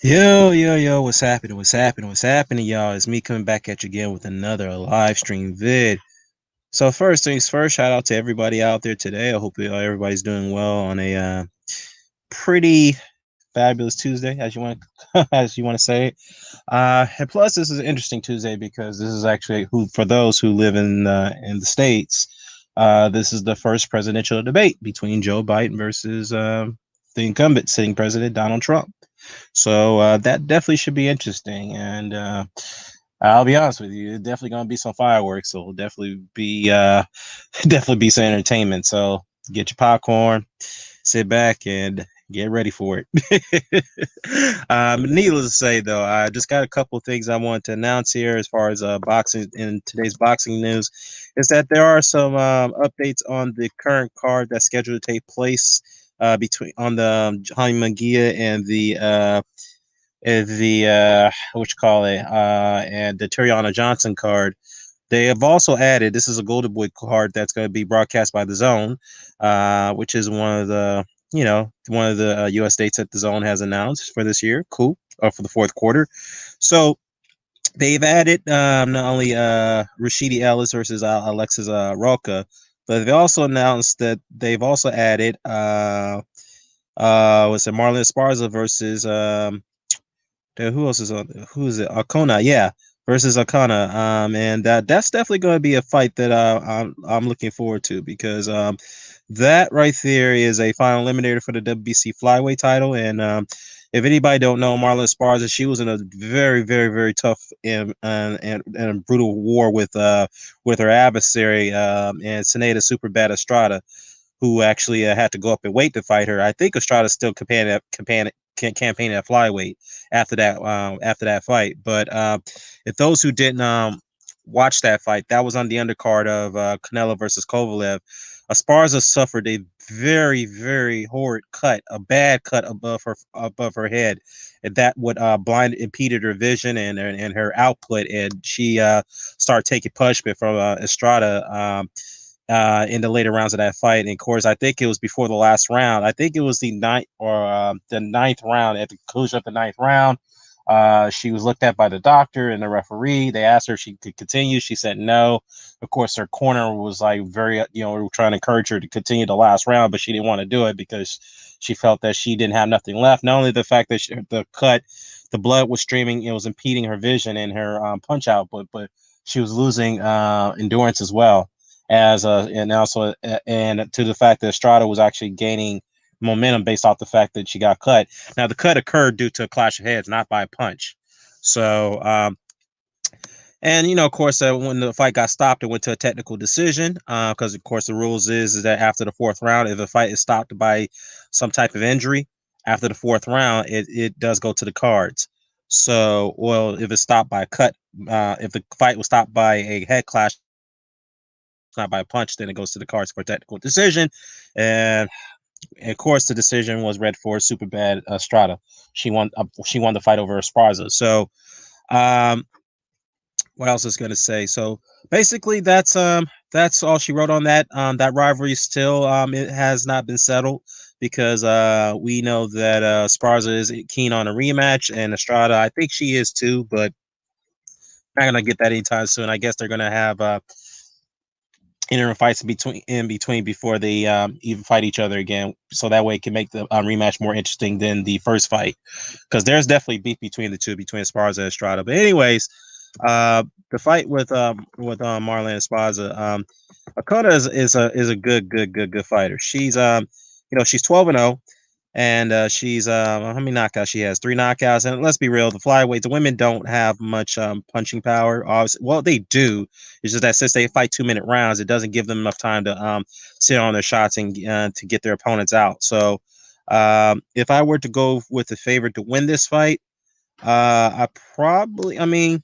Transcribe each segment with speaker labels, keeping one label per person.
Speaker 1: Yo, what's happening? What's happening, y'all? It's me coming back at you again with another live stream vid. So, first things first, shout out to everybody out there today. I hope everybody's doing well on a pretty fabulous Tuesday, as you want as you want to say it. And plus, this is an interesting Tuesday because this is actually who, for those who live in the states, this is the first presidential debate between Joe Biden versus the incumbent sitting president Donald Trump. So that definitely should be interesting. And I'll be honest with you, it's definitely gonna be some fireworks. So it'll definitely be definitely be some entertainment. So get your popcorn, sit back, and get ready for it. Needless to say, though, I just got a couple of things I want to announce here as far as boxing in today's boxing news. Is that there are some updates on the current card that's scheduled to take place between on the Jaime Munguia and the what you call it and the Tariana Johnson card. They have also added this is a Golden Boy card that's going to be broadcast by the Zone, which is one of the U.S. states that the Zone has announced for this year. Cool, for the fourth quarter. So they've added not only Rashidi Ellis versus Alexis Roca, but they've also announced that they've also added what's it Marlon Esparza versus who else is on? Who is it? Akona, yeah, versus Akana. And that's definitely going to be a fight that I'm looking forward to because that right there is a final eliminator for the WBC flyweight title. And if anybody don't know, Marlon Esparza, she was in a very, very, very tough and brutal war with her adversary and Seneda Superbad Estrada, who actually had to go up in weight to fight her. I think Estrada still campaign at flyweight after that fight. But if those who didn't watch that fight, that was on the undercard of Canelo versus Kovalev. Esparza suffered a very, very horrid cut, a bad cut above her head, and that would impeded her vision and her output, and she started taking punishment from Estrada. In the later rounds of that fight. And of course, I think it was before the last round. I think it was the ninth round. At the conclusion of the ninth round, she was looked at by the doctor and the referee. They asked her if she could continue. She said no. Of course, her corner was like very, trying to encourage her to continue the last round, but she didn't want to do it because she felt that she didn't have nothing left. Not only the fact that the blood was streaming, it was impeding her vision and her punch output, but she was losing endurance as well as and also and to the fact that Estrada was actually gaining momentum based off the fact that she got cut. Now the cut occurred due to a clash of heads, not by a punch. So and of course, when the fight got stopped, it went to a technical decision because, of course, the rules is that after the fourth round, if a fight is stopped by some type of injury, after the fourth round, it does go to the cards. So, well, if it's stopped by a cut, if the fight was stopped by a head clash, not by a punch, then it goes to the cards for a technical decision. And of course, the decision was read for super bad Strata. She won. She won the fight over Esparza. So, um, what else is going to say? So basically, that's all she wrote on that. That rivalry still it has not been settled because we know that Esparza is keen on a rematch, and Estrada, I think she is too, but not gonna get that anytime soon. I guess they're gonna have interim fights in between before they even fight each other again, so that way it can make the rematch more interesting than the first fight, because there's definitely beef between the two, between Esparza and Estrada. But anyways, the fight with Marlon Esparza, Akota is a good fighter. She's 12-0, and she's how many knockouts she has? Three knockouts. And let's be real, the flyweights, the women don't have much punching power. Obviously, well, they do. It's just that since they fight 2-minute rounds, it doesn't give them enough time to sit on their shots and to get their opponents out. So if I were to go with the favorite to win this fight, I mean,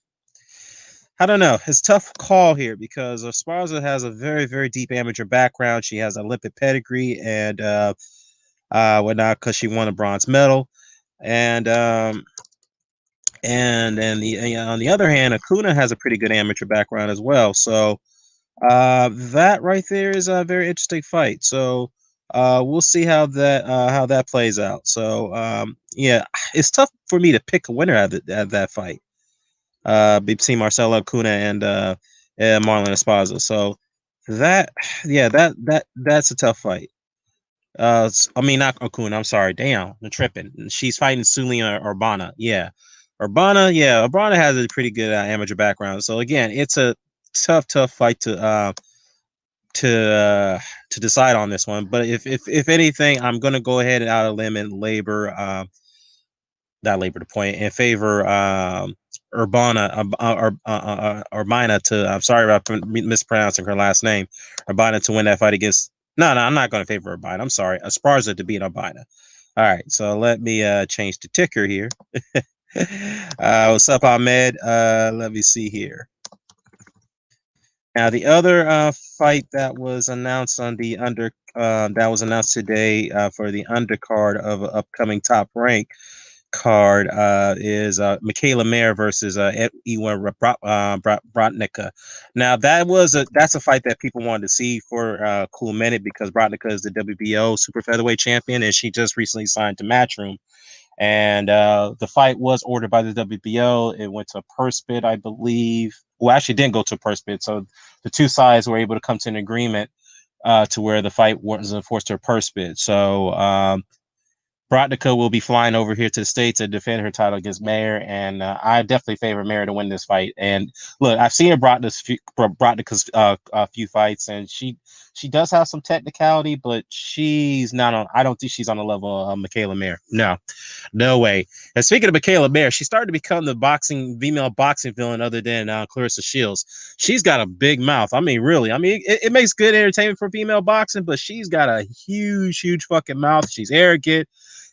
Speaker 1: I don't know. It's a tough call here because Esparza has a very, very deep amateur background. She has Olympic pedigree and whatnot, because she won a bronze medal. And on the other hand, Acuna has a pretty good amateur background as well. So that right there is a very interesting fight. So We'll see how that plays out. So yeah, it's tough for me to pick a winner at that fight between Marcelo Acuna and Marlon Esparza. So that yeah that's a tough fight. I mean not Acuna. I'm sorry. Damn, I'm tripping. She's fighting Sulina Urbana. Yeah, Urbana. Yeah, Urbana has a pretty good amateur background. So again, it's a tough fight to uh, to decide on this one. But if anything, I'm gonna go ahead and out of limb and labor not labor the point in favor Urbana Urbana to I'm sorry about mispronouncing her last name Urbana to win that fight against no I'm not going to favor Urbana I'm sorry Esparza to beat Urbana. All right, so let me change the ticker here. What's up, Ahmed? Let me see here. Now, the other fight that was announced on the that was announced today for the undercard of an upcoming top rank card is Michaela Mayer versus Ewan Bratnica. Now, that's a fight that people wanted to see for a cool minute because Bratnica is the WBO super featherweight champion, and she just recently signed to Matchroom. And the fight was ordered by the WBO. It went to a purse bid, I believe. Well, actually, didn't go to a purse bid. So the two sides were able to come to an agreement to where the fight wasn't forced to a purse bid. So Brodnicka will be flying over here to the States to defend her title against Mayer, and I definitely favor Mayer to win this fight. And look, I've seen her Brodnicka's few fights, and she does have some technicality, but she's not on. I don't think she's on the level of Michaela Mayer. No, no way. And speaking of Michaela Mayer, she started to become the female boxing villain other than Clarissa Shields. She's got a big mouth. I mean, really. I mean, it makes good entertainment for female boxing, but she's got a huge fucking mouth. She's arrogant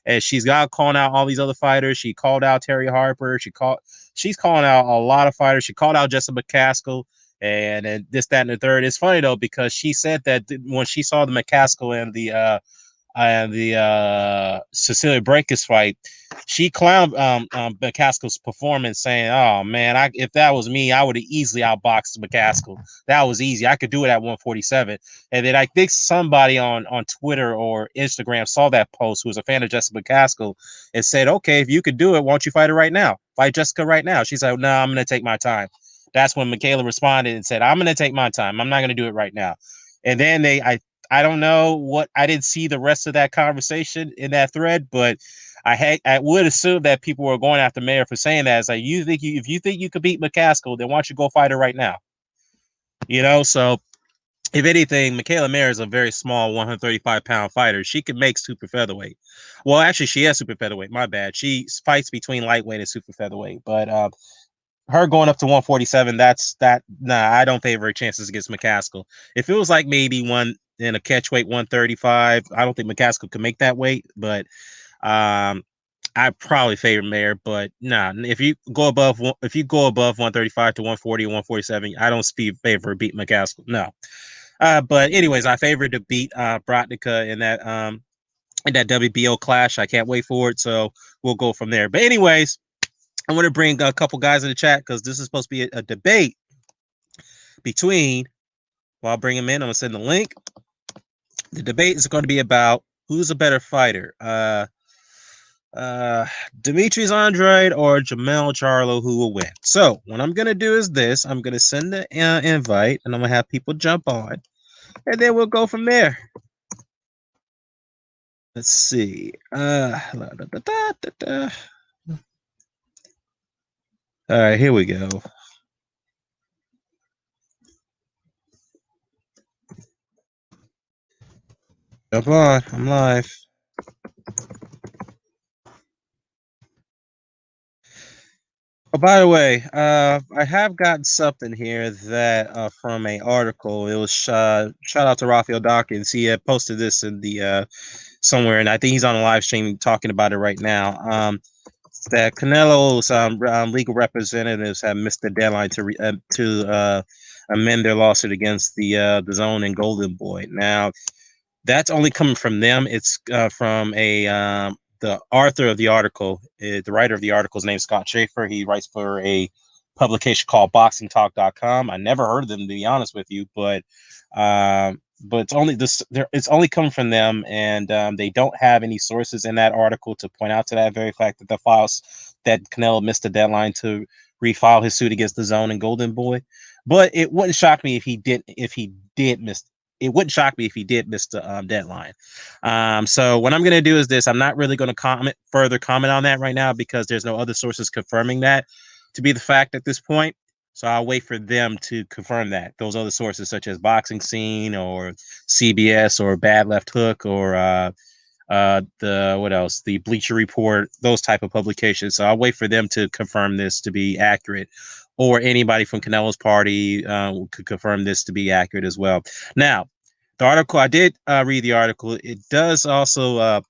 Speaker 1: and she's got calling out all these other fighters. She called out Terry Harper. She's calling out a lot of fighters. She called out Jessica McCaskill and this, that, and the third. It's funny though, because she said that when she saw the McCaskill and the Cecilia Brækhus fight, she clowned McCaskill's performance, saying, "Oh man, if that was me, I would have easily outboxed McCaskill. That was easy. I could do it at 147." And then I think somebody on Twitter or Instagram saw that post who was a fan of Jessica McCaskill and said, "Okay, if you could do it, why don't you fight her right now? Fight Jessica right now?" She's like, "No, I'm going to take my time." That's when Michaela responded and said, "I'm going to take my time. I'm not going to do it right now." And then I don't know what I didn't see the rest of that conversation in that thread, but I would assume that people were going after Mayer for saying that. It's like if you think you could beat McCaskill, then why don't you go fight her right now? So if anything, Michaela Mayer is a very small 135-pound fighter. She can make super featherweight. Well, actually, she has super featherweight. My bad. She fights between lightweight and super featherweight, but her going up to 147, nah, I don't favor her chances against McCaskill. If it was like maybe one in a catch weight 135, I don't think McCaskill could make that weight, but I probably favor Mayer, but nah, if you go above 135 to 140 or 147, I don't favor beat McCaskill. No. But anyways, I favor to beat Brodnicka in that WBO clash. I can't wait for it, so we'll go from there. But anyways, I want to bring a couple guys in the chat because this is supposed to be a debate between. Well, I'll bring him in. I'm gonna send the link. The debate is going to be about who's a better fighter, Demetrius Andrade or Jermall Charlo, who will win. So what I'm gonna do is this: I'm gonna send the invite, and I'm gonna have people jump on, and then we'll go from there. Let's see. All right, here we go. Jump on. I'm live. Oh, by the way, I have gotten something here that from a article. It was shout out to Rafael Dawkins. He had posted this in the somewhere, and I think he's on a live stream talking about it right now. That Canelo's legal representatives have missed the deadline to amend their lawsuit against the Zone and Golden Boy. Now, that's only coming from them. It's from the author of the article, the writer of the article. His name is Scott Schaefer. He writes for a publication called BoxingTalk.com. I never heard of them, to be honest with you, but but it's only this. It's only come from them, and they don't have any sources in that article to point out to that very fact that the files that Canelo missed the deadline to refile his suit against the Zone and Golden Boy. But it wouldn't shock me if he did. If he did miss, it wouldn't shock me if he did miss the deadline. So what I'm going to do is this. I'm not really going to comment on that right now because there's no other sources confirming that to be the fact at this point. So I'll wait for them to confirm that. Those other sources, such as Boxing Scene or CBS or Bad Left Hook or the what else? The Bleacher Report, those type of publications. So I'll wait for them to confirm this to be accurate, or anybody from Canelo's party could confirm this to be accurate as well. Now, the article I did read the article. It does also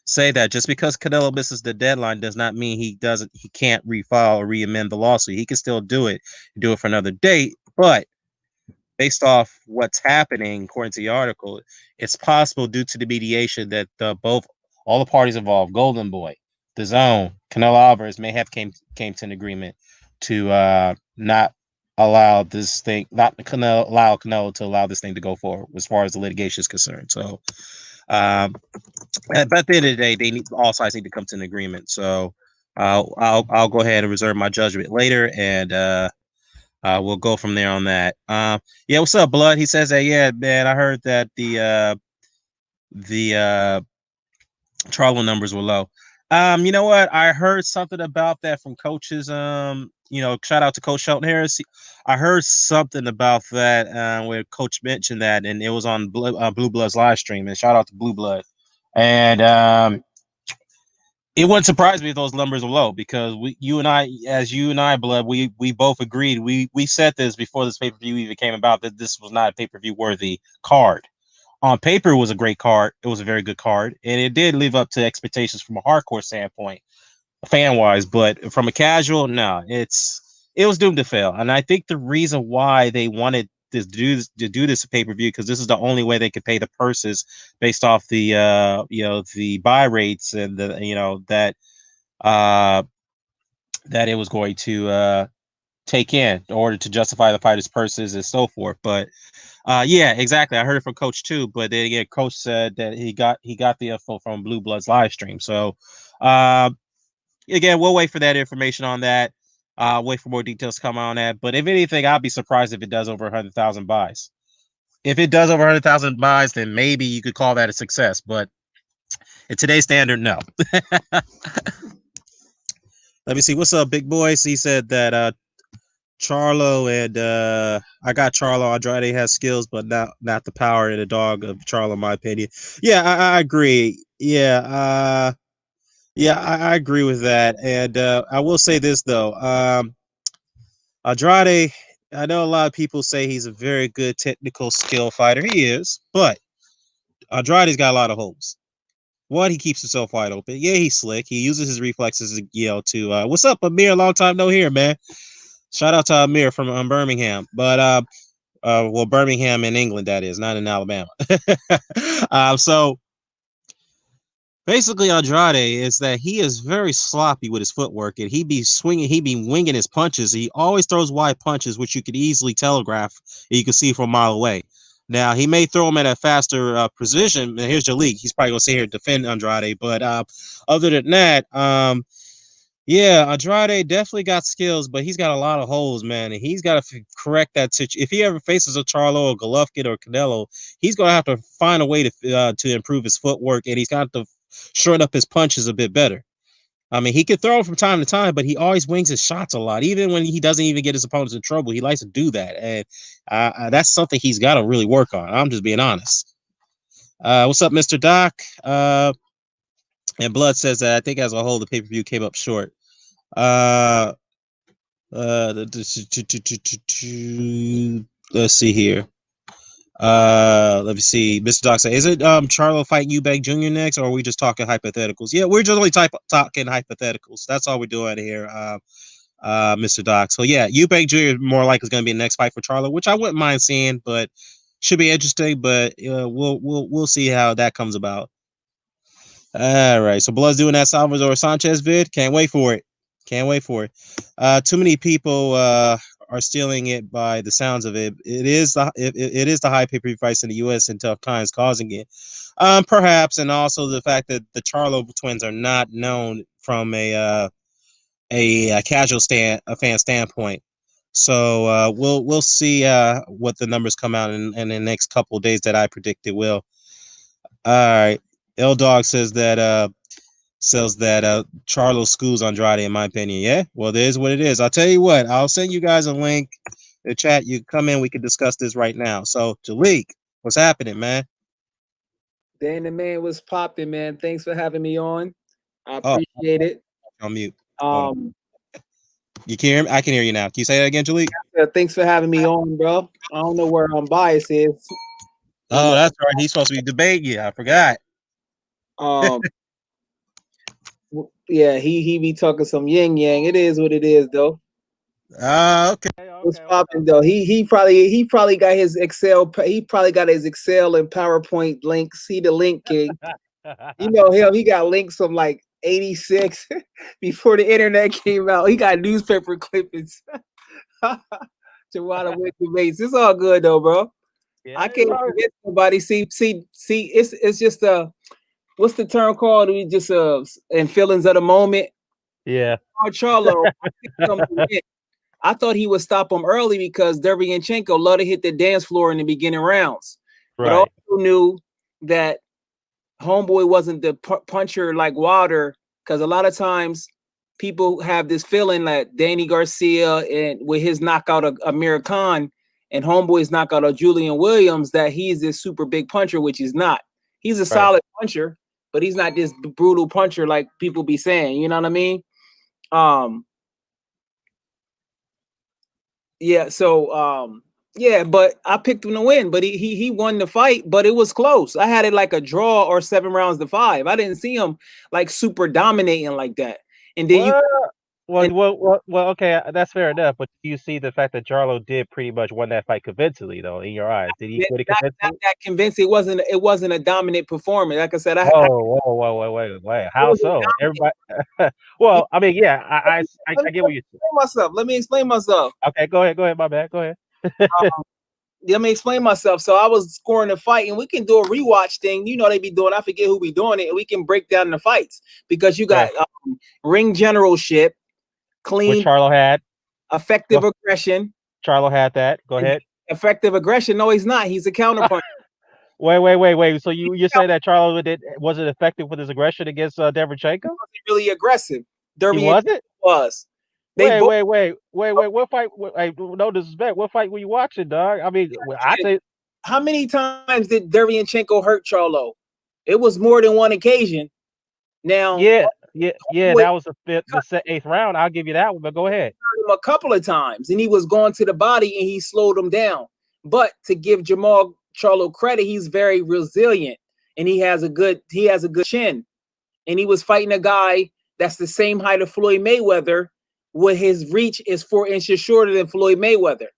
Speaker 1: say that just because Canelo misses the deadline does not mean he can't refile or re-amend the lawsuit. He can still do it for another date, but based off what's happening, according to the article, it's possible due to the mediation that all the parties involved, Golden Boy, the Zone, Canelo Alvarez, may have came to an agreement to not allow this thing, allow Canelo to allow this thing to go forward as far as the litigation is concerned. So, but at the end of the day, all sides need to come to an agreement. So, I'll go ahead and reserve my judgment later, and we'll go from there on that. Yeah, what's up, Blood? He says that, yeah, man, I heard that the Charlo numbers were low. You know what? I heard something about that from coaches. Shout out to Coach Shelton Harris. I heard something about that where Coach mentioned that, and it was on Blue Blood's live stream. And shout out to Blue Blood. And it wouldn't surprise me if those numbers were low because you and I, Blood, we both agreed. We said this before this pay-per-view even came about that this was not a pay-per-view worthy card. On paper, it was a great card. It was a very good card, and it did live up to expectations from a hardcore standpoint, fan-wise. But from a casual, no, it was doomed to fail. And I think the reason why they wanted to do this pay-per-view because this is the only way they could pay the purses based off the the buy rates and the that it was going to take in order to justify the fighters' purses and so forth. But yeah, exactly. I heard it from Coach too. But then again, Coach said that he got the info from Blue Blood's live stream. So again, we'll wait for that information on that. Wait for more details to come on that. But if anything, I'll be surprised if it does over 100,000 buys. If it does over 100,000 buys, then maybe you could call that a success. But in today's standard, no. Let me see. What's up, big boys? He said that Charlo and I got Charlo. Andrade has skills, but not the power in the dog of Charlo, in my opinion. Yeah, I agree. Yeah, I agree with that. And I will say this though, Andrade. I know a lot of people say he's a very good technical skill fighter. He is, but Andrade's got a lot of holes. One, he keeps himself wide open. Yeah, he's slick. He uses his reflexes, to what's up, Amir? Long time no here, man. Shout out to Amir from Birmingham, but well, Birmingham in England, that is, not in Alabama. So basically, Andrade is that he is very sloppy with his footwork, and he be winging his punches. He always throws wide punches, which you could easily telegraph, and you can see from a mile away. Now, he may throw him at a faster precision. And here's Jalik. He's probably going to sit here and defend Andrade. But other than that, yeah, Andrade definitely got skills, but he's got a lot of holes, man. And he's got to correct that situation. If he ever faces a Charlo or Golovkin or Canelo, he's going to have to find a way to improve his footwork, and he's got to shorten up his punches a bit better. I mean, he can throw from time to time, but he always wings his shots a lot. Even when he doesn't even get his opponents in trouble, he likes to do that. And that's something he's got to really work on. I'm just being honest. What's up, Mr. Doc? And Blood says that I think as a whole, the pay-per-view came up short. Let's see here. Let me see. Mr. Doc said, is it Charlo fighting Eubank Jr. next, or are we just talking hypotheticals? Yeah, we're just only talking hypotheticals. That's all we're doing here, Mr. Doc. So yeah, Eubank Jr. more likely is going to be the next fight for Charlo, which I wouldn't mind seeing, but should be interesting. But we'll see how that comes about. All right, so Blood's doing that Salvador Sanchez vid. Can't wait for it. Can't wait for it. Too many people are are stealing it by the sounds of it. It is the high pay-per-view price in the U.S. in tough times causing it. Perhaps, and also the fact that the Charlo twins are not known from a casual fan standpoint. So we'll see what the numbers come out in the next couple of days that I predict it will. All right, L Dog says that Charlo schools Andrade, in my opinion. Yeah, well, it is what it is. I'll tell you what. I'll send you guys a link. The chat. You come in. We can discuss this right now. So, Jalik, what's happening, man?
Speaker 2: Dan the man was popping, man. Thanks for having me on. I appreciate it.
Speaker 1: On mute. You can hear me? I can hear you now. Can you say that again, Jalik?
Speaker 2: Thanks for having me on, bro. I don't know where bias is.
Speaker 1: Oh, that's right. He's supposed to be debating you. I forgot.
Speaker 2: Yeah, he be talking some yin yang. It is what it is, though.
Speaker 1: Okay.
Speaker 2: What's popping though? He probably got his Excel. He probably got his Excel and PowerPoint links. See the link king. You know him. He got links from like 86 before the internet came out. He got newspaper clippings to want to win debates. It's all good though, bro. Yeah, I can't convince somebody. See. It's just what's the term called? We just in feelings of the moment.
Speaker 3: Yeah.
Speaker 2: Charlo. I thought he would stop him early because Derevyanchenko loved to hit the dance floor in the beginning rounds. Right. But I also knew that Homeboy wasn't the puncher like Wilder, because a lot of times people have this feeling that Danny Garcia and with his knockout of Amir Khan and Homeboy's knockout of Julian Williams, that he's this super big puncher, which he's not. He's a solid puncher, but he's not this brutal puncher like people be saying. You know what I mean? Yeah, so but I picked him to win, but he won the fight, but it was close. I had it like a draw or 7 rounds to 5. I didn't see him like super dominating like that. And then
Speaker 3: well, okay, that's fair enough. But you see the fact that Charlo did pretty much won that fight convincingly, though, in your eyes. Did he win it convincingly?
Speaker 2: Not that convincing. It wasn't a dominant performance. Like I said,
Speaker 3: wait. How so? Everybody. Well, I mean, yeah, I get what you're saying.
Speaker 2: Let me explain myself.
Speaker 3: Okay, go ahead. My bad. Go ahead.
Speaker 2: Let me explain myself. So I was scoring the fight, and we can do a rewatch thing. You know they be doing. I forget who be doing it, and we can break down the fights because you got ring generalship. Clean.
Speaker 3: Which Charlo had.
Speaker 2: Effective aggression.
Speaker 3: Charlo had that. Go ahead.
Speaker 2: Effective aggression. No, he's not. He's a counterpuncher.
Speaker 3: Wait. So you're saying that Charlo wasn't effective with his aggression against Demetrius?
Speaker 2: He wasn't really aggressive.
Speaker 3: He wasn't?
Speaker 2: Was.
Speaker 3: Wait. What fight? No disrespect. What fight were you watching, dog? I mean, I say.
Speaker 2: How many times did Derevyanchenko hurt Charlo? It was more than one occasion. Now.
Speaker 3: Yeah. That was the 8th round. I'll give you that one, but go ahead.
Speaker 2: Him a couple of times, and he was going to the body, and he slowed him down. But to give Jermall Charlo credit, he's very resilient, and he has a good chin. And he was fighting a guy that's the same height of Floyd Mayweather, where his reach is 4 inches shorter than Floyd Mayweather.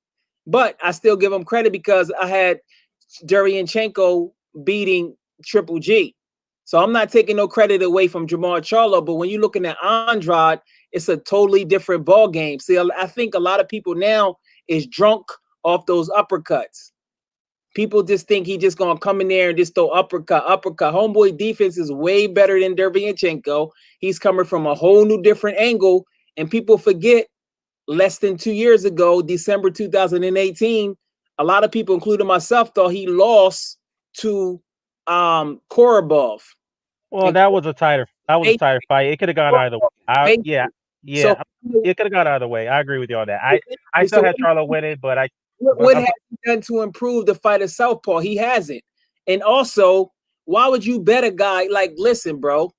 Speaker 2: But I still give him credit because I had Derevyanchenko beating Triple G. So I'm not taking no credit away from Jermall Charlo, but when you're looking at Andrade, it's a totally different ball game. See, I think a lot of people now is drunk off those uppercuts. People just think he just gonna come in there and just throw uppercut. Homeboy defense is way better than Derevyanchenko. He's coming from a whole new different angle, and people forget less than 2 years ago, December 2018, a lot of people, including myself, thought he lost to Korobov.
Speaker 3: Well, that was a tighter fight. It could have gone either way. So, it could have gone either way. I agree with you on that. I still had Charlo winning, but
Speaker 2: what has he done to improve the fight of Southpaw? He hasn't. And also, why would you bet a guy like? Listen, bro,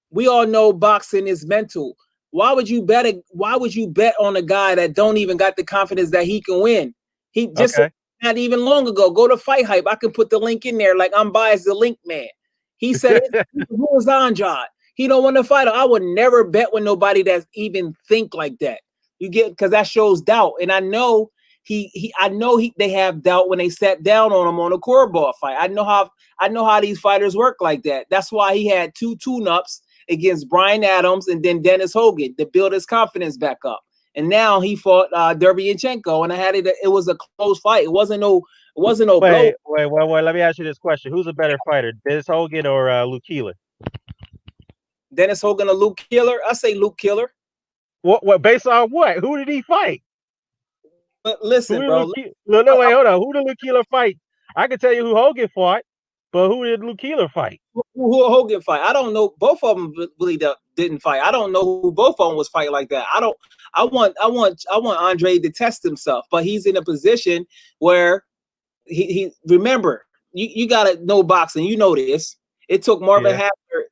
Speaker 2: we all know boxing is mental. Why would you bet on a guy that don't even got the confidence that he can win? He just. Not even long ago, go to Fight Hype. I can put the link in there. Like I'm biased, the link man. He said, "Who is Andrade? He don't want to fight." I would never bet with nobody that even think like that. You get because that shows doubt, and I know they have doubt when they sat down on him on a Korobov fight. I know how these fighters work like that. That's why he had 2 tune-ups against Brian Adams and then Dennis Hogan to build his confidence back up. and now he fought Derevyanchenko, and I had it. It was a close fight. It wasn't no blow.
Speaker 3: Wait. Let me ask you this question: who's a better fighter, Dennis Hogan or Luke Keeler?
Speaker 2: Dennis Hogan or Luke Keeler? I say Luke Keeler.
Speaker 3: What? Based on what? Who did he fight?
Speaker 2: But listen, bro.
Speaker 3: Wait, hold on. Who did Luke Keeler fight? I can tell you who Hogan fought, but who did Luke Keeler fight?
Speaker 2: Who Hogan fight? I don't know. Both of them really didn't fight. I don't know who both of them was fighting like that. I want Andrade to test himself, but he's in a position where he remember, you gotta know boxing. You know this. It took Marvin Hagler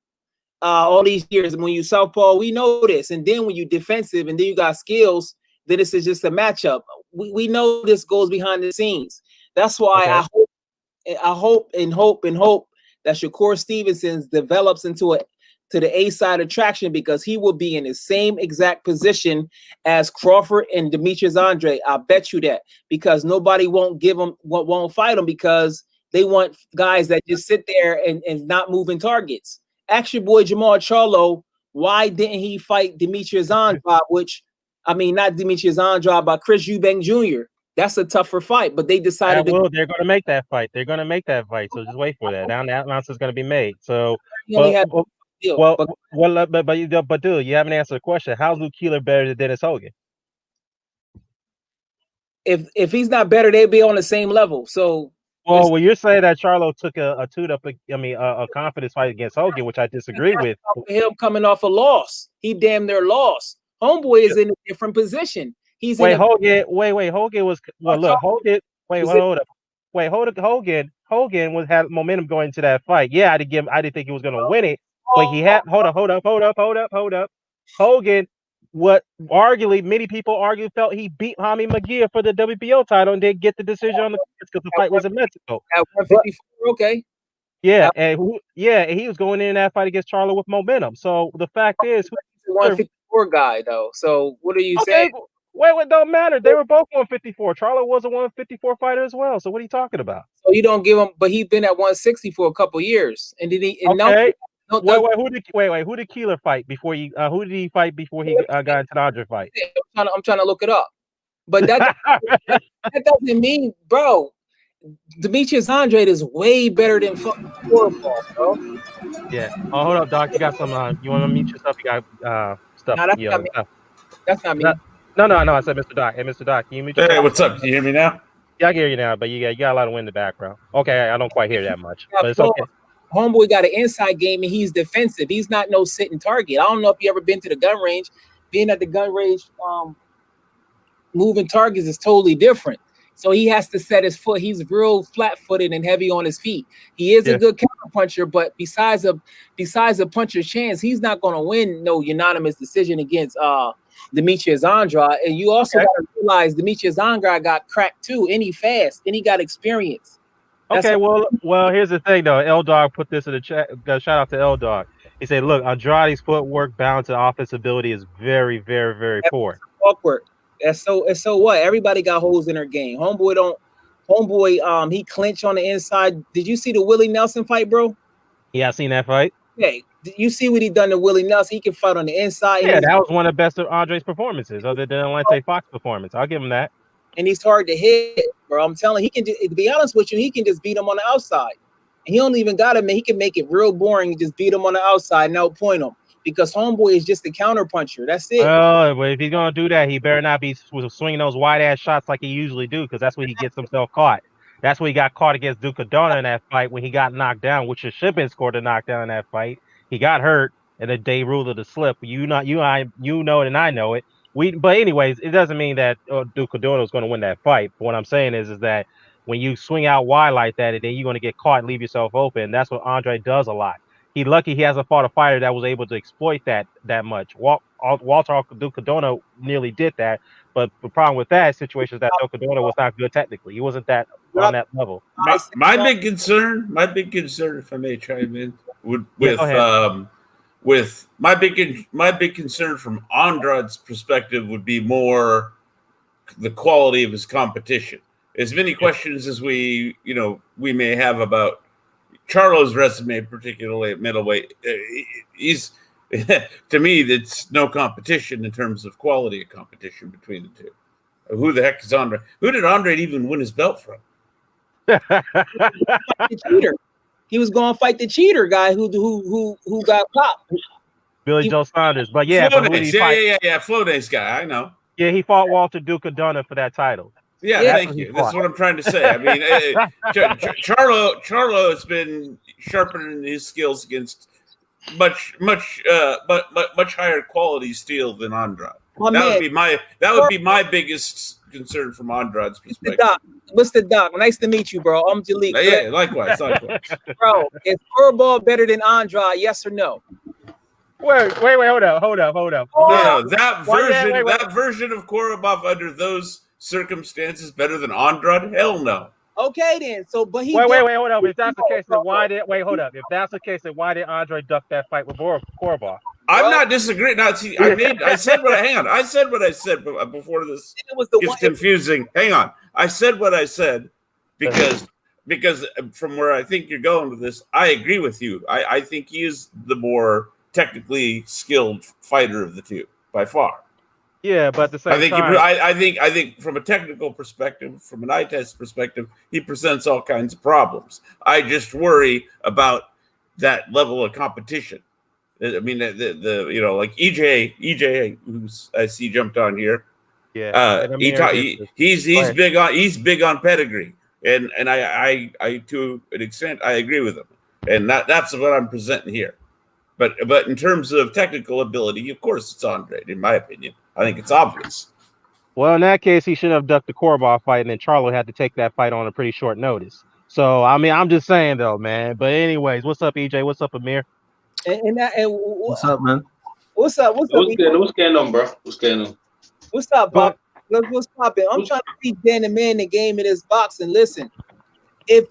Speaker 2: all these years. When you southpaw, we know this. And then when you defensive and then you got skills, then this is just a matchup. We know this goes behind the scenes. That's why I hope that Shakur Stevenson develops to the A side attraction, because he will be in the same exact position as Crawford and Demetrius Andrade. I bet you that, because nobody won't fight him, because they want guys that just sit there and not moving targets. Ask your boy Jermall Charlo, why didn't he fight Demetrius Andrade? Not Demetrius Andrade, but Chris Eubank Jr. That's a tougher fight, but they decided
Speaker 3: they're going to make that fight. They're going to make that fight. So just wait for that. Now that announcement is going to be made. So, but dude, you haven't answered the question. How's Luke Keeler better than Dennis Hogan?
Speaker 2: If he's not better, they'd be on the same level. So,
Speaker 3: well, you're saying that Charlo took a confidence fight against Hogan, which I disagree with.
Speaker 2: Him coming off a loss, he damn near lost. Homeboy is in a different position. Hogan was had momentum going into that fight. Yeah, I didn't think he was gonna win it, but he had hold up. Hogan, what arguably many people felt he beat Jaime Maguire for the WBO title and didn't get the decision on the because the fight was in Mexico. At 154, okay.
Speaker 3: Yeah, and he was going in that fight against Charlo with momentum. So the fact is,
Speaker 2: he's a 154 guy though. So what are you saying?
Speaker 3: Wait, it don't matter. They were both 154. Charlo was a 154 fighter as well. So what are you talking about?
Speaker 2: So you don't give him, but he's been at 160 for a couple years, and did he? And
Speaker 3: okay. Who did Keeler fight before he? Who did he fight before he got into the Andrade fight?
Speaker 2: I'm trying to look it up, but that doesn't mean, bro. Demetrius Andrade is way better than fucking football, bro.
Speaker 3: Yeah. Oh, hold up, Doc. You got some. You want to mute yourself? You got stuff.
Speaker 2: No, that's not me. That's not me.
Speaker 3: No. I said Mr. Doc. Hey, Mr. Doc, can you mute yourself?
Speaker 4: Hey, what's up? Can you hear me now?
Speaker 3: Yeah, I can hear you now, but you got a lot of wind in the background. Okay, I don't quite hear that much, but it's okay.
Speaker 2: Homeboy got an inside game and he's defensive. He's not no sitting target. I don't know if you ever been to the gun range. Being at the gun range, moving targets is totally different. So he has to set his foot. He's real flat-footed and heavy on his feet. He is a good counter puncher, but besides a puncher's chance, he's not going to win no unanimous decision against Demetrius Andrade. And you also got to realize Demetrius Andrade got cracked too, and he fast, and he got experience.
Speaker 3: Okay, well, here's the thing though. L Dog put this in the chat. Shout out to L Dog. He said, "Look, Andrade's footwork, balance, and offensive ability is very, very, very poor."
Speaker 2: Awkward. And so what? Everybody got holes in their game. Homeboy, he clinched on the inside. Did you see the Willie Nelson fight, bro?
Speaker 3: Yeah, I seen that fight.
Speaker 2: Hey, you see what he done to Willie Nelson? He can fight on the inside.
Speaker 3: Yeah, that was one of the best of Andre's performances, other than Alante Fox performance. I'll give him that.
Speaker 2: And he's hard to hit, bro. I'm telling you, to be honest with you, he can just beat him on the outside. And he don't even got him. He can make it real boring and just beat him on the outside and outpoint him. Because homeboy is just a counter puncher. That's it.
Speaker 3: Oh, but if he's gonna do that, he better not be swinging those wide ass shots like he usually do, because that's when he gets himself caught. That's when he got caught against Duke Dona in that fight when he got knocked down, which should have been scored a knockdown in that fight. He got hurt, and then they ruled it a slip. You know it, and I know it. But anyways, it doesn't mean that Duke Dona is going to win that fight. But what I'm saying is that when you swing out wide like that, and then you're going to get caught and leave yourself open. That's what Andrade does a lot. He's lucky he hasn't fought a fighter that was able to exploit that much. Walter Duke Dona nearly did that, but the problem with that situation is that Duke Dona was not good technically. He wasn't that on that level.
Speaker 4: My big concern, if I may chime in, with my big concern from Andrade's perspective would be more the quality of his competition. As many questions as we may have about Charlo's resume, particularly at middleweight, he's to me, it's no competition in terms of quality of competition between the two. Who the heck is Andrade? Who did Andrade even win his belt from?
Speaker 2: The cheater. He was going to fight the cheater guy who got popped.
Speaker 3: Billy Joe Saunders. But yeah,
Speaker 4: Flonase. Yeah. Flonase guy. I know.
Speaker 3: Yeah, he fought Walter Duke of Donner for that title.
Speaker 4: Yeah, thank you. That's what I'm trying to say. I mean, Charlo has been sharpening his skills against much higher quality steel than Andrade. That would be my biggest concern from Andrade's perspective.
Speaker 2: Mr. Doc, nice to meet you, bro. I'm Jalik.
Speaker 4: Yeah, likewise.
Speaker 2: Bro, is Curveball better than Andrade? Yes or no?
Speaker 3: Wait, hold up.
Speaker 4: No, that version of Korobov under those circumstances better than Andrade? Hell no.
Speaker 2: Okay then. So, but he
Speaker 3: wait, hold up. If that's the case, then why did Andrade duck that fight with Korobov?
Speaker 4: I'm not disagreeing. I said what I said before this gets confusing. Hang on. I said what I said because from where I think you're going with this, I agree with you. I think he is the more technically skilled fighter of the two by far.
Speaker 3: Yeah, but at the same time,
Speaker 4: I think from a technical perspective, from an eye test perspective, he presents all kinds of problems. I just worry about that level of competition. I mean, like EJ, who's I see jumped on here.
Speaker 3: Yeah,
Speaker 4: he's big on pedigree, and I to an extent I agree with him, and that's what I'm presenting here. But in terms of technical ability, of course, it's Andrade. In my opinion, I think it's obvious.
Speaker 3: Well, in that case, he should have ducked the Korobov fight, and then Charlo had to take that fight on a pretty short notice. So, I mean, I'm just saying, though, man. But anyways, what's up, EJ? What's up, Amir?
Speaker 5: What's up, man?
Speaker 2: What's up?
Speaker 6: What's going on, bro? What's going on?
Speaker 2: What's up, Bob? What's popping? I'm trying to see Dan the Man the game in this boxing. Listen,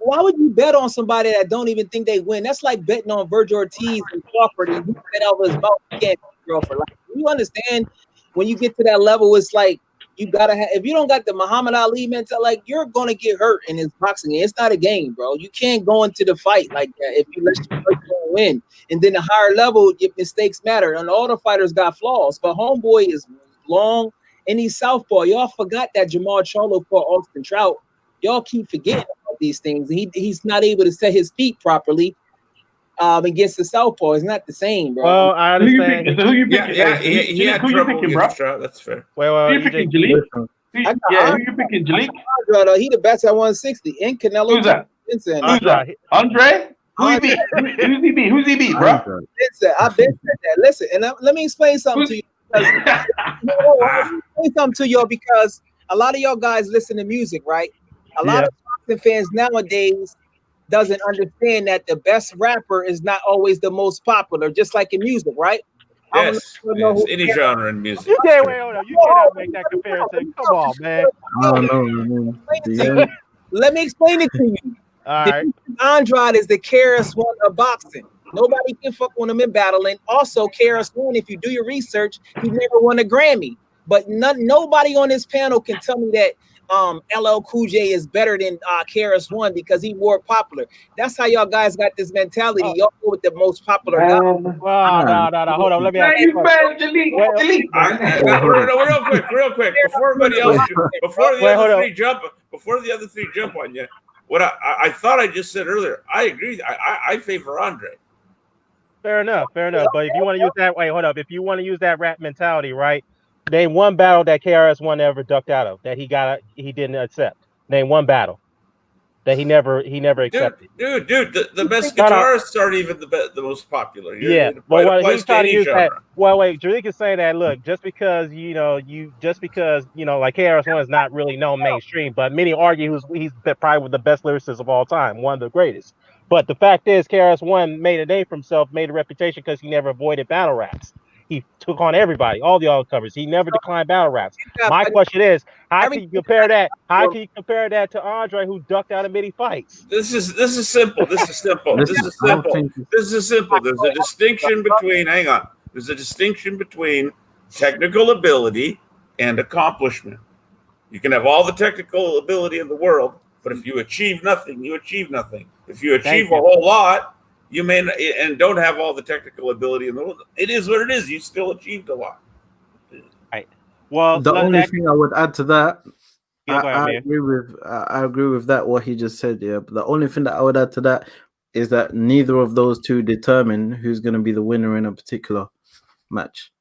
Speaker 2: why would you bet on somebody that don't even think they win? That's like betting on Virgil Ortiz and Crawford and you bet over his mouth. You can't beat Crawford. Like, you understand when you get to that level, it's like you gotta have. If you don't got the Muhammad Ali mentality, like you're gonna get hurt in this boxing. It's not a game, bro. You can't go into the fight like that if you let your person win. And then the higher level, your mistakes matter. And all the fighters got flaws, but homeboy is long and he's southpaw. Y'all forgot that Jermall Charlo fought Austin Trout. Y'all keep forgetting about these things. He's not able to set his feet properly against the southpaw. It's not the same, bro.
Speaker 3: Well, I understand.
Speaker 6: Who you picking?
Speaker 4: He had trouble against Trout. That's fair.
Speaker 3: Well,
Speaker 6: who you picking, Jalik? Who you picking, Jalik?
Speaker 2: He the best at 160. And Canelo.
Speaker 6: Who's that?
Speaker 2: Vincent.
Speaker 6: Who's that? Andre? Who's he beat, bro?
Speaker 2: Vincent. I've been said that. Listen, and let me explain something to you. Let me explain something to y'all because a lot of y'all guys listen to music, right? A lot of boxing fans nowadays doesn't understand that the best rapper is not always the most popular, just like in music, right?
Speaker 4: Yes, any genre in music.
Speaker 3: You can't hold on. You cannot make that comparison. Come on, man.
Speaker 5: I don't know.
Speaker 2: Let me explain it to you.
Speaker 3: All right.
Speaker 2: Andrade is the KRS-One of boxing. Nobody can fuck with him in battling. Also, KRS-One, if you do your research, he never won a Grammy. But nobody on this panel can tell me that LL Cool J is better than KRS-One because he's more popular. That's how y'all guys got this mentality. Y'all go with the most popular guy.
Speaker 3: No. Hold on. Let me ask you.
Speaker 4: Real quick. Before everybody else, before the other three jump on you, what I thought I just said earlier, I agree. I favor Andrade.
Speaker 3: Fair enough. But if you want to use that, if you want to use that rap mentality, right? Name one battle that KRS-One ever ducked out of that he didn't accept. Name one battle that he never accepted.
Speaker 4: Dude, the best guitarists aren't even the most popular.
Speaker 3: Yeah, well, he's trying to use that. Well, wait, Drake is saying that. Look, just because like KRS-One is not really known mainstream, but many argue he's probably the best lyricist of all time, one of the greatest. But the fact is, KRS-One made a name for himself, made a reputation because he never avoided battle raps. He took on everybody, all the alt covers. He never declined battle raps. My question is, how can you compare that? How can you compare that to Andre, who ducked out of many fights?
Speaker 4: This is simple. There's a distinction between. Hang on. There's a distinction between technical ability and accomplishment. You can have all the technical ability in the world, but if you achieve nothing, you achieve nothing. If you achieve a whole lot, you may not, and don't have all the technical ability in the world. It is what it is. You still achieved a lot.
Speaker 3: Right. Well,
Speaker 5: the only thing I would add to that, I agree with that what he just said. Yeah, but the only thing that I would add to that is that neither of those two determine who's going to be the winner in a particular match.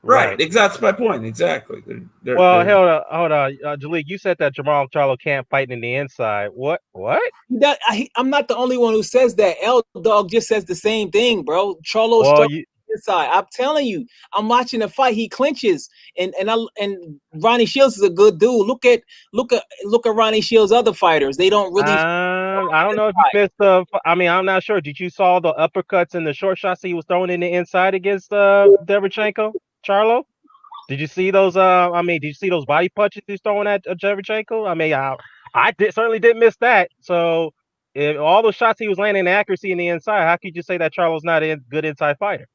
Speaker 4: Right. That's my point. Exactly.
Speaker 3: Hold on. Jalik, you said that Jermall Charlo can't fight in the inside. What?
Speaker 2: I'm not the only one who says that. L Dog just says the same thing, bro. Charlo inside. I'm telling you, I'm watching the fight. He clinches, and Ronnie Shields is a good dude. Look at Ronnie Shields' other fighters. They don't really.
Speaker 3: I don't know if you missed the. I mean, I'm not sure. Did you saw the uppercuts and the short shots he was throwing in the inside against Derevchenko? Charlo, did you see those? Did you see those body punches he's throwing at Derevchenko? I mean, I certainly didn't miss that. So, if all those shots he was landing, accuracy in the inside, how could you say that Charlo's not a good inside fighter?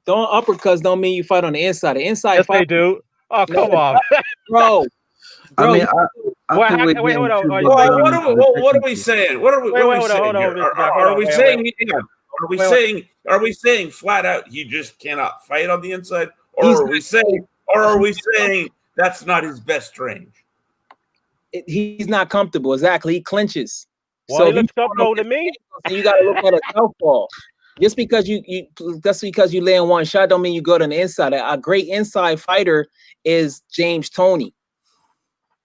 Speaker 2: Throwing uppercuts don't mean you fight on the inside. The inside,
Speaker 3: yes, they do. Oh, come on,
Speaker 2: bro.
Speaker 5: I mean,
Speaker 3: wait, hold on.
Speaker 4: What are we saying? What are we saying here? Are we saying? Are we saying flat out he just cannot fight on the inside, or are we saying that's not his best range?
Speaker 2: He's not comfortable. Exactly, he clinches.
Speaker 3: Well, he looks comfortable to me.
Speaker 2: You got to look at a southpaw. Just because you land one shot don't mean you go to the inside. A great inside fighter is James Toney.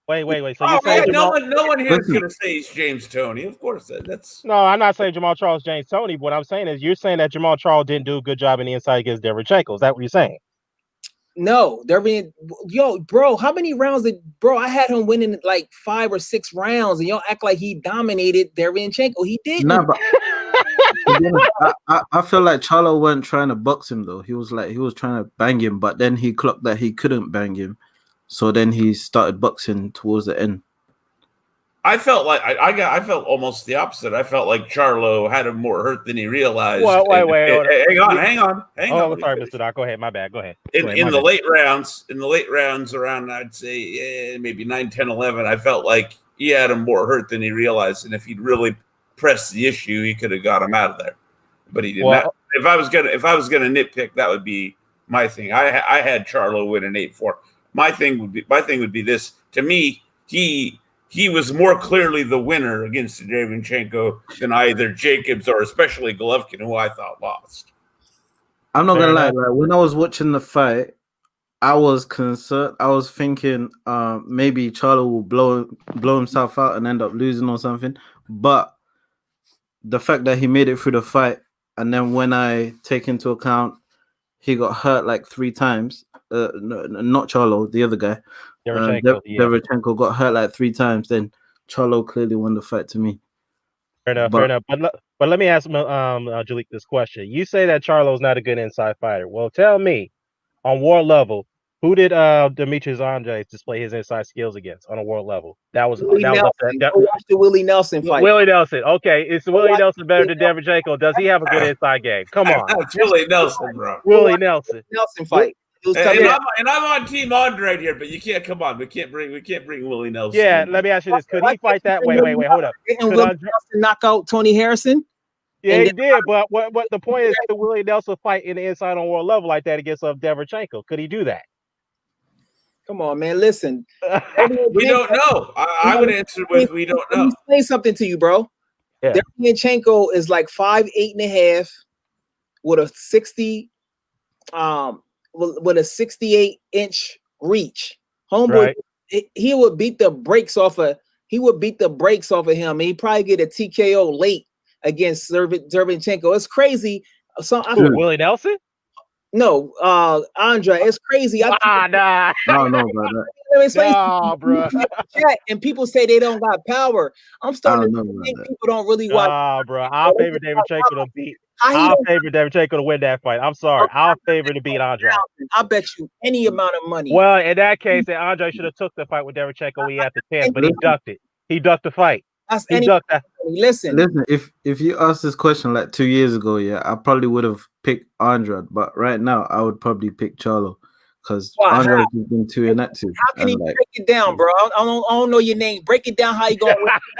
Speaker 3: Wait. So you're saying
Speaker 4: no one here is going to say he's James Toney. Of course, that's.
Speaker 3: No, I'm not saying Jermall Charlo is James Toney. What I'm saying is you're saying that Jermall Charlo didn't do a good job in the inside against Derevchenko. Is that what you're saying?
Speaker 2: No, bro. How many rounds I had him winning like 5 or 6 rounds, and y'all act like he dominated Derevchenko. He didn't.
Speaker 5: No, but I feel like Charlo wasn't trying to box him though. He was trying to bang him, but then he clocked that he couldn't bang him. So then he started boxing towards the end.
Speaker 4: I felt like I felt almost the opposite. I felt like Charlo had him more hurt than he realized.
Speaker 3: Well, wait.
Speaker 4: Hang on.
Speaker 3: Oh, sorry, Mr. Doc. Go ahead. My bad. Go ahead.
Speaker 4: In the late rounds, around I'd say maybe 9, 10, 11, I felt like he had him more hurt than he realized, and if he'd really pressed the issue, he could have got him out of there. But he did not. If I was gonna nitpick, that would be my thing. I had Charlo win an 8-4. My thing would be this. To me, he was more clearly the winner against Derevchenko than either Jacobs or especially Golovkin, who I thought lost.
Speaker 5: I'm not gonna lie. Like, when I was watching the fight, I was concerned. I was thinking maybe Charlo will blow himself out and end up losing or something. But the fact that he made it through the fight, and then when I take into account he got hurt like 3 times. Not Charlo, the other guy. Derevchenko got hurt like 3 times. Then Charlo clearly won the fight to me.
Speaker 3: Fair enough. But let me ask Jalik this question. You say that Charlo's not a good inside fighter. Well, tell me, on world level, who did Demetrius Andrade display his inside skills against on a world level? That was
Speaker 2: the Willie Nelson fight.
Speaker 3: Willie Nelson. Okay, is Willie Nelson better than Derevchenko? Does he have a good inside game? Come on,
Speaker 4: it's Willie Nelson, bro.
Speaker 3: Willie Nelson
Speaker 2: fight.
Speaker 4: And I'm on Team Andrade here, but you can't. Come on, we can't bring Willie Nelson.
Speaker 3: Yeah, let me ask you this: could he fight that? Wait, hold up.
Speaker 2: Didn't Willie Nelson knock out Tony Harrison?
Speaker 3: Yeah, he did. But what the point is, could Willie Nelson fight in the inside on world level like that against Derevchenko? Could he do that?
Speaker 2: Come on, man. Listen,
Speaker 4: we don't know. I would answer with we don't know.
Speaker 2: Let me say something to you, bro.
Speaker 3: Yeah.
Speaker 2: Derevchenko is like 5'8.5" with a 68-inch reach. Homeboy, right. He would beat the brakes off of him. He'd probably get a TKO late against Derevchenko. It's crazy.
Speaker 3: Willie Nelson?
Speaker 2: No, Andre, it's crazy.
Speaker 5: No, brother.
Speaker 2: No, bro. And people say they don't got power. I'm starting to think people don't really watch.
Speaker 3: Bro. I'll favor Derevchenko to win that fight. I'm sorry. I'll favor to beat Andre.
Speaker 2: I bet you any amount of money.
Speaker 3: Well, in that case, then Andre should have took the fight with Derevchenko. He had the chance, but he ducked it. He ducked the fight.
Speaker 2: Listen.
Speaker 5: If you asked this question like 2 years ago, I probably would have picked Andrade, but right now I would probably pick Charlo because Andrade has been too inactive.
Speaker 2: How can he break it down, bro? I don't know your name. Break it down how you going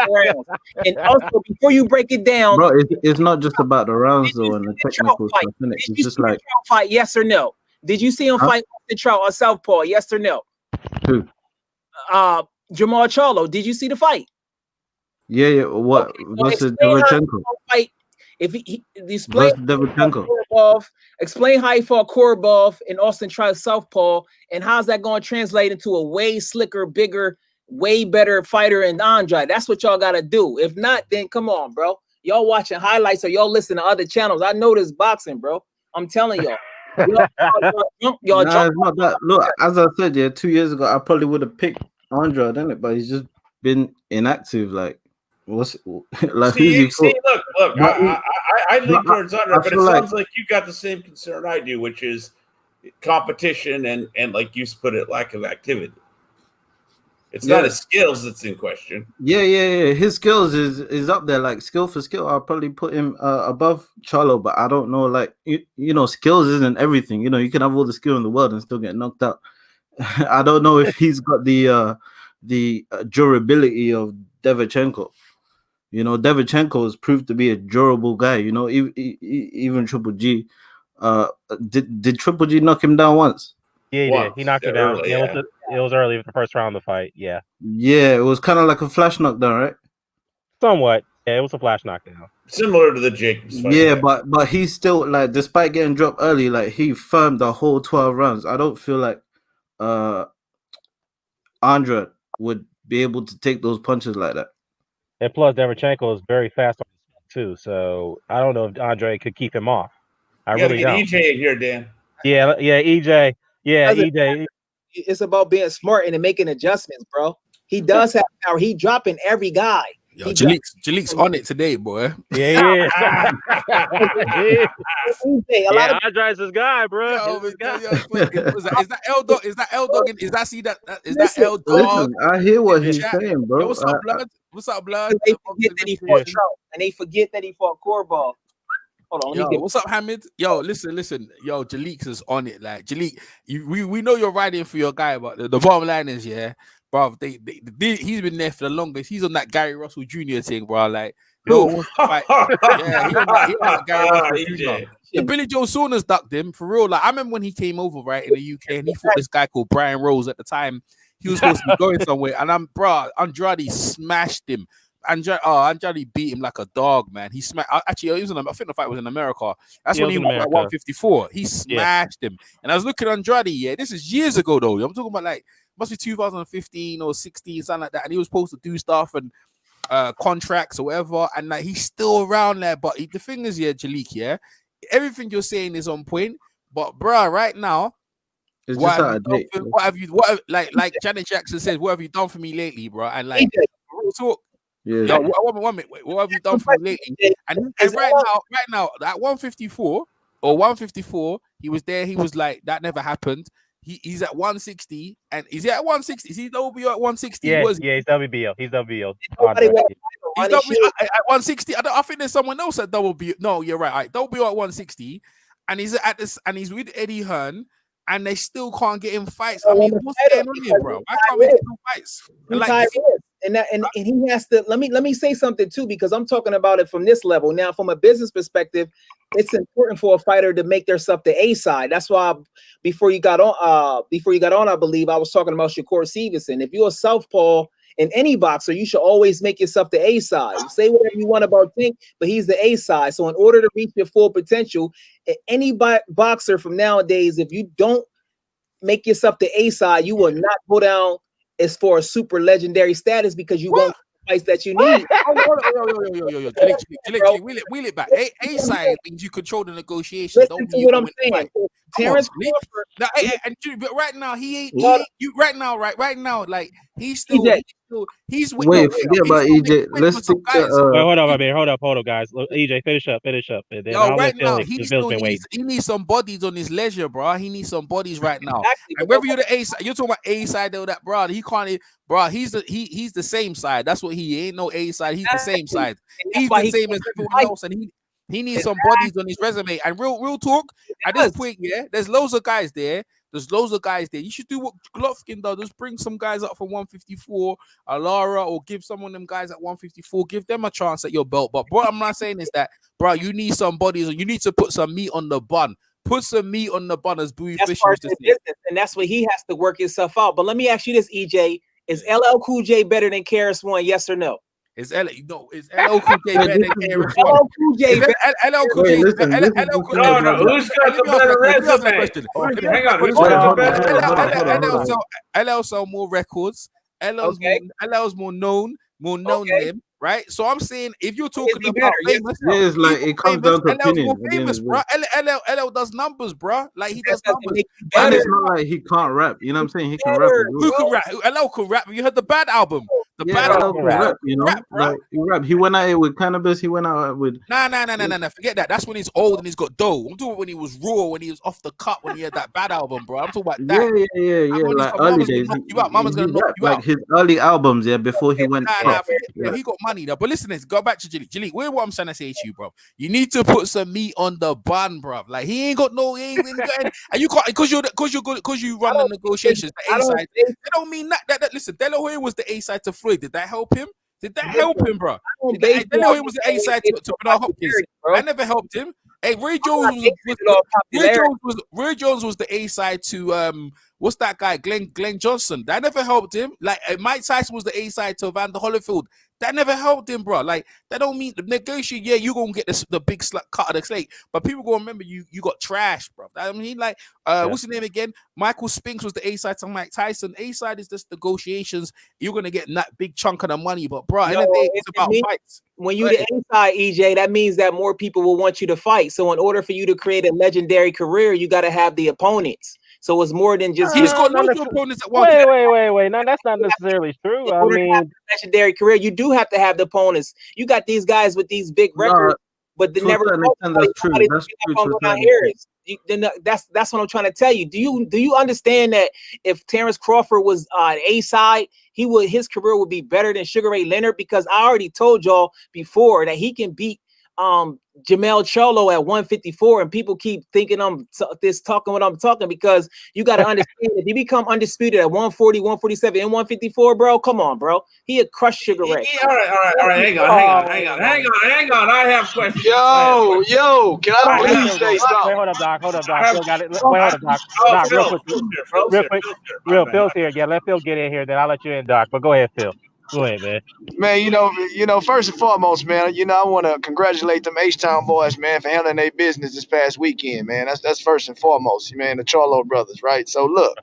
Speaker 2: rounds. And also, before you break it down,
Speaker 5: bro, it's not just about the rounds though and the technical stuff, innit? It's just like
Speaker 2: fight, yes or no? Did you see him fight Austin Trout or Southpaw? Yes or no?
Speaker 5: Who?
Speaker 2: Jermall Charlo. Did you see the fight?
Speaker 5: Yeah. What versus Demetrius?
Speaker 2: If he explain how he fought Korobov and Austin Trout Southpaw, and how's that going to translate into a way slicker, bigger, way better fighter in Andrade? That's what y'all got to do. If not, then come on, bro. Y'all watching highlights or y'all listening to other channels. I know this boxing, bro. I'm telling y'all. Y'all
Speaker 5: it's not that. Look, as I said, 2 years ago, I probably would have picked Andrade, didn't it? But he's just been inactive. Like, what's like?
Speaker 4: Look. I lean towards Andrade, but it sounds like you got the same concern I do, which is competition and like you put it, lack of activity. It's not his skills that's in question.
Speaker 5: Yeah. His skills is up there, like skill for skill. I'll probably put him above Charlo, but I don't know. Like you know, skills isn't everything. You know, you can have all the skill in the world and still get knocked out. I don't know if he's got the durability of Devchenko. You know, Devchenko has proved to be a durable guy. You know, even Triple G. Did Triple G knock him down once?
Speaker 3: Yeah, he did. He knocked him down. It was early in the first round of the fight. Yeah.
Speaker 5: Yeah, it was kind of like a flash knockdown, right?
Speaker 3: Somewhat. Yeah, it was a flash knockdown.
Speaker 4: Similar to the Jacobs fight.
Speaker 5: Yeah, but he still, like, despite getting dropped early, like, he firmed the whole 12 rounds. I don't feel like Andrade would be able to take those punches like that.
Speaker 3: And plus, Devchenko is very fast on his feet too, so I don't know if Andrade could keep him off. I really don't.
Speaker 4: EJ in here, Dan.
Speaker 3: Yeah, EJ. Yeah, EJ.
Speaker 2: It's about being smart and making adjustments, bro. He does have power. He dropping every guy.
Speaker 7: Yo, Jalik's on it today, boy.
Speaker 3: Yeah.
Speaker 7: Andrade's
Speaker 3: his guy, bro.
Speaker 7: Is that L Dog? Is that L Dog? Is that L Dog?
Speaker 5: I hear what he's saying, bro.
Speaker 7: Yo, what's up, blood? What's up, blood?
Speaker 2: They forget that he fought Trout, and they forget that he fought Korobov. Hold on,
Speaker 7: what's up, Hamid? Yo, listen. Yo, Jalik is on it. Like Jalik, we know you're riding for your guy, but the bottom line is, bro, he's been there for the longest. He's on that Gary Russell Jr. thing, bro. Like, he on that Gary Russell Jr. The Billy Joe Saunders ducked him for real. Like, I remember when he came over right in the UK, and he fought this guy called Brian Rose at the time. He was supposed to be going somewhere, and Andrade smashed him. Andrade beat him like a dog, man. He smashed. Actually, I think the fight was in America. That's when he won at 154. He smashed him. And I was looking at Andrade. Yeah, this is years ago though. I'm talking about like must be 2015 or 16, something like that. And he was supposed to do stuff and contracts or whatever. And like he's still around there. But the thing is, Jalik, everything you're saying is on point. But bro, right now, what have you like Janet Jackson says? What have you done for me lately, bro? And like real talk.
Speaker 5: Yeah.
Speaker 7: One minute. What have you done for me lately? And right now, at 154 or 154, he was there. He was like, that never happened. He's at 160, and is he at 160? Is he WBO at 160?
Speaker 3: Yeah, he's WBO. He's WBO.
Speaker 7: He's WBO at 160. I think there's someone else at WBO. No, you're right. All right, WBO at 160, and he's at this, and he's with Eddie Hearn. And they still can't get him fights. I mean, what's going on here, bro? Why can't we get him fights?
Speaker 2: And he has to. Let me say something too, because I'm talking about it from this level. Now, from a business perspective, it's important for a fighter to make themselves the A side. That's why before you got on, I believe I was talking about Shakur Stevenson. If you're a southpaw in any boxer, you should always make yourself the A side. Say whatever you want about Tink, but he's the A side. So in order to reach your full potential, any boxer from nowadays, if you don't make yourself the A side, you will not go down as far as super legendary status because you won't fights that you need.
Speaker 7: Wheel it back. A side means you control the negotiation.
Speaker 2: Listen to what I'm saying. Terrence
Speaker 7: Crawford. But right now he ain't. Right now, like he's still. He's with.
Speaker 5: Wait, forget about EJ. Let's stick to.
Speaker 3: Hold up, guys. EJ, finish up. And then
Speaker 7: right now he needs some bodies on his leisure, bro. He needs some bodies right now. Exactly. And whether you're the A side, you're talking about A side though. That bro, he can't. Bro, he's the same side. That's what he ain't no A side. He's the same side. He's the same as everyone else, and he needs some bodies on his resume. And real talk, at this point, there's loads of guys there There's loads of guys there. You should do what Golovkin does. Just bring some guys up from 154, Alara, or give some of them guys at 154. Give them a chance at your belt. But what I'm not saying is that, bro, you need some bodies, and you need to put some meat on the bun. Put some meat on the bun, as Bowie Fish used to say.
Speaker 2: Business, and that's what he has to work himself out. But let me ask you this, EJ: is LL Cool J better than KRS-One? Yes or no?
Speaker 7: Is LL Cool J better than KRS-One?
Speaker 2: LL Cool J.
Speaker 7: LL Cool J.
Speaker 4: No. Who's got the better resume? Hang on. Who's got the better?
Speaker 7: LL sell more records. LL's more known than him. Right, so I'm saying if you're talking about famous,
Speaker 5: it's like it comes down to opinion.
Speaker 7: More famous, bro. LL does numbers, bro. Like he does numbers.
Speaker 5: And it's not like he can't rap. You know what I'm saying? He can rap.
Speaker 7: Who can rap? LL can rap. You heard the Bad album. The Bad album.
Speaker 5: Rap, you know, like he rap. He went out here with Cannabis. He went out with.
Speaker 7: Nah. Forget that. That's when he's old and he's got dough. I'm talking when he was raw, when he was off the cut, when he had that Bad album, bro. I'm talking about that.
Speaker 5: Yeah. Like early days.
Speaker 7: Mama's gonna knock you out.
Speaker 5: Like his early albums, before he went.
Speaker 7: He got money though. But listen, let's go back to Jalik. What I'm trying to say to you, bro. You need to put some meat on the bun, bro. Like he ain't got any, and you can't because you run the negotiations. The A side. They don't mean that. Listen, De La Hoya was the A side to Floyd. Did that help him? Did that help him, bro? De La Hoya was the A side to Bernard Hopkins. That never helped him. Hey, Ray Jones was the A side to what's that guy? Glenn Johnson. That never helped him. Like Mike Tyson was the A side to Evander Holyfield. That never helped him, bro. Like that don't mean the negotiate. Yeah, you gonna get the big cut of the slate, but people gonna remember you got trashed, bro. I mean, like what's his name again? Michael Spinks was the A side to Mike Tyson. A side is just negotiations. You're gonna get that big chunk of the money, but bro, it's about fights.
Speaker 2: When you the A side, EJ, that means that more people will want you to fight. So in order for you to create a legendary career, you got to have the opponents. So it's more than just
Speaker 7: he's got lots of opponents at once.
Speaker 3: Wait. No, that's not necessarily true. I mean,
Speaker 2: legendary career, you do have to have the opponents. You got these guys with these big records, but they never.
Speaker 5: That's true.
Speaker 2: That's what I'm trying to tell you. Do you understand that if Terrence Crawford was an A side, his career would be better than Sugar Ray Leonard? Because I already told y'all before that he can beat Jermall Charlo at 154, and people keep thinking I'm talking what I'm talking, because you got to understand if you become undisputed at 140, 147, and 154, bro, come on, bro. He had crushed Sugar Ray.
Speaker 4: All right. Hang on. I have questions.
Speaker 8: Yo, can I please say something?
Speaker 3: Wait, hold up, Doc. Phil got it. Wait, hold up, Doc. Doc, real quick. Phil's here. Yeah, let Phil get in here, then I'll let you in, Doc. But go ahead, Phil. Go ahead, man.
Speaker 8: Man, you know, first and foremost, man, I want to congratulate them H-Town boys, man, for handling their business this past weekend, man. That's first and foremost, man, the Charlo brothers, right? So look,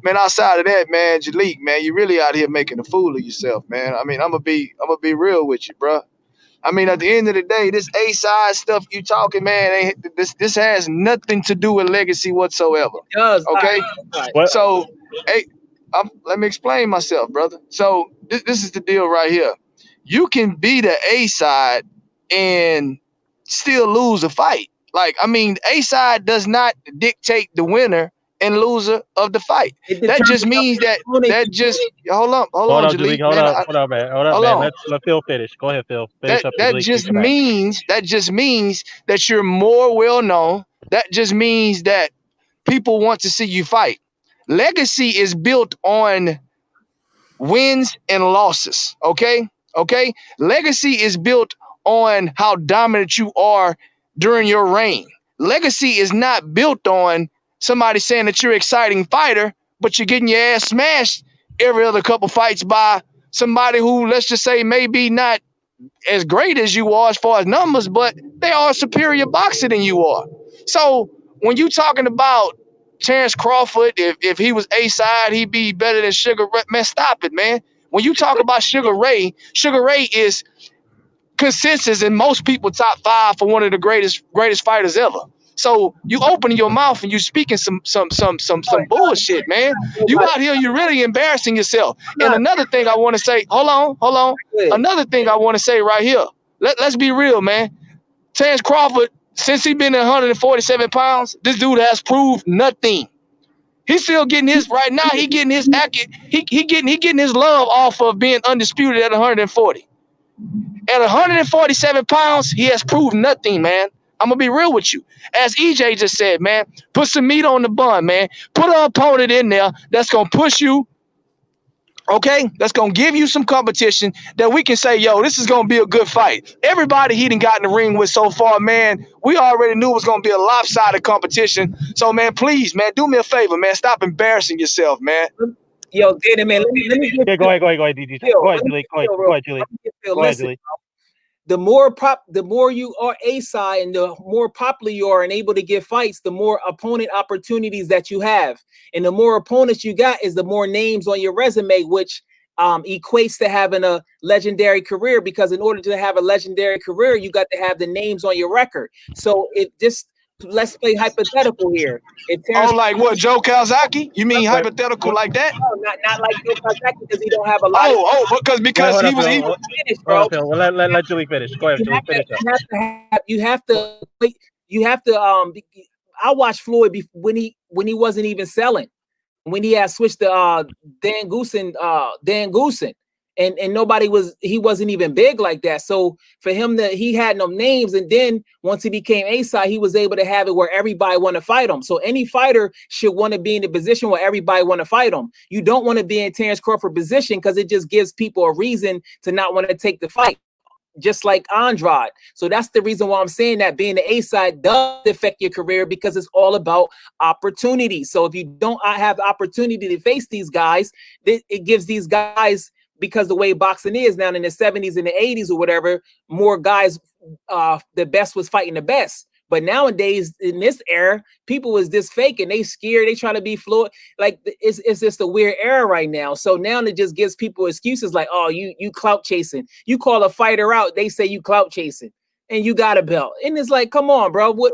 Speaker 8: man, outside of that, man, Jalik, man, you really out here making a fool of yourself, man. I mean, I'm gonna be real with you, bro. I mean, at the end of the day, this A-side stuff you talking, man, this has nothing to do with legacy whatsoever.
Speaker 2: It does.
Speaker 8: Okay? So, hey, let me explain myself, brother. So this is the deal right here. You can be the A side and still lose a fight. Like, I mean, A side does not dictate the winner and loser of the fight. That just means that hold on, Jalik.
Speaker 3: Hold on, man. Let Phil finish. Go ahead, Phil.
Speaker 8: That just means that you're more well known. That just means that people want to see you fight. Legacy is built on wins and losses. Okay. Legacy is built on how dominant you are during your reign. Legacy is not built on somebody saying that you're an exciting fighter, but you're getting your ass smashed every other couple fights by somebody who, let's just say, maybe not as great as you are as far as numbers, but they are a superior boxer than you are. So when you talking about Terrence Crawford, if he was A-side, he'd be better than Sugar Ray. Man, stop it, man. When you talk about Sugar Ray is consensus in most people top 5 for one of the greatest fighters ever. So you open your mouth and you speaking some bullshit, man. You out here, you're really embarrassing yourself. And another thing I want to say, hold on. Another thing I want to say right here. Let's be real, man. Terrence Crawford, since he been at 147 pounds, this dude has proved nothing. He's still getting his right now. He getting his he getting his love off of being undisputed at 140. At 147 pounds, he has proved nothing, man. I'm gonna be real with you. As EJ just said, man, put some meat on the bun, man. Put an opponent in there that's gonna push you. Okay, that's gonna give you some competition that we can say, yo, this is gonna be a good fight. Everybody he done got in the ring with so far, man, we already knew it was gonna be a lopsided competition. So, man, please, man, do me a favor, man. Stop embarrassing yourself, man.
Speaker 2: Yo, Danny, man, let me
Speaker 3: Yeah, go ahead, DJ. Go ahead, Julie. Go ahead, Julie.
Speaker 2: Listen, the more you are a side and the more popular you are and able to get fights, the more opponent opportunities that you have. And the more opponents you got is the more names on your resume, which equates to having a legendary career, because in order to have a legendary career, you got to have the names on your record. So let's play hypothetical here.
Speaker 8: Like what, Joe Calzaghe? You mean hypothetical like that?
Speaker 2: No, not like Joe Calzaghe, because he don't have a lot.
Speaker 8: Because he was
Speaker 2: finished, bro.
Speaker 3: Let Julie finish. Go ahead, Julie, finish up.
Speaker 2: You have to. I watched Floyd when he wasn't even selling, when he had switched to Dan Goosen. And he wasn't even big like that. So for him he had no names. And then once he became A-side, he was able to have it where everybody want to fight him. So any fighter should want to be in the position where everybody want to fight him. You don't want to be in Terrence Crawford position, because it just gives people a reason to not want to take the fight, just like Andrade. So that's the reason why I'm saying that being the A-side does affect your career, because it's all about opportunity. So if you don't have the opportunity to face these guys, it gives these guys, because the way boxing is now in the 70s and the 80s or whatever, more guys, the best was fighting the best. But nowadays, in this era, people was this fake and they scared. They try to be fluid. Like it's just a weird era right now. So now it just gives people excuses like, oh, you clout chasing. You call a fighter out, they say you clout chasing, and you got a belt. And it's like, come on, bro.
Speaker 4: So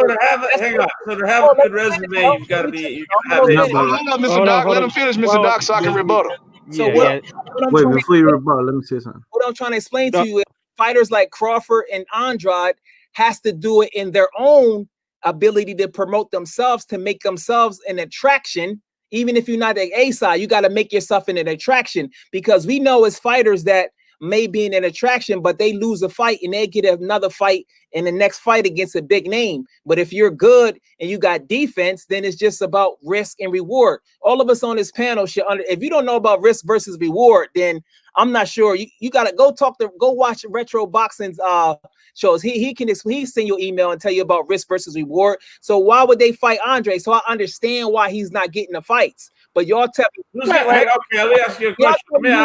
Speaker 4: to have a good resume, you've got to be.
Speaker 8: Hold on, Mr. Doc. Let him finish, Mr. Doc, so I can rebuttal.
Speaker 2: So
Speaker 5: wait, before you rebuttal, let me say something.
Speaker 2: What I'm trying to explain to you is fighters like Crawford and Andrade has to do it in their own ability to promote themselves, to make themselves an attraction. Even if you're not the A side, you got to make yourself an attraction, because we know as fighters that may be in an attraction, but they lose a fight and they get another fight in the next fight against a big name. But if you're good and you got defense, then it's just about risk and reward. All of us on this panel should if you don't know about risk versus reward, then I'm not sure. You gotta go watch Retro Boxing's shows. He send you an email and tell you about risk versus reward. So why would they fight Andre? So I understand why he's not getting the fights. But y'all tell me.
Speaker 4: Okay, let me ask you a question. I've been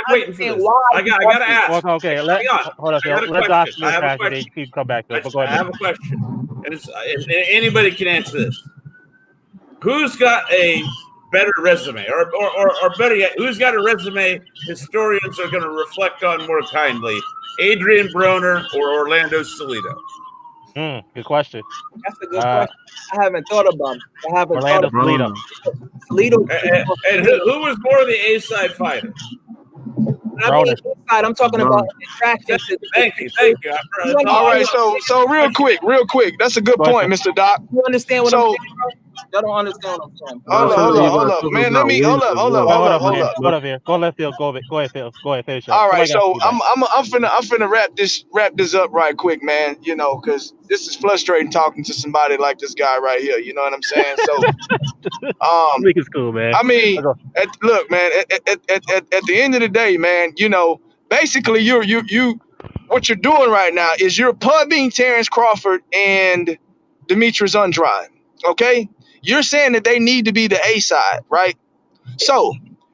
Speaker 4: waiting for this. I gotta ask.
Speaker 3: Okay, hold on. Let's ask you a question. You come back to it.
Speaker 4: I have a question, and anybody can answer this. Who's got a better resume, or better yet, who's got a resume historians are going to reflect on more kindly? Adrian Broner or Orlando Salido?
Speaker 3: Good question.
Speaker 2: That's a good question. I haven't thought about it.
Speaker 3: Orlando
Speaker 2: Salido.
Speaker 4: And who was more the A-side fighter?
Speaker 2: I'm talking about attraction.
Speaker 4: Thank you.
Speaker 8: All right, so real quick. That's a good point, Mr. Doc.
Speaker 2: You understand what I'm saying, bro? Y'all don't understand what I'm saying.
Speaker 8: Hold up, man. Let me hold up.
Speaker 3: Hold up here. Go left field. Go ahead, finish up.
Speaker 8: All right, so I'm finna wrap this up right quick, man. You know, because this is frustrating talking to somebody like this guy right here. You know what I'm saying? So,
Speaker 3: I think it's cool, man.
Speaker 8: I mean, look, man. At the end of the day, man, you know, basically you what you're doing right now is you're pubbing Terrence Crawford and Demetrius Andrade. Okay, you're saying that they need to be the A side, right? So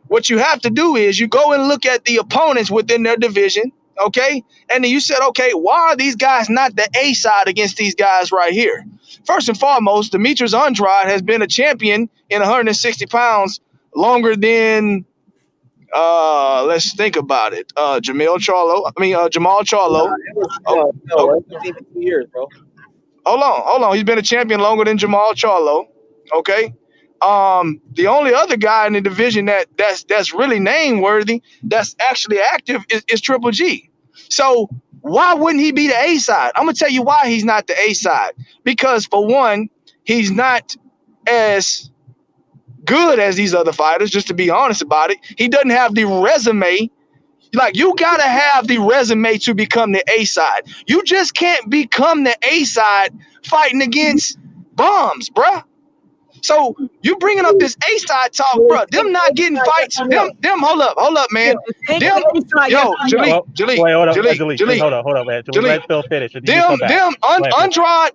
Speaker 8: what you have to do is you go and look at the opponents within their division, okay? And then you said, okay, why are these guys not the A side against these guys right here? First and foremost, Demetrius Andrade has been a champion in 160 pounds longer than, let's think about it. Jamal Charlo.
Speaker 2: No, 2 years, bro.
Speaker 8: Hold on. He's been a champion longer than Jermall Charlo. Okay. The only other guy in the division that's really name worthy, that's actually active is Triple G. So why wouldn't he be the A side? I'm gonna tell you why he's not the A side. Because for one, he's not as good as these other fighters, just to be honest about it. He doesn't have the resume Like, you gotta have the resume to become the A side. You just can't become the A side fighting against bombs, bruh. So you bringing up this A side talk, bro? Them not getting fights. Them. Hold up, man. Them. Yo, Jalek,
Speaker 3: Wait, hold up,
Speaker 8: Jalek.
Speaker 3: hold up, man. Let Phil finish. Andrade.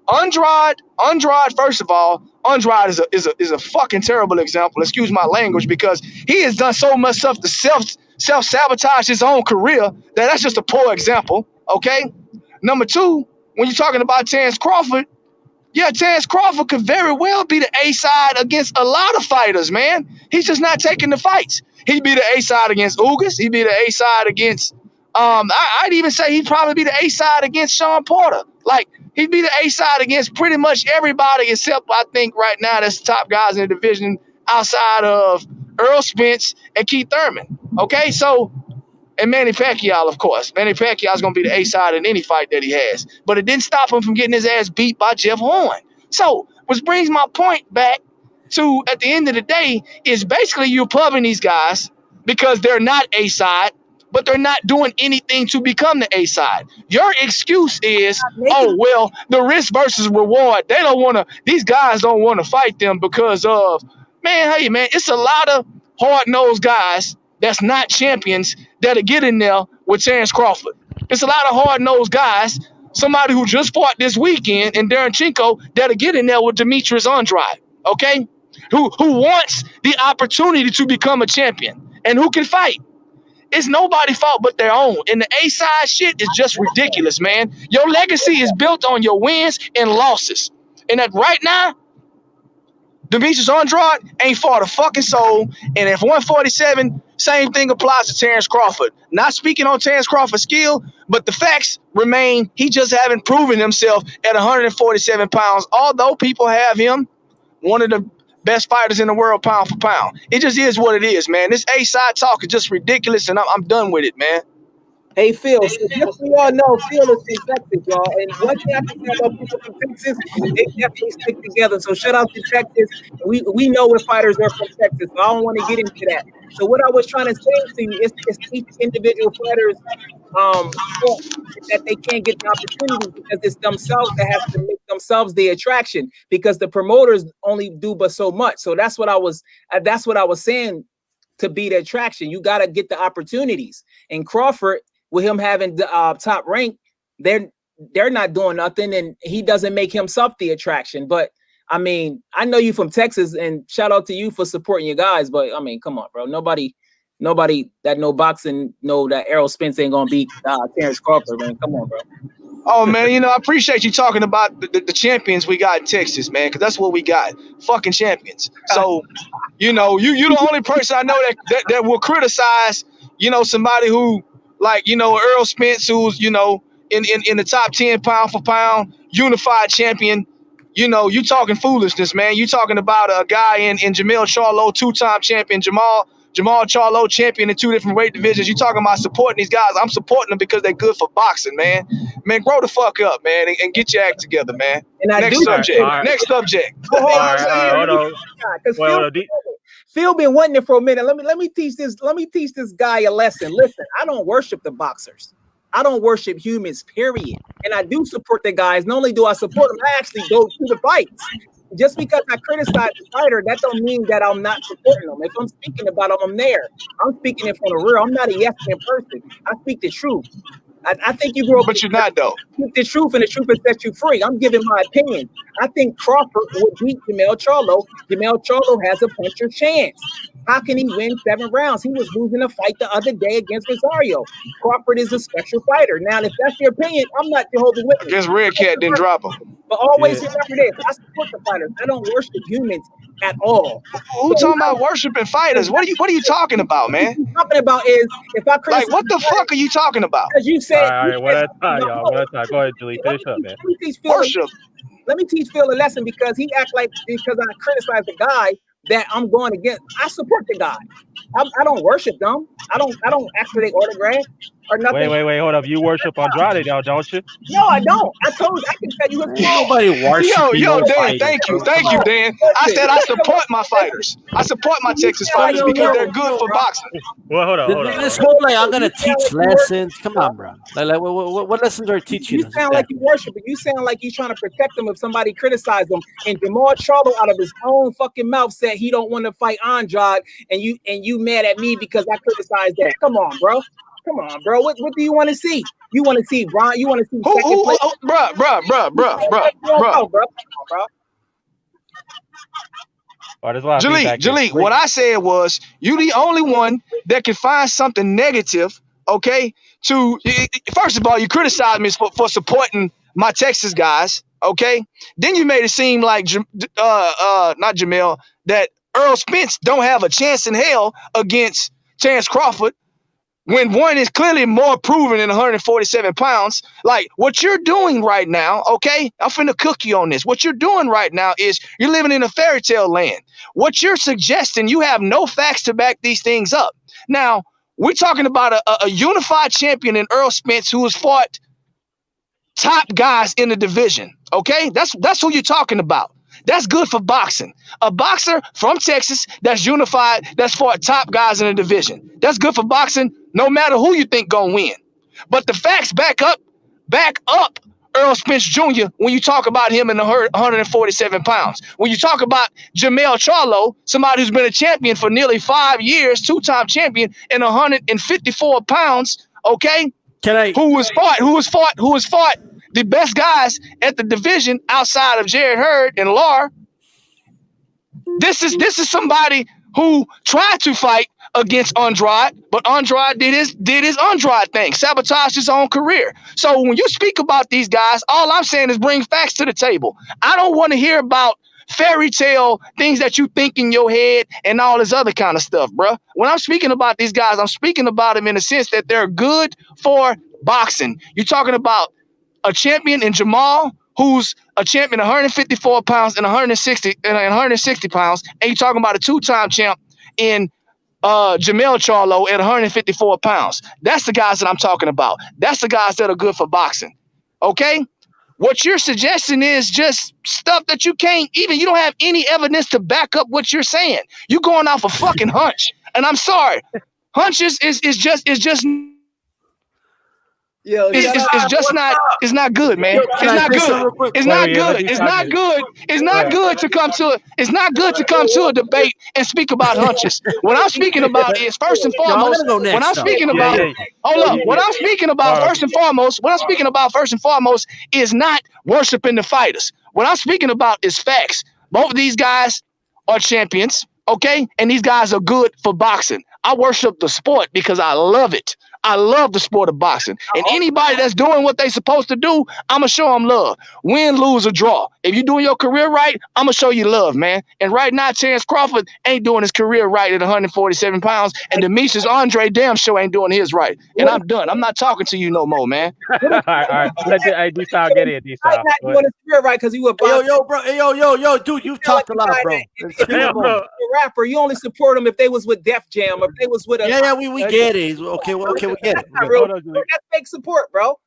Speaker 3: First of all, Andrade is a fucking terrible example. Excuse my language, because he has done so much stuff to self sabotage his own career that's just a poor example. Okay. Number two, when you're talking about Terrence Crawford. Yeah, Terrence Crawford could very well be the A side against a lot of fighters, man. He's just not taking the fights. He'd be the A side against Ugas. He'd be the A side against I'd even say he'd probably be the A side against Sean Porter. Like, he'd be the A side against pretty much everybody except, I think, right now that's the top guys in the division outside of Earl Spence and Keith Thurman. Okay, so, and Manny Pacquiao, of course. Manny Pacquiao's going to be the A side in any fight that he has. But it didn't stop him from getting his ass beat by Jeff Horn. So, which brings my point back to, at the end of the day, is basically you're pubbing these guys because they're not A side, but they're not doing anything to become the A side. Your excuse is, oh, well, the risk versus reward. They don't want to, these guys don't want to fight them because of, man, hey, man, it's a lot of hard-nosed guys that's not champions that'll get in there with Terrence Crawford. It's a lot of hard-nosed guys, somebody who just fought this weekend in Darenchenko, that'll get in there with Demetrius Andrade, okay? Who wants the opportunity to become a champion and who can fight. It's nobody's fault but their own. And the A-side shit is just ridiculous, man. Your legacy is built on your wins and losses. And that right now, Demetrius Andrade ain't fought a fucking soul. And if 147, same thing applies to Terrence Crawford. Not speaking on Terrence Crawford's skill, but the facts remain he just haven't proven himself at 147 pounds, although people have him one of the best fighters in the world pound for pound. It just is what it is, man. This A-side talk is just ridiculous, and I'm done with it, man.
Speaker 2: Hey, Phil, so just so y'all know, Phil is from Texas, y'all. And one thing I can say about people from Texas, they definitely stick together. So shout out to Texas. We know where fighters are from Texas, so I don't want to get into that. So what I was trying to say to you is each individual fighters that they can't get the opportunity because it's themselves that have to make themselves the attraction, because the promoters only do but so much. So that's what I was saying. To be the attraction, you got to get the opportunities. And Crawford, with him having the top rank, they're not doing nothing, and he doesn't make himself the attraction. But I mean, I know you from Texas, and shout out to you for supporting your guys. But I mean, come on, bro. Nobody that know boxing know that Errol Spence ain't gonna beat Terrence Crawford, man. Come on, bro.
Speaker 8: Oh, man, you know, I appreciate you talking about the champions we got in Texas, man, because that's what we got, fucking champions. So, you know, you the only person I know that will criticize, you know, somebody who, like, you know, Earl Spence, who's, you know, in the top 10 pound for pound, unified champion. You know, you talking foolishness, man. You talking about a guy in Jermall Charlo, 2-time champion, Jermall Charlo, champion in 2 different weight divisions. You talking about supporting these guys. I'm supporting them because they're good for boxing, man. Man, grow the fuck up, man, and get your act together, man.
Speaker 2: And
Speaker 8: Next subject.
Speaker 3: Hold on.
Speaker 2: Phil been wanting it for a minute. Let me teach this guy a lesson. Listen, I don't worship the boxers. I don't worship humans, period. And I do support the guys. Not only do I support them, I actually go to the fights. Just because I criticize the fighter, that don't mean that I'm not supporting them. If I'm speaking about them, I'm there. I'm speaking it from the real. I'm not a yes man person. I speak the truth. I think you grew up,
Speaker 8: but you're not though.
Speaker 2: Speak the truth, and the truth will set you free. I'm giving my opinion. I think Crawford would beat Jermall Charlo. Jermall Charlo has a puncher chance. How can he win 7 rounds? He was losing a fight the other day against Rosario. Crawford is a special fighter. Now, if that's your opinion, I'm not Jehovah's Witness.
Speaker 8: Guess Red Cat didn't drop him.
Speaker 2: But always remember this: I support the fighters. I don't worship humans at all.
Speaker 8: Who talking about worshiping fighters? What are you talking about, man?
Speaker 2: What I'm talking about is if I criticize,
Speaker 8: like, what the fuck are you talking about?
Speaker 2: Because you said,
Speaker 3: all right, one at a time, y'all. One at a time. Go ahead, Julie. Finish up, man.
Speaker 2: Let me teach Phil a lesson because he act like because I criticize the guy that I'm going against. I support the guy. I don't worship them. I don't ask for their autograph or nothing.
Speaker 3: Wait, hold up. You worship Andrade now, don't you?
Speaker 2: No, I don't. I told you, I can tell you his
Speaker 9: Nobody worships.
Speaker 8: Yo, Dan, thank you, Dan. I said I support my fighters. I support my Texas fighters because they're good for boxing.
Speaker 3: Well, hold on.
Speaker 9: This whole like I'm gonna teach lessons. Come on, bro. Like what lessons are you teaching?
Speaker 2: You sound like you worship it. You sound like you're trying to protect them if somebody criticizes them. And Jermall Charlo out of his own fucking mouth said he don't want to fight Andrade, and you mad at me because I criticized that. Come on, bro. Come on, bro. What do you want to see? You want to see Brian? You want to see
Speaker 8: Bruh. Jalik, what I said was you the only one that can find something negative, okay? First of all, you criticized me for supporting my Texas guys, okay? Then you made it seem like not Jermall, that Earl Spence don't have a chance in hell against Terrence Crawford, when one is clearly more proven than 147 pounds. Like what you're doing right now, okay? I'm finna cook you on this. What you're doing right now is you're living in a fairy tale land. What you're suggesting, you have no facts to back these things up. Now, we're talking about a unified champion in Earl Spence who has fought top guys in the division, okay? That's who you're talking about. That's good for boxing. A boxer from Texas that's unified, that's fought top guys in the division. That's good for boxing, no matter who you think gonna win. But the facts back up Earl Spence Jr. when you talk about him in the 147 pounds. When you talk about Jermall Charlo, somebody who's been a champion for nearly 5 years, two-time champion in 154 pounds, okay? Who has fought the best guys at the division outside of Jared Hurd and Lar. This is somebody who tried to fight against Andrade, but Andrade did his Andrade thing, sabotaged his own career. So when you speak about these guys, all I'm saying is bring facts to the table. I don't want to hear about fairy tale things that you think in your head and all this other kind of stuff, bro. When I'm speaking about these guys, I'm speaking about them in the sense that they're good for boxing. You're talking about a champion in Jermall, who's a champion 154 pounds and 160 pounds, and you're talking about a two-time champ in Jermall Charlo at 154 pounds. That's the guys that I'm talking about. That's the guys that are good for boxing. Okay? What you're suggesting is just stuff that you don't have any evidence to back up what you're saying. You're going off a fucking hunch. And I'm sorry. Hunches is just
Speaker 2: Yo,
Speaker 8: it's not good, man. It's not good. It's not good. It's not good. It's not good to come to a debate and speak about hunches. What I'm speaking about is first and foremost. What I'm speaking about. Hold up. What I'm speaking about first and foremost. What I'm speaking about first and foremost is not worshiping the fighters. What I'm speaking about is facts. Both of these guys are champions, okay? And these guys are good for boxing. I worship the sport because I love it. I love the sport of boxing. And anybody that's doing what they supposed to do, I'm going to show them love. Win, lose, or draw. If you're doing your career right, I'm going to show you love, man. And right now, Terrence Crawford ain't doing his career right at 147 pounds. And Demetrius Andrade damn sure ain't doing his right. And I'm done. I'm not talking to you no more, man.
Speaker 3: All right. Let D-Style get in, D-Style.
Speaker 2: I'm not doing his career right because you were
Speaker 9: Yo, dude, you've talked a lot, bro.
Speaker 2: A rapper, you only support them if they was with Def Jam, or if they was with a
Speaker 9: we get it. Okay, we get it.
Speaker 2: That's fake support, bro.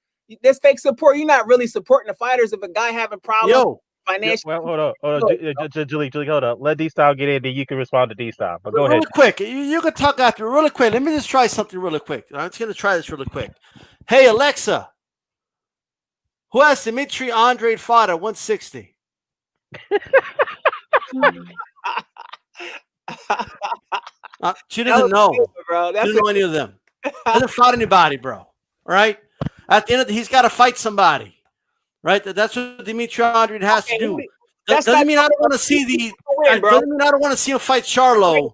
Speaker 2: That's fake support. You're not really supporting the fighters if a guy having problems financially.
Speaker 3: Well, hold on. Jalik, hold up. Let D-Style get in, then you can respond to D-Style. But go ahead.
Speaker 9: Really quick. You can talk after really quick. Let me just try something really quick. I'm just going to try this really quick. Hey, Alexa, who has Demetrius Andrade fought at 160? She doesn't know.
Speaker 2: Bro.
Speaker 9: She doesn't know any of them. Doesn't fought anybody, bro. All right. At the end of he's got to fight somebody. Right. That's what Demetrius Andrade has to do. Doesn't mean I don't want to see doesn't mean I don't want to see him fight Charlo.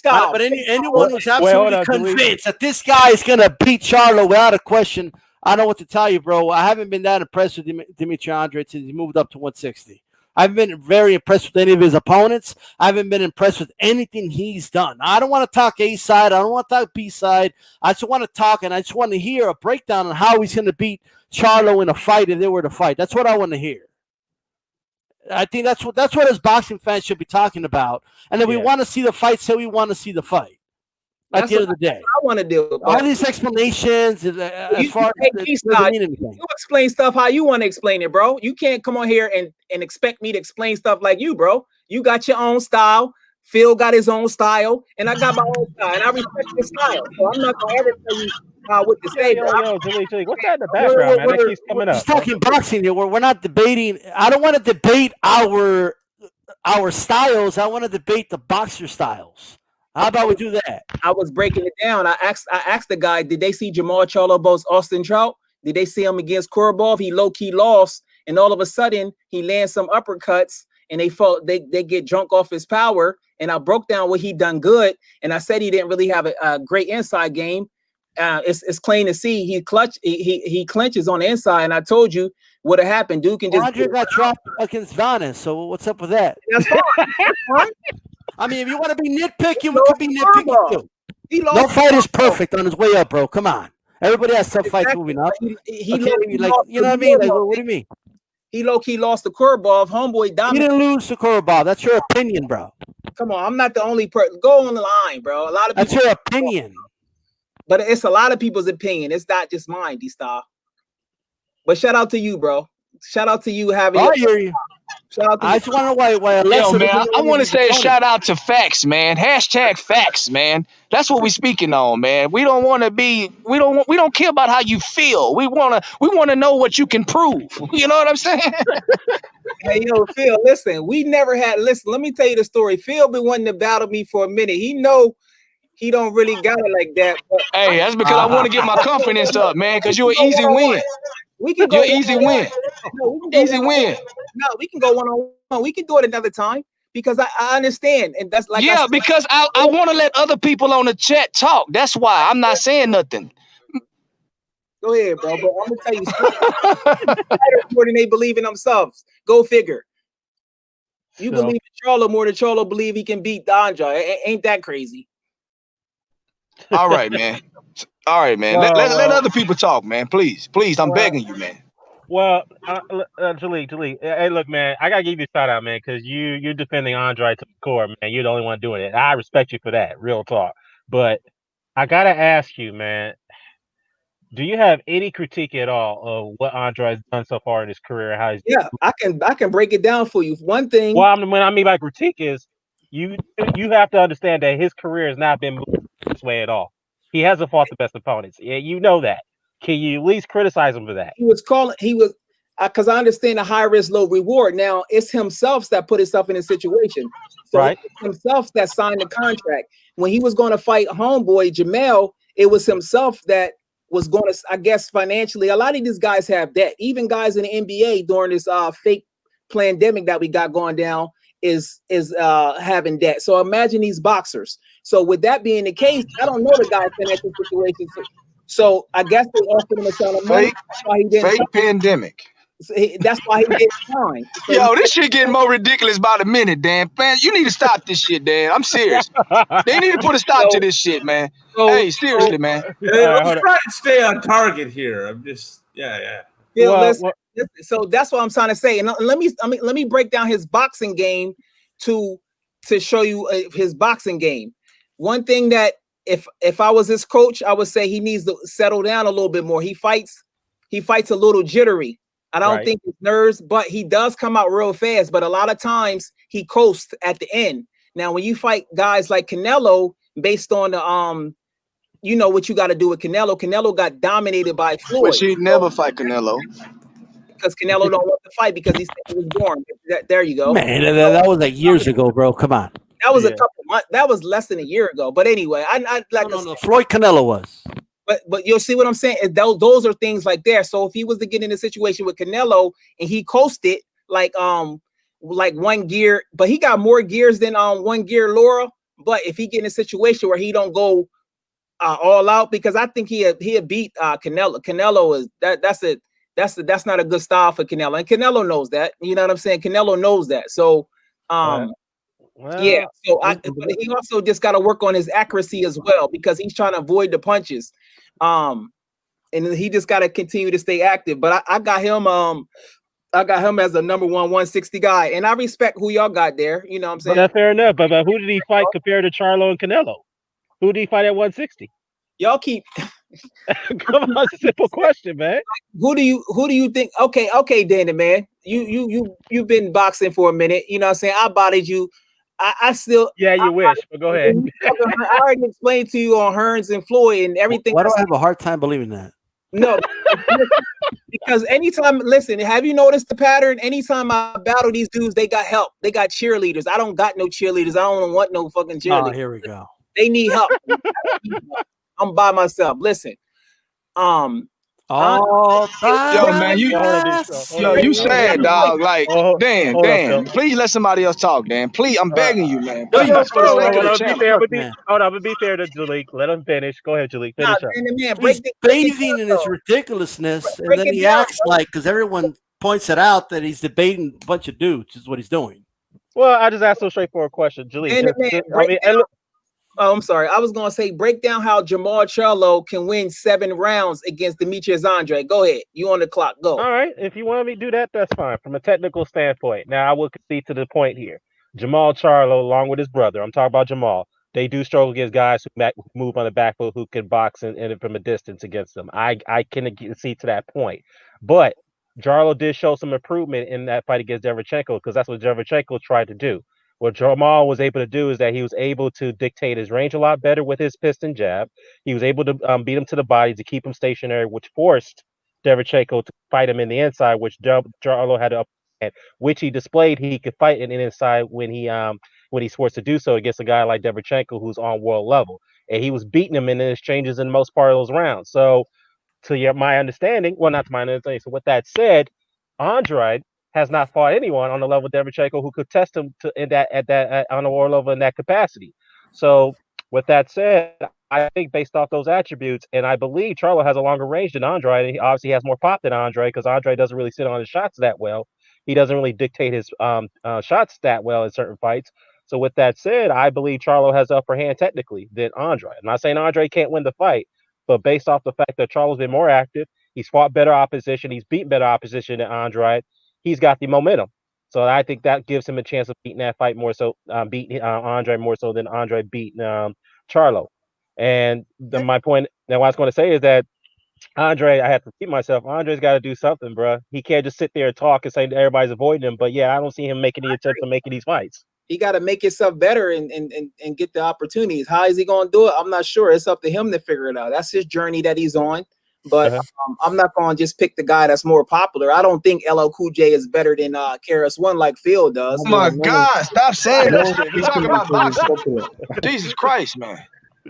Speaker 9: But anyone who's absolutely convinced that this guy is gonna beat Charlo without a question, I don't know what to tell you, bro. I haven't been that impressed with Demetrius Andrade since he moved up to 160. I haven't been very impressed with any of his opponents. I haven't been impressed with anything he's done. I don't want to talk A side. I don't want to talk B side. I just want to talk, and I just want to hear a breakdown on how he's going to beat Charlo in a fight if they were to fight. That's what I want to hear. I think that's what us boxing fans should be talking about. And then we want to see the fight, so we want to see the fight. At the end of the day,
Speaker 2: I want to do
Speaker 9: all these explanations as far as
Speaker 2: you explain stuff how you want to explain it, bro. You can't come on here and expect me to explain stuff like you, bro. You got your own style. Phil got his own style, and I got my own style, and I respect your style. So I'm not gonna ever tell you what to say.
Speaker 3: Yo, Julie, what's that in the background, man? That keeps coming up.
Speaker 9: Just talking boxing here. We're not debating. I don't want to debate our styles. I want to debate the boxer styles. How about we do that?
Speaker 2: I was breaking it down. I asked the guy, did they see Jermall Charlo both Austin Trout? Did they see him against Korobov? He low-key lost, and all of a sudden he lands some uppercuts, and they get drunk off his power. And I broke down what he done good, and I said he didn't really have a great inside game. It's plain to see he clenches on the inside, and I told you what had happened. Dude can just
Speaker 9: Andre got dropped against Vanis, so what's up with that?
Speaker 2: That's fine. That's fine.
Speaker 9: I mean, if you want to be nitpicking, we could be nitpicking too. No fight is perfect on his way up, bro. Come on. Everybody has some fights moving up. You know what I mean? Like, what do you mean?
Speaker 2: He low-key lost the Korobov. Homeboy dominated.
Speaker 9: He didn't lose to Korobov. That's your opinion, bro.
Speaker 2: Come on, I'm not the only person. Go on the line, bro. A lot of people.
Speaker 9: That's your opinion.
Speaker 2: But it's a lot of people's opinion. It's not just mine, D-Star. But shout out to you, bro. Shout out to you having.
Speaker 9: I hear you.
Speaker 2: Shout out to
Speaker 9: I just want to know why Alexa.
Speaker 8: Yo, man, I want to say a shout out to facts, man. Hashtag facts, man. That's what we speaking on, man. We don't want to be. We don't care about how you feel. We want to know what you can prove. You know what I'm saying?
Speaker 2: Hey, yo, Phil, listen. We never had. Listen, let me tell you the story. Phil been wanting to battle me for a minute. He know he don't really got it like that. But
Speaker 8: hey, that's because I want to get my confidence up, man. Because you're an easy win.
Speaker 2: We can go
Speaker 8: easy win. Easy win.
Speaker 2: No, we can go one-on-one. We can do it another time because I understand, and that's like
Speaker 8: because I want to let other people on the chat talk. That's why I'm not saying nothing.
Speaker 2: Go ahead, bro. But I'm gonna tell you, more than they believe in themselves. Go figure. You believe in Charlo more than Charlo believe he can beat Andrade. Ain't that crazy?
Speaker 8: All right, man. All right, man. Let other people talk, man. Please, I'm begging you, man.
Speaker 3: Well, Jaleel, hey, look, man, I gotta give you a shout out, man, because you're defending Andrade to the core, man. You're the only one doing it. I respect you for that, real talk. But I gotta ask you, man, do you have any critique at all of what Andrade's done so far in his career? How he's
Speaker 2: I can break it down for you. One thing.
Speaker 3: Well, what I mean by critique is you have to understand that his career has not been moved this way at all. He hasn't fought the best opponents. Yeah, you know that. Can you at least criticize him for that?
Speaker 2: Because I understand the high risk, low reward. Now it's himself that put himself in a situation. So
Speaker 3: right.
Speaker 2: It's himself that signed the contract. When he was going to fight homeboy Jermall, it was himself that was going to, I guess, financially. A lot of these guys have debt. Even guys in the NBA during this fake pandemic that we got going down is having debt. So imagine these boxers. So with that being the case, I don't know the guy's financial situation. So I guess they offered him a ton of money.
Speaker 8: Fake pandemic.
Speaker 2: That's why he didn't sign. So
Speaker 8: yo, this shit getting more ridiculous by the minute, Dan. Man, you need to stop this shit, Dan. I'm serious. They need to put a stop to this shit, man. Hey, seriously, man.
Speaker 4: I'm trying to stay on target here. I'm just, yeah.
Speaker 2: Listen, so that's what I'm trying to say. And let me break down his boxing game to show you his boxing game. One thing that if I was his coach, I would say he needs to settle down a little bit more. He fights a little jittery. I don't think it's nerves, but he does come out real fast. But a lot of times he coasts at the end. Now, when you fight guys like Canelo, based on the you know what you got to do with Canelo. Canelo got dominated by Floyd.
Speaker 8: But she'd never fight Canelo.
Speaker 2: Because Canelo don't want to fight because he said he was born. There you go.
Speaker 9: Man, that was like years ago, bro. Come on.
Speaker 2: That was a couple months. That was less than a year ago. But anyway, I like
Speaker 9: no, Floyd Canelo was.
Speaker 2: But you'll see what I'm saying. Those are things like there. So if he was to get in a situation with Canelo and he coasted like one gear, but he got more gears than one gear Laura. But if he get in a situation where he don't go all out, because I think he'll beat Canelo. Canelo is that's not a good style for Canelo, and Canelo knows that. You know what I'm saying? Canelo knows that. So yeah. So but he also just got to work on his accuracy as well, because he's trying to avoid the punches. And he just got to continue to stay active. But I got him I got him as a number 160 guy, and I respect who y'all got there. You know what I'm saying?
Speaker 3: That's fair enough. But who did he fight compared to Charlo and Canelo? Who did he fight at 160?
Speaker 2: Y'all keep.
Speaker 3: Come on, simple question, man.
Speaker 2: Who do you think? Okay, Danny, man. You've been boxing for a minute. You know what I'm saying? I bodied you. I still.
Speaker 3: Yeah, you wish, but go ahead.
Speaker 2: I already explained to you on Hearns and Floyd and everything.
Speaker 9: Why do I have a hard time believing that?
Speaker 2: No, because anytime, listen, have you noticed the pattern? Anytime I battle these dudes, they got help. They got cheerleaders. I don't got no cheerleaders. I don't want no fucking cheerleaders.
Speaker 9: Oh, here we go.
Speaker 2: They need help. I'm by myself. Listen,
Speaker 8: yo, man, you sad, dog. Like, Dan, please let somebody else talk, Dan. Please, I'm begging you, man. Please, for the sake of the champ.
Speaker 3: Hold on, but be fair to Jalik. Let him finish. Go ahead, Jalik. Finish up.
Speaker 9: He's bathing in his ridiculousness, and then he acts like, because everyone points it out, that he's debating a bunch of dudes, is what he's doing.
Speaker 3: Well, I just asked a straightforward question, Jalik.
Speaker 2: Oh, I'm sorry. I was going to say, break down how Jermall Charlo can win 7 rounds against Demetrius Andrade. Go ahead. You on the clock. Go.
Speaker 3: All right. If you want me to do that, that's fine. From a technical standpoint. Now, I will concede to the point here. Jermall Charlo, along with his brother, I'm talking about Jermall, they do struggle against guys who move on the back foot, who can box and from a distance against them. I can concede to that point. But Charlo did show some improvement in that fight against Derevchenko, because that's what Derevchenko tried to do. What Jermall was able to do is that he was able to dictate his range a lot better with his piston jab. He was able to beat him to the body to keep him stationary, which forced Derevchenko to fight him in the inside, which Charlo had to up, which he displayed he could fight in the inside when he's forced to do so against a guy like Derevchenko, who's on world level, and he was beating him in the exchanges in most part of those rounds. So, my understanding, well, not to my understanding. So, with that said, Andrade has not fought anyone on the level of Demetrius who could test him on the world level in that capacity. So, with that said, I think based off those attributes, and I believe Charlo has a longer range than Andrade, and he obviously has more pop than Andrade, because Andrade doesn't really sit on his shots that well. He doesn't really dictate his shots that well in certain fights. So, with that said, I believe Charlo has the upper hand technically than Andrade. I'm not saying Andrade can't win the fight, but based off the fact that Charlo's been more active, he's fought better opposition, he's beaten better opposition than Andrade. He's got the momentum, so I think that gives him a chance of beating that fight more so, beating Andrade more so than Andrade beating Charlo. And my point, now what I was going to say is that Andrade, I have to repeat myself. Andre's got to do something, bro. He can't just sit there and talk and say that everybody's avoiding him. But yeah, I don't see him making any attempts to making these fights.
Speaker 2: He got to make himself better and get the opportunities. How is he going to do it? I'm not sure. It's up to him to figure it out. That's his journey that he's on. But I'm not going to just pick the guy that's more popular. I don't think LL Cool J is better than KRS-One like Phil does.
Speaker 8: Oh my God, stop saying that shit. We're talking about boxing. Jesus Christ, man.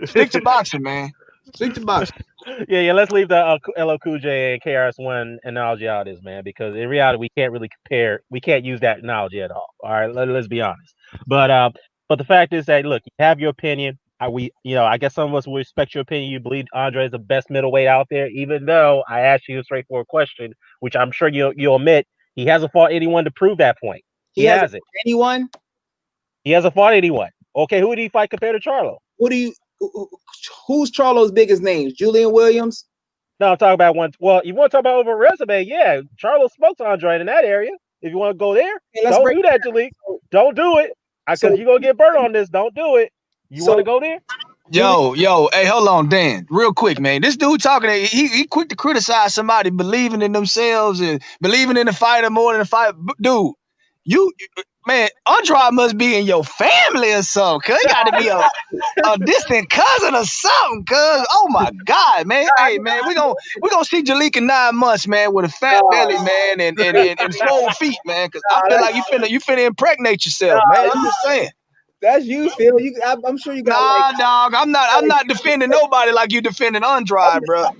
Speaker 8: Stick to boxing, man. Stick to boxing.
Speaker 3: Yeah, let's leave the LL Cool J and KRS-One analogy out of this, man, because in reality, we can't really compare. We can't use that analogy at all. All right, let's be honest. But the fact is that, look, you have your opinion. I guess some of us will respect your opinion. You believe Andre is the best middleweight out there, even though I asked you a straightforward question, which I'm sure you'll admit he hasn't fought anyone to prove that point. He hasn't.
Speaker 2: Anyone?
Speaker 3: He hasn't fought anyone. Okay, who did he fight compared to Charlo?
Speaker 2: Who's Charlo's biggest names? Julian Williams?
Speaker 3: No, I'm talking about one. Well, you want to talk about over resume? Yeah, Charlo smokes Andre in that area. If you want to go there, don't do that, Jalik. Don't do it. Because you're gonna get burnt on this. Don't do it. You want to go there?
Speaker 8: Yo, hey, hold on, Dan, real quick, man. This dude talking, he quick to criticize somebody believing in themselves and believing in the fighter more than the fight. Dude, man, Andrade must be in your family or something, cuz he got to be a distant cousin or something, cuz. Oh my God, man. Hey, man, we gonna see Jalik in 9 months, man, with a fat belly, man, and swole feet, man, cuz I feel like you finna impregnate yourself, man. I'm just saying.
Speaker 2: That's you, Phil. I'm sure you got.
Speaker 8: Dog. I'm not defending nobody like you defending Andrade, bro.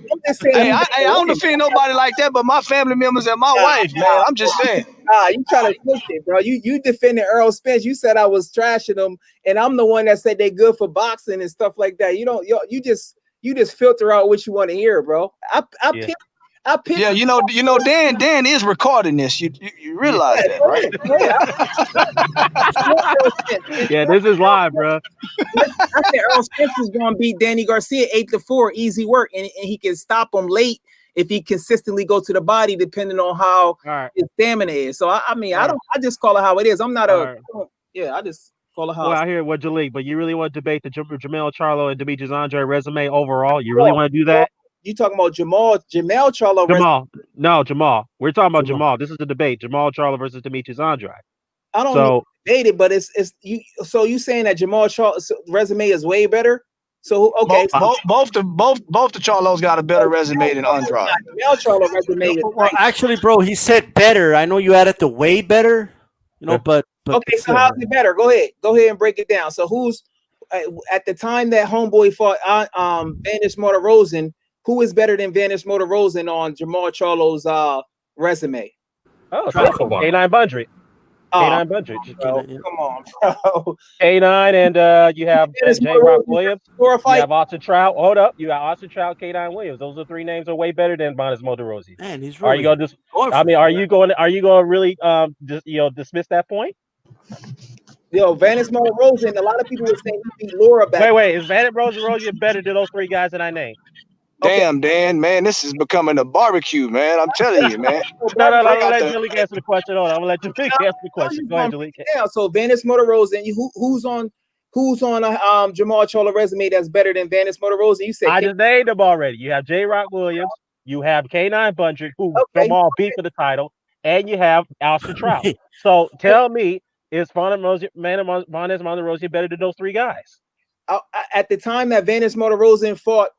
Speaker 8: Hey, I don't defend nobody like that, but my family members and my wife, man. I'm just saying.
Speaker 2: You trying to push it, bro. You defended Earl Spence. You said I was trashing them, and I'm the one that said they good for boxing and stuff like that. You just filter out what you want to hear, bro. I pick.
Speaker 8: Yeah, you know, Dan is recording this. You realize that, right?
Speaker 3: Yeah, this is live, bro.
Speaker 2: I said Earl Spence is going to beat Danny Garcia 8-4, easy work, and he can stop him late if he consistently go to the body, depending on how his stamina is. So I mean, I just call it how it is. I'm not I just call it how.
Speaker 3: Well, I hear what Jalik, but you really want to debate the Jermall Charlo and Demetrius Andrade resume overall? You really want to do that?
Speaker 2: You talking about Jermall Charlo?
Speaker 3: No, Jermall. We're talking about Jermall. This is the debate: Jermall Charlo versus Demetrius Andrade.
Speaker 2: I don't know debate it, but it's you. So you saying that Jermall Charlo's resume is way better? So okay,
Speaker 8: both the Charlos got a better resume than Andrade.
Speaker 2: Jermall Charlo resume is
Speaker 9: well, actually, bro, he said better. I know you added the way better, you know, but
Speaker 2: okay. So how's it better? Go ahead and break it down. So who's at the time that homeboy fought Vanis Martirosyan? Who is better than Vanis Martirosyan on Jermall Charlo's resume?
Speaker 3: Oh, K9 Bundry. K9 Bundry.
Speaker 2: Come on, bro.
Speaker 3: K9 and you have J-Rock Williams. You have Austin Trout. Hold up. You have Austin Trout, K9 Williams. Those are three names are way better than Vanis Martirosyan.
Speaker 9: Man, he's really.
Speaker 3: Are you going to are you going to really dismiss that point?
Speaker 2: Yo, Vanis Martirosyan. A lot of people were saying he beat Laura back.
Speaker 3: Wait. Is Vanis Martirosyan better than those three guys that I named?
Speaker 8: Damn, Dan, man, this is becoming a barbecue, man. I'm telling you, man.
Speaker 3: No, I'm gonna let Jalik answer the question. Hold on, I'm gonna let Jalik answer the question. Go ahead, Jalik.
Speaker 2: Yeah, so Vanis Martirosyan, who's on Jermall Charlo resume that's better than Vanis Martirosyan? You said
Speaker 3: I just named them already. You have J-Rock Williams, you have K9 Bundry, who Jermall beat for the title, and you have Austin Trout. So tell me, is Vanis Martirosyan better than those three guys?
Speaker 2: At the time that Vanis Martirosyan fought,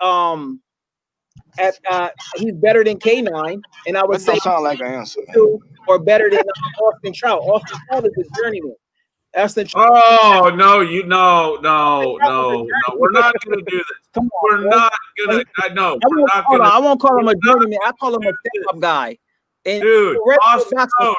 Speaker 2: he's better than K9, and I would say
Speaker 8: sound like an answer,
Speaker 2: or better than Austin Trout. Austin Trout is a journeyman. Austin Trout.
Speaker 4: Oh no, no. We're not gonna do this.
Speaker 2: Come on,
Speaker 4: we're not gonna.
Speaker 2: I won't call him a journeyman. I call him a step-up guy. And
Speaker 4: dude, Austin, no,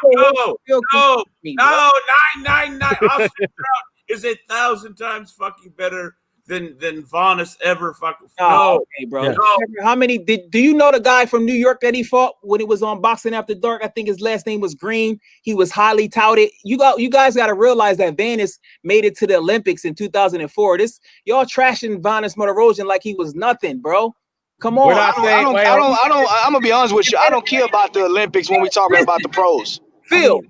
Speaker 4: 999. Austin Trout is 1,000 times fucking better than Vanis ever fucking. No,
Speaker 2: okay, bro. Yeah. No. How many do you know the guy from New York that he fought when he was on Boxing After Dark? I think his last name was Green. He was highly touted. You guys got to realize that Vanis made it to the Olympics in 2004. Y'all trashing Vanis Martirosyan like he was nothing, bro. Come on.
Speaker 8: I'm gonna be honest with you. I don't care about the Olympics when we talking about the pros.
Speaker 2: Phil,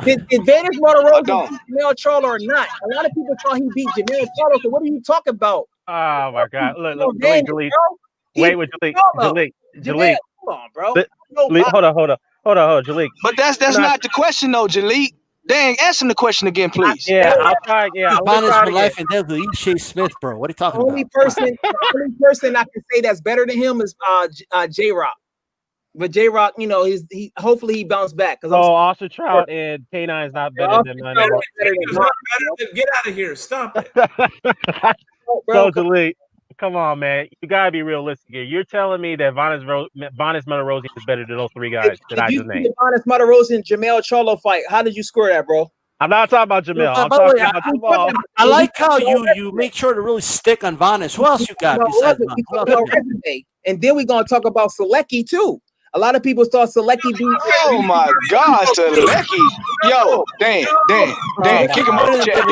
Speaker 2: did Vanis Martirosyan beat Jermall Charlo or not? A lot of people thought he beat Jermall Charlo. So what are you talking about?
Speaker 3: Oh my God! Look, Jalik. Wait, Jalik.
Speaker 2: Come on, bro.
Speaker 3: Hold on, Jalik.
Speaker 8: But that's not the question, though, Jalik. Dang, ask him the question again, please.
Speaker 3: Yeah, I'll try. Yeah,
Speaker 9: Vanis for life and death with Chase Smith, bro. What are you talking about?
Speaker 2: The only person I can say that's better than him is J-Rock. But J-Rock, he hopefully he bounced back.
Speaker 3: Austin Trout and K9 is not better than
Speaker 4: get out of here. Stop it.
Speaker 3: So, Jalik, come on, man. You gotta be realistic here. You're telling me that Vanis Martirosyan is better than those three guys that I just named.
Speaker 2: Vanis Martirosyan Jermall Charlo fight. How did you score that, bro?
Speaker 3: I'm not talking about Jermall. I'm talking about Jermall.
Speaker 9: I like how you make sure to really stick on Vanis. Who else you got besides Vanis?
Speaker 2: And then we're gonna talk about Selecki too. A lot of people thought Selecki beat.
Speaker 8: Oh my God, Selecki! Yo, Dan, kick him off the chat,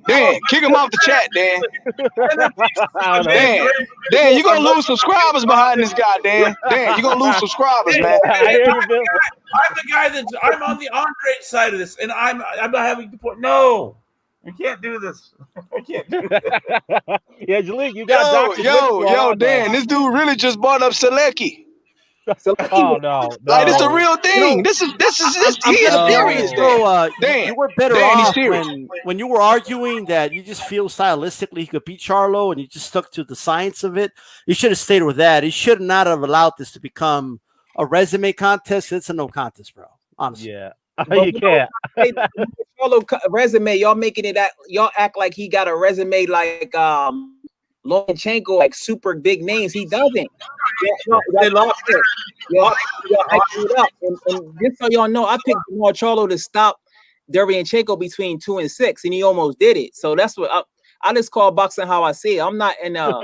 Speaker 8: Dan, kick him off the chat, Dan, you gonna lose subscribers behind this guy, Dan, you gonna lose subscribers, man.
Speaker 4: I'm the guy I'm on the Andrade side of this, and I'm not having to point. No, you can't do this. I can't do this.
Speaker 3: Yeah, Jalik, you got
Speaker 8: yo, Dan, this dude really just brought up Selecki.
Speaker 3: Oh no!
Speaker 8: Like it's a real thing. This is he is serious.
Speaker 9: You were better off when you were arguing that you just feel stylistically he could beat Charlo, and you just stuck to the science of it. You should have stayed with that. He should not have allowed this to become a resume contest. It's a no contest, bro. Honestly,
Speaker 3: yeah, you can't.
Speaker 2: Charlo resume, y'all making it y'all act like he got a resume like Lomachenko, like super big names. He doesn't. They lost it. Y'all hyping it up. And just so y'all know, I picked Jermall Charlo to stop Derevyanchenko between 2 and 6, and he almost did it. So that's what I just call boxing how I see it. I'm not in I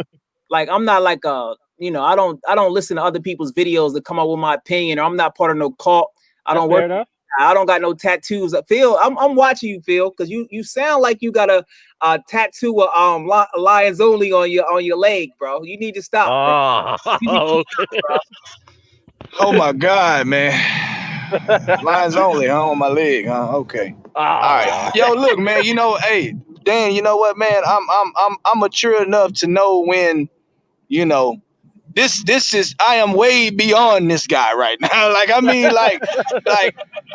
Speaker 2: don't listen to other people's videos that come up with my opinion, or I'm not part of no cult. I don't work. I don't got no tattoos. Phil, I'm watching you, Phil, because you sound like you got a tattoo of Lions Only on your leg, bro. You need to stop.
Speaker 3: Oh, okay.
Speaker 8: Oh my God, man. Lines only, huh? On my leg, huh? Okay.
Speaker 3: Oh.
Speaker 8: All right. Yo, look, man, hey, Dan, you know what, man? I'm mature enough to know when, this is I am way beyond this guy right now.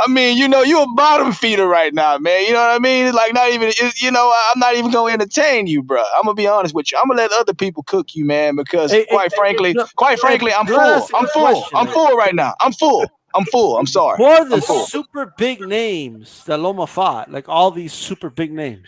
Speaker 8: You're a bottom feeder right now, man. You know what I mean? Like not even I'm not even gonna entertain you, bro. I'm gonna be honest with you. I'm gonna let other people cook you, man, because quite frankly, I'm full. I'm full right now. I'm full. I'm sorry.
Speaker 9: Who are the super big names that Loma fought? Like all these super big names.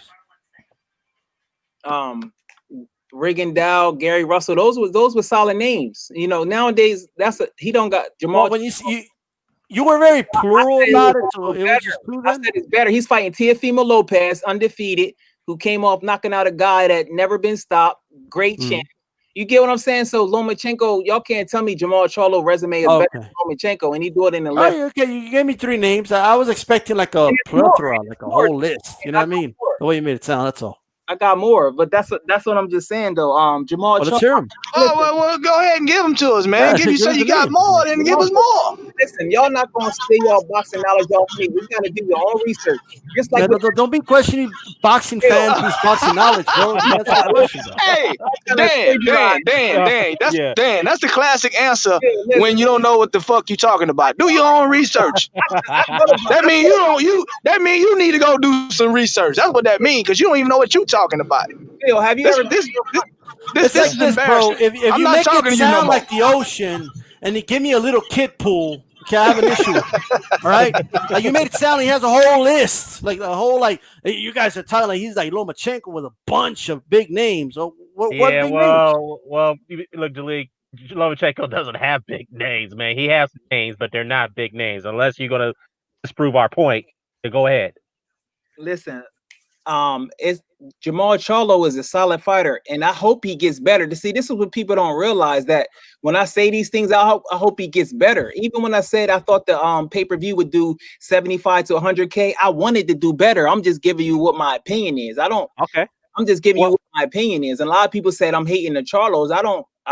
Speaker 2: Reagan Dow, Gary Russell, those were solid names. Nowadays he don't got Jermall.
Speaker 9: Well, when you were very plural about it, so it was just two.
Speaker 2: I said it's better. He's fighting Teofimo Lopez, undefeated, who came off knocking out a guy that never been stopped. Great champ. You get what I'm saying? So Lomachenko, y'all can't tell me Jermall Charlo resume is better than Lomachenko, and he do it in the left.
Speaker 9: Okay, you gave me 3 names. I was expecting like a plethora, like a whole list. You know what I mean? The way you made it sound, that's all.
Speaker 2: I got more, but that's what I'm just saying though. Jermall.
Speaker 9: Let's hear him.
Speaker 8: Well, go ahead and give them to us, man. You say you got more, then give us more.
Speaker 2: Listen, y'all not gonna say y'all boxing knowledge off me. We gotta do your own research. Just like
Speaker 9: don't be questioning boxing fans who's boxing knowledge, bro.
Speaker 8: Hey, Dan, that's the classic answer when you don't know what the fuck you talking about. Do your own research. That means you need to go do some research. That's what that means, because you don't even know what you're talking about.
Speaker 2: Phil, have you ever
Speaker 9: this is bro. If you make it sound like the ocean and you give me a little kid pool, okay, I have an issue. All right, like you made it sound like he has a whole list, like the whole you guys are talking like he's like Lomachenko with a bunch of big names. So what big names?
Speaker 3: Well, look, Lomachenko doesn't have big names, man. He has names, but they're not big names. Unless you're gonna disprove our point, then go ahead.
Speaker 2: Listen, it's Jermall Charlo is a solid fighter, and I hope he gets better. To see, this is what people don't realize, that when I say these things, I hope he gets better. Even when I said I thought the pay-per-view would do 75 to 100K, I wanted to do better. I'm just giving you what my opinion is. I'm just giving you what my opinion is. And a lot of people said I'm hating the Charlos. I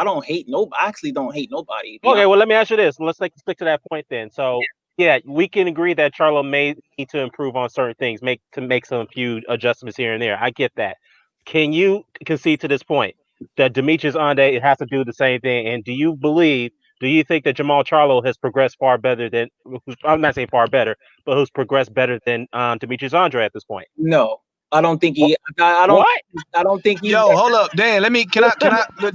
Speaker 2: don't hate nobody. I actually don't hate nobody.
Speaker 3: Okay, well, let me ask you this. Let's stick to that point then. So yeah, we can agree that Charlo may need to improve on certain things, make some few adjustments here and there. I get that. Can you concede to this point that Demetrius Andrade has to do the same thing? And do you think that Jermall Charlo has progressed far better than? I'm not saying far better, but who's progressed better than Demetrius Andrade at this point?
Speaker 2: No. I don't think he. I don't think he.
Speaker 8: Yo, hold up, Dan.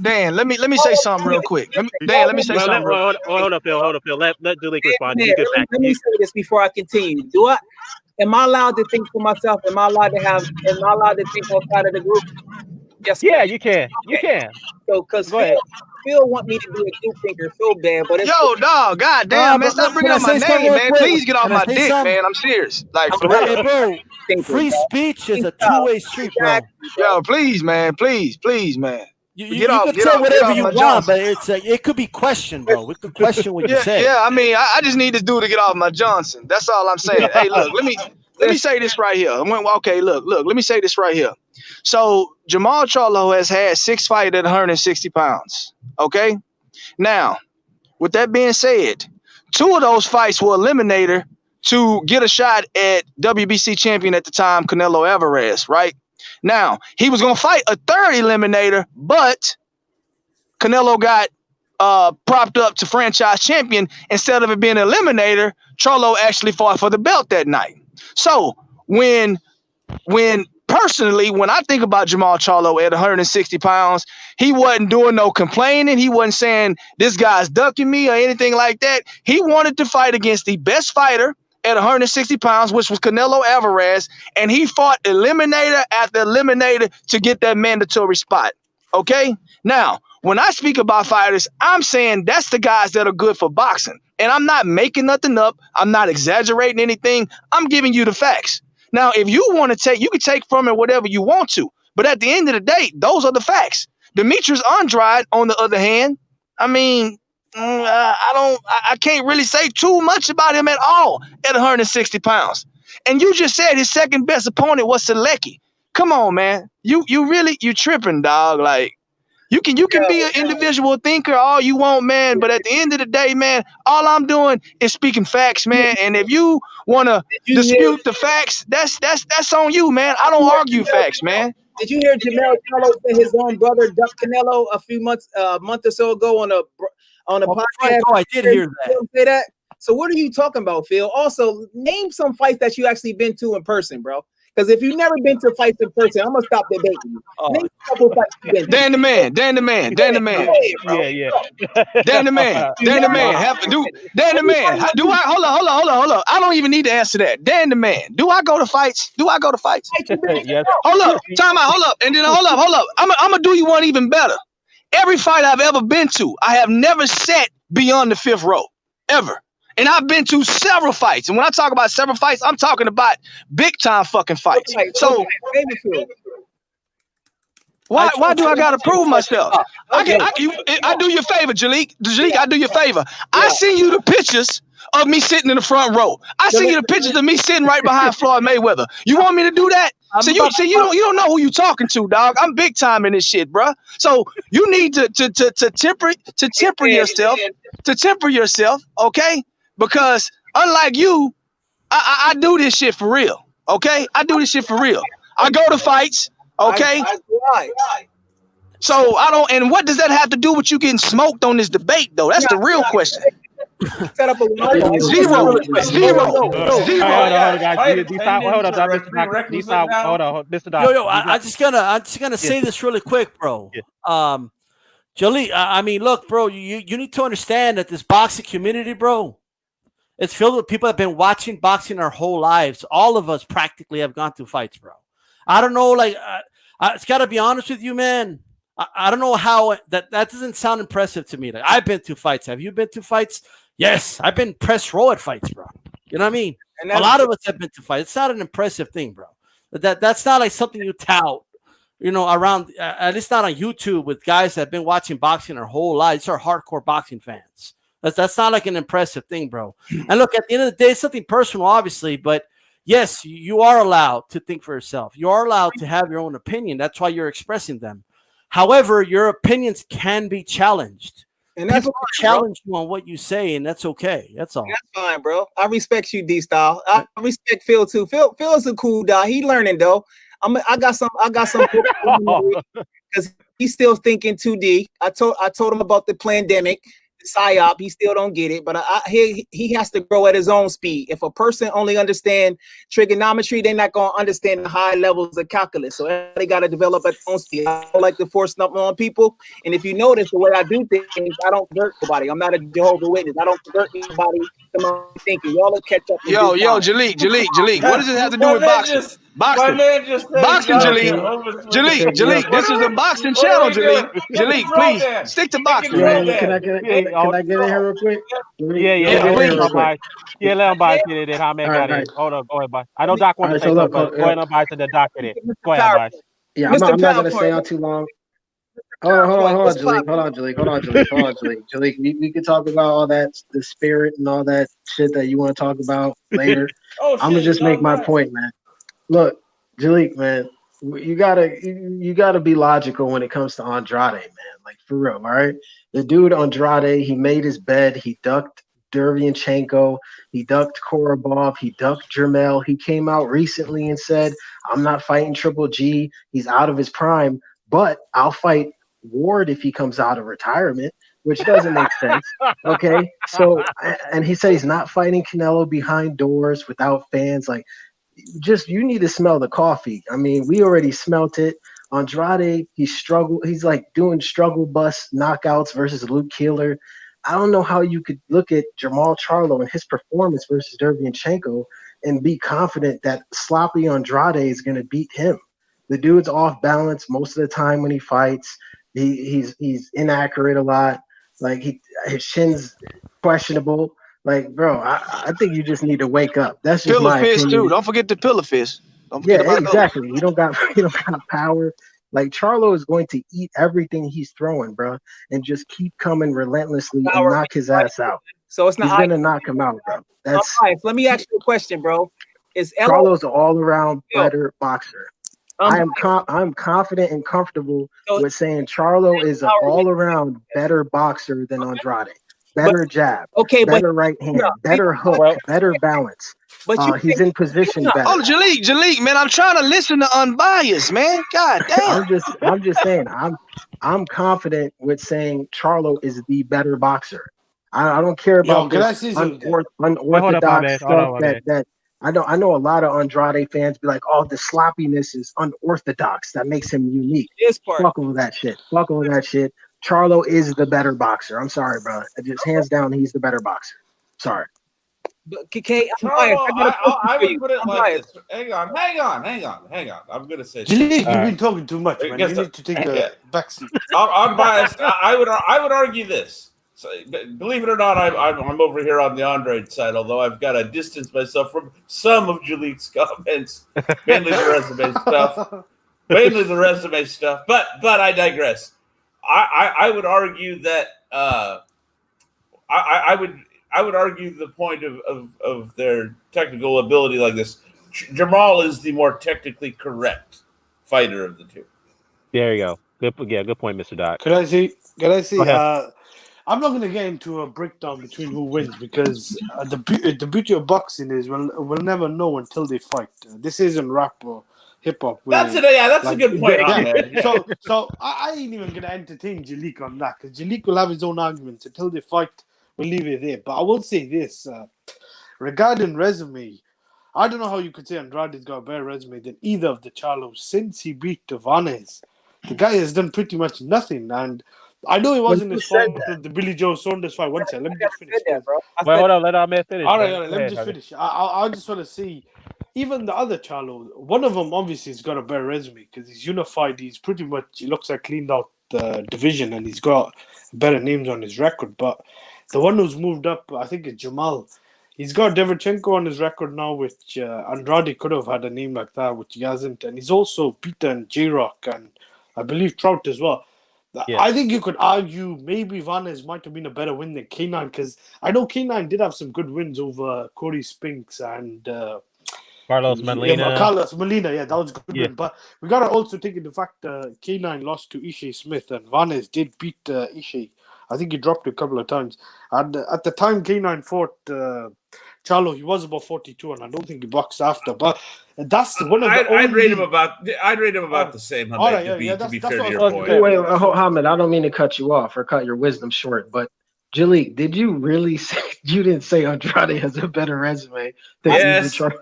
Speaker 8: Dan, let me say something real quick. Let me say something.
Speaker 3: Hold up, Phil. Let Dulik respond.
Speaker 2: Let me say this before I continue. Am I allowed to think for myself? Am I allowed to think outside of the group?
Speaker 3: Yes. Yeah, you can. You can.
Speaker 2: So, because Phil want me to be a group thinker so bad, but
Speaker 8: dog, goddamn, man, stop bringing up my name, man. Please get off my dick, man. I'm serious. Like,
Speaker 9: bro, free speech is a two-way street, bro.
Speaker 8: Yo, please, man. Please, man.
Speaker 9: You can say whatever you want, but it could be questioned, bro. We could question what you say.
Speaker 8: Yeah, I mean, I just need this dude to get off my Johnson. That's all I'm saying. Hey, look, let me say this right here. Okay, look, let me say this right here. So Jermall Charlo has had 6 fights at 160 pounds. Okay. Now, with that being said, 2 of those fights were eliminator to get a shot at WBC champion at the time, Canelo Alvarez, right? Now, he was going to fight a 3rd eliminator, but Canelo got propped up to franchise champion. Instead of it being an eliminator, Charlo actually fought for the belt that night. So when personally, when I think about Jermall Charlo at 160 pounds, he wasn't doing no complaining. He wasn't saying this guy's ducking me or anything like that. He wanted to fight against the best fighter at 160 pounds, which was Canelo Alvarez, and he fought eliminator after eliminator to get that mandatory spot. Okay? Now, when I speak about fighters, I'm saying that's the guys that are good for boxing. And I'm not making nothing up. I'm not exaggerating anything. I'm giving you the facts. Now, if you want to take, you can take from it whatever you want to. But at the end of the day, those are the facts. Demetrius Andrade, on the other hand, I mean, I can't really say too much about him at all at 160 pounds. And you just said his second best opponent was Selecki. Come on, man. You tripping, dog. Like, You can be an individual thinker all you want, man. But at the end of the day, man, all I'm doing is speaking facts, man. And if you want to dispute the facts, that's on you, man. I don't argue facts, man.
Speaker 2: Did you hear Charlo say his own brother ducked Canelo a month or so ago on a podcast?
Speaker 9: I did hear that.
Speaker 2: Say that. So what are you talking about, Phil? Also, name some fights that you actually been to in person, bro. Because if you've never been to fights in person, I'm gonna stop debating you. Name a couple fights you've been to.
Speaker 8: Dan the man.
Speaker 3: Yeah.
Speaker 8: Dan the man. Dan the man. Dan the man. Do I hold on. I don't even need to answer that. Dan the man. Do I go to fights?
Speaker 3: Yes.
Speaker 8: Hold up. Time out. Hold up. And then hold up. I'm gonna do you one even better. Every fight I've ever been to, I have never sat beyond the 5th row. Ever. And I've been to several fights. And when I talk about several fights, I'm talking about big time fucking fights. So why do I gotta prove myself? I do you a favor, Jalik. I do you a favor. I send you the pictures of me sitting in the front row. I send you the pictures of me sitting right behind Floyd Mayweather. You want me to do that? So you don't know who you talking to, dog. I'm big time in this shit, bro. So you need to temper yourself, okay? Because unlike you, I do this shit for real. Okay? I do this shit for real. I go to fights, okay? So I don't, and what does that have to do with you getting smoked on this debate, though? That's the real question.
Speaker 2: Set up a
Speaker 8: Zero.
Speaker 3: Hold on, Mr. Doctor.
Speaker 9: Yo, I'm just gonna say this really quick, bro. Jalik, I mean, look, bro, you need to understand that this boxing community, bro, it's filled with people that have been watching boxing our whole lives. All of us practically have gone to fights, bro. I don't know, like, it's got to be honest with you, man. I don't know how that doesn't sound impressive to me. Like, I've been to fights. Have you been to fights? Yes, I've been press row at fights, bro. You know what I mean? And a lot of us have been to fights. It's not an impressive thing, bro. That's not like something you tout, you know, around, at least not on YouTube with guys that have been watching boxing their whole lives. These are hardcore boxing fans. That's not like an impressive thing, bro. And look, at the end of the day, it's something personal, obviously, but yes, you are allowed to think for yourself. You are allowed to have your own opinion. That's why you're expressing them. However, your opinions can be challenged. And that's people challenge you on what you say, and that's okay. That's all.
Speaker 2: That's fine, bro. I respect you, D-Style. I respect Phil too. Phil's a cool guy. He learning though. I got some because he's still thinking 2D. I told him about the pandemic. PSYOP, he still don't get it, but he has to grow at his own speed. If a person only understand trigonometry, they're not going to understand the high levels of calculus. So they got to develop at their own speed. I don't like to force nothing on people. And if you notice the way I do things, I don't convert nobody. I'm not a Jehovah's Witness. I don't convert anybody to my thinking. Y'all will catch up.
Speaker 8: Yo, Jalik. What does it have to do with boxing? Boxing, Jalik. This is a boxing channel, Jalik, please stick to boxing.
Speaker 6: Can I get in here real quick?
Speaker 3: Let him buy it. Then how many got it? Hold on, go ahead, buy. I know Doc wants to say something, but go ahead and buy to the Doc in it. Go ahead, buy.
Speaker 6: Yeah, I'm not gonna stay on too long. Hold on, Jalik. Jalik, we can talk about all that, the spirit and all that shit that you want to talk about later. I'm gonna just make my point, man. Look, Jalik, man, you gotta be logical when it comes to Andrade, man. Like, for real, all right? The dude Andrade, he made his bed. He ducked Derevyanchenko. He ducked Korobov. He ducked Jermall. He came out recently and said, I'm not fighting Triple G. He's out of his prime, but I'll fight Ward if he comes out of retirement, which doesn't make sense. Okay? So, and he said he's not fighting Canelo behind doors without fans. Like, just, you need to smell the coffee. I mean, we already smelt it. Andrade, he's like doing struggle bus knockouts versus Luke Keeler. I don't know how you could look at Jermall Charlo and his performance versus Derevyanchenko and be confident that sloppy Andrade is going to beat him. The dude's off balance most of the time when he fights. He's inaccurate a lot. Like, his shin's questionable. Like, bro, I think you just need to wake up. That's just my opinion.
Speaker 8: Pillar fist too. Don't forget the pillar fist.
Speaker 6: Yeah, exactly. You don't got power. Like, Charlo is going to eat everything he's throwing, bro, and just keep coming relentlessly and knock his ass out.
Speaker 2: So it's not.
Speaker 6: He's gonna knock him out, bro. That's
Speaker 2: all right. Let me ask you a question, bro.
Speaker 6: Charlo's an all-around better boxer. I'm confident and comfortable with saying Charlo is an all-around better boxer than Andrade. Better jab, better right hand, better hook, better balance. But he's in position better.
Speaker 8: Oh, Jalik, man, I'm trying to listen to unbiased, man. God damn.
Speaker 6: I'm just saying, I'm confident with saying Charlo is the better boxer. I don't care about this unorthodox stuff that I know a lot of Andrade fans be like, oh, the sloppiness is unorthodox. That makes him unique. Fuck all that shit. Fuck all that shit. Charlo is the better boxer. I'm sorry, bro. Just hands down, he's the better boxer. Sorry.
Speaker 2: But
Speaker 4: I would put it like this. Hang on. I'm gonna say
Speaker 9: you've been talking too much, man. You need to take a back seat.
Speaker 4: I'm biased. I would argue this. So, believe it or not, I'm over here on the Andrade side, although I've got to distance myself from some of Jalik's comments, mainly the resume stuff. But I digress. I would argue that I would argue the point of their technical ability like this. Jermall is the more technically correct fighter of the two.
Speaker 3: There you go. Good point, Mr. Doc.
Speaker 9: Could I see? I'm not going to get into a breakdown between who wins because the beauty of boxing is we'll never know until they fight. This isn't rap or hip hop.
Speaker 4: That's a good point.
Speaker 9: So I ain't even going to entertain Jalik on that because Jalik will have his own arguments until they fight. We'll leave it there. But I will say this regarding resume. I don't know how you could say Andrade's got a better resume than either of the Charlos since he beat Tavares. The guy has done pretty much nothing, and I know it wasn't his fault with the Billy Joe Saunders fight. One second, let me just finish.
Speaker 3: Wait, hold on, let Ahmed finish.
Speaker 9: All right, let me just finish. I just want to see, even the other Charlo, one of them obviously has got a better resume because he's unified. He looks like cleaned out the division, and he's got better names on his record. But the one who's moved up, I think, is Jermall. He's got Demetrius on his record now, which Andrade could have had a name like that, which he hasn't. And he's also beaten J-Rock and I believe Trout as well. Yeah. I think you could argue maybe Vanez might have been a better win than K9 because I know K9 did have some good wins over Corey Spinks and
Speaker 3: Carlos Molina.
Speaker 9: Carlos Molina, that was a good win. But we got to also take into fact K9 lost to Ishe Smith and Vanez did beat Ishe. I think he dropped a couple of times. And at the time K9 fought Charlo, he was about 42, and I don't think he boxed after. But that's one of the
Speaker 4: I'd rate him about the same. To be fair to your point.
Speaker 6: Wait, Hamid, I don't mean to cut you off or cut your wisdom short, but Jalik, did you really say you didn't say Andrade has a better resume than
Speaker 4: yes, I was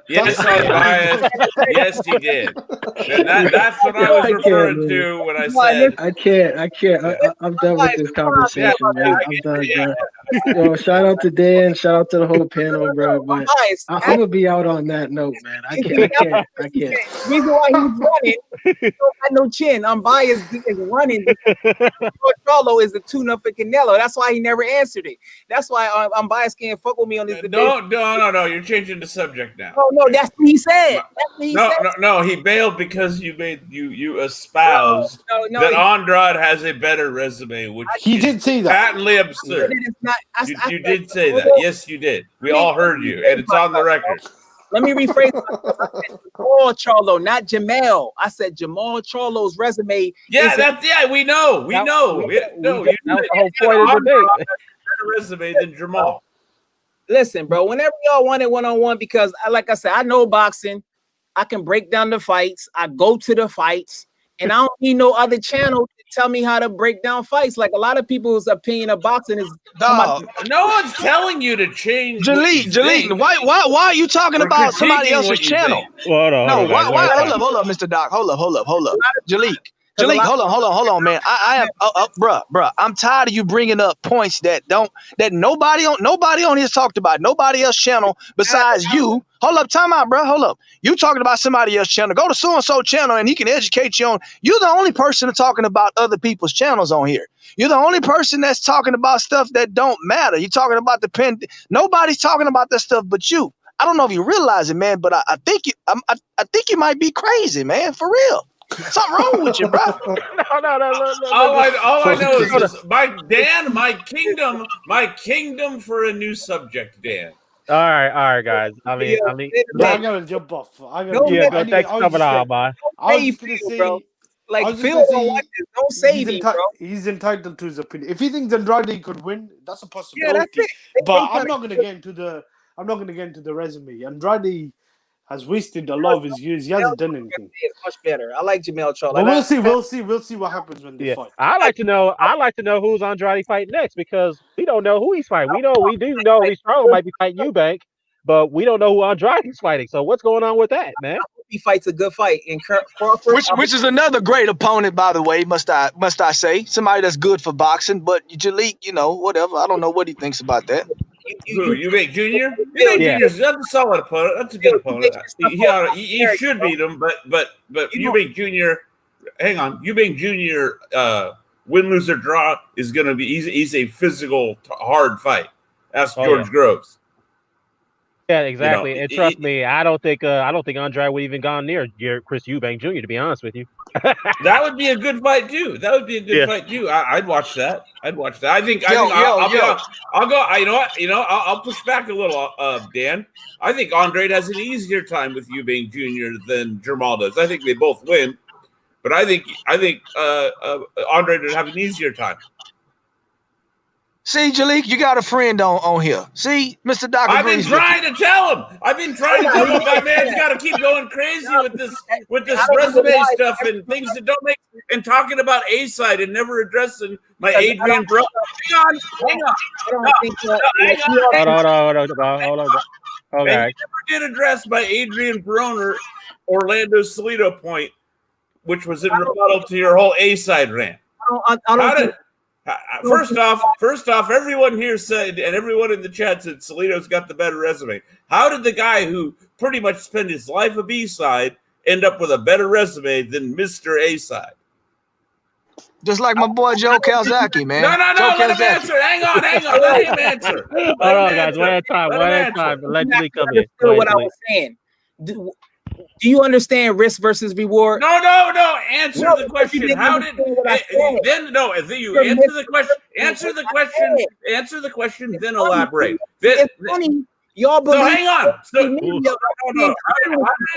Speaker 4: biased. Yes, he did. That's what I was referring to when I said
Speaker 6: I can't. I'm done with this conversation, man. I'm done, bro. Shout out to Dan, shout out to the whole panel, bro. But I'm gonna be out on that note, man. I can't.
Speaker 2: The reason why he's running, he don't got no chin. I'm biased. He is running. Charlo is the tune-up for Canelo. That's why he never answered it. That's why I'm biased. Can't fuck with me on this debate.
Speaker 4: No. You're changing the subject now.
Speaker 2: No. That's what he said.
Speaker 4: No. He bailed because you espoused that Andrade has a better resume, which
Speaker 9: he did say that.
Speaker 4: Patently absurd. You did say that. Yes, you did. We all heard you, and it's on the record.
Speaker 2: Let me rephrase myself. I said Jermall Charlo, not Jermall. I said Jermall Charlo's resume.
Speaker 4: Yeah, we know. We know.
Speaker 3: That's the whole point of the debate.
Speaker 4: Better resume than Jermall.
Speaker 2: Listen, bro, whenever y'all want it one-on-one, because like I said, I know boxing. I can break down the fights. I go to the fights, and I don't need no other channel to tell me how to break down fights. Like a lot of people's opinion of boxing is
Speaker 4: no one's telling you to change.
Speaker 8: Jalik, why are you talking about somebody else's channel?
Speaker 3: Hold on,
Speaker 8: hold up, Mr. Doc. Hold up. Jalik, hold on, man. I am, bruh. I'm tired of you bringing up points that nobody on here talked about. Nobody else channel besides you. Hold up, time out, bro. Hold up. You talking about somebody else's channel? Go to so and so channel, and he can educate you on. You're the only person talking about other people's channels on here. You're the only person that's talking about stuff that don't matter. You're talking about the pen. Nobody's talking about that stuff but you. I don't know if you realize it, man, but I think you might be crazy, man, for real. Something wrong with you, bro.
Speaker 3: No.
Speaker 4: All I know is this, my kingdom for a new subject, Dan.
Speaker 3: right, guys. I mean,
Speaker 9: I'm gonna jump off. I'm gonna
Speaker 2: No,
Speaker 9: jump
Speaker 3: yeah,
Speaker 9: off.
Speaker 3: thanks for coming on, man.
Speaker 9: I
Speaker 2: Say
Speaker 9: was just gonna
Speaker 2: Phil,
Speaker 9: say,
Speaker 2: bro.
Speaker 9: I
Speaker 2: Like
Speaker 9: was just
Speaker 2: Phil
Speaker 9: gonna
Speaker 2: don't
Speaker 9: say,
Speaker 2: like this. Don't say me, bro.
Speaker 9: he's entitled to his opinion. If he thinks Andrade could win, that's a
Speaker 2: Yeah, that's
Speaker 9: possibility.
Speaker 2: it.
Speaker 9: But I'm not gonna get into the resume. Andrade has wasted a lot of his years. He hasn't done anything.
Speaker 2: It's much better. I like Jermall Charlo.
Speaker 9: But we'll see what happens when they
Speaker 3: Yeah,
Speaker 9: fight.
Speaker 3: I like to know who's Andrade fight next because we don't know who he's fighting. We do know Charlo might be fighting Eubank, but we don't know who Andrade's fighting. So what's going on with that, man?
Speaker 2: He fights a good fight in Crawford,
Speaker 8: which is another great opponent, by the way. Must I say, somebody that's good for boxing. But Jalik, whatever. I don't know what he thinks about that.
Speaker 4: Eubank Jr.? Eubank Jr. That's a solid opponent. That's a good opponent. He should beat him, but Eubank Jr. Hang on, Eubank Jr. Win, lose or draw is going to be. He's a physical, hard fight. Ask George Groves.
Speaker 3: Yeah, exactly. And trust me, I don't think Andrade would even gone near Chris Eubank Jr. To be honest with you.
Speaker 4: That would be a good fight too. Fight too. I'd watch that. I think I'll go. You know what? I'll push back a little, Dan. I think Andrade has an easier time with Eubank Jr. than Jermall does. I think they both win, but I think Andrade would have an easier time.
Speaker 8: See, Jalik, you got a friend on here. See, Mr. Doc.
Speaker 4: I've been trying to tell him. My man's got to keep going crazy with this resume stuff and things that don't make. And talking about A side and never addressing my Adrian bro. Hang on.
Speaker 3: Hold on. Okay.
Speaker 4: And you never did address my Adrian Broner Orlando Salido point, which was in rebuttal to your whole A side rant. First off, everyone here said, and everyone in the chat said Salido's got the better resume. How did the guy who pretty much spent his life a B side end up with a better resume than Mr. A side?
Speaker 8: Just like my boy Joe Calzaghe, man.
Speaker 4: No. Let him answer. Hang on. Let him answer.
Speaker 3: Hold on, guys. One at a time. Let me come in.
Speaker 2: What I was saying. Do you understand risk versus reward?
Speaker 4: No. Answer the question. How did then? No, you answer the question. Answer the question. Then elaborate.
Speaker 2: It's funny. Y'all believe.
Speaker 4: So hang on. How did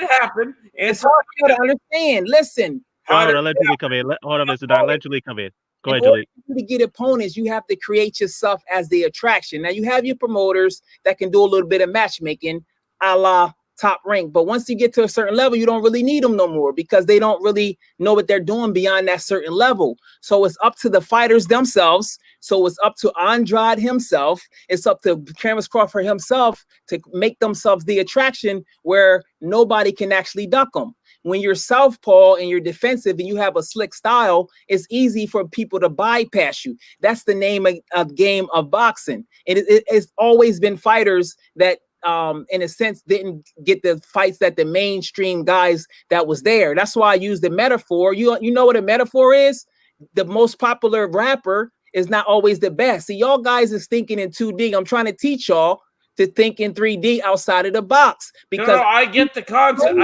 Speaker 4: it happen?
Speaker 2: It's hard to understand. Listen.
Speaker 3: Hold on, let Julie come in. Hold on, Mr. Doc. Let Julie come in. Go ahead, Julie.
Speaker 2: To get opponents, you have to create yourself as the attraction. Now you have your promoters that can do a little bit of matchmaking, a la Top Rank. But once you get to a certain level, you don't really need them no more because they don't really know what they're doing beyond that certain level. So it's up to the fighters themselves. So it's up to Andrade himself. It's up to Travis Crawford himself to make themselves the attraction where nobody can actually duck them. When you're southpaw and you're defensive and you have a slick style, it's easy for people to bypass you. That's the name of game of boxing. It's always been fighters that in a sense didn't get the fights that the mainstream guys that was there. That's why I use the metaphor. You know what a metaphor is? The most popular rapper is not always the best. See, y'all guys is thinking in 2D. I'm trying to teach y'all to think in 3D outside of the box. Because
Speaker 4: no, I get the concept.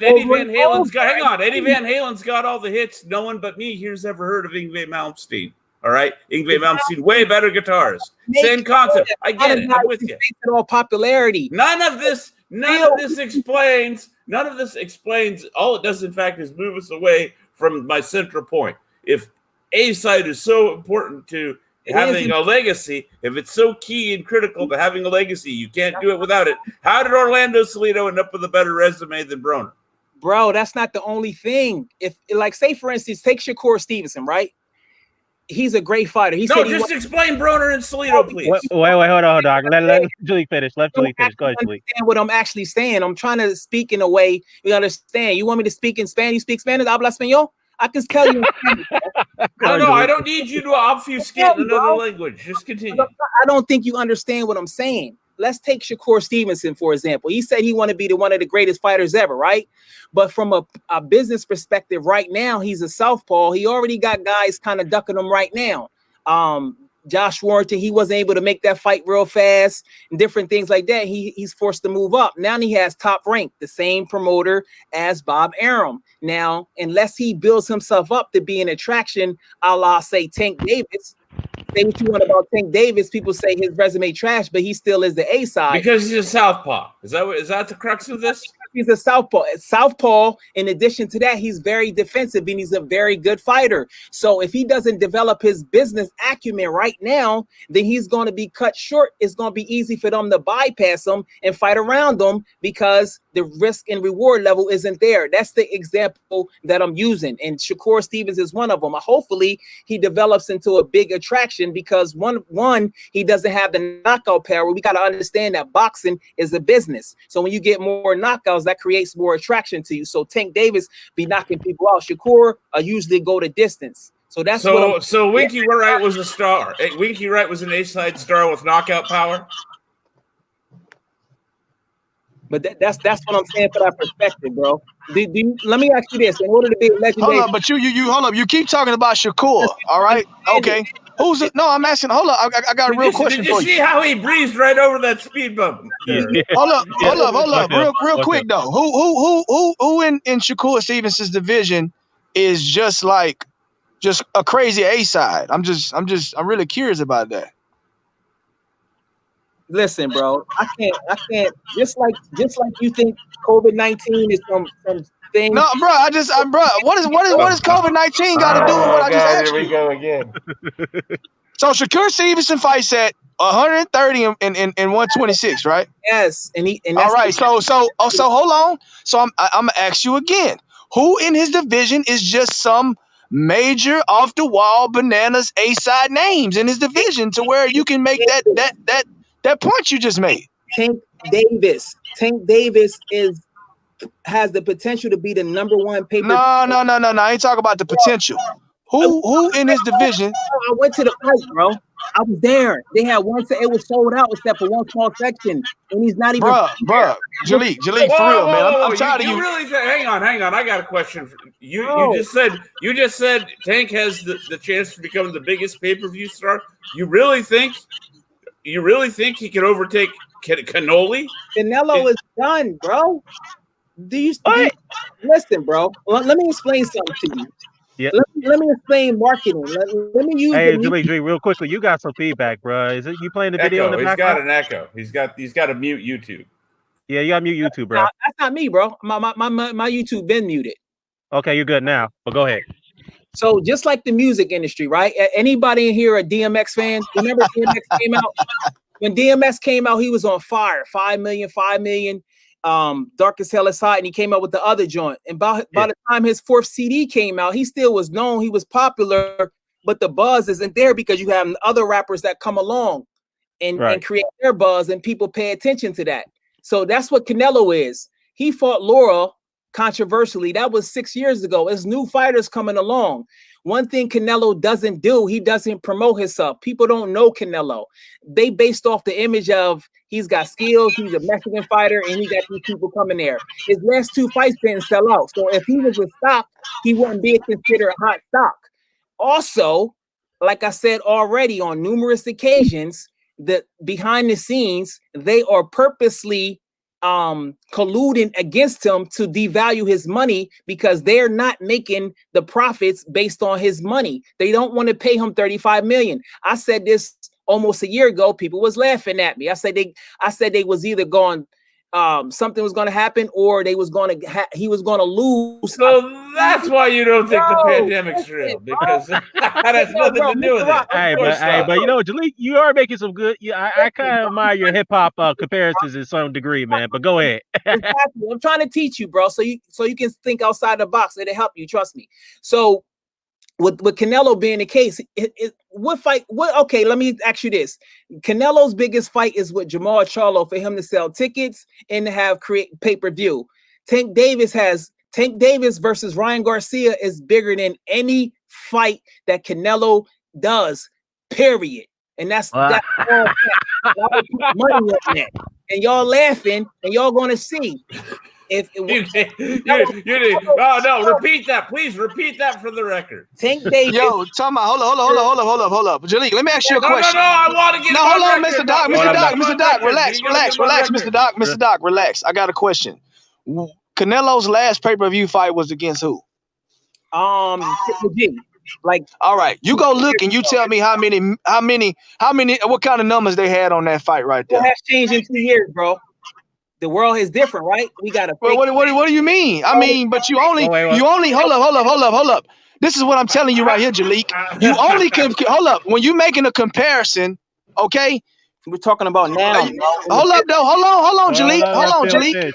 Speaker 4: Eddie Van Halen's got all the hits. No one but me here's ever heard of Yngwie Malmsteen. All right, Yngwie Malmsteen, way better guitarist. Same concept. I get it. I'm with you.
Speaker 2: All popularity.
Speaker 4: None of this explains. All it does, in fact, is move us away from my central point. If A side is so important to having a legacy, if it's so key and critical to having a legacy, you can't do it without it. How did Orlando Salido end up with a better resume than Broner?
Speaker 2: Bro, that's not the only thing. If, like, say for instance, take Shakur Stevenson, right? He's a great fighter.
Speaker 4: Explain Broner and Salido, please.
Speaker 3: Wait, hold on, Doc. Let Julie finish. Let Julie finish. Go ahead, Julie.
Speaker 2: Understand what I'm actually saying. I'm trying to speak in a way you understand. You want me to speak in Spanish? You speak Spanish? Habla español? I can tell you.
Speaker 4: No, I don't need you to obfuscate another language. Just continue.
Speaker 2: I don't think you understand what I'm saying. Let's take Shakur Stevenson, for example. He said he wanted to be one of the greatest fighters ever, right? But from a business perspective right now, he's a southpaw. He already got guys kind of ducking him right now. Josh Warrington, he wasn't able to make that fight real fast and different things like that. He's forced to move up. Now he has Top Rank, the same promoter as Bob Arum. Now, unless he builds himself up to be an attraction, a la, say, Tank Davis, say what you want about Tank Davis. People say his resume trash, but he still is the A side
Speaker 4: because he's a southpaw. Is that the crux of this?
Speaker 2: He's a southpaw. Southpaw. In addition to that, he's very defensive and he's a very good fighter. So if he doesn't develop his business acumen right now, then he's going to be cut short. It's going to be easy for them to bypass him and fight around him because the risk and reward level isn't there. That's the example that I'm using. And Shakur Stevens is one of them. Hopefully he develops into a big attraction because one, he doesn't have the knockout power. We got to understand that boxing is a business. So when you get more knockouts, that creates more attraction to you. So Tank Davis be knocking people out. Shakur usually go the distance. So that's
Speaker 4: so Winky Wright was a star. Winky Wright was an A-side star with knockout power.
Speaker 2: But that's what I'm saying for that perspective, bro. Let me ask you this: in order to be legendary,
Speaker 8: hold up, but you hold up. You keep talking about Shakur. All right, okay. Who's it? No, I'm asking. Hold up, I got a real question for you.
Speaker 4: Did you see how he breezed right over that speed bump?
Speaker 8: Yeah. Hold up. Real quick though. Who in Shakur Stevenson's division is just a crazy A side? I'm really curious about that.
Speaker 2: Listen, bro, I can't. Just like you think COVID-19 is some thing.
Speaker 8: No, bro, what is COVID-19 got to do with what I just asked you?
Speaker 4: Here we go again.
Speaker 8: So Shakur Stevenson fights at 130 and 126, right?
Speaker 2: Yes, and
Speaker 8: all right. So hold on. So I'm gonna ask you again. Who in his division is just some major off the wall bananas A side names in his division to where you can make that point you just made?
Speaker 2: Tank Davis. Tank Davis has the potential to be the number one paper.
Speaker 8: No. I ain't talking about the potential. Who in his division?
Speaker 2: I went to the fight, bro. I was there. They had one. It was sold out except for one small section, and he's not even.
Speaker 8: Bruh. Jalik, for real, man. I'm tired of you.
Speaker 4: Really hang on. I got a question for you. You just said Tank has the chance to become the biggest pay-per-view star. You really think he can overtake Cannoli?
Speaker 2: Canelo is done, bro. Listen, bro? Let me explain something to you.
Speaker 3: Yeah.
Speaker 2: Let me explain marketing. Let me use.
Speaker 3: Hey, Julie, real quickly, you got some feedback, bro. Is it you playing the video in the background?
Speaker 4: He's got an echo. He's got to mute YouTube.
Speaker 3: Yeah, you got to mute YouTube, bro.
Speaker 2: That's not me, bro. My YouTube been muted.
Speaker 3: Okay, you're good now. But go ahead.
Speaker 2: So just like the music industry, right? Anybody in here a DMX fan? Remember DMX came out? When DMX came out, he was on fire. 5 million. Dark as Hell Aside, and he came out with the other joint. And by the time his fourth CD came out, he still was known. He was popular, but the buzz isn't there because you have other rappers that come along and create their buzz, and people pay attention to that. So that's what Canelo is. He fought Laura controversially. That was 6 years ago. There's new fighters coming along. One thing Canelo doesn't do, he doesn't promote himself. People don't know Canelo. They based off the image of he's got skills, he's a Mexican fighter, and he got these people coming there. His last two fights didn't sell out. So if he was a stock, he wouldn't be considered a hot stock. Also, like I said already on numerous occasions, that behind the scenes, they are purposely colluding against him to devalue his money because they're not making the profits based on his money. They don't want to pay him $35 million. I said this almost a year ago. People was laughing at me. I said they was either going something was going to happen or they was going to he was going to lose.
Speaker 4: So that's why you don't think the pandemic's real, because that has nothing to do with it.
Speaker 3: Hey, but you know, Jalik, you are making some good. I kind of admire your hip hop comparisons in some degree, man. But go ahead.
Speaker 2: Exactly. I'm trying to teach you, bro, so you can think outside the box. It'll help you. Trust me. So with Canelo being the case, okay, let me ask you this. Canelo's biggest fight is with Jermall Charlo for him to sell tickets and to have create pay-per-view. Tank Davis versus Ryan Garcia is bigger than any fight that Canelo does, period. And that's all that. Y'all put money on that. And y'all laughing, and y'all gonna see. If it
Speaker 4: repeat that, please repeat that for the record.
Speaker 2: Tank Davis.
Speaker 8: Yo, hold up. Jalik, let me ask you a question.
Speaker 4: No, I want to get.
Speaker 8: No, hold on, Mr. Doc, relax, Mr. Doc, relax. I got a question. Canelo's last pay-per-view fight was against who?
Speaker 2: Triple G. Like,
Speaker 8: all right, you go look and you tell me how many, what kind of numbers they had on that fight right there.
Speaker 2: It has changed in 2 years, bro. The world is different, right? We got to.
Speaker 8: Well, what do you mean? I mean, but you only hold up. This is what I'm telling you right here, Jalik. You only can hold up when you making a comparison. Okay,
Speaker 2: we're talking about now.
Speaker 8: Hold up, though. Hold on, Jalik. Hold on, Jalik.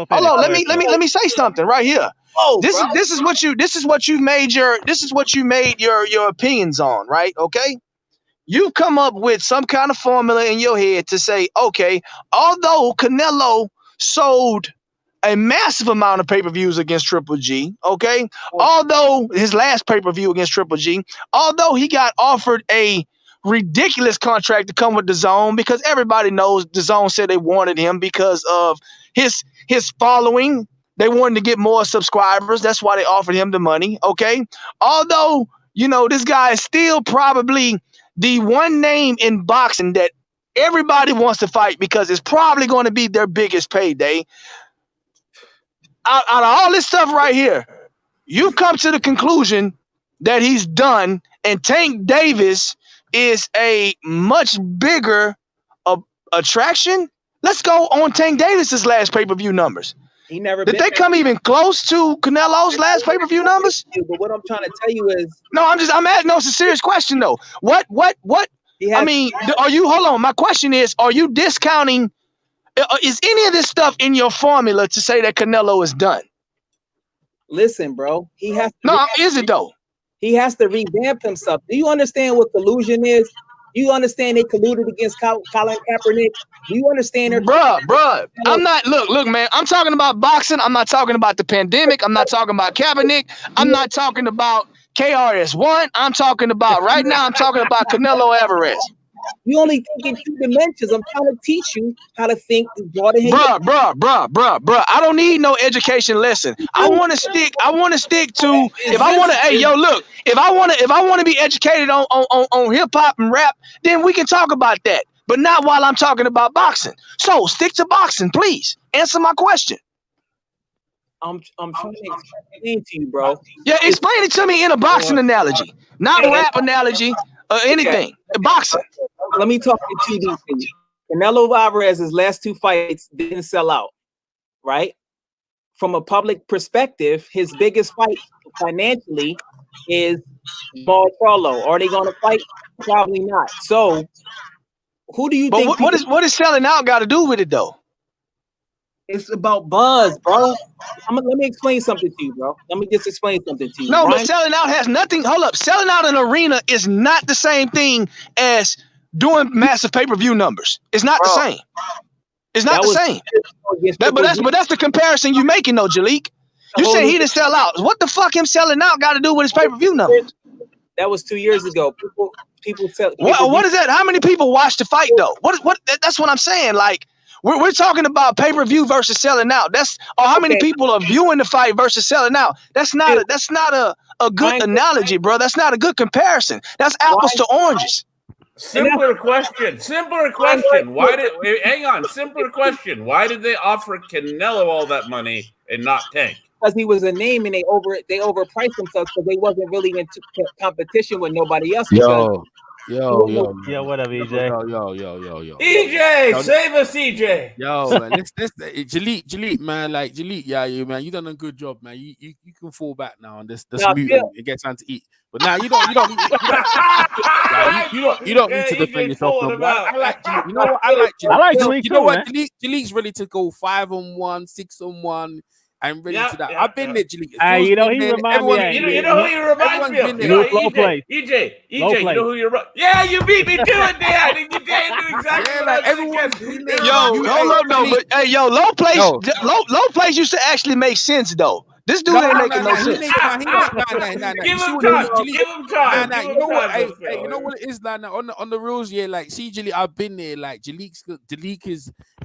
Speaker 8: Hold on. Let me say something right here.
Speaker 2: Oh,
Speaker 8: this is what you made your opinions on, right? Okay. You come up with some kind of formula in your head to say, okay, although Canelo sold a massive amount of pay-per-views against Triple G, okay, although his last pay-per-view against Triple G, although he got offered a ridiculous contract to come with DAZN, because everybody knows DAZN said they wanted him because of his following. They wanted to get more subscribers. That's why they offered him the money, okay? Although, this guy is still probably the one name in boxing that everybody wants to fight because it's probably going to be their biggest payday. Out of all this stuff right here, you come to the conclusion that he's done, and Tank Davis is a much bigger attraction. Let's go on Tank Davis's last pay-per-view numbers. Did they come even close to Canelo's last pay-per-view numbers?
Speaker 2: But what I'm trying to tell you is,
Speaker 8: I'm asking. No, it's a serious question though. What? I mean, hold on. My question is, are you discounting? Is any of this stuff in your formula to say that Canelo is done?
Speaker 2: Listen, bro. He has.
Speaker 8: Is it though?
Speaker 2: He has to revamp himself. Do you understand what collusion is? You understand they colluded against Colin Kaepernick? Do you understand their
Speaker 8: Bruh. I'm not look, man. I'm talking about boxing. I'm not talking about the pandemic. I'm not talking about Kaepernick. I'm not talking about KRS-One. I'm talking about right now. I'm talking about Canelo Alvarez.
Speaker 2: You only think in 2 dimensions. I'm trying to teach you how to think.
Speaker 8: Bruh. I don't need no education lesson. I want to stick to if I want to be educated on hip hop and rap, then we can talk about that. But not while I'm talking about boxing. So stick to boxing, please. Answer my question.
Speaker 2: I'm trying to explain to you, bro.
Speaker 8: Yeah, explain it to me in a boxing analogy, not a rap analogy or anything. Boxing.
Speaker 2: Let me talk to you. Canelo Alvarez's last 2 fights didn't sell out, right? From a public perspective, his biggest fight financially is Charlo. Are they going to fight? Probably not. So, who do you think?
Speaker 8: What is selling out got to do with it though?
Speaker 2: It's about buzz, bro. Let me explain something to you, bro. Let me just explain something to you.
Speaker 8: No, Brian, but selling out has nothing. Hold up. Selling out an arena is not the same thing as doing massive pay-per-view numbers. It's not the same. It's not the same. But that's the comparison you're making, though, Jalik. You said he didn't sell out. What the fuck him selling out got to do with his pay-per-view numbers?
Speaker 2: That was 2 years ago. People sell.
Speaker 8: What is that? How many people watched the fight though? What? That's what I'm saying. Like we're talking about pay-per-view versus selling out. Or how many people are viewing the fight versus selling out. That's not a good analogy, bro. That's not a good comparison. That's apples to oranges.
Speaker 4: Simpler question. Hang on. Simpler question. Why did they offer Canelo all that money and not Tank?
Speaker 2: Because he was a name and they overpriced themselves because they wasn't really in competition with nobody else.
Speaker 7: Yo,
Speaker 3: what up, EJ?
Speaker 7: Yo.
Speaker 4: EJ, save us, EJ.
Speaker 7: Yo, man, let's Jalik, man, like Jalik, you man, you done a good job, man. You can fall back now and let's mute and get time to eat. But now you don't need to defend yourself. No, I like Jalik. You know what? I like Jalik. You know what? Jalik's ready to go 5-on-1, 6-on-1. I'm ready to that. I've been there, Jalik.
Speaker 3: He reminds me.
Speaker 4: You know who he reminds me of? EJ, you know who you're. Yeah, you beat me to it, Dad. You did exactly.
Speaker 8: Yeah, like everyone. Hold up, though. But hey, low place used to actually make sense, though. This dude ain't making no sense.
Speaker 4: Give him time.
Speaker 7: You know what? Hey, you know what it is like now on the rules, yeah. Like, see, Jalik, I've been there. Like, Jalik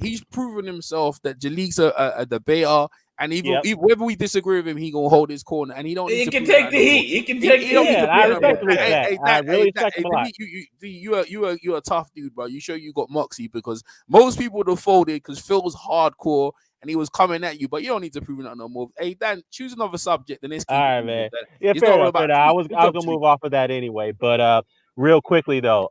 Speaker 7: he's proven himself that Jalik's a debater. And whether we disagree with him, he gonna hold his corner, and he don't.
Speaker 4: He can take the heat. He can take the heat.
Speaker 3: I respect him a lot.
Speaker 7: You're a tough dude, bro. You show you got moxie because most people would have folded because Phil's hardcore, and he was coming at you, but you don't need to prove nothing no more. Hey, Dan, choose another subject and let's keep
Speaker 3: All right,
Speaker 7: moving,
Speaker 3: man.
Speaker 7: Dan.
Speaker 3: Yeah,
Speaker 7: It's
Speaker 3: fair
Speaker 7: not all
Speaker 3: enough.
Speaker 7: about
Speaker 3: I
Speaker 7: Jalik.
Speaker 3: was
Speaker 7: Good
Speaker 3: I was
Speaker 7: job,
Speaker 3: gonna
Speaker 7: Jalik.
Speaker 3: move off of that anyway, but real quickly though,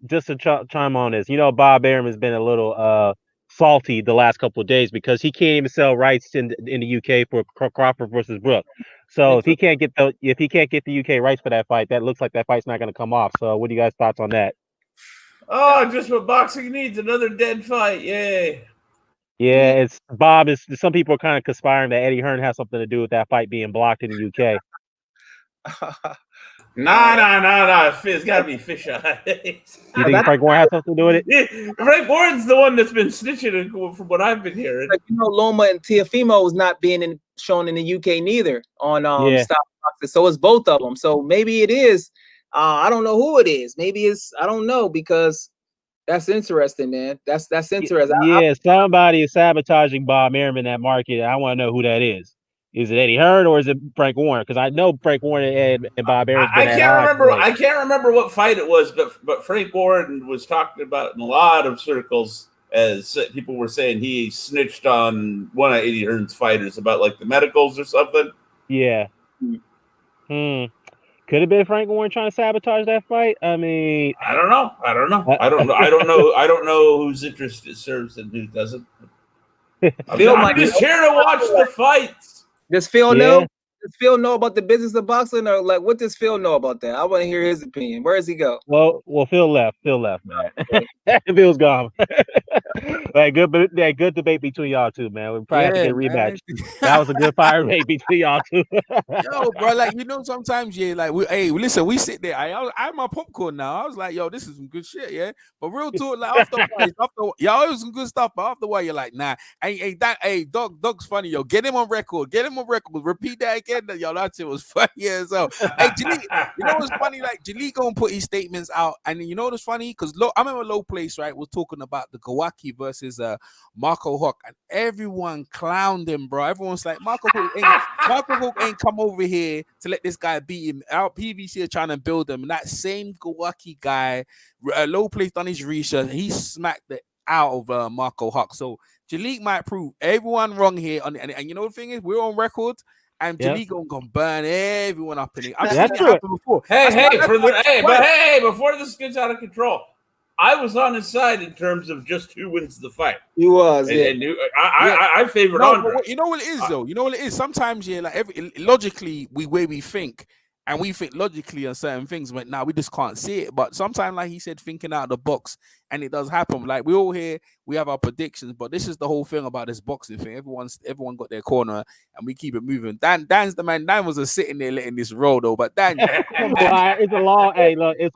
Speaker 3: just to chime on this, Bob Arum has been a little salty the last couple of days because he can't even sell rights in the UK for Crawford versus Brook. So if he can't get the UK rights for that fight, that looks like that fight's not going to come off. So what do you guys' thoughts on that?
Speaker 4: Oh, just what boxing needs, another dead fight. Yay.
Speaker 3: Yeah, it's Bob. Some people are kind of conspiring that Eddie Hearn has something to do with that fight being blocked in the UK.
Speaker 4: Nah. It's got to be fish eyes.
Speaker 3: You think Frank Warren has something to do with it?
Speaker 4: Yeah, Frank Warren's the one that's been snitching from what I've been hearing.
Speaker 2: Like, Loma and Teofimo is not being shown in the UK neither on Stop Boxing. So it's both of them. So maybe it is. I don't know who it is. Maybe it's, I don't know, because that's interesting, man. That's interesting.
Speaker 3: Yeah, somebody is sabotaging Bob Arum in that market. I want to know who that is. Is it Eddie Hearn or is it Frank Warren? Because I know Frank Warren and Bob Arum.
Speaker 4: I can't remember what fight it was, but Frank Warren was talking about in a lot of circles as people were saying he snitched on one of Eddie Hearn's fighters about like the medicals or something.
Speaker 3: Yeah. Could have been Frank Warren trying to sabotage that fight. I mean,
Speaker 4: I don't know. I don't know whose interest it serves and who doesn't. I'm just here to watch the fights.
Speaker 2: Does Phil know? Does Phil know about the business of boxing, or like what does Phil know about that? I want to hear his opinion. Where does he go?
Speaker 3: Well, Phil left. Phil left, man. Phil's gone. Good debate between y'all two, man. We probably have to get a rematch. That was a good fire debate between y'all two.
Speaker 7: Yo, bro, like sometimes like listen, we sit there. I have my popcorn now. I was like, yo, this is some good shit, yeah. But real talk, like after it was some good stuff. But after a while, you're like, nah, Dog's funny, yo. Get him on record. Repeat that again, yo. That shit was funny as well. Hey, Jalik, you know what's funny? Like Jalik gonna put his statements out, and you know what's funny? Because I remember Low Place, right? Was talking about the Kawaki versus Marco Huck, and everyone clowned him, bro. Everyone's like, Marco Huck ain't come over here to let this guy beat him. Our PVC are trying to build him, and that same Kawaki guy, Low Place done his research, he smacked it out of Marco Huck. So Jalik might prove everyone wrong here, and you know the thing is, we're on record. And Jalik gonna burn everyone up in it. I've seen it happen before.
Speaker 4: Hey, before this gets out of control, I was on his side in terms of just who wins the fight.
Speaker 2: You was,
Speaker 4: I favored Andrade.
Speaker 7: You know what it is, though. You know what it is. Sometimes, logically, we think. And we think logically on certain things, but now we just can't see it. But sometimes, like he said, thinking out of the box, and it does happen. Like we all here, we have our predictions, but this is the whole thing about this boxing thing. Everyone got their corner, and we keep it moving. Dan's the man. Dan was just sitting there letting this roll, though. But Dan,
Speaker 3: it's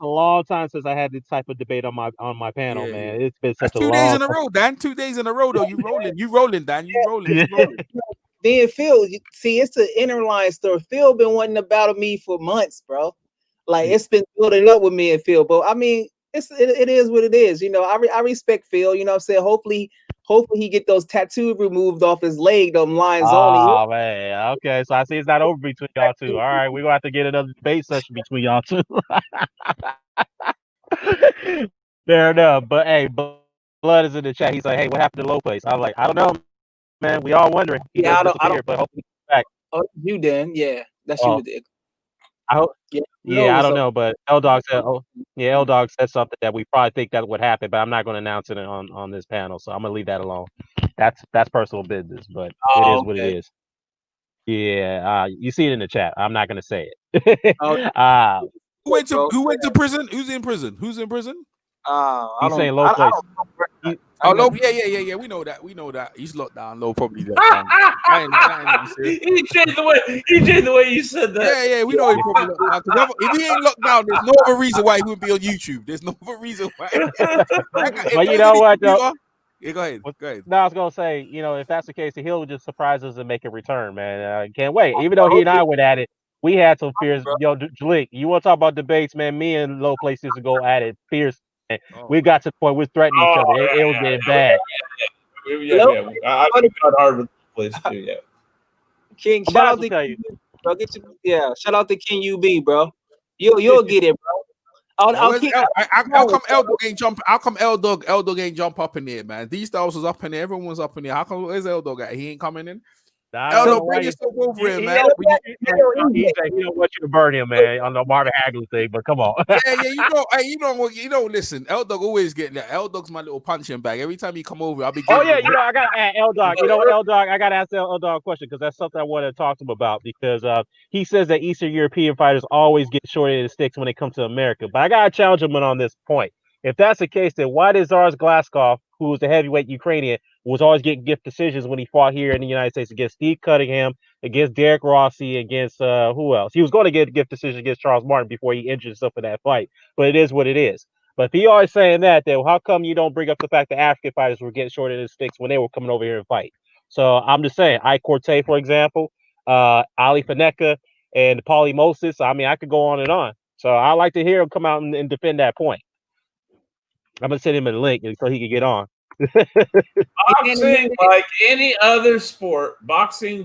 Speaker 3: a long time since I had this type of debate on my panel, man. It's been such a long
Speaker 7: 2 days in a row, Dan. 2 days in a row, though. You rolling, Dan. You rolling.
Speaker 2: Me and Phil, see, it's an interline story. Phil been wanting to battle me for months, bro. Like it's been building up with me and Phil. But I mean, it is what it is. I respect Phil. You know what I'm saying? Hopefully he get those tattoos removed off his leg, them lines on.
Speaker 3: Oh man, okay. So I see it's not over between y'all two. All right, we're gonna have to get another debate session between y'all two. Fair enough. But hey, Blood is in the chat. He's like, hey, what happened to Low Place? I'm like, I don't know. Man, we all wondering.
Speaker 2: I don't.
Speaker 3: But hopefully he's back.
Speaker 2: Oh, you then? Yeah, that's you.
Speaker 3: I hope. Yeah, I don't know, but L-Dog said something that we probably think that would happen, but I'm not going to announce it on this panel, so I'm going to leave that alone. That's personal business, but it is what it is. Yeah, you see it in the chat. I'm not going to say it.
Speaker 7: Who went to prison? Who's in prison? He's
Speaker 3: saying Low Place.
Speaker 7: Low, yeah. We know that. He's locked down low, probably. He
Speaker 4: changed the way you said that.
Speaker 7: Yeah, we know he probably locked down. If he ain't locked down, there's no other reason why he wouldn't be on YouTube. There's no other reason why.
Speaker 3: But you know what, though?
Speaker 7: Yeah, go ahead.
Speaker 3: No, I was gonna say, if that's the case, he'll just surprise us and make a return, man. Can't wait. Even though he and I went at it, we had some fears. Yo, Jalik, you want to talk about debates, man? Me and Low Place used to go at it fierce. We got to the point we're threatening each other. It was getting bad.
Speaker 4: Yeah. I got hard with the place too. Yeah.
Speaker 2: King, shout out to you, bro. Shout out to King UB, bro. You'll get it, bro.
Speaker 7: How come L-Dog ain't jump? How come L-Dog ain't jump up in there, man? These styles was up in there. Everyone was up in there. How come where's L-Dog at? He ain't coming in. L-Dog, bring yourself over here, man.
Speaker 3: He don't want you to burn him, man, on the Marvin Hagler thing. But come on.
Speaker 7: You know. Listen, L-Dog always getting that. L-Dog's my little punching bag. Every time he come over, I'll be.
Speaker 3: Oh yeah, I got to ask L-Dog. You know what, L-Dog? I got to ask L-Dog a question because that's something I wanted to talk to him about because he says that Eastern European fighters always get short end of the sticks when they come to America. But I got to challenge him on this point. If that's the case, then why did Zars Glaskov, who was the heavyweight Ukrainian, was always getting gift decisions when he fought here in the United States against Steve Cunningham, against Derek Rossi, against who else? He was going to get a gift decision against Charles Martin before he injured himself in that fight. But it is what it is. But if he always saying that, then how come you don't bring up the fact that African fighters were getting short in the sticks when they were coming over here and fight? So I'm just saying, Ike Corte, for example, Ali Faneka, and Paulie Moses. I mean, I could go on and on. So I like to hear him come out and defend that point. I'm gonna send him a link so he can get on.
Speaker 4: Boxing, like any other sport,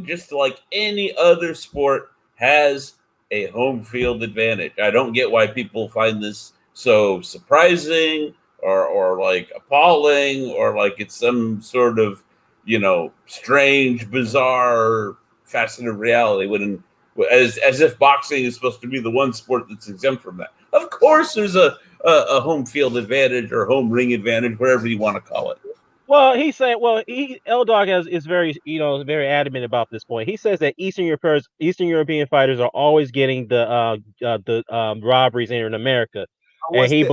Speaker 4: just like any other sport, has a home field advantage. I don't get why people find this so surprising or like appalling or like it's some sort of, strange, bizarre facet of reality when as if boxing is supposed to be the one sport that's exempt from that. Of course there's a home field advantage or home ring advantage, whatever you want to call it.
Speaker 3: Well, he said, L-Dog is very, very adamant about this point. He says that Eastern European fighters are always getting the robberies here in America, and he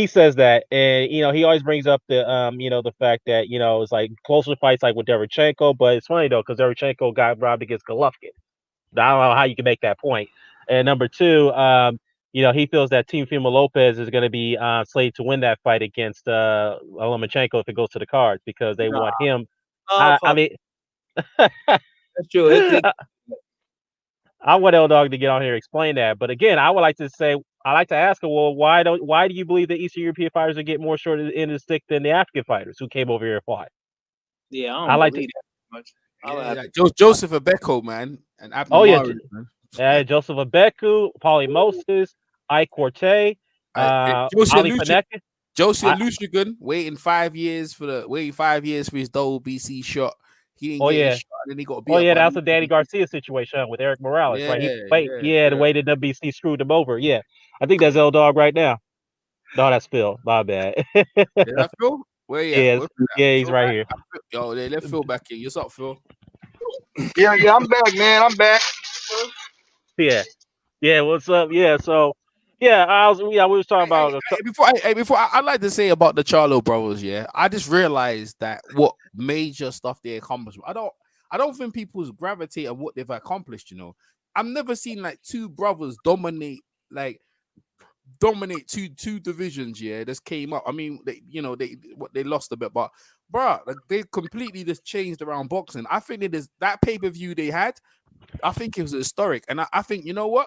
Speaker 3: says that, and he always brings up the the fact that it's like closer fights like with Derevchenko, but it's funny though because Derevchenko got robbed against Golovkin. I don't know how you can make that point. And number two, he feels that Teofimo Lopez is going to be slated to win that fight against Lomachenko if it goes to the cards because they want him. I mean,
Speaker 2: that's true.
Speaker 3: I want L-Dog to get on here and explain that. But again, I like to ask him, well, why do you believe the Eastern European fighters are getting more short in the stick than the African fighters who came over here and fought?
Speaker 2: Yeah, I don't believe that much.
Speaker 7: Joseph Abeko, man, and
Speaker 3: Joseph Abeko, Paulie Moses, Ike Corte, Ali Faneka.
Speaker 7: Josie Lushigan waiting 5 years for his WBC shot. He didn't get his shot, and then he got beat.
Speaker 3: That's a Danny Garcia situation with Eric Morales, right? The way the WBC screwed him over. Yeah, I think that's L-Dog right now. No, that's Phil. My bad.
Speaker 7: That's Phil. Where you
Speaker 3: he's right here.
Speaker 7: Yo, let Phil back in. What's up, Phil?
Speaker 8: Yeah, I'm back, man. I'm back.
Speaker 3: Yeah. What's up? Yeah. So, we was talking about.
Speaker 7: Before I'd like to say about the Charlo brothers. Yeah, I just realized that what major stuff they accomplished. I don't think people gravitate on what they've accomplished. I've never seen like two brothers dominate two divisions. Yeah, this came up. I mean, they lost a bit, but bro, they completely just changed around boxing. I think it is that pay-per-view they had. I think it was historic, and I think what,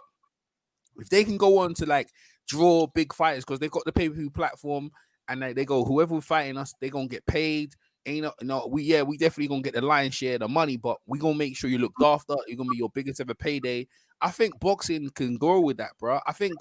Speaker 7: if they can go on to like draw big fighters because they've got the pay-per-view platform, and they go whoever fighting us, they gonna get paid. We definitely gonna get the lion's share of the money, but we gonna make sure you looked after. You're gonna be your biggest ever payday. I think boxing can grow with that, bro. I think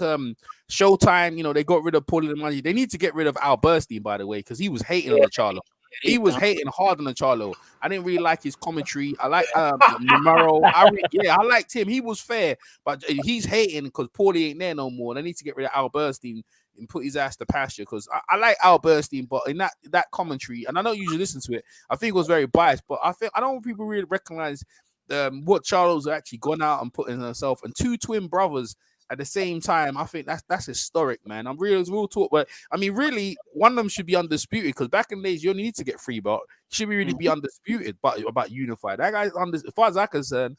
Speaker 7: Showtime, they got rid of Paulie the Money. They need to get rid of Al Burstein, by the way, because he was hating on the Charlo. He was hating hard on the Charlo. I didn't really like his commentary. I like Namaro. I liked him. He was fair, but he's hating because Paulie ain't there no more. They need to get rid of Al Burstein and put his ass to pasture because I like Al Burstein, but in that commentary, and I don't usually listen to it, I think it was very biased, but I don't want people really recognize what Charlo's actually gone out and put in herself, and two twin brothers at the same time. I think that's historic, man. I'm real talk, but I mean, really, one of them should be undisputed because back in the days, you only need to get 3 belts. Should really be undisputed, but about unified. That guy's as far as I'm concerned,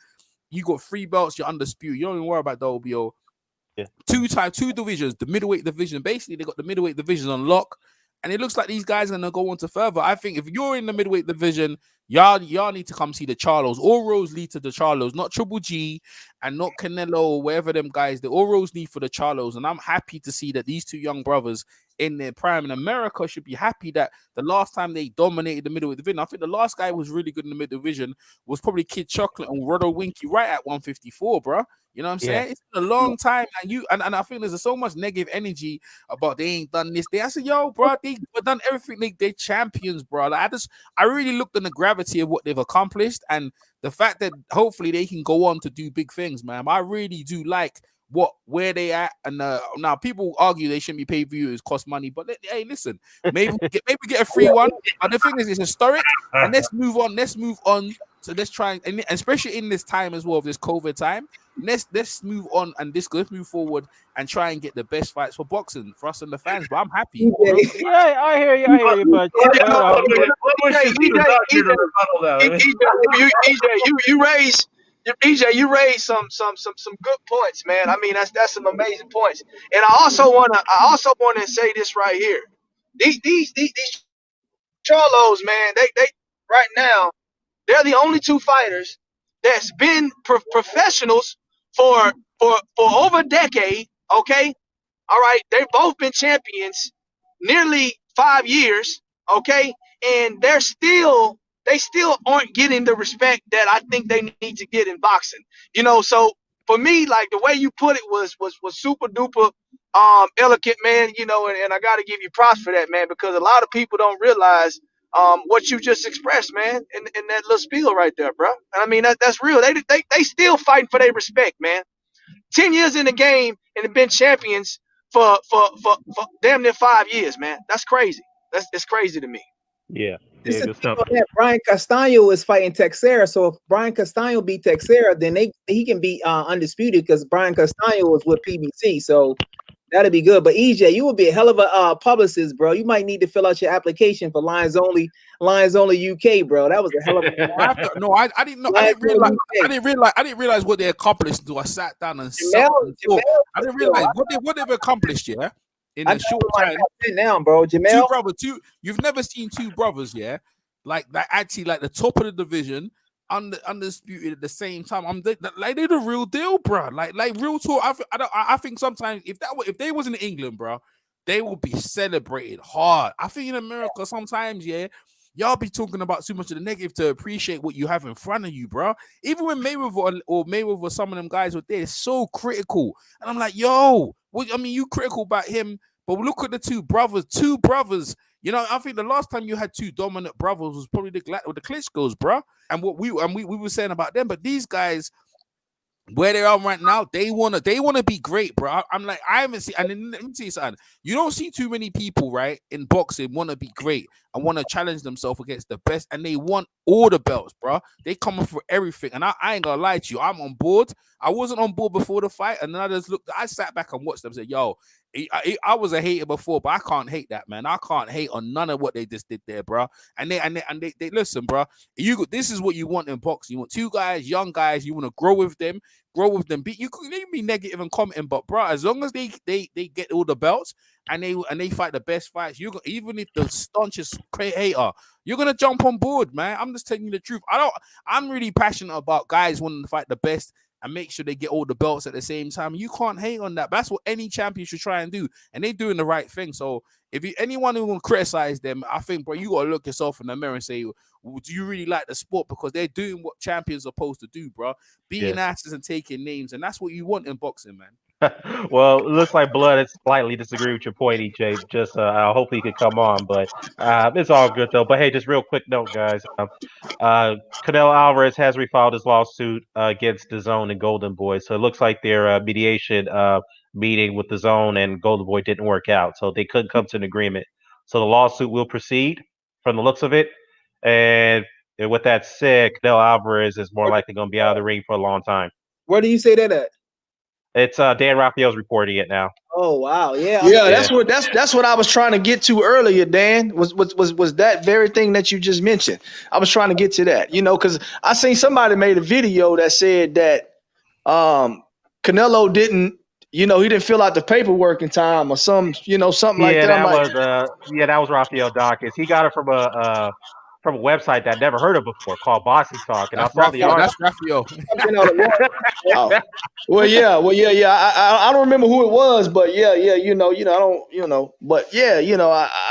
Speaker 7: you got 3 belts, you're undisputed. You don't even worry about the WBO.
Speaker 3: Yeah.
Speaker 7: Two divisions, the middleweight division. Basically, they got the middleweight division on lock, and it looks like these guys are gonna go on to further. I think if you're in the middleweight division, Y'all need to come see the Charlos. All roads lead to the Charlos, not Triple G and not Canelo or wherever them guys. The all roads lead for the Charlos, and I'm happy to see that these two young brothers in their prime in America should be happy that the last time they dominated the middleweight division, I think the last guy who was really good in the middle division was probably Kid Chocolate and Rodo Winky right at 154, bro. You know what I'm saying? It's been a long time, and I think there's so much negative energy about they ain't done this. I said, yo, bro, they've done everything. They're champions, bro. Like, I really looked at the gravity of what they've accomplished and the fact that hopefully they can go on to do big things, man. I really do like where they at, and now people argue they shouldn't be pay-per-views, cost money, but hey, listen, maybe get a free one. But the thing is, it's historic, and let's move on. So let's try, and especially in this time as well, this COVID time, let's move on and let's move forward and try and get the best fights for boxing for us and the fans. But I'm happy.
Speaker 3: Yeah, I hear you, but
Speaker 8: EJ, you raised some good points, man. I mean, that's some amazing points. And I also wanna say this right here. These Charlos, man, they right now, they're the only two fighters that's been professionals for over a decade. Okay, all right, they've both been champions nearly 5 years. Okay, and they still aren't getting the respect that I think they need to get in boxing. You know, so for me, like the way you put it was super duper elegant, man. You know, and I got to give you props for that, man, because a lot of people don't realize what you just expressed, man, in that little spiel right there, bro. And I mean, that's real. They still fighting for their respect, man. 10 years in the game and have been champions for damn near 5 years, man. That's crazy. It's crazy to me.
Speaker 3: Yeah.
Speaker 2: Good stuff. Brian Castaño is fighting Texera, so if Brian Castaño beat Texera, then he can be undisputed because Brian Castaño was with PBC, so that'd be good. But EJ, you would be a hell of a publicist, bro. You might need to fill out your application for Lions Only UK, bro. That was a hell of a.
Speaker 7: No, I didn't know. I didn't realize what they accomplished until I sat down and Jamel, I didn't realize what they've accomplished. Yeah. In a short time,
Speaker 2: now, bro, Jamel,
Speaker 7: you've never seen two brothers, yeah, like actually like the top of the division, undisputed at the same time. They're the real deal, bro. Like real talk. I think sometimes if they was in England, bro, they would be celebrated hard. I think in America sometimes, yeah, y'all be talking about too much of the negative to appreciate what you have in front of you, bro. Even when Mayweather, some of them guys were there, it's so critical, and I'm like, yo. I mean, you critical about him, but look at the two brothers. You know, I think the last time you had two dominant brothers was probably the Klitschko's, bro. And what we were saying about them, but these guys, where they are right now, they wanna be great, bro. I'm like, I haven't seen, and then, let me tell you something. You don't see too many people, right, in boxing want to be great and want to challenge themselves against the best, and they want all the belts, bro. They come up for everything, and I ain't gonna lie to you, I'm on board. I wasn't on board before the fight, and then I sat back and watched them. Said, yo, I was a hater before, but I can't hate that, man. I can't hate on none of what they just did there, bro. And they listen, bro. This is what you want in boxing. You want two guys, young guys. You want to grow with them. You can be negative and commenting, but bro, as long as they get all the belts and they fight the best fights, even if the staunchest hater, you're gonna jump on board, man. I'm just telling you the truth. I'm really passionate about guys wanting to fight the best and make sure they get all the belts at the same time. You can't hate on that. That's what any champion should try and do, and they're doing the right thing. So if anyone who will criticize them, I think, bro, you gotta look yourself in the mirror and say, do you really like the sport? Because they're doing what champions are supposed to do, bro. Beating asses and taking names, and that's what you want in boxing, man.
Speaker 3: Well, it looks like Blood is slightly disagree with your point, EJ. Just hopefully he could come on, but it's all good though. But hey, just real quick note, guys. Canelo Alvarez has refiled his lawsuit against DAZN and Golden Boy. So it looks like their mediation meeting with DAZN and Golden Boy didn't work out, so they couldn't come to an agreement. So the lawsuit will proceed from the looks of it. And with that said, Canelo Alvarez is more likely going to be out of the ring for a long time.
Speaker 2: Where do you say that at?
Speaker 3: It's Dan Raphael's reporting it now.
Speaker 2: Oh wow, yeah.
Speaker 8: That's what I was trying to get to earlier, Dan. Was that very thing that you just mentioned? I was trying to get to that, because I seen somebody made a video that said that Canelo didn't, he didn't fill out the paperwork in time or something like that.
Speaker 3: That was Rafael Dawkins. He got it from from a website that I never heard of before called Boxing Talk, and I
Speaker 7: That's
Speaker 3: saw the
Speaker 7: Raphael.
Speaker 3: article.
Speaker 7: That's Raphael.
Speaker 10: Oh. Well, yeah. I don't remember who it was, but yeah. I don't. But yeah,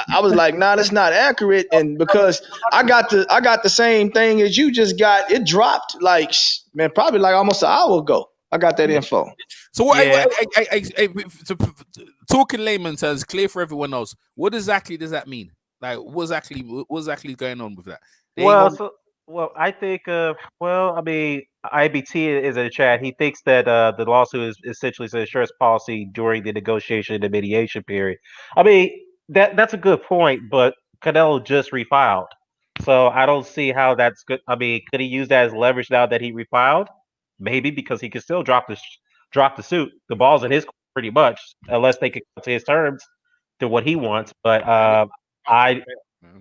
Speaker 10: I was like, nah, that's not accurate, and because I got the same thing as you just got. It dropped like, man, probably like almost an hour ago. I got that info.
Speaker 7: So what?
Speaker 3: Yeah.
Speaker 7: Talking layman terms, clear for everyone else. What exactly does that mean? Like, what's actually going on with that?
Speaker 3: Well, I think, I mean, IBT is in the chat. He thinks that the lawsuit is essentially an insurance policy during the negotiation and the mediation period. I mean, that's a good point, but Canelo just refiled, so I don't see how that's good. I mean, could he use that as leverage now that he refiled? Maybe, because he can still drop the suit. The ball's in his court pretty much, unless they can come to his terms to what he wants. But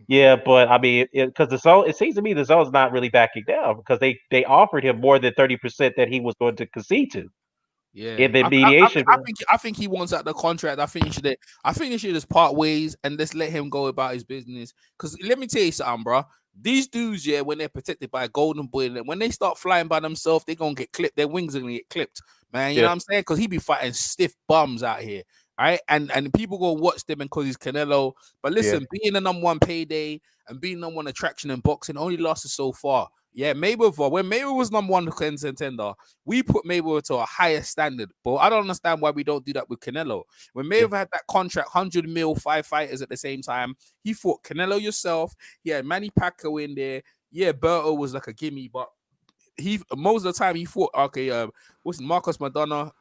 Speaker 3: yeah, but I mean, because the zone, it seems to me the zone's not really backing down because they offered him more than 30% that he was going to concede to.
Speaker 7: Yeah,
Speaker 3: in the mediation.
Speaker 7: I think he wants out the contract. I think they should just part ways and just let him go about his business. Because let me tell you something, bro. These dudes, yeah, when they're protected by a golden boy, when they start flying by themselves, they're gonna get clipped. Their wings are gonna get clipped, man. You know what I'm saying? Because he be fighting stiff bums out here. Right, and people go watch them because he's Canelo. But listen, being the number one payday and being number one attraction in boxing only lasted so far. Yeah, Mayweather, when Mayweather was number one contender, we put Mayweather to a higher standard. But I don't understand why we don't do that with Canelo. When Mayweather had that contract, 100 mil, 5 fighters at the same time, he fought Canelo yourself. He had Manny Pacquiao in there. Yeah, Berto was like a gimme, but he most of the time he fought what's Marcos Madonna.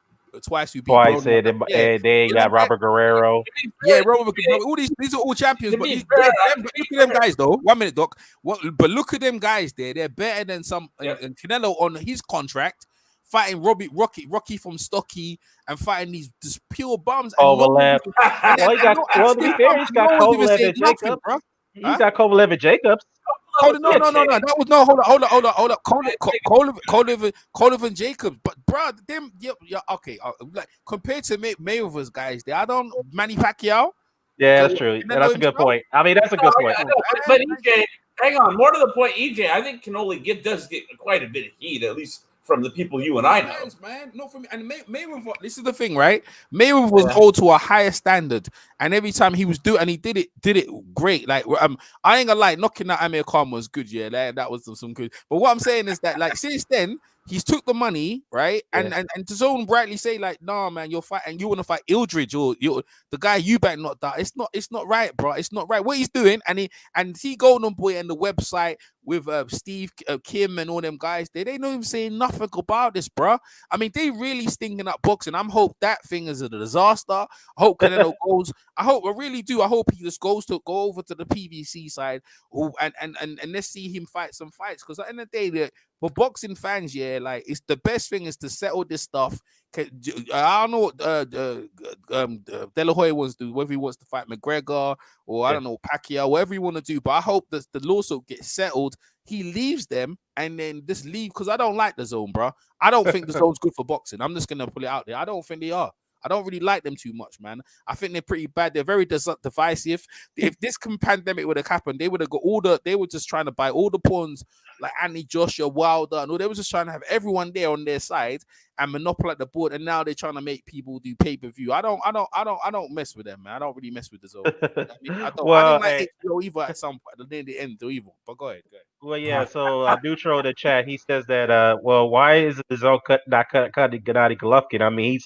Speaker 7: Twice who beat
Speaker 3: they got Robert Guerrero.
Speaker 7: Yeah, Robert Guerrero. All these are all champions. But look at them guys, though. 1 minute, Doc. But look at them guys there. They're better than some. And Canelo on his contract, fighting Rocky from Stocky, and fighting these pure bums.
Speaker 3: Kovalev. To be fair, he's got Kovalev and Jacobs. He's got Kovalev and Jacobs.
Speaker 7: No. That was no. Hold up. Kovalev and Jacobs, but bro, them, okay. Like compared to Mayweather's guys, Manny Pacquiao.
Speaker 3: Yeah, that's true. That's a good point. I mean, that's a good point.
Speaker 4: But EJ, hang on. More to the point, EJ, I think can only does get quite a bit of heat, at least from the people you and I know.
Speaker 7: Yes, man. Not from me. And Mayweather, this is the thing, right? Mayweather was held to a higher standard, and every time he was and he did it great. Like I ain't gonna lie, knocking that Amir Khan was good, yeah. That was some good. But what I'm saying is that, like, since then, he's took the money, right? And to someone brightly say, like, nah, man, you're fighting, you want to fight Ildridge or the guy you better not die. It's not right, bro. It's not right. What he's doing, and see Golden Boy and the website with Steve Kim and all them guys, they not even saying nothing about this, bro. I mean, they really stinking up boxing. I hope that thing is a disaster. I hope Canelo goes. I really do. I hope he just go over to the PVC side, and let's see him fight some fights. Because at the end of the day, for boxing fans, yeah, like, it's the best thing is to settle this stuff. I don't know what De La Hoya wants to do, whether he wants to fight McGregor or I don't know, Pacquiao, whatever you want to do. But I hope that the lawsuit gets settled. He leaves them and then just leave, because I don't like the zone, bro. I don't think the zone's good for boxing. I'm just gonna put it out there. I don't think they are. I don't really like them too much, man. I think they're pretty bad. They're very divisive. If this pandemic would have happened, they would have got they were just trying to buy all the pawns, like Anthony Joshua, Wilder, and all. They were just trying to have everyone there on their side and monopolize the board. And now they're trying to make people do pay-per-view. I don't mess with them, man. I don't really mess with the zone. I didn't like HBO either at some point. They didn't end either. But go ahead.
Speaker 3: Well, yeah. So Neutral in the chat, he says that why is the zone not cutting Gennady Golovkin?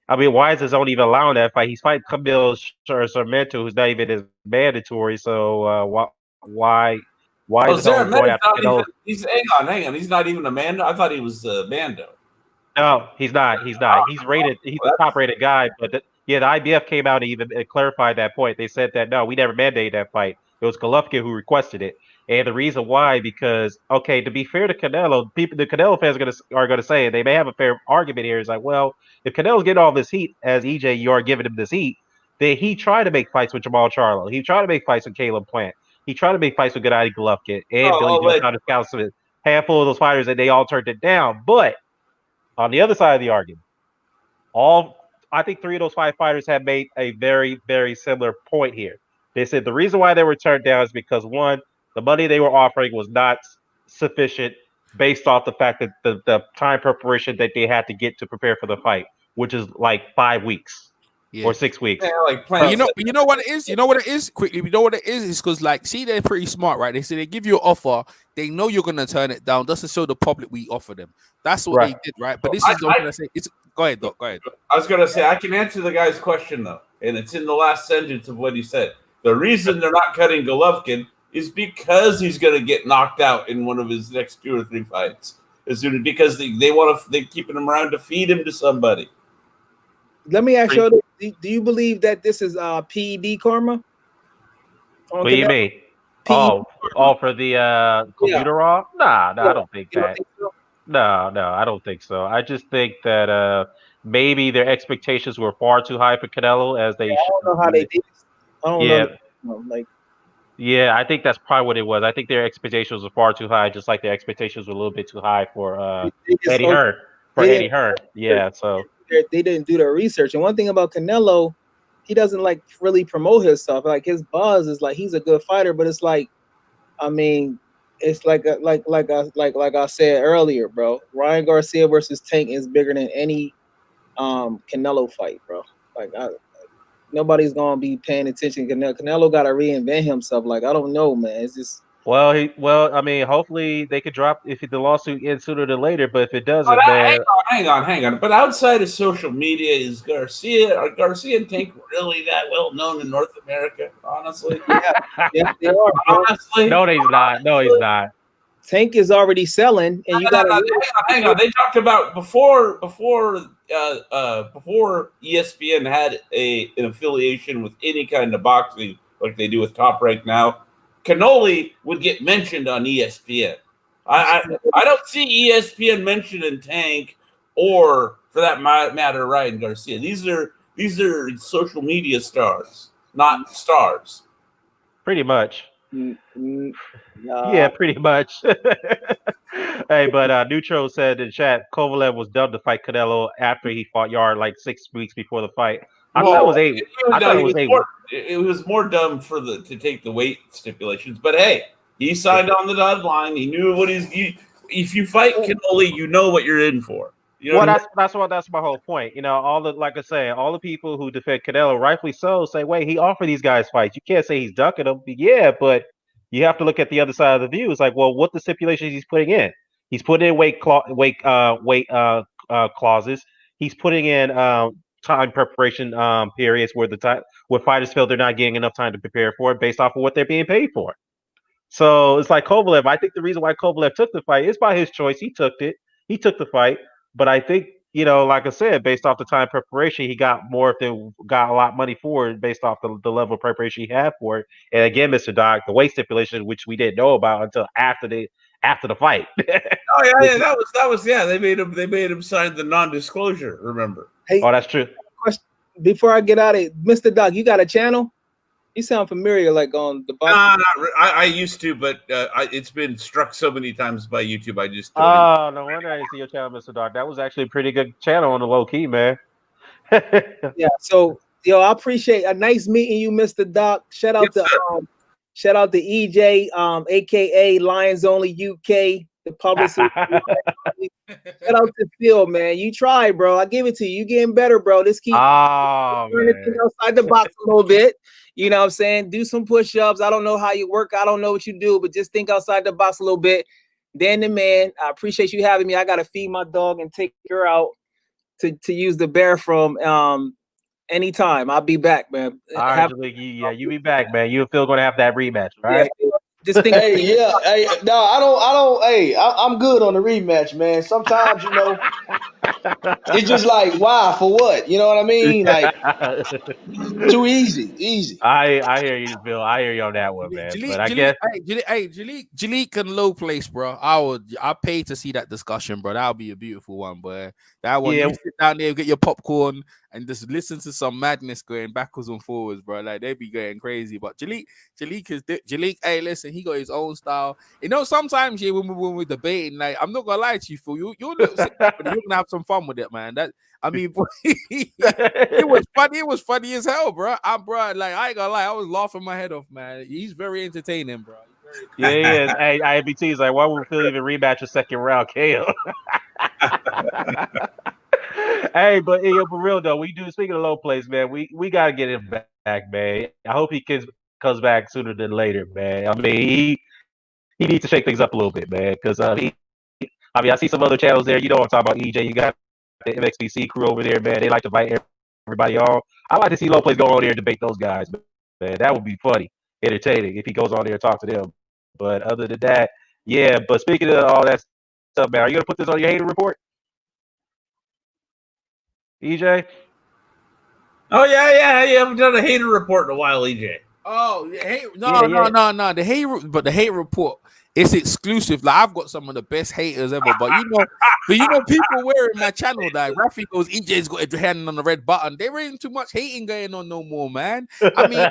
Speaker 3: Why is the zone even allowing that fight? He's fighting Camille Sarmento, who's not even as mandatory. So why is the zone going after Canelo?
Speaker 4: Hang on. He's not even a Mando. I thought he was Mando.
Speaker 3: No, he's not. He's rated. He's a top-rated guy. But the IBF came out and even clarified that point. They said that no, we never mandated that fight. It was Golovkin who requested it. And the reason why, because, okay, to be fair to Canelo, the Canelo fans are gonna say, and they may have a fair argument here, is like, well, if Canelo's getting all this heat, as EJ, you are giving him this heat, then he tried to make fights with Jermall Charlo. He tried to make fights with Caleb Plant. He tried to make fights with Gennady Golovkin and Billy Joe Scouts, a handful of those fighters, and they all turned it down. But on the other side of the argument, I think 3 of those 5 fighters have made a very, very similar point here. They said the reason why they were turned down is because, one, The money they were offering was not sufficient based off the fact that the time preparation that they had to get to prepare for the fight, which is like 5 weeks or 6 weeks.
Speaker 7: But you know what it is? You know what it is? Quickly, you know what it is? It's because like, see, they're pretty smart, right? They say they give you an offer, they know you're gonna turn it down, just to show the public we offer them. That's what they did, right? But this is what I'm gonna say. Go ahead, Doc. Go ahead.
Speaker 4: I was gonna say I can answer the guy's question though, and it's in the last sentence of what he said. The reason they're not cutting Golovkin is because he's gonna get knocked out in one of his next 2 or 3 fights. Because they're keeping him around to feed him to somebody.
Speaker 2: Let me ask you, do you believe that this is PED karma?
Speaker 3: What do you mean? Oh, for the computer raw? Nah, I don't think that. No, I don't think so. I just think that maybe their expectations were far too high for Canelo, as they.
Speaker 2: I don't know how they did. I don't know. Like.
Speaker 3: Yeah, I think that's probably what it was. I think their expectations were far too high, just like their expectations were a little bit too high for Eddie Hearn. Yeah, so
Speaker 2: they didn't do their research. And one thing about Canelo, he doesn't like really promote himself. Like his buzz is like he's a good fighter, but it's like, I mean, it's like I said earlier, bro. Ryan Garcia versus Tank is bigger than any Canelo fight, bro. Like nobody's gonna be paying attention. Canelo got to reinvent himself. Like I don't know, man. It's just
Speaker 3: well, I mean, hopefully they could drop if the lawsuit ends sooner than later. But if it doesn't, man,
Speaker 4: hang on. But outside of social media, is Garcia and Tank really that well known in North America? Honestly,
Speaker 2: yeah, they are.
Speaker 4: Honestly,
Speaker 3: no, he's not.
Speaker 2: Tank is already selling, and you got
Speaker 4: hang on. They talked about before ESPN had an affiliation with any kind of boxing like they do with Top Rank now. Cannoli would get mentioned on ESPN. I don't see ESPN mentioning Tank or, for that matter, Ryan Garcia. These are social media stars, not stars.
Speaker 3: Pretty much. Yeah, pretty much. Hey, but Nutro said in chat, Kovalev was dubbed to fight Canelo after he fought Yard like 6 weeks before the fight. I thought it was 8.
Speaker 4: It was more dumb to take the weight stipulations, but hey, he signed on the dotted line. He knew what if you fight Canoli, you know what you're in for. You know
Speaker 3: that's my whole point. You know, all the people who defend Canelo, rightfully so, say, wait, he offered these guys fights. You can't say he's ducking them. Yeah, but you have to look at the other side of the view. It's like, well, what the stipulations he's putting in? He's putting in weight clauses. He's putting in time preparation periods where fighters feel they're not getting enough time to prepare for it based off of what they're being paid for. So it's like Kovalev. I think the reason why Kovalev took the fight is by his choice. He took it. He took the fight. But I think, like I said, based off the time preparation, he got a lot of money for it based off the level of preparation he had for it. And again, Mr. Doc, the weight stipulation, which we didn't know about until after the fight.
Speaker 4: That was they made him sign the non-disclosure. Remember?
Speaker 2: Hey,
Speaker 3: that's true.
Speaker 2: Before I get out of it, Mr. Doc, you got a channel? You sound familiar, like on the bottom.
Speaker 4: I used to, but it's been struck so many times by YouTube. I just
Speaker 3: no wonder I didn't see your channel, Mr. Doc. That was actually a pretty good channel on the low key, man.
Speaker 2: Yeah. So, I appreciate a nice meeting you, Mr. Doc. Shout out to EJ, aka Lions Only UK, the publicist. Shout out to Phil, man. You try, bro. I give it to you. You getting better, bro. Just keep anything outside the box a little bit. You know what I'm saying? Do some push-ups. I don't know how you work. I don't know what you do, but just think outside the box a little bit. Dan the man, I appreciate you having me. I got to feed my dog and take her out to use the bathroom anytime. I'll be back, man.
Speaker 3: All right, you be back, man. You and Phil going to have that rematch, right?
Speaker 2: Yeah, just think.
Speaker 10: I'm good on the rematch, man. Sometimes, it's just like, why, for what? You know what I mean? Like, too easy.
Speaker 3: I hear you, Phil. I hear you on that one, man. But I guess,
Speaker 7: Jalik can low place, bro. I pay to see that discussion, bro. That'll be a beautiful one, boy. That one, you sit down there, get your popcorn, and just listen to some madness going backwards and forwards, bro. Like they be going crazy. But Jalik, hey, listen, he got his own style. Sometimes when we're debating, like I'm not gonna lie to you, Phil. You're gonna have some fun with it, man. It was funny. It was funny as hell, bro. Like I ain't gonna lie, I was laughing my head off, man. He's very entertaining, bro.
Speaker 3: Yeah. Hey, IBT is like, why would Phil even rematch a second round KO? Hey, but for real though, speaking of low plays, man, we gotta get him back, man. I hope he comes back sooner than later, man. I mean, he needs to shake things up a little bit, man, because I see some other channels there. You know what I'm talking about, EJ. You got the MXPC crew over there, man. They like to invite everybody on. I like to see low plays go on there and debate those guys, man. That would be funny, entertaining if he goes on there and talk to them. But other than that, yeah. But speaking of all that stuff, man, are you gonna put this on your hater report, EJ?
Speaker 4: Oh yeah. You haven't done a hater report in a while, EJ.
Speaker 7: Oh, no. The hate report. It's exclusive. Like I've got some of the best haters ever, but people wearing my channel that Rafi goes, EJ's got his hand on the red button. There ain't too much hating going on no more, man. I mean,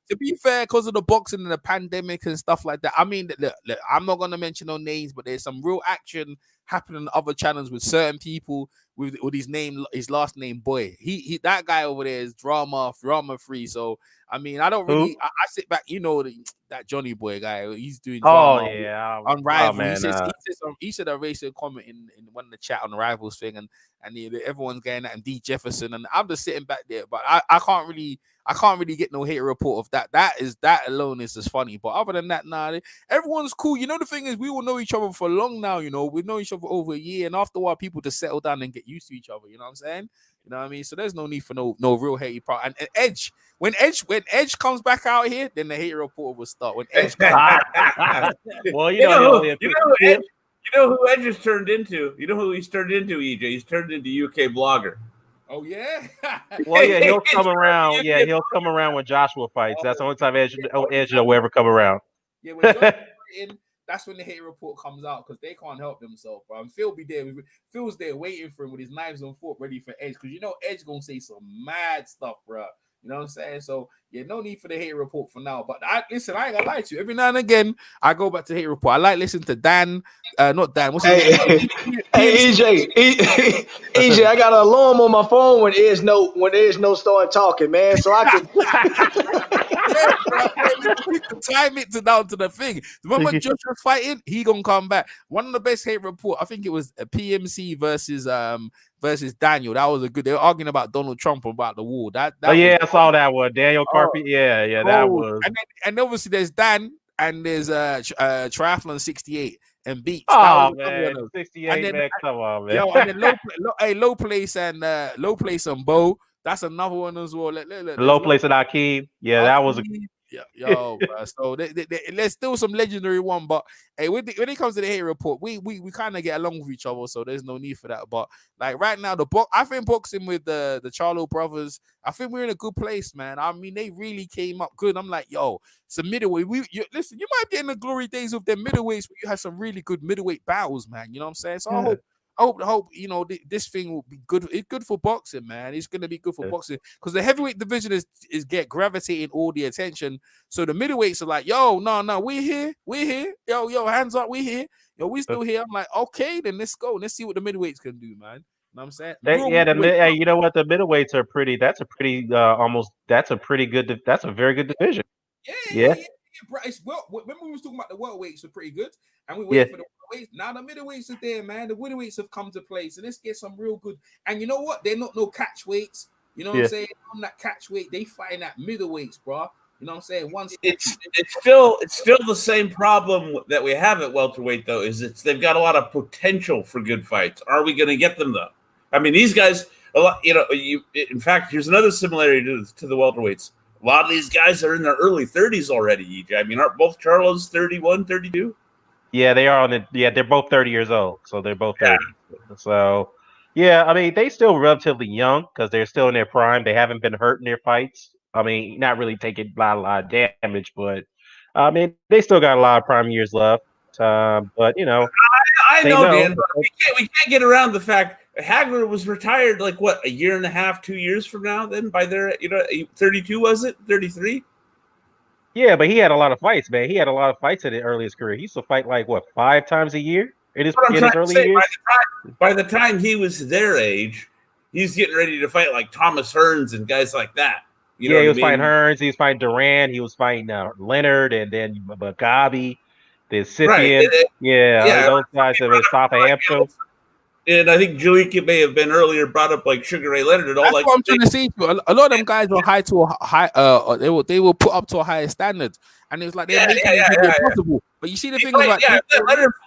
Speaker 7: to be fair, because of the boxing and the pandemic and stuff like that. I mean, look, I'm not gonna mention no names, but there's some real action happening on other channels with certain people with his last name Boy. He that guy over there is drama free. So I mean, I don't really. I sit back, that Johnny Boy guy. He's doing drama on Rivals. He said a racist comment in one of the chat on the Rivals thing, and everyone's going at him, D Jefferson, and I'm just sitting back there. But I can't really get no hate report of that. That alone is just funny. But other than that, nah, everyone's cool. The thing is, we will know each other for long now. We've known each other over a year, and after a while, people just settle down and get used to each other. You know what I'm saying? You know what I mean? So there's no need for no real hate. And Edge, when Edge comes back out here, then the hate report will start. When Edge comes back.
Speaker 3: Well,
Speaker 4: you know who Edge has turned into? You know who he's turned into, EJ? He's turned into UK blogger.
Speaker 7: Oh yeah.
Speaker 3: Well, yeah, he'll come around. Yeah, he'll come around when Joshua fights. That's the only time Edge will ever come around.
Speaker 7: Yeah, when Joshua fighting, that's when the hate report comes out because they can't help themselves, bro. And Phil be there. Phil's there waiting for him with his knives and fork ready for Edge because Edge gonna say some mad stuff, bro. You know what I'm saying? So yeah, no need for the hate report for now. But I ain't gonna lie to you. Every now and again, I go back to hate report. I like listening to Dan, not Dan. What's his name?
Speaker 10: Hey, EJ, I got an alarm on my phone when Edge no start talking, man. So I can
Speaker 7: time it down to the thing. Remember Josh was fighting, he gonna come back. One of the best hate report, I think it was a PMC versus Daniel. That was a good. They were arguing about Donald Trump about the wall.
Speaker 3: I saw that one. Daniel Carpet. Yeah, that was.
Speaker 7: And obviously there's Dan and there's Triathlon 68 and Beats.
Speaker 3: Oh man, 68 man, come on man.
Speaker 7: Yo, and then low place and Bo. That's another one as well.
Speaker 3: Low place and Akeem. Yeah, that was a.
Speaker 7: Yo, bro. So there's still some legendary one, but hey, when it comes to the hate report, we kind of get along with each other, so there's no need for that. But like right now, I think boxing with the Charlo brothers, I think we're in a good place, man. I mean, they really came up good. I'm like, yo, it's a middleweight. Listen, you might be in the glory days of their middleweights where you have some really good middleweight battles, man. You know what I'm saying? So I hope this thing will be good. It's good for boxing, man. It's gonna be good for boxing because the heavyweight division is gravitating all the attention. So the middleweights are like, yo, no, we're here, yo, hands up, we're here, yo, we still here. I'm like, okay, then let's go, let's see what the middleweights can do, man. You know what I'm saying?
Speaker 3: You know what? The middleweights are pretty. That's a pretty That's a pretty good. That's a very good division.
Speaker 7: Yeah. Bro, remember we was talking about the welterweights were pretty good, and we waited for the welterweights. Now the middleweights are there, man. The middleweights have come to play, so let's get some real good. And you know what? They're not no catch weights. You know what I'm saying? On that catch weight, they fighting at middleweights, bro. You know what I'm saying?
Speaker 4: It's still the same problem that we have at welterweight though. They've got a lot of potential for good fights. Are we going to get them though? I mean, these guys a lot. In fact, here's another similarity to the welterweights. A lot of these guys are in their early 30s already, EJ. I mean, aren't both Charlos 31, 32?
Speaker 3: Yeah, they are they're both 30 years old. So they're both 30. Yeah. So, yeah, I mean, they still relatively young because they're still in their prime. They haven't been hurt in their fights. I mean, not really taking a lot of damage, but I mean, they still got a lot of prime years left. But,
Speaker 4: I know, Dan, but we can't get around the fact Hagler was retired like what, a year and a half, 2 years from now. Then by their 32 was it 33?
Speaker 3: Yeah, but he had a lot of fights, man. He had a lot of fights in his earliest career. He used to fight like what 5 times a year in his early years.
Speaker 4: By the time he was their age, he's getting ready to fight like Thomas Hearns and guys like that. You know
Speaker 3: he
Speaker 4: what
Speaker 3: was
Speaker 4: I
Speaker 3: fighting
Speaker 4: mean?
Speaker 3: Hearns, he was fighting Duran, he was fighting Leonard, and then Mugabe, then
Speaker 4: Right.
Speaker 3: Scythian. Yeah,
Speaker 4: Yeah.
Speaker 3: those guys that were South Hampshire.
Speaker 4: And I think Jalika may have been earlier brought up like Sugar Ray Leonard and all
Speaker 7: That's
Speaker 4: like
Speaker 7: what I'm trying to say. A lot of them guys were high to a high. They were put up to a higher standard, and it's like they're making it impossible. But you see the thing is like,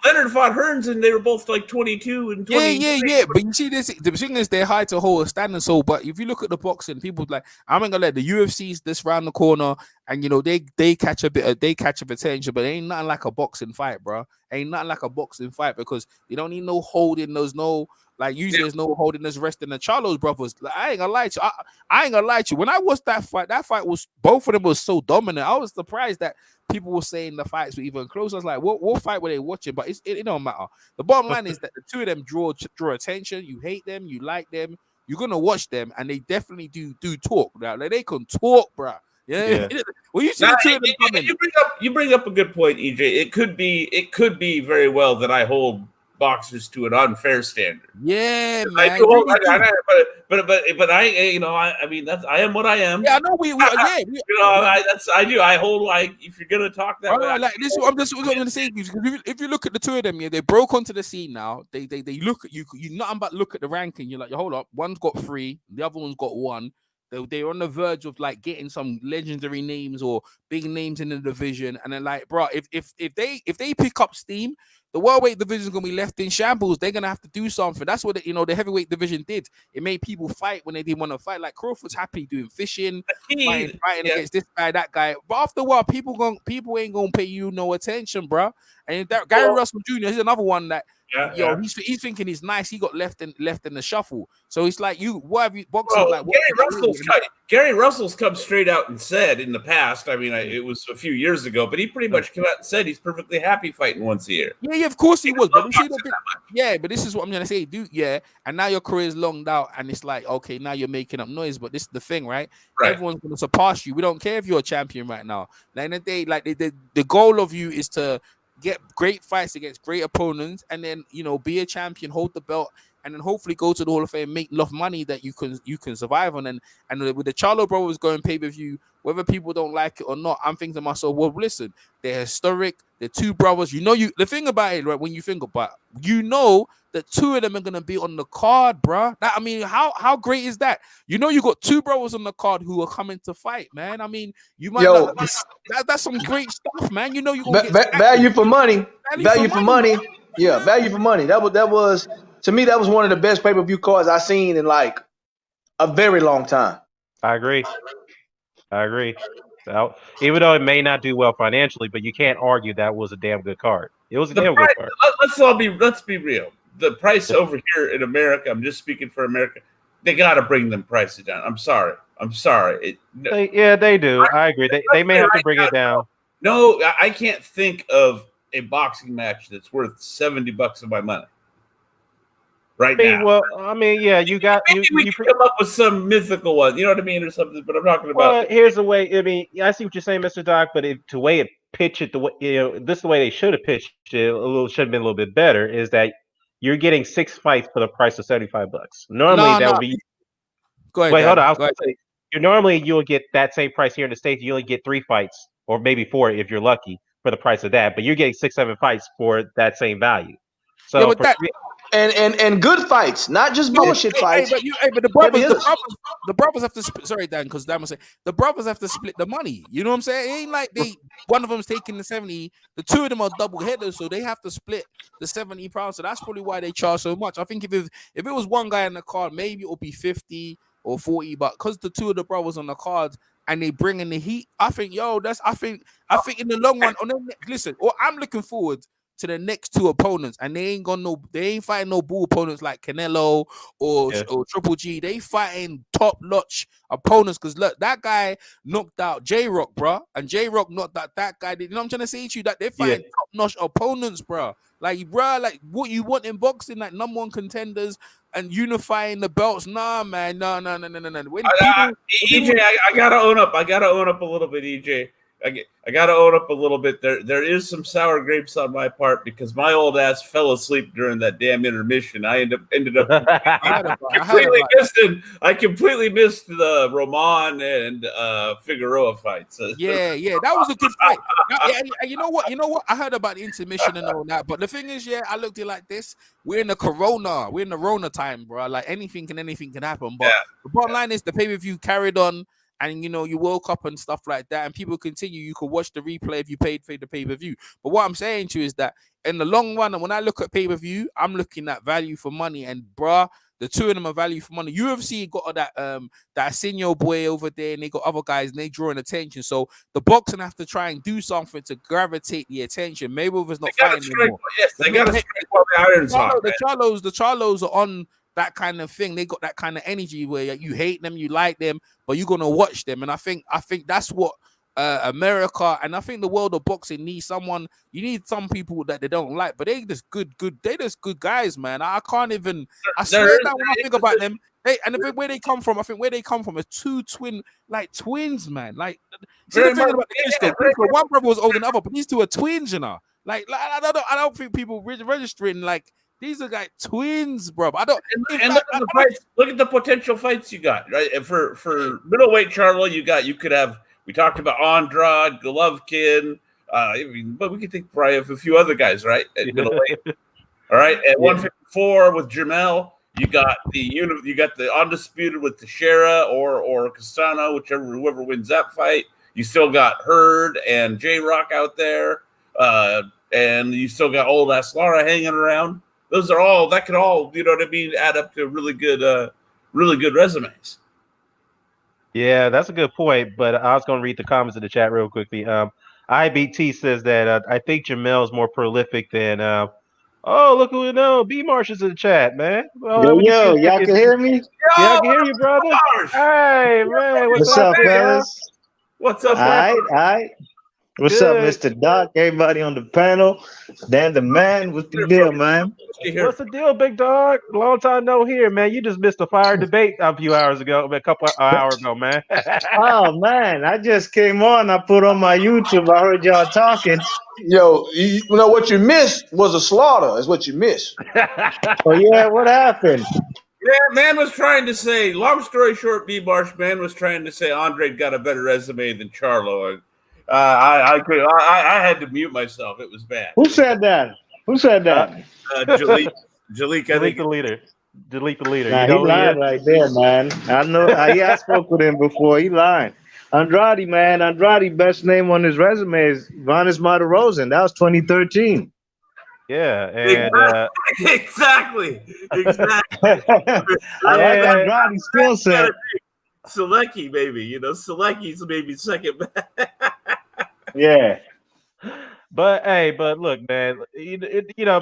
Speaker 4: Leonard fought Hearns, and they were both like 22 and 20.
Speaker 7: Yeah. But you see this. The thing is, they're high to a whole standard. So, but if you look at the boxing, people like I'm gonna let the UFC's this round the corner, and they catch a bit of attention, but it ain't nothing like a boxing fight, bro. Ain't nothing like a boxing fight because you don't need no holding. There's no. Like usually there's no holding this rest in the Charlo's brothers. Like, I ain't gonna lie to you. I ain't gonna lie to you. When I watched that fight was both of them was so dominant. I was surprised that people were saying the fights were even close. I was like, what fight were they watching? But it don't matter. The bottom line is that the two of them draw attention. You hate them, you like them, you're gonna watch them, and they definitely do talk. Now. Like they can talk, bro. Yeah. Well, you see the two of them coming.
Speaker 4: You bring up a good point, EJ. It could be very well that I hold boxers to an unfair standard.
Speaker 7: Yeah, man.
Speaker 4: I mean that's I am what I am.
Speaker 7: Yeah, I know
Speaker 4: I do. I hold like if you're gonna talk that way.
Speaker 7: Like this, I'm just gonna say if you look at the two of them, they broke onto the scene now. They look at you. You nothing but look at the ranking. You're like, hold up, one's got 3, the other one's got 1. They're on the verge of like getting some legendary names or big names in the division, and then like, bro, if they pick up steam, the welterweight division is gonna be left in shambles. They're gonna have to do something. That's what the heavyweight division did. It made people fight when they didn't want to fight. Like Crawford's happy doing fishing, fighting against this guy, that guy. But after a while, people ain't gonna pay you no attention, bro. And Gary Russell Jr. He's another one that. He's thinking he's nice. He got left in the shuffle. So it's like what have you boxing like?
Speaker 4: Gary Russell's come straight out and said in the past. I mean, it was a few years ago, but he pretty much came out and said he's perfectly happy fighting once a year.
Speaker 7: Yeah, of course he was. But but this is what I'm gonna say, dude. Yeah, and now your career is longed out, and it's like, okay, now you're making up noise. But this is the thing, right? Everyone's gonna surpass you. We don't care if you're a champion right now. Like the day, like the goal of you is to get great fights against great opponents, and then be a champion, hold the belt, and then hopefully go to the Hall of Fame, make enough money that you can survive on. And with the Charlo brothers going pay-per-view, whether people don't like it or not, I'm thinking to myself, well, listen, they're historic, they're two brothers. The thing about it, right? When you think about it, that 2 of them are gonna be on the card, bro. I mean, how great is that? You got 2 brothers on the card who are coming to fight, man. I mean, you might that's some great stuff, man. You gonna get
Speaker 10: value for money. Value for money. Yeah, value for money. That was to me, that was one of the best pay-per-view cards I've seen in like a very long time.
Speaker 3: I agree. So, even though it may not do well financially, but you can't argue that was a damn good card. It was a damn good card.
Speaker 4: Let's be real. The price over here in America, I'm just speaking for America, they got to bring them prices down. I'm sorry.
Speaker 3: They do. I agree. They may have to bring it down.
Speaker 4: No, I can't think of a boxing match that's worth $70 of my money now.
Speaker 3: Well, I mean, yeah, you got
Speaker 4: you come up with some mythical one, you know what I mean, or something. But I'm talking about.
Speaker 3: Well, here's the way. I mean, I see what you're saying, Mr. Doc. But the way it pitched it, the way this is the way they should have pitched it. Should have been a little bit better. Is that you're getting 6 fights for the price of $75? Normally that would be.
Speaker 7: Go ahead.
Speaker 3: Wait, hold on. I was going to say, you'll get that same price here in the States. You only get 3 fights, or maybe 4 if you're lucky, for the price of that. But you're getting 6, 7 fights for that same value. So
Speaker 10: and good fights, not just bullshit fights.
Speaker 7: But the brothers have to split. Sorry, Dan, because Dan was saying the brothers have to split the money. You know what I'm saying? It ain't like one of them's taking the 70. The 2 of them are double headers, so they have to split the 70 pounds. So that's probably why they charge so much. I think if it was one guy in the card, maybe it'll be 50 or 40. But because the 2 of the brothers on the cards and they bring in the heat, I think I think in the long run. Listen, I'm looking forward to the next 2 opponents, and they ain't fighting no bull opponents like Canelo or Triple G. They fighting top-notch opponents, because look, that guy knocked out J-Rock, bro, and J-Rock knocked out that guy. You know what I'm trying to say to you? That they're fighting top-notch opponents, bro. Like what you want in boxing, like number 1 contenders and unifying the belts. Nah, man, no.
Speaker 4: EJ, I gotta own up a little bit, EJ. I got to own up a little bit. There is some sour grapes on my part because my old ass fell asleep during that damn intermission. I ended up I completely missed the Roman and Figueroa fights.
Speaker 7: Yeah, that was a good fight. You know what? I heard about the intermission and all that, but the thing is, I looked at it like this: we're in the Rona time, bro. Like anything can happen. But the bottom line is the pay-per-view carried on. And you woke up and stuff like that, and people continue. You could watch the replay if you paid for the pay-per-view. But what I'm saying to you is that in the long run, and when I look at pay-per-view, I'm looking at value for money. And bruh, the two of them are value for money. UFC got that senior boy over there, and they got other guys, and they drawing attention. So the boxing have to try and do something to gravitate the attention. Mayweather's not fighting anymore.
Speaker 4: Yes, they got to strike while the iron's hot.
Speaker 7: The Charlos are on that kind of thing. They got that kind of energy where you hate them, you like them, but you're gonna watch them. And I think that's what America and I think the world of boxing needs someone. You need some people that they don't like, but they just good. They just good guys, man. I can't even. I swear that when I think about them, where they come from. I think where they come from are two twins, man. Like see the thing about the one brother was older than the other, but these two are twins, Like I don't think people registering like. These are like twins, bro. I don't.
Speaker 4: And look at the fights. Look at the potential fights you got, right? And for middleweight Charlo, you could have. We talked about Andrade, Golovkin, but we could think probably of a few other guys, right? At middleweight. All right, at 154 with Jermall, you got the undisputed with Teixeira or Castano, whoever wins that fight. You still got Hurd and J-Rock out there, and you still got old ass Lara hanging around. Those are all that could all, add up to really good resumes.
Speaker 3: Yeah, that's a good point. But I was going to read the comments in the chat real quickly. IBT says that I think Jermall is more prolific than. Look who we know. B Marsh is in the chat, man.
Speaker 11: Y'all can hear me?
Speaker 3: Yeah, I can hear you, brother. Hey, man, what's up,
Speaker 11: fellas?
Speaker 4: What's up?
Speaker 11: All right. What's up, Mr. Doc? Everybody on the panel. Dan the man, what's the deal, man?
Speaker 3: What's the deal, big dog? Long time no here, man. You just missed a fire debate a couple hours ago, man.
Speaker 11: Oh man, I just came on. I put on my YouTube. I heard y'all talking.
Speaker 10: Yo, you know what you missed was a slaughter. Is what you missed.
Speaker 11: Oh yeah, what happened?
Speaker 4: Yeah, man was trying to say. Long story short, B Marsh man was trying to say Andrade got a better resume than Charlo. I had to mute myself. It was bad.
Speaker 11: Who said that?
Speaker 4: Jalik, I think
Speaker 3: the leader. Delete the leader.
Speaker 11: Nah, he lied right there, man. I know. I spoke with him before. He lied. Andrade, man. Andrade, best name on his resume is Vanis Martirosyan. That was 2013.
Speaker 3: Yeah, and
Speaker 4: exactly.
Speaker 11: I like Andrade's skill set.
Speaker 4: Selecki, maybe. Selecki's maybe second.
Speaker 11: Yeah.
Speaker 3: But look, man,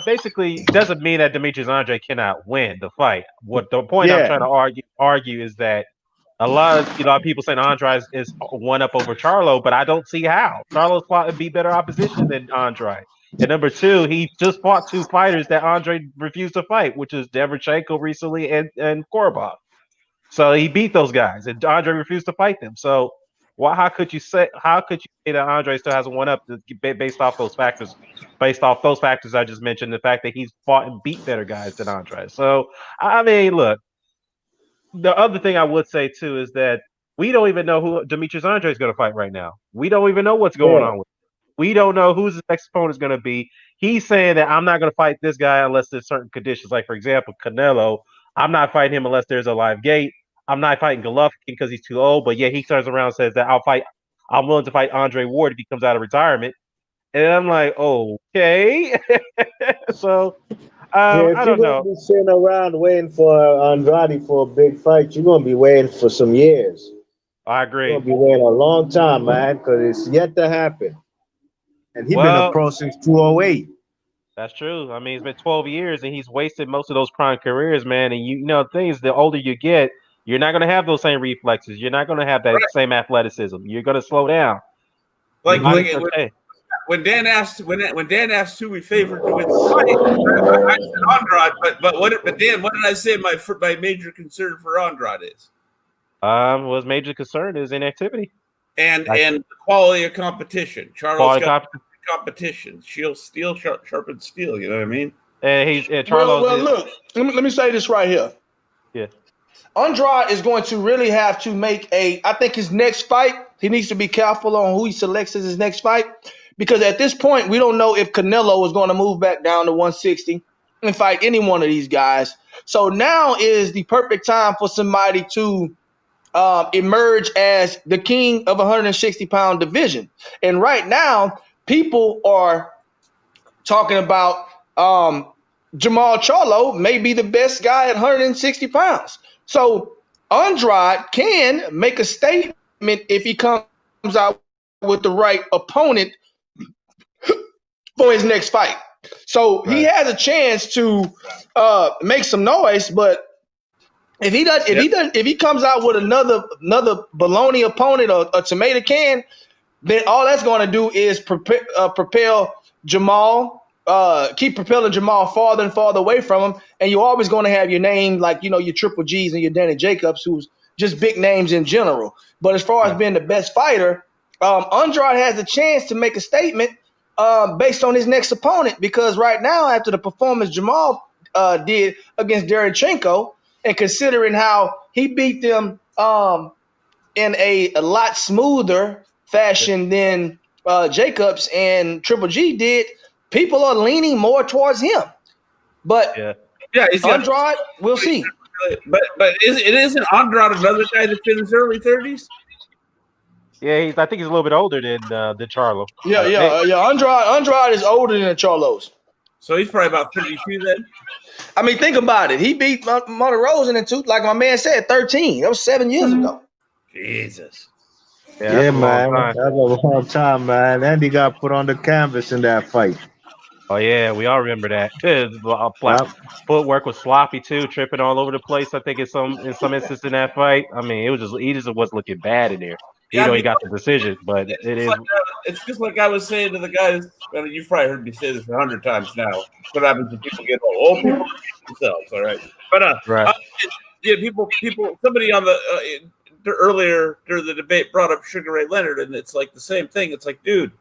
Speaker 3: basically doesn't mean that Demetrius Andrade cannot win the fight. What the point I'm trying to argue is that a lot of people saying Andrade is one up over Charlo, but I don't see how. Charlo's fought and beat better opposition than Andrade. And number two, he just fought two fighters that Andrade refused to fight, which is Derevchenko recently and Korobov. So he beat those guys, and Andrade refused to fight them. So how could you say that Andrade still has a one up based off those factors? Based off those factors I just mentioned, the fact that he's fought and beat better guys than Andrade. So I mean, look, the other thing I would say too is that we don't even know who Demetrius Andrade is going to fight right now. We don't even know what's going on with him. We don't know who his next opponent is going to be. He's saying that I'm not going to fight this guy unless there's certain conditions. Like, for example, Canelo, I'm not fighting him unless there's a live gate. I'm not fighting Golovkin because he's too old. But yeah, he turns around and says that I'm willing to fight Andre Ward if he comes out of retirement. And I'm like, okay. So I don't know.
Speaker 11: If you're sitting around waiting for Andrade for a big fight, you're going to be waiting for some years.
Speaker 3: I agree.
Speaker 11: You're going to be waiting a long time, man, because it's yet to happen. And he's been a pro since 2008.
Speaker 3: That's true. I mean, it's been 12 years, and he's wasted most of those prime careers, man. And the thing is, the older you get, you're not going to have those same reflexes. You're not going to have that same athleticism. You're going to slow down.
Speaker 4: When Dan asked who we favored to win the fight, I said Andrade. But Dan, what did I say? My major concern for Andrade is.
Speaker 3: Was major concern is inactivity.
Speaker 4: and the quality of competition. Charlo's got competition. Steel sharpens steel. You know what I mean?
Speaker 3: And
Speaker 10: Charlo. Well, look. Let me say this right here.
Speaker 3: Yeah.
Speaker 10: Andrade is going to really have to make I think his next fight, he needs to be careful on who he selects as his next fight, because at this point, we don't know if Canelo is going to move back down to 160 and fight any one of these guys. So now is the perfect time for somebody to emerge as the king of 160-pound division. And right now, people are talking about Jermall Charlo may be the best guy at 160 pounds. So Andrade can make a statement if he comes out with the right opponent for his next fight. So he has a chance to make some noise, but if he comes out with another baloney opponent or a tomato can, then all that's going to do is propel Jermall. Keep propelling Jermall farther and farther away from him, and you're always going to have your name like your Triple G's and your Danny Jacobs, who's just big names in general. But as far as being the best fighter, Andrade has a chance to make a statement based on his next opponent, because right now, after the performance Jermall did against Derenchenko, and considering how he beat them in a lot smoother fashion than Jacobs and Triple G did, people are leaning more towards him. But Andrade, we'll see.
Speaker 4: But isn't Andrade another guy that's in his early 30s?
Speaker 3: Yeah, I think he's a little bit older than Charlo.
Speaker 10: Yeah. Andrade is older than Charlo's.
Speaker 4: So he's probably about 32 then.
Speaker 10: I mean, think about it. He beat Monterosa in like my man said, 13. That was 7 years ago.
Speaker 4: Jesus.
Speaker 11: Yeah, man. That was a long time, man. And he got put on the canvas in that fight.
Speaker 3: Oh yeah, we all remember that. Footwork was sloppy too, tripping all over the place. I think in some instances in that fight. I mean, he just was looking bad in there. He got the decision, but
Speaker 4: it's just like I was saying to the guys. I mean, you've probably heard me say this 100 times now. What happens when people get old? Old people themselves, all right. But people. Somebody on the earlier during the debate brought up Sugar Ray Leonard, and it's like the same thing. It's like, dude,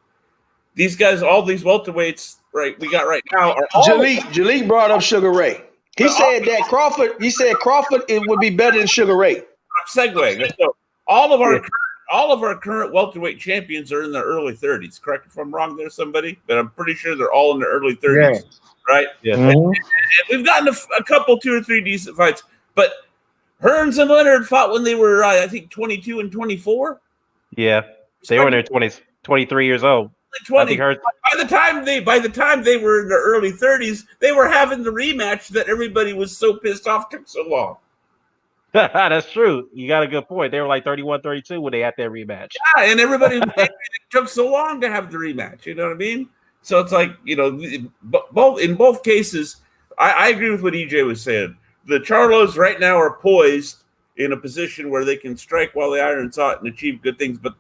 Speaker 4: these guys, all these welterweights, right? We got right now.
Speaker 10: Jalik brought up Sugar Ray. He said that Crawford. He said Crawford would be better than Sugar Ray.
Speaker 4: I'm segueing. So all of our current welterweight champions are in their early 30s. Correct if I'm wrong there, somebody, but I'm pretty sure they're all in their early 30s, right? Yeah. And we've gotten a couple, 2 or 3 decent fights, but Hearns and Leonard fought when they were, I think, 22 and 24.
Speaker 3: Yeah, they were in their 20s, 23 years old.
Speaker 4: 20. By the time they were in their early 30s, they were having the rematch that everybody was so pissed off took so long.
Speaker 3: That's true. You got a good point. They were like 31, 32 when they had their rematch.
Speaker 4: Yeah, and everybody it took so long to have the rematch. You know what I mean? So it's like, in both cases, I agree with what EJ was saying. The Charlos right now are poised in a position where they can strike while the iron's hot and achieve good things. But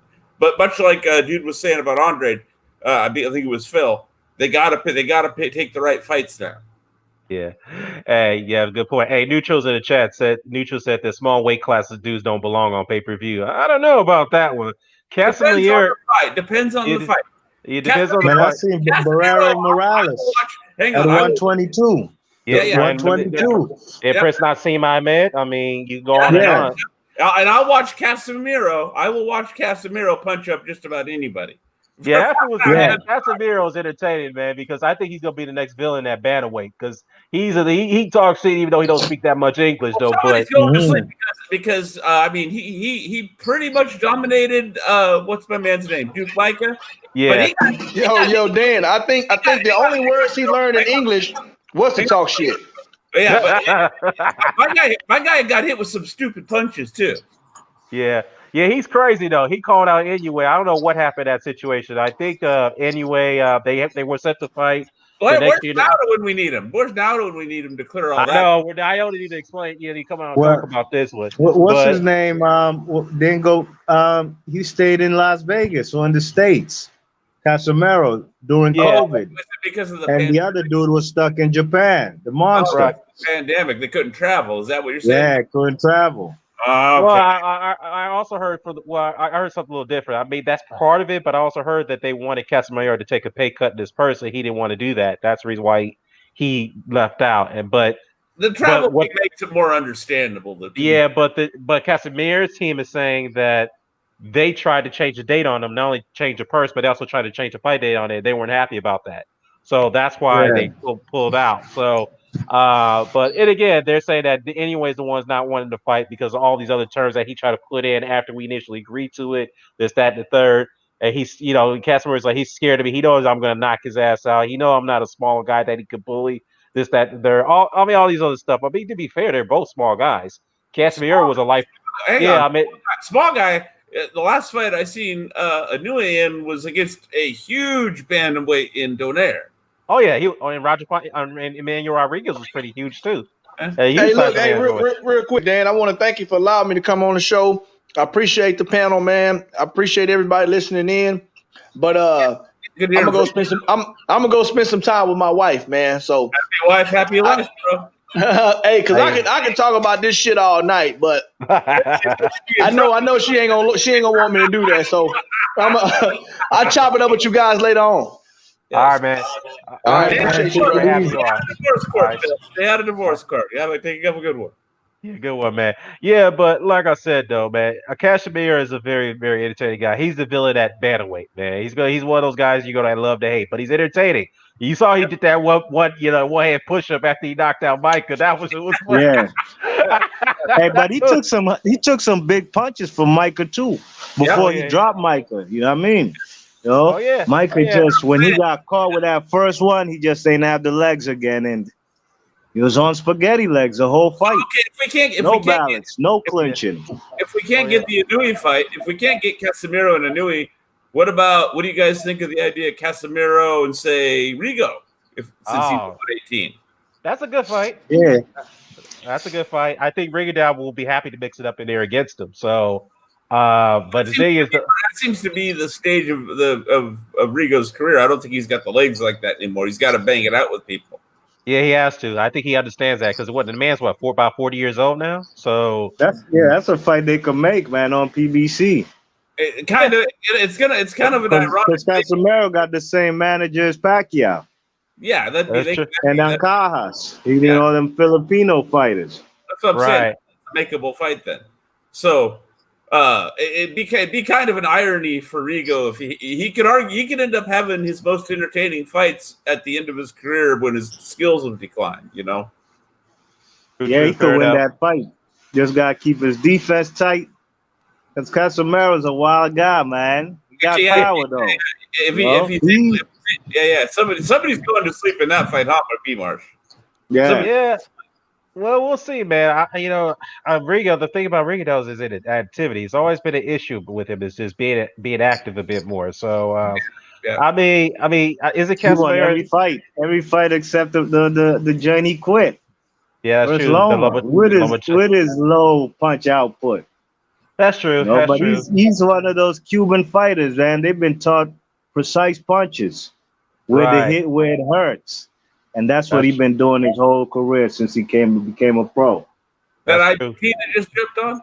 Speaker 4: much like dude was saying about Andrade, I think it was Phil. They gotta take the right fights now.
Speaker 3: Yeah. Hey, yeah, good point. Hey, Neutral's in the chat said that small weight classes dudes don't belong on pay-per-view. I don't know about that one. Casimir
Speaker 4: depends on the fight.
Speaker 3: It depends on the fight.
Speaker 11: I seen Barrera Morales at 122.
Speaker 3: Yeah,
Speaker 11: 122.
Speaker 3: Impress not seen my man. I mean, you go on and on.
Speaker 4: And I'll watch Casemiro. I will watch Casemiro punch up just about anybody.
Speaker 3: Yeah, Casemiro's entertaining, man, because I think he's gonna be the next villain at bantamweight because he talks shit even though he don't speak that much English though. But
Speaker 4: because I mean he pretty much dominated what's my man's name, Duke Micah.
Speaker 3: Yeah.
Speaker 10: Yo, Dan. I think the only words he learned in English was to talk shit.
Speaker 4: Yeah, but my guy got hit with some stupid punches too.
Speaker 3: Yeah, he's crazy though. He called out Inoue. I don't know what happened in that situation. I think Inoue they were set to fight.
Speaker 4: Where's Nauta when we need him? Where's Nauta when we need him to clear all that?
Speaker 3: I know. I only need to explain. Yeah, he come out and talk about this one.
Speaker 11: What's his name? Didn't go. He stayed in Las Vegas or in the States. Casemiro during COVID.
Speaker 4: Because of
Speaker 11: the other dude was stuck in Japan. The monster.
Speaker 4: Pandemic. They couldn't travel. Is that what you're saying?
Speaker 11: Yeah, couldn't travel.
Speaker 3: Okay. Well, our also heard I heard something a little different. I mean, that's part of it, but I also heard that they wanted Casemiro to take a pay cut in this person. He didn't want to do that. That's the reason why he left out.
Speaker 4: The travel thing makes it more understandable.
Speaker 3: But Casemiro's team is saying that they tried to change the date on him, not only change the purse, but they also tried to change the fight date on it. They weren't happy about that, so that's why they pulled out. So, and again, they're saying that anyways, the one's not wanting to fight because of all these other terms that he tried to put in after we initially agreed to it. This, that, and the third. And he's, Casemiro's like he's scared of me. He knows I'm going to knock his ass out. He knows I'm not a small guy that he could bully. This, that, and they're all. I mean, all these other stuff. I mean, to be fair, they're both small guys. Casemiro was a life.
Speaker 4: Small guy. The last fight I seen Inoue in was against a huge bantamweight in Donaire.
Speaker 3: Oh yeah, and Emmanuel Rodriguez was pretty huge too.
Speaker 10: Real quick, Dan, I want to thank you for allowing me to come on the show. I appreciate the panel, man. I appreciate everybody listening in. But I'm gonna go spend some time with my wife, man. So
Speaker 4: happy life, bro.
Speaker 10: Hey, because I can talk about this shit all night, but I know she ain't gonna want me to do that. So I'll chop it up with you guys later on.
Speaker 3: Yes. All right, man.
Speaker 10: All right.
Speaker 4: They had a divorce court. Yeah, have a good one.
Speaker 3: Yeah, good one, man. Yeah, but like I said, though, man, Casemiro is a very, very entertaining guy. He's the villain at bantamweight, man. He's one of those guys you're gonna love to hate, but he's entertaining. You saw he did that one-hand push-up after he knocked out Micah. It was funny.
Speaker 11: Yeah. Hey, but he took some big punches from Micah too before he dropped Micah. You know what I mean? Micah when he got caught with that first one, he just ain't have the legs again, and he was on spaghetti legs the whole fight.
Speaker 4: Okay,
Speaker 11: no balance, no clinching.
Speaker 4: If we can't get the Inoue fight, if we can't get Casemiro and Inoue, what do you guys think of the idea of Casemiro and say Rigo? Since he's 18,
Speaker 3: that's a good fight.
Speaker 11: Yeah,
Speaker 3: that's a good fight. I think Rigondeaux will be happy to mix it up in there against him. So, but the thing is, that
Speaker 4: seems to be the stage of Rigo's career. I don't think he's got the legs like that anymore. He's got to bang it out with people.
Speaker 3: Yeah, he has to. I think he understands that because the man's about 40 years old now. So
Speaker 11: that's a fight they can make, man, on PBC.
Speaker 4: It's kind of an ironic.
Speaker 11: Because Casemiro got the same manager as Pacquiao.
Speaker 4: Yeah,
Speaker 11: and Ancajas. He did all them Filipino fighters.
Speaker 4: That's what I'm saying. It's a makeable fight then. So it'd be kind of an irony for Rigo if he could argue he could end up having his most entertaining fights at the end of his career when his skills have declined.
Speaker 11: Yeah, he could win that fight. Just gotta keep his defense tight. Because Casemiro's a wild guy, man. He got power though.
Speaker 4: Somebody's going to sleep in that fight. Hot would be Marsh.
Speaker 3: Yeah. Well, we'll see, man. Rigo. The thing about Rigo is in activity. It's always been an issue with him. Is just being active a bit more. So, I mean, is it Casemiro?
Speaker 11: Every fight except the journey quit.
Speaker 3: Yeah, that's true.
Speaker 11: With his low punch output.
Speaker 3: That's true.
Speaker 11: But he's one of those Cuban fighters, man. They've been taught precise punches where they hit where it hurts. And that's what he's been doing his whole career since he became a pro.
Speaker 4: That IBT that just jumped on?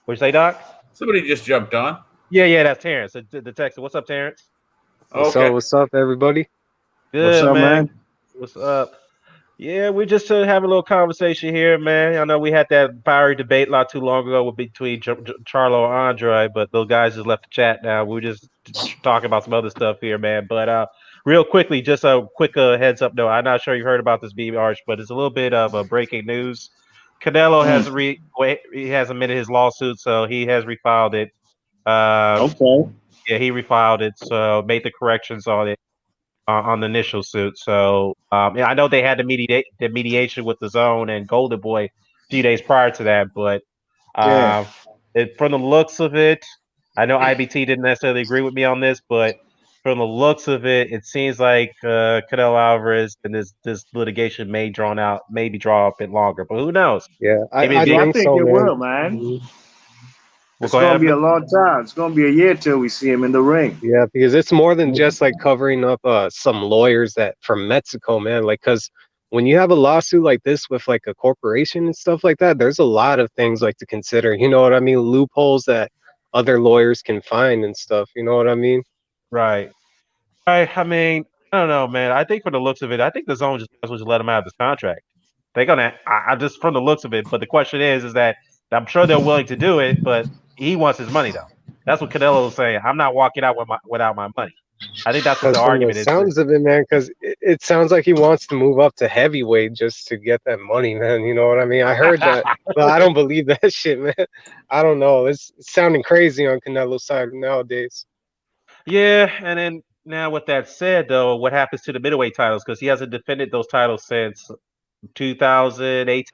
Speaker 3: What'd you say, Doc?
Speaker 4: Somebody just jumped on.
Speaker 3: Yeah, that's Terrence. The Texan. What's up, Terrence?
Speaker 12: What's up, everybody?
Speaker 3: Good, what's up, man? What's up? Yeah, we just having a little conversation here, man. I know we had that fiery debate not too long ago between Charlo and Andrade, but those guys just left the chat now. We're just talking about some other stuff here, man. But real quickly, just a quick heads up, though. I'm not sure you heard about this, B. Arch, but it's a little bit of a breaking news. Canelo he has admitted his lawsuit, so he has refiled it.
Speaker 11: Okay.
Speaker 3: Yeah, he refiled it, so made the corrections on it. On the initial suit. So I know they had the mediation with the Zone and Golden Boy a few days prior to that, but from the looks of it, I know IBT didn't necessarily agree with me on this, but from the looks of it, it seems like Canelo Alvarez and this litigation may draw a bit longer, but who knows?
Speaker 12: Yeah,
Speaker 11: I think it will, man. Mm-hmm. It's going to be a long time. It's going to be a year till we see him in the ring.
Speaker 12: Yeah, because it's more than just like covering up some lawyers from Mexico, man. Like, because when you have a lawsuit like this with like a corporation and stuff like that, there's a lot of things like to consider. You know what I mean? Loopholes that other lawyers can find and stuff. You know what I mean?
Speaker 3: Right. I mean, I don't know, man. I think for the looks of it, I think the zone just might as well just let him out of this contract. They're gonna, I just from the looks of it. But the question is that I'm sure they're willing to do it, but he wants his money though. That's what Canelo was saying. I'm not walking out without my money. I think that's what the argument is.
Speaker 12: Sounds of it, man, because it sounds like he wants to move up to heavyweight just to get that money, man. You know what I mean? I heard that, but I don't believe that shit, man. I don't know. It's sounding crazy on Canelo's side nowadays.
Speaker 3: Yeah, and then now with that said, though, what happens to the middleweight titles? Because he hasn't defended those titles since 2018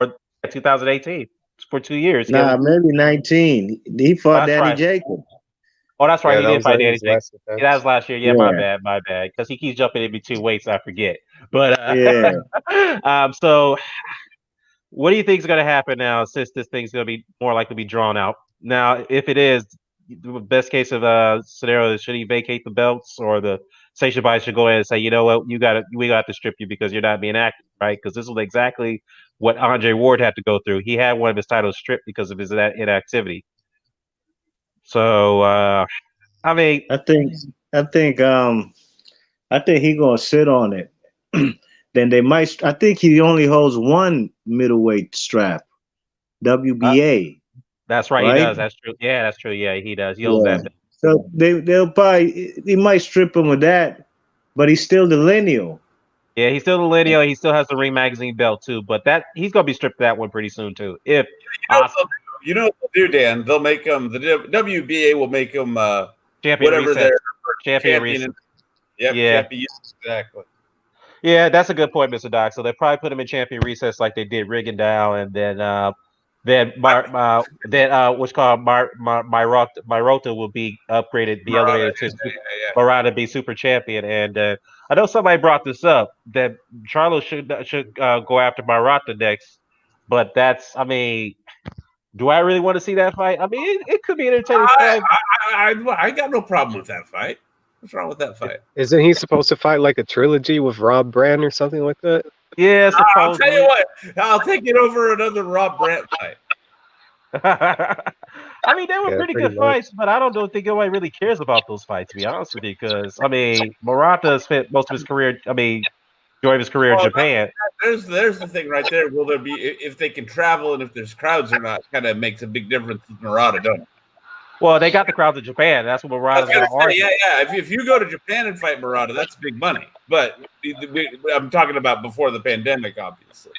Speaker 3: or 2018 for 2 years.
Speaker 11: Nah, maybe 19. He fought Danny Jacobs.
Speaker 3: Oh, that's right.
Speaker 12: Yeah,
Speaker 3: He did fight Danny Jacobs. Yeah, that was last year. Yeah,
Speaker 11: Yeah.
Speaker 3: my bad. Because he keeps jumping in between weights, I forget. But
Speaker 11: Yeah.
Speaker 3: so what do you think is going to happen now? Since this thing's going to be more likely to be drawn out. Now, if it is, the best case of scenario is should he vacate the belts, or the sanctioned body should go ahead and say, you know what, we got to strip you because you're not being active, right? Because this was exactly what Andre Ward had to go through. He had one of his titles stripped because of his inactivity. So I mean,
Speaker 11: I think he gonna sit on it. Then they might. I think he only holds one middleweight strap, WBA.
Speaker 3: That's right. He does. That's true. Yeah, that's true. Yeah, he does. He holds that.
Speaker 11: So they'll probably, he might strip him with that, but he's still the lineal.
Speaker 3: Yeah, he's still the lineal. He still has the Ring Magazine belt too, but that he's gonna be stripped of that one pretty soon too. If
Speaker 4: you know what they'll do, Dan? They'll make him, the WBA will make him
Speaker 3: champion,
Speaker 4: whatever
Speaker 3: reset.
Speaker 4: their champion.
Speaker 3: Yeah,
Speaker 4: champion, exactly.
Speaker 3: Yeah, that's a good point, Mr. Doc. So they probably put him in champion recess like they did Rigondeaux, and then what's called Myrota will be upgraded, be elevated to Murata be super champion. And I know somebody brought this up that Charlo should go after Myrota next, but that's, I mean, do I really want to see that fight? I mean, it could be an entertaining fight.
Speaker 4: I got no problem with that fight. What's wrong with that fight?
Speaker 12: Isn't he supposed to fight like a trilogy with Rob Brand or something like that?
Speaker 3: Yeah,
Speaker 4: I'll tell you what, I'll take it over another Rob Brand fight.
Speaker 3: I mean, they were pretty good fights, but I don't think anybody really cares about those fights, to be honest with you, because, I mean, Murata spent most of his career, during his career in Japan.
Speaker 4: There's the thing right there. Will there be, if they can travel and if there's crowds or not, kind of makes a big difference with Murata, don't it?
Speaker 3: Well, they got the crowds in Japan. That's what Murata's going to argue.
Speaker 4: Yeah. If you go to Japan and fight Murata, that's big money. But I'm talking about before the pandemic, obviously.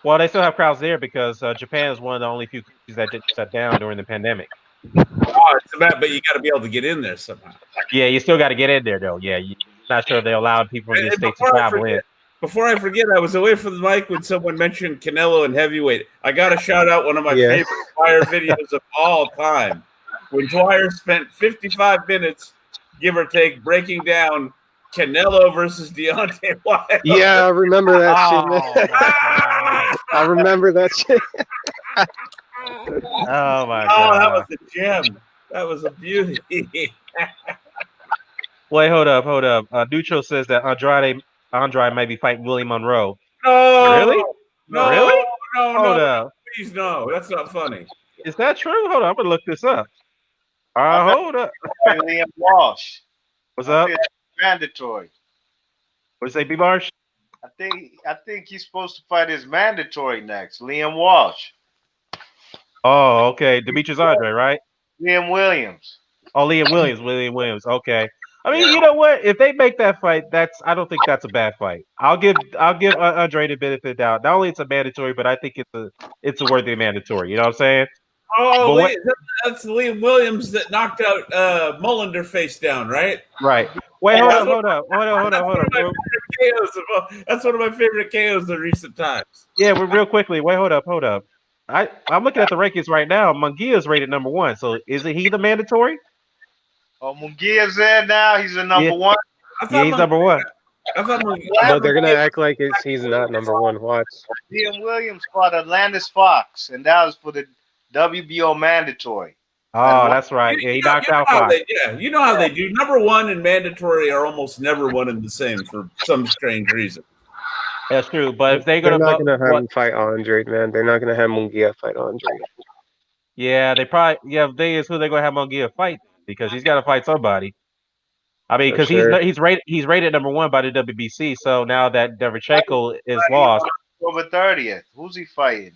Speaker 3: Well, they still have crowds there because Japan is one of the only few countries that didn't shut down during the pandemic.
Speaker 4: Oh, it's about, but you got to be able to get in there somehow.
Speaker 3: Yeah, you still got to get in there, though. Yeah, you're not sure they allowed people from these states to travel in.
Speaker 4: Before I forget, I was away from the mic when someone mentioned Canelo and heavyweight. I got to shout out one of my favorite Dwyer videos of all time. When Dwyer spent 55 minutes, give or take, breaking down Canelo versus Deontay Wilder.
Speaker 12: Yeah, I remember that shit, man. I remember that shit.
Speaker 3: Oh, my God.
Speaker 4: Oh, that was a gem. That was a beauty.
Speaker 3: Wait, hold up. Neutral says that Andrade might be fighting Willie Monroe.
Speaker 4: No.
Speaker 3: Really?
Speaker 4: No.
Speaker 3: Really?
Speaker 4: No.
Speaker 3: Hold up.
Speaker 4: Please, no. That's not funny.
Speaker 3: Is that true? Hold on. I'm going to look this up. Hold up.
Speaker 11: Liam Walsh.
Speaker 3: What's up?
Speaker 11: Mandatory.
Speaker 3: What did you say, B-Marsh?
Speaker 11: I think he's supposed to fight his mandatory next. Liam Walsh.
Speaker 3: Oh, okay. Demetrius Andrade, right?
Speaker 11: Liam Williams.
Speaker 3: Oh, Liam Williams. Okay. I mean, you know what? If they make that fight, I don't think that's a bad fight. I'll give Andrade the benefit of the doubt. Not only it's a mandatory, but I think it's a worthy mandatory. You know what I'm saying?
Speaker 4: Oh, wait, that's Liam Williams that knocked out Mullender face down, right?
Speaker 3: Right. Wait, hold up.
Speaker 4: That's one of my favorite KOs in recent times.
Speaker 3: Yeah, but real quickly. Wait, hold up. I'm looking at the rankings right now. Munguia is rated number 1. So isn't he the mandatory?
Speaker 11: Oh, Munguia's there now. He's the number 1.
Speaker 3: Yeah, he's number 1.
Speaker 12: No, they're gonna act like he's not number 1. Watch.
Speaker 11: Liam Williams fought Atlantis Fox, and that was for the WBO mandatory.
Speaker 3: Oh, that's right. Yeah, he knocked out Fox.
Speaker 4: You know how they do. Number 1 and mandatory are almost never one and the same for some strange reason.
Speaker 3: That's true. But if they're
Speaker 12: They're
Speaker 3: gonna,
Speaker 12: not gonna have him fight Andrade, man. They're not gonna have Munguia fight Andrade.
Speaker 3: yeah, they probably the thing is who they're gonna have Munguia fight because he's got to fight somebody. I mean,
Speaker 12: For
Speaker 3: because
Speaker 12: sure.
Speaker 3: he's rated number 1 by the WBC. So now that Derevchenko is lost,
Speaker 13: October 30th. Who's he fighting?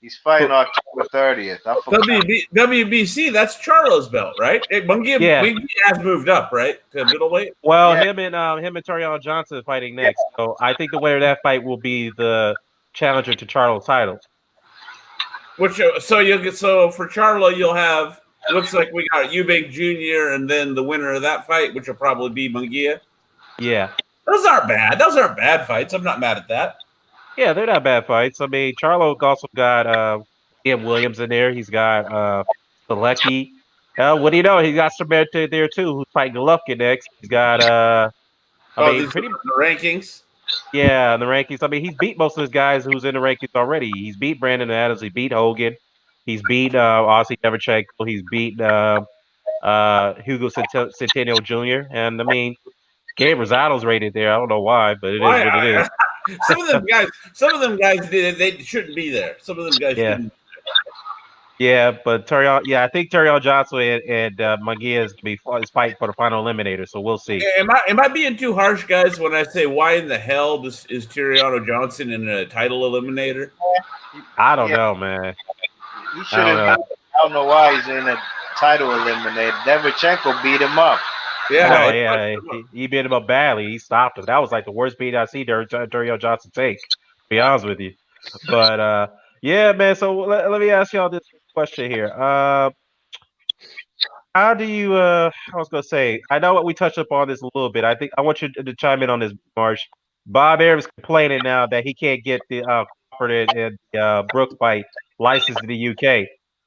Speaker 13: He's fighting October 30th. I forgot.
Speaker 4: WBC, that's Charlo's belt, right? Munguia has moved up, right, to middleweight.
Speaker 3: Well, him and Toriano Johnson is fighting next. So I think the winner of that fight will be the challenger to Charlo's title.
Speaker 4: So for Charlo you'll have. Looks like we got Eubank Jr. and then the winner of that fight, which will probably be Munguia.
Speaker 3: Yeah,
Speaker 4: those aren't bad. Those aren't bad fights. I'm not mad at that.
Speaker 3: Yeah, they're not bad fights. I mean, Charlo also got Ian Williams in there. He's got Selecki. What do you know? He's got Samantha there too, who's fighting Golovkin next. He's got pretty
Speaker 4: the rankings.
Speaker 3: Yeah, in the rankings. I mean, he's beat most of his guys who's in the rankings already. He's beat Brandon Adams. He beat Hogan. He's beat Ozzy Demetrius. He's beat Hugo Centennial Jr. And I mean, Gabe Rosado's rated there. I don't know why, but it is what it is.
Speaker 4: Some of them guys they shouldn't be there. Some of them guys shouldn't.
Speaker 3: Yeah, but I think Toriano Johnson and Munguia is fighting for the final eliminator, so we'll see.
Speaker 4: Am I being too harsh, guys, when I say why in the hell is Toriano Johnson in a title eliminator?
Speaker 3: I don't know, man.
Speaker 13: He should have. I don't know why he's in a title eliminator. Derevchenko beat him up.
Speaker 3: He beat him up badly. He stopped him. That was like the worst beat I see Toriano Johnson take. To be honest with you, but yeah, man. So let me ask y'all this question here. How do you? I was gonna say. I know we touched upon this a little bit. I think I want you to chime in on this, Marsh. Bob Arum is complaining now that he can't get the Crawford and Brooks fight licensed in the UK.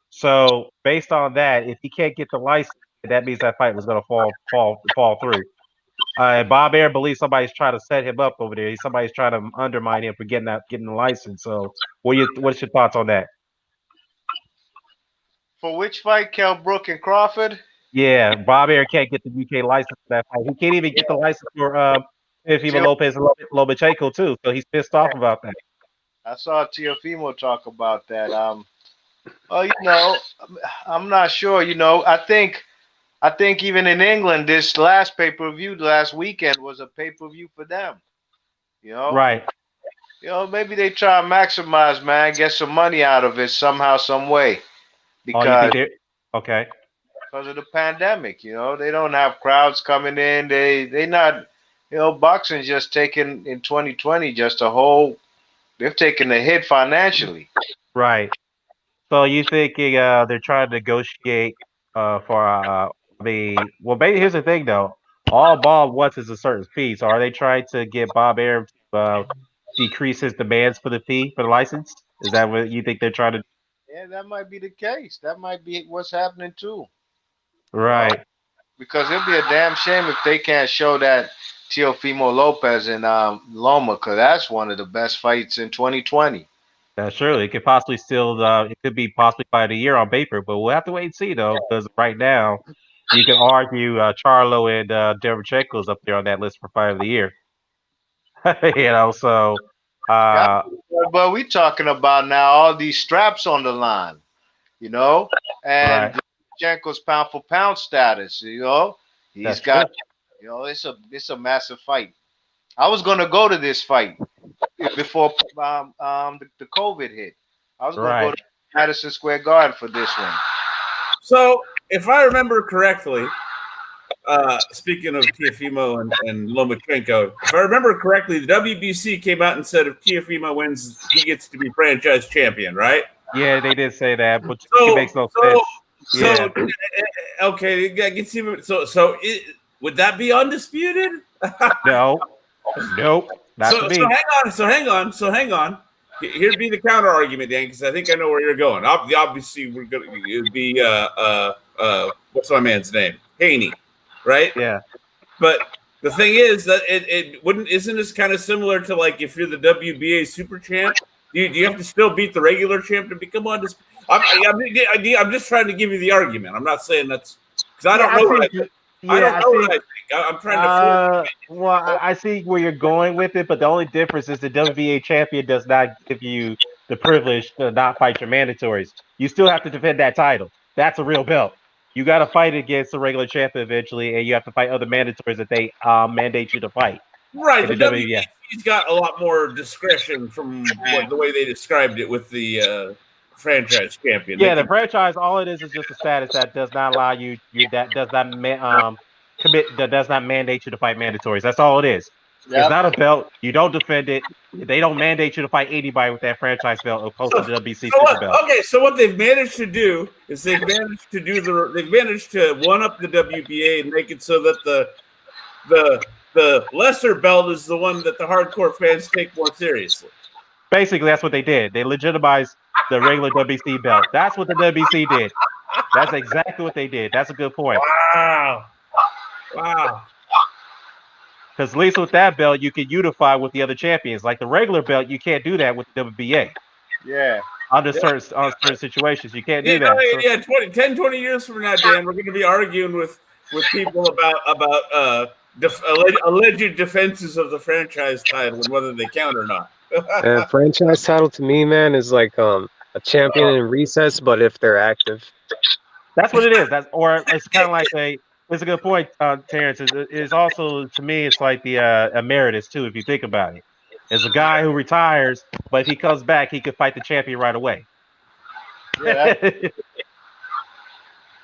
Speaker 3: So based on that, if he can't get the license, that means that fight was going to fall through. Bob Arum believes somebody's trying to set him up over there. Somebody's trying to undermine him for getting the license. So what's your thoughts on that?
Speaker 13: For which fight, Kell Brook and Crawford?
Speaker 3: Yeah, Bob Arum can't get the UK license for that fight. He can't even get the license for Teofimo Lopez and Lomachenko too. So he's pissed off about that.
Speaker 13: I saw Teofimo talk about that. I'm not sure. I think even in England, this last pay-per-view last weekend was a pay-per-view for them.
Speaker 3: Right.
Speaker 13: Maybe they try to maximize, man, get some money out of it somehow, some way. Because because of the pandemic, they don't have crowds coming in. They not, boxing just taken in 2020 just a whole. They've taken a hit financially.
Speaker 3: Right. So you thinking they're trying to negotiate for maybe here's the thing though. All Bob wants is a certain fee. So are they trying to get Bob Arum to decrease his demands for the fee for the license? Is that what you think they're trying to do?
Speaker 13: Yeah, that might be the case. That might be what's happening too.
Speaker 3: Right.
Speaker 13: Because it'd be a damn shame if they can't show that Teofimo Lopez and Loma, because that's one of the best fights in 2020.
Speaker 3: Surely it could possibly it could be possibly by the year on paper, but we'll have to wait and see though, because right now you can argue Charlo and Derevchenko's up there on that list for fight of the year. So
Speaker 13: but we talking about now all these straps on the line, and Derevchenko's pound for pound status, he's got it's a massive fight. I was gonna go to this fight before the COVID hit. I was going to go to Madison Square Garden for this one.
Speaker 4: So, if I remember correctly, speaking of Teofimo and Lomachenko, if I remember correctly, the WBC came out and said if Teofimo wins, he gets to be franchise champion, right?
Speaker 3: Yeah, they did say that, but it makes no sense.
Speaker 4: Would that be undisputed?
Speaker 3: No. Nope.
Speaker 4: So hang on. Here'd be the counter argument, Dan, because I think I know where you're going. Obviously, it would be what's my man's name? Haney, right?
Speaker 3: Yeah.
Speaker 4: But the thing is that isn't this kind of similar to like if you're the WBA super champ? Do you have to still beat the regular champ to become undisputed? I'm just trying to give you the argument. I'm not saying that's because I don't know.
Speaker 3: Yeah,
Speaker 4: I don't know what I think. I'm trying to.
Speaker 3: Well, I see where you're going with it, but the only difference is the WBA champion does not give you the privilege to not fight your mandatories. You still have to defend that title. That's a real belt. You got to fight against the regular champion eventually, and you have to fight other mandatories that they mandate you to fight.
Speaker 4: Right,
Speaker 3: in
Speaker 4: the WBC's got a lot more discretion from the way they described it with the franchise champion.
Speaker 3: Yeah, the franchise, all it is just a status that does not allow you that does not that does not mandate you to fight mandatories. That's all it is. Yep. It's not a belt. You don't defend it. They don't mandate you to fight anybody with that franchise belt opposed to the WBC super belt.
Speaker 4: Okay, so what they've managed to do is they've managed to one up the WBA and make it so that the lesser belt is the one that the hardcore fans take more seriously.
Speaker 3: Basically, that's what they did. They legitimized the regular WBC belt. That's what the WBC did. That's exactly what they did. That's a good point.
Speaker 4: Wow.
Speaker 3: Because at least with that belt, you can unify with the other champions. Like the regular belt, you can't do that with the WBA.
Speaker 13: Yeah.
Speaker 3: Under certain situations, you can't do that.
Speaker 4: Yeah, 10, 20 years from now, Dan, we're going to be arguing with people about alleged defenses of the franchise title and whether they count or not.
Speaker 12: Franchise title to me, man, is like a champion in recess, but if they're active.
Speaker 3: That's what it is. Or it's kind of like it's a good point, Terrence. It's also, to me, it's like the emeritus too, if you think about it. It's a guy who retires, but if he comes back, he could fight the champion right away.
Speaker 13: Yeah.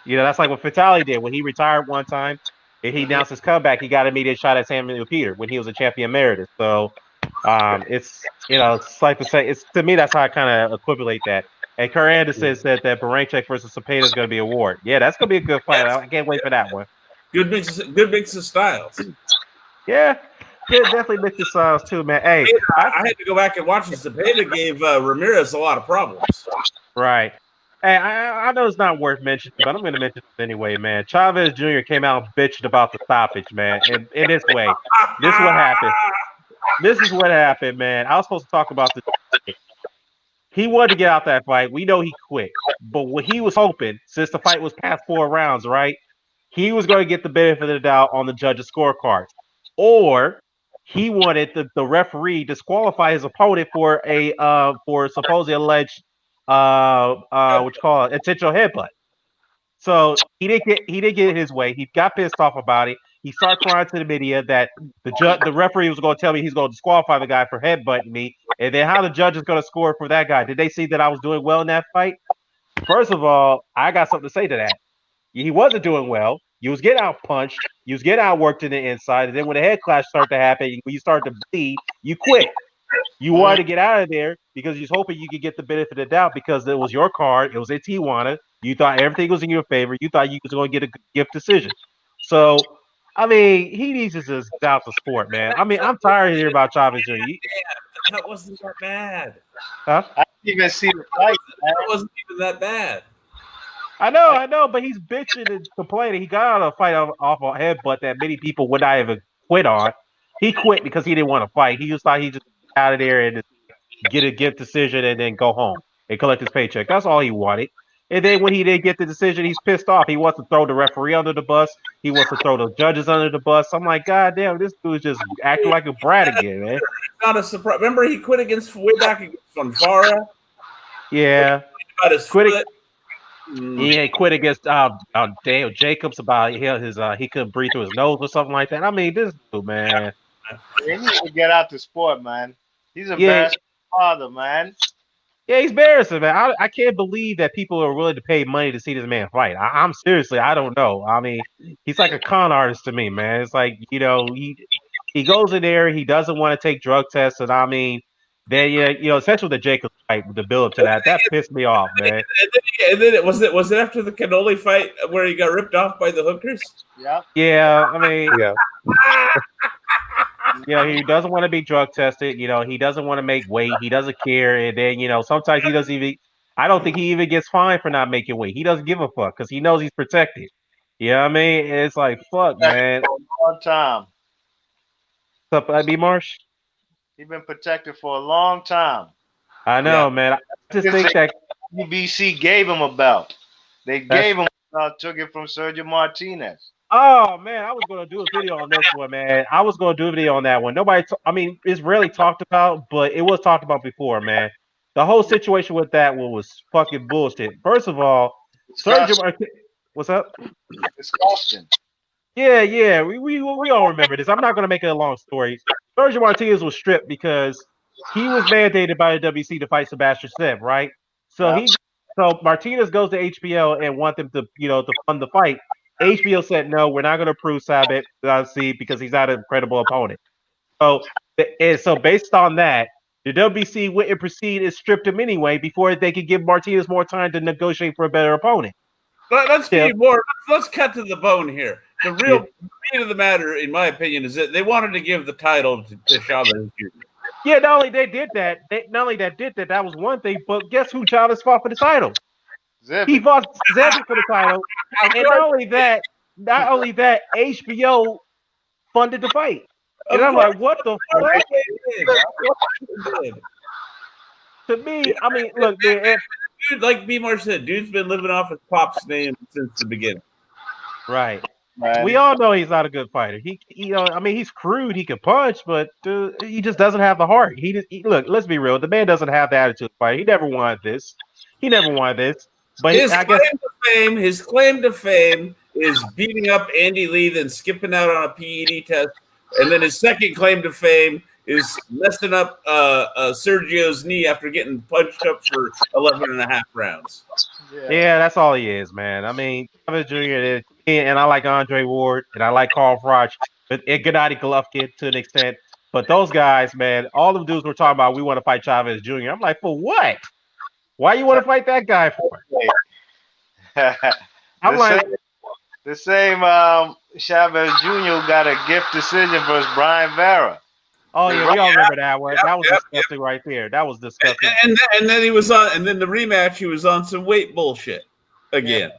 Speaker 3: That's like what Fatale did when he retired one time. And he announced his comeback. He got an immediate shot at Samuel Peter when he was a champion emeritus. So it's like to say, to me, that's how I kind of equivalate that. And Kurt Anderson said that Barancek versus Cepeda is going to be a war. Yeah, that's going to be a good fight. I can't wait for that one.
Speaker 4: Good mix of styles.
Speaker 3: Yeah, definitely mix of styles too, man. Hey,
Speaker 4: I had to go back and watch this. Cepeda gave Ramirez a lot of problems.
Speaker 3: Right. Hey, I know it's not worth mentioning, but I'm going to mention it anyway, man. Chavez Jr. came out and bitched about the stoppage, man. And in this way, this is what happened. This is what happened, man. I was supposed to talk about this. He wanted to get out that fight. We know he quit. But what he was hoping, since the fight was past 4 rounds, right? He was going to get the benefit of the doubt on the judges' scorecards. Or he wanted the referee disqualify his opponent for supposedly alleged intentional headbutt. So he didn't get his way. He got pissed off about it. He started crying to the media that the referee was going to tell me he's going to disqualify the guy for headbutting me. And then how the judge is going to score for that guy? Did they see that I was doing well in that fight? First of all, I got something to say to that. He wasn't doing well. You was getting out punched. You was getting outworked in the inside. And then when the head clash started to happen, when you start to bleed, you quit. You wanted to get out of there because you was hoping you could get the benefit of the doubt because it was your card. It was in Tijuana. You thought everything was in your favor. You thought you was going to get a gift decision. So, I mean, he needs to just doubt the sport, man. I mean, I'm tired of hearing about Chavez Jr.
Speaker 4: That wasn't that bad.
Speaker 3: Huh?
Speaker 13: I didn't even see the fight.
Speaker 4: That wasn't even that bad.
Speaker 3: I know, but he's bitching and complaining. He got out of a fight off a headbutt that many people would not even quit on. He quit because he didn't want to fight. He just thought he just out of there and get a gift decision and then go home and collect his paycheck. That's all he wanted. And then when he didn't get the decision, he's pissed off. He wants to throw the referee under the bus. He wants to throw the judges under the bus. I'm like, God damn, this dude's just acting like a brat again, man.
Speaker 4: Not a surprise. Remember he quit way back against Fonfara?
Speaker 3: Yeah.
Speaker 4: About his foot.
Speaker 3: He quit against Daniel Jacobs about he couldn't breathe through his nose or something like that. I mean, this dude, man.
Speaker 13: He needs to get out the sport, man. He's embarrassing father, man.
Speaker 3: Yeah, he's embarrassing, man. I can't believe that people are willing to pay money to see this man fight. I'm seriously, I don't know. I mean, he's like a con artist to me, man. It's like, he goes in there, he doesn't want to take drug tests, and I mean, then essentially the Jacobs fight, the build up to that pissed me off, man.
Speaker 4: And then was it after the Cannoli fight where he got ripped off by the hookers?
Speaker 13: Yeah.
Speaker 3: Yeah, I mean, he doesn't want to be drug tested. He doesn't want to make weight. He doesn't care. And then, sometimes he doesn't even. I don't think he even gets fined for not making weight. He doesn't give a fuck because he knows he's protected. You know what I mean? It's like fuck, man.
Speaker 13: Long time.
Speaker 3: What's up, B. Marsh?
Speaker 13: He's been protected for a long time.
Speaker 3: I know, man. I just think that
Speaker 13: UBC gave him a belt. They gave him a belt, took it from Sergio Martinez.
Speaker 3: Oh man, I was gonna do a video on this one, man. I was gonna do a video on that one. I mean, it's rarely talked about, but it was talked about before, man. The whole situation with that one was fucking bullshit. First of all, Sergio Martinez. What's up?
Speaker 13: Disgusting.
Speaker 3: Yeah. We all remember this. I'm not gonna make it a long story. Sergio Martinez was stripped because he was mandated by the WC to fight Sebastian Seb, right? So so Martinez goes to HBO and want them to, to fund the fight. HBO said no, we're not going to approve Sabit because he's not a credible opponent. So based on that, the WBC wouldn't proceed and stripped him anyway before they could give Martinez more time to negotiate for a better opponent.
Speaker 4: But let's cut to the bone here. The real meat of the matter, in my opinion, is that they wanted to give the title to Chavez Jr.
Speaker 3: Yeah, not only did that, that was one thing. But guess who Chavez fought for the title? He fought Zebby for the title, and not only that, HBO funded the fight. And I'm like, what the fuck? To me, I mean, look, man,
Speaker 4: dude, like B-Mar said, dude's been living off his pop's name since the beginning.
Speaker 3: Right. We all know he's not a good fighter. He's crude. He can punch, but dude, he just doesn't have the heart. Look, let's be real. The man doesn't have the attitude to fight. He never wanted this. But
Speaker 4: his claim to fame is beating up Andy Lee, then skipping out on a PED test, and then his second claim to fame is messing up Sergio's knee after getting punched up for 11 and a half rounds.
Speaker 3: Yeah, that's all he is, man. I mean, Chavez Jr. and I like Andre Ward and I like Carl Froch, and Gennady Golovkin to an extent. But those guys, man, all them dudes were talking about we want to fight Chavez Jr. I'm like, for what? Why you want to fight that guy for?
Speaker 13: The same Chavez Jr. got a gift decision versus Brian Vera.
Speaker 3: Oh yeah, we all remember that one. That was disgusting right there. That was disgusting.
Speaker 4: And then he was on, and then the rematch, he was on some weight bullshit again.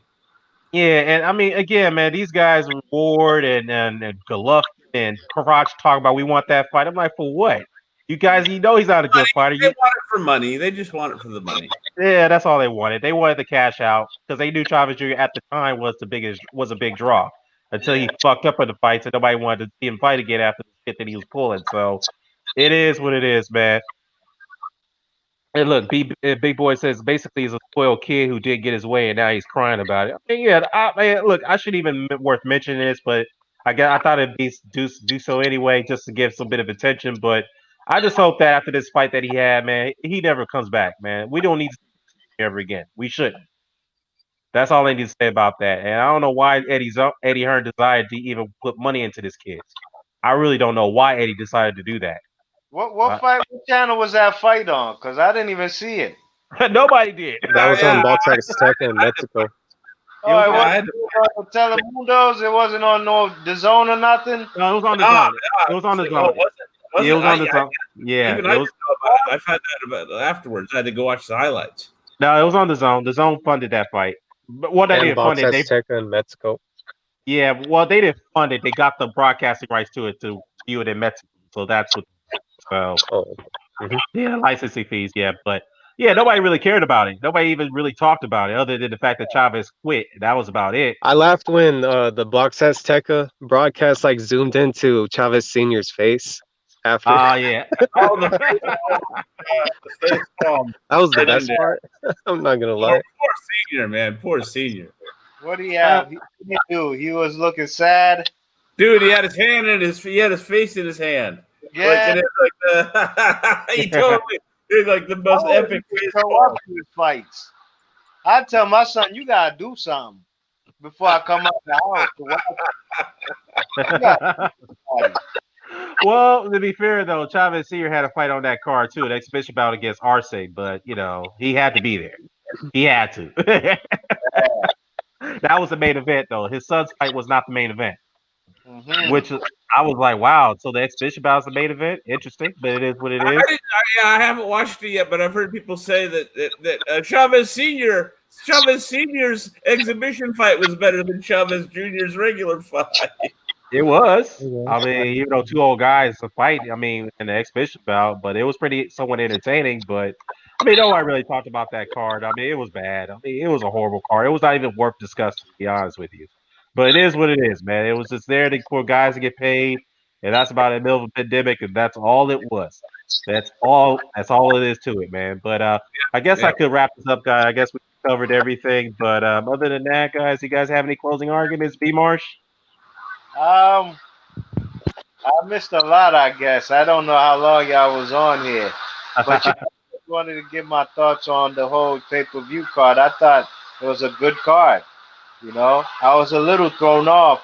Speaker 3: Yeah, and I mean, again, man, these guys, Ward and Golovkin and Karach talk about we want that fight. I'm like, for what? You guys, he's not a good fighter.
Speaker 4: They want it for money. They just want it for the money.
Speaker 3: Yeah, that's all they wanted. They wanted the cash out because they knew Chavez Jr. at the time was a big draw until he fucked up in the fights and nobody wanted to see him fight again after the shit that he was pulling. So it is what it is, man. And look, Big Boy says basically he's a spoiled kid who did get his way and now he's crying about it. I mean, look, I shouldn't even worth mentioning this, but I thought it'd be do so anyway just to give some bit of attention, but I just hope that after this fight that he had, man, he never comes back, man. We don't need to see him ever again. We shouldn't. That's all I need to say about that. And I don't know why Eddie Hearn decided to even put money into this kid. I really don't know why Eddie decided to do that.
Speaker 13: What fight? What channel was that fight on? Because I didn't even see it.
Speaker 3: Nobody did.
Speaker 12: That was on Box Azteca in Mexico.
Speaker 13: Oh, it wasn't on Telemundos. It wasn't on the Zone or nothing.
Speaker 3: No, it was on the Zone. It was on the Zone. It was on the Zone. Yeah,
Speaker 4: I found out about it afterwards. I had to go watch the highlights.
Speaker 3: No, it was on the Zone. The Zone funded that fight. But what they didn't fund it,
Speaker 12: Azteca in Mexico.
Speaker 3: Yeah, well, they didn't fund it. They got the broadcasting rights to it to view it in Mexico. So that's what. Yeah, licensing fees. Yeah, but yeah, nobody really cared about it. Nobody even really talked about it, other than the fact that Chavez quit. That was about it.
Speaker 12: I laughed when the Box Azteca broadcast zoomed into Chavez Senior's face after.
Speaker 3: Yeah.
Speaker 12: That was the best part. I'm not gonna lie.
Speaker 4: Poor Senior, man. Poor Senior.
Speaker 13: What did he have? He was looking sad.
Speaker 4: Dude, he had his hand in he had his face in his hand.
Speaker 13: Yeah.
Speaker 4: He totally did the most epic
Speaker 13: fights. I tell my son, you gotta do something before I come out the house.
Speaker 3: Well, to be fair though, Chavez Senior had a fight on that card too, an exhibition bout against Arce, but he had to be there. He had to. That was the main event though. His son's fight was not the main event. Mm-hmm. Which I was like, wow. So the exhibition bout is the main event. Interesting, but it is what it is.
Speaker 4: I haven't watched it yet, but I've heard people say that Chavez Senior's exhibition fight was better than Chavez Jr.'s regular fight.
Speaker 3: It was. I mean, two old guys to fight. I mean, in the exhibition bout, but it was somewhat entertaining. But I mean, nobody really talked about that card. I mean, it was bad. I mean, it was a horrible card. It was not even worth discussing, to be honest with you. But it is what it is, man. It was just there for guys to get paid, and that's about it. Middle of a pandemic, and that's all it was. That's all. That's all it is to it, man. But I guess I could wrap this up, guys. I guess we covered everything. But other than that, guys, you guys have any closing arguments? B. Marsh.
Speaker 13: I missed a lot, I guess. I don't know how long y'all was on here, but you wanted to give my thoughts on the whole pay-per-view card. I thought it was a good card. You know, I was a little thrown off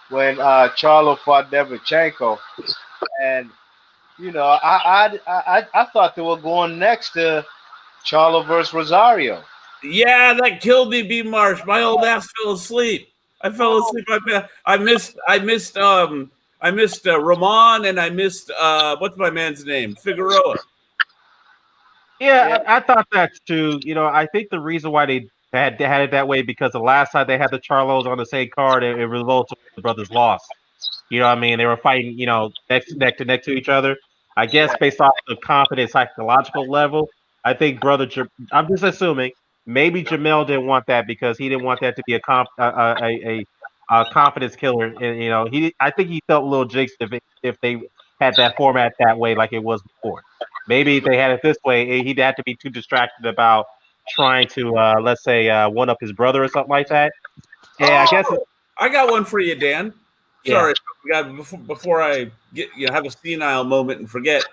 Speaker 13: when Charlo fought Demetrius, and you know, I thought they were going next to Charlo versus Rosario.
Speaker 4: Yeah, that killed me, B. Marsh. My old ass fell asleep. I fell asleep. I missed Ramon, and I missed what's my man's name? Figueroa.
Speaker 3: Yeah, I thought that too. You know, I think the reason why they had it that way because the last time they had the Charlos on the same card, it resulted in the brothers lost. You know what I mean? They were fighting, you know, neck to each other. I guess based off the confidence psychological level, I think I'm just assuming maybe Jermall didn't want that because he didn't want that to be a confidence killer. And, you know, I think he felt a little jinxed if they had that format that way like it was before. Maybe if they had it this way, he'd have to be too distracted about trying to, let's say, one up his brother or something like that. Yeah, I guess.
Speaker 4: I got one for you, Dan. Sorry, before I have a senile moment and forget.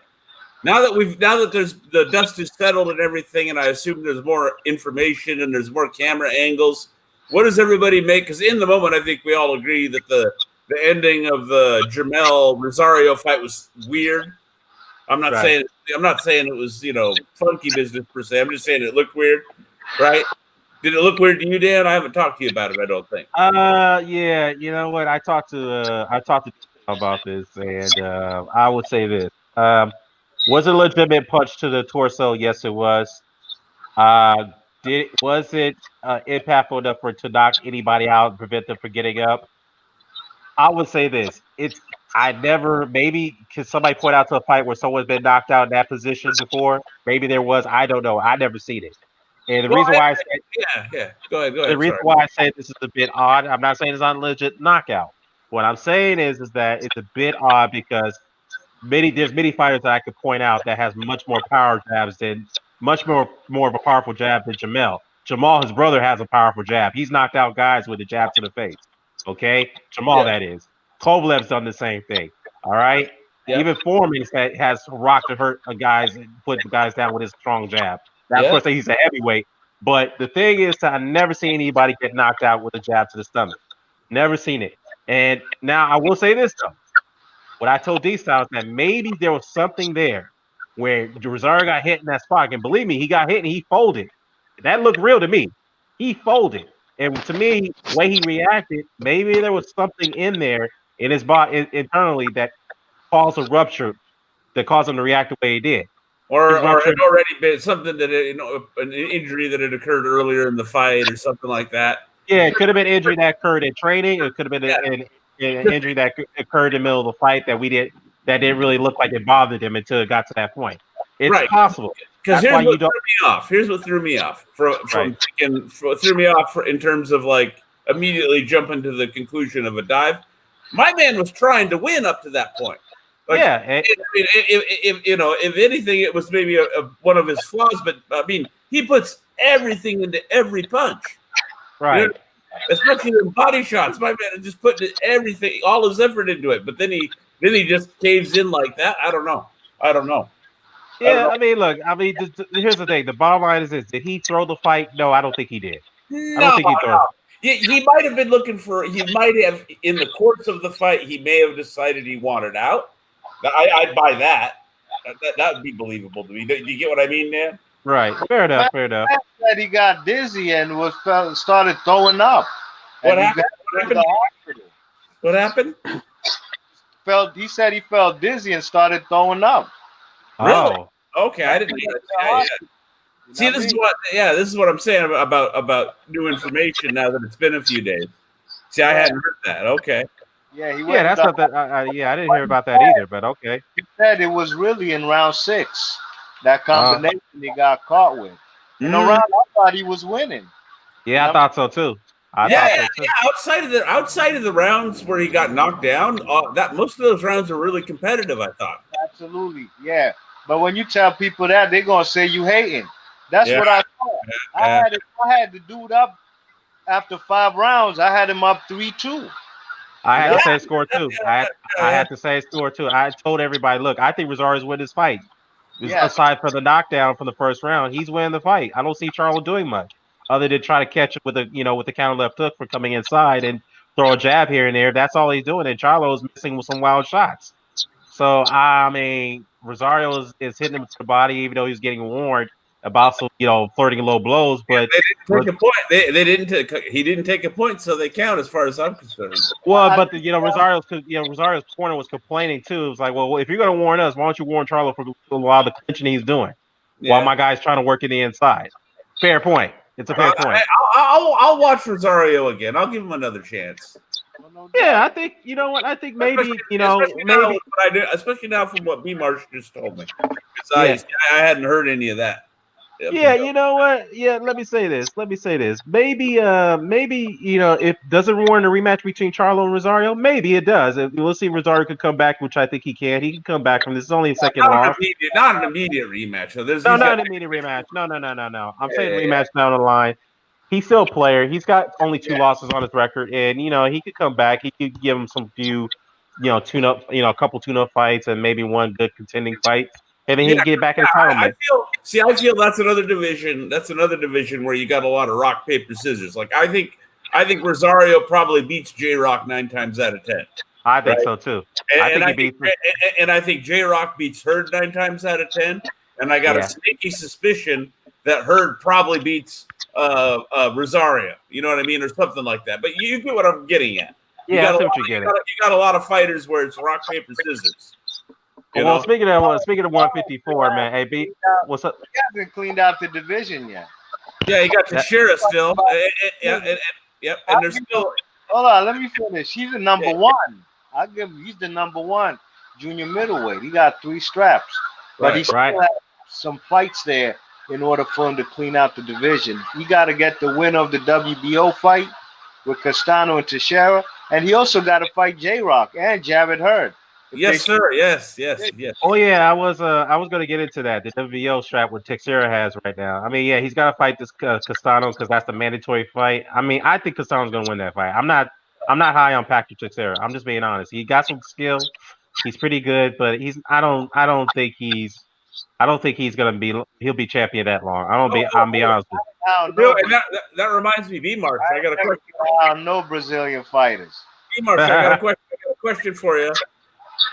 Speaker 4: Now that there's the dust is settled and everything, and I assume there's more information and there's more camera angles. What does everybody make? Because in the moment, I think we all agree that the ending of the Jermall Rosario fight was weird. I'm not saying it was funky business per se. I'm just saying it looked weird, right? Did it look weird to you, Dan? I haven't talked to you about it. I don't think.
Speaker 3: Yeah. You know what? I talked to about this, and I would say this: was it a legitimate punch to the torso? Yes, it was. Was it impactful enough to knock anybody out and prevent them from getting up? I would say this: maybe can somebody point out to a fight where someone's been knocked out in that position before? Maybe there was. I don't know. I never seen it. And the reason why I say
Speaker 4: go ahead.
Speaker 3: The reason why I say this is a bit odd, I'm not saying it's not a legit knockout. What I'm saying is that it's a bit odd because there's many fighters that I could point out that has much more power jabs than much more of a powerful jab than Jermall. Jermall, his brother, has a powerful jab. He's knocked out guys with a jab to the face. Okay, Jermall, that is. Kovalev's done the same thing. All right. Yep. Even Foreman has rocked and hurt guys and put guys down with his strong jab. Now, of course, he's a heavyweight, but the thing is, I never seen anybody get knocked out with a jab to the stomach. Never seen it. And now I will say this though: what I told D-Style is that maybe there was something there where Rosario got hit in that spot, and believe me, he got hit and he folded. That looked real to me. He folded, and to me, the way he reacted, maybe there was something in there in his body internally that caused a rupture, that caused him to react the way he did.
Speaker 4: Or it had already been something that an injury that had occurred earlier in the fight or something like that.
Speaker 3: Yeah, it could have been an injury that occurred in training. It could have been an injury that occurred in the middle of the fight that didn't really look like it bothered him until it got to that point. It's possible.
Speaker 4: Because here's what threw me off. Here's what threw me off threw me off in terms of like immediately jumping to the conclusion of a dive. My man was trying to win up to that point. Like, if anything, it was maybe one of his flaws. But I mean, he puts everything into every punch,
Speaker 3: right?
Speaker 4: Especially in body shots. My man is just putting everything, all his effort into it. But then he just caves in like that. I don't know.
Speaker 3: Yeah, I mean, look. I mean, here's the thing. The bottom line is this: did he throw the fight? No, I don't think he did. I don't think he threw.
Speaker 4: He might have been looking for. He might have, in the course of the fight, he may have decided he wanted out. I'd buy that. That would be believable to me. Do you get what I mean, man?
Speaker 3: Right. Fair enough.
Speaker 13: That he got dizzy and started throwing up.
Speaker 4: What happened? What happened?
Speaker 13: He said he felt dizzy and started throwing up.
Speaker 4: Really? Oh. Okay, I didn't know that. See, this is what I'm saying about new information now that it's been a few days. See, I hadn't heard that. Okay.
Speaker 13: Yeah,
Speaker 3: that's not that. I didn't hear about that either. But okay.
Speaker 13: He said it was really in round 6 that combination he got caught with. In a round, I thought he was winning.
Speaker 3: Yeah, I thought so too.
Speaker 4: Outside of the rounds where he got knocked down, that most of those rounds were really competitive. I thought.
Speaker 13: Absolutely, yeah. But when you tell people that, they're gonna say you hating. That's what I thought. I had the dude up after 5 rounds. I had him up 3-2.
Speaker 3: I had to say score too. I had to say score too. I told everybody, look, I think Rosario's winning this fight. Aside from the knockdown from the first round, he's winning the fight. I don't see Charlo doing much other than try to catch him with the counter left hook for coming inside and throw a jab here and there. That's all he's doing. And Charlo's missing with some wild shots. So I mean, Rosario is hitting him to the body, even though he's getting warned about some, flirting low blows. But
Speaker 4: they didn't take a point. They didn't. He didn't take a point, so they count as far as I'm concerned.
Speaker 3: Well, but Rosario's corner was complaining too. It was like, well, if you're going to warn us, why don't you warn Charlo for a lot of the clinching he's doing while my guy's trying to work in the inside? Fair point. It's a fair point.
Speaker 4: I'll watch Rosario again. I'll give him another chance.
Speaker 3: Yeah, I think I think maybe
Speaker 4: especially now from what B. Marsh just told me, because I hadn't heard any of that.
Speaker 3: Yeah, you know what? Yeah, let me say this. Maybe if doesn't warrant a rematch between Charlo and Rosario, maybe it does. We'll see. Rosario could come back, which I think he can. He can come back from this. It's only a second loss.
Speaker 4: Not an immediate rematch. So
Speaker 3: not an immediate rematch. No. I'm saying rematch down the line. He's still a player. He's got only 2 losses on his record, and he could come back. He could give him some few, tune-up, a couple tune-up fights, and maybe one good contending fight. And then he can get back in the title match.
Speaker 4: I feel that's another division. That's another division where you got a lot of rock, paper, scissors. Like I think Rosario probably beats J-Rock 9 times out of 10.
Speaker 3: I think so too.
Speaker 4: And I think J-Rock beats Hurd 9 times out of 10. And I got a sneaky suspicion that Hurd probably beats Rosario. You know what I mean, or something like that. But you get what I'm getting at.
Speaker 3: Yeah, that's what you're getting.
Speaker 4: You got a lot of fighters where it's rock, paper, scissors.
Speaker 3: Well, speaking of 154, man, hey B, what's up?
Speaker 13: He hasn't cleaned out the division yet.
Speaker 4: Yeah, he got Teixeira still. And there's still.
Speaker 13: Hold on, let me finish. He's the number 1. I give him. He's the number 1 junior middleweight. He got 3 straps, but he still has some fights there in order for him to clean out the division. He got to get the win of the WBO fight with Castano and Teixeira, and he also got to fight J-Rock and Jared Hurd.
Speaker 4: Yes, sir. Yes.
Speaker 3: Oh yeah, I was going to get into that. The WBO strap what Teixeira has right now. I mean, yeah, he's got to fight this Castano because that's the mandatory fight. I mean, I think Castano's going to win that fight. I'm not high on Patrick Teixeira. I'm just being honest. He got some skill. He's pretty good, but I don't think he's going to be. He'll be champion that long. I'll be honest with
Speaker 4: you. And that reminds me, B-Mark. I got a question.
Speaker 13: No Brazilian fighters.
Speaker 4: B-Mark, I got a question for you.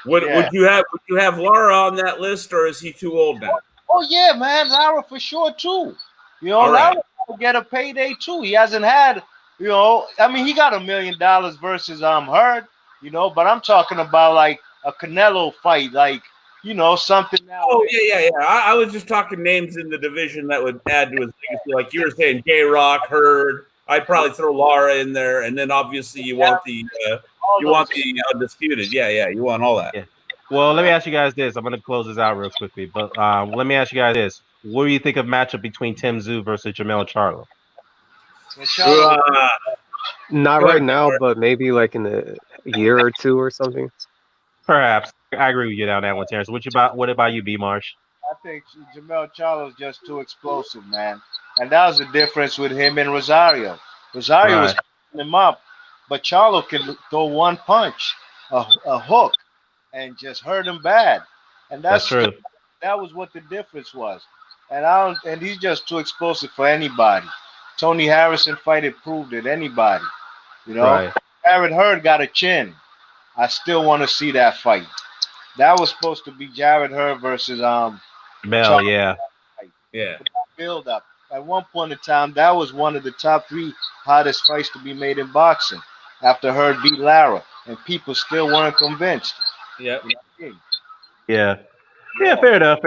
Speaker 4: Would you have Lara on that list, or is he too old now?
Speaker 13: Oh yeah, man, Lara for sure too. Lara will get a payday too. He hasn't had, I mean, he got $1 million versus Hurd, but I'm talking about like a Canelo fight, like something now.
Speaker 4: Oh yeah. I was just talking names in the division that would add to his legacy, like you were saying, J-Rock, Hurd. I'd probably throw Lara in there, and then obviously you want the undisputed. Yeah, you want all that.
Speaker 3: Yeah. Well, let me ask you guys this. I'm going to close this out real quickly, but let me ask you guys this. What do you think of matchup between Tim Tszyu versus Jermall Charlo?
Speaker 12: Not right now, but maybe like in a year or 2 or something.
Speaker 3: Perhaps. I agree with you on that one, Terrence. What about you, B. Marsh?
Speaker 13: I think Jermall Charlo is just too explosive, man. And that was the difference with him and Rosario. Rosario was picking him up, but Charlo can throw one punch, a hook, and just hurt him bad. And that's true. That was what the difference was. And he's just too explosive for anybody. Tony Harrison fight, it proved it. Anybody, Jared Hurd got a chin. I still want to see that fight. That was supposed to be Jared Hurd versus
Speaker 3: Mel, yeah.
Speaker 13: Build up. At one point in time, that was one of the top 3 hottest fights to be made in boxing after Hurd beat Lara, and people still weren't convinced.
Speaker 3: Yeah, fair enough.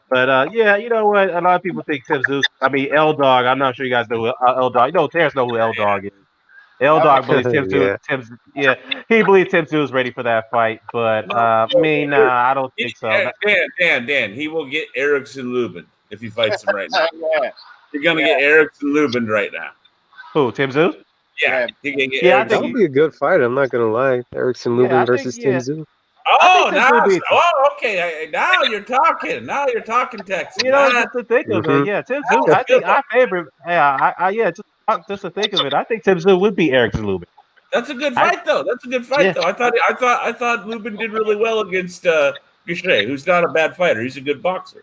Speaker 3: But you know what? A lot of people think Tim Tszyu. I mean, L-Dog. I'm not sure you guys know who L-Dog. Terrence know who L-Dog is. L-Dog believes Tim Tszyu. He believes Tim Tszyu is ready for that fight. But I don't think so.
Speaker 4: Dan, he will get Erickson Lubin if he fights him right now. You're gonna get Erickson Lubin right now.
Speaker 3: Who? Tim Tszyu?
Speaker 4: Yeah,
Speaker 12: that would be a good fight. I'm not gonna lie. Erickson Lubin versus Tim Tszyu.
Speaker 4: Oh, okay. Now you're talking. Now you're talking, Texas.
Speaker 3: You know, just to think of it, yeah, Tim Tszyu. I think I favorite. Yeah, just to think of it, I think Tim Tszyu would be Erickson Lubin.
Speaker 4: That's a good fight, though. That's a good fight, though. I thought Lubin did really well against Goucher, who's not a bad fighter. He's a good boxer.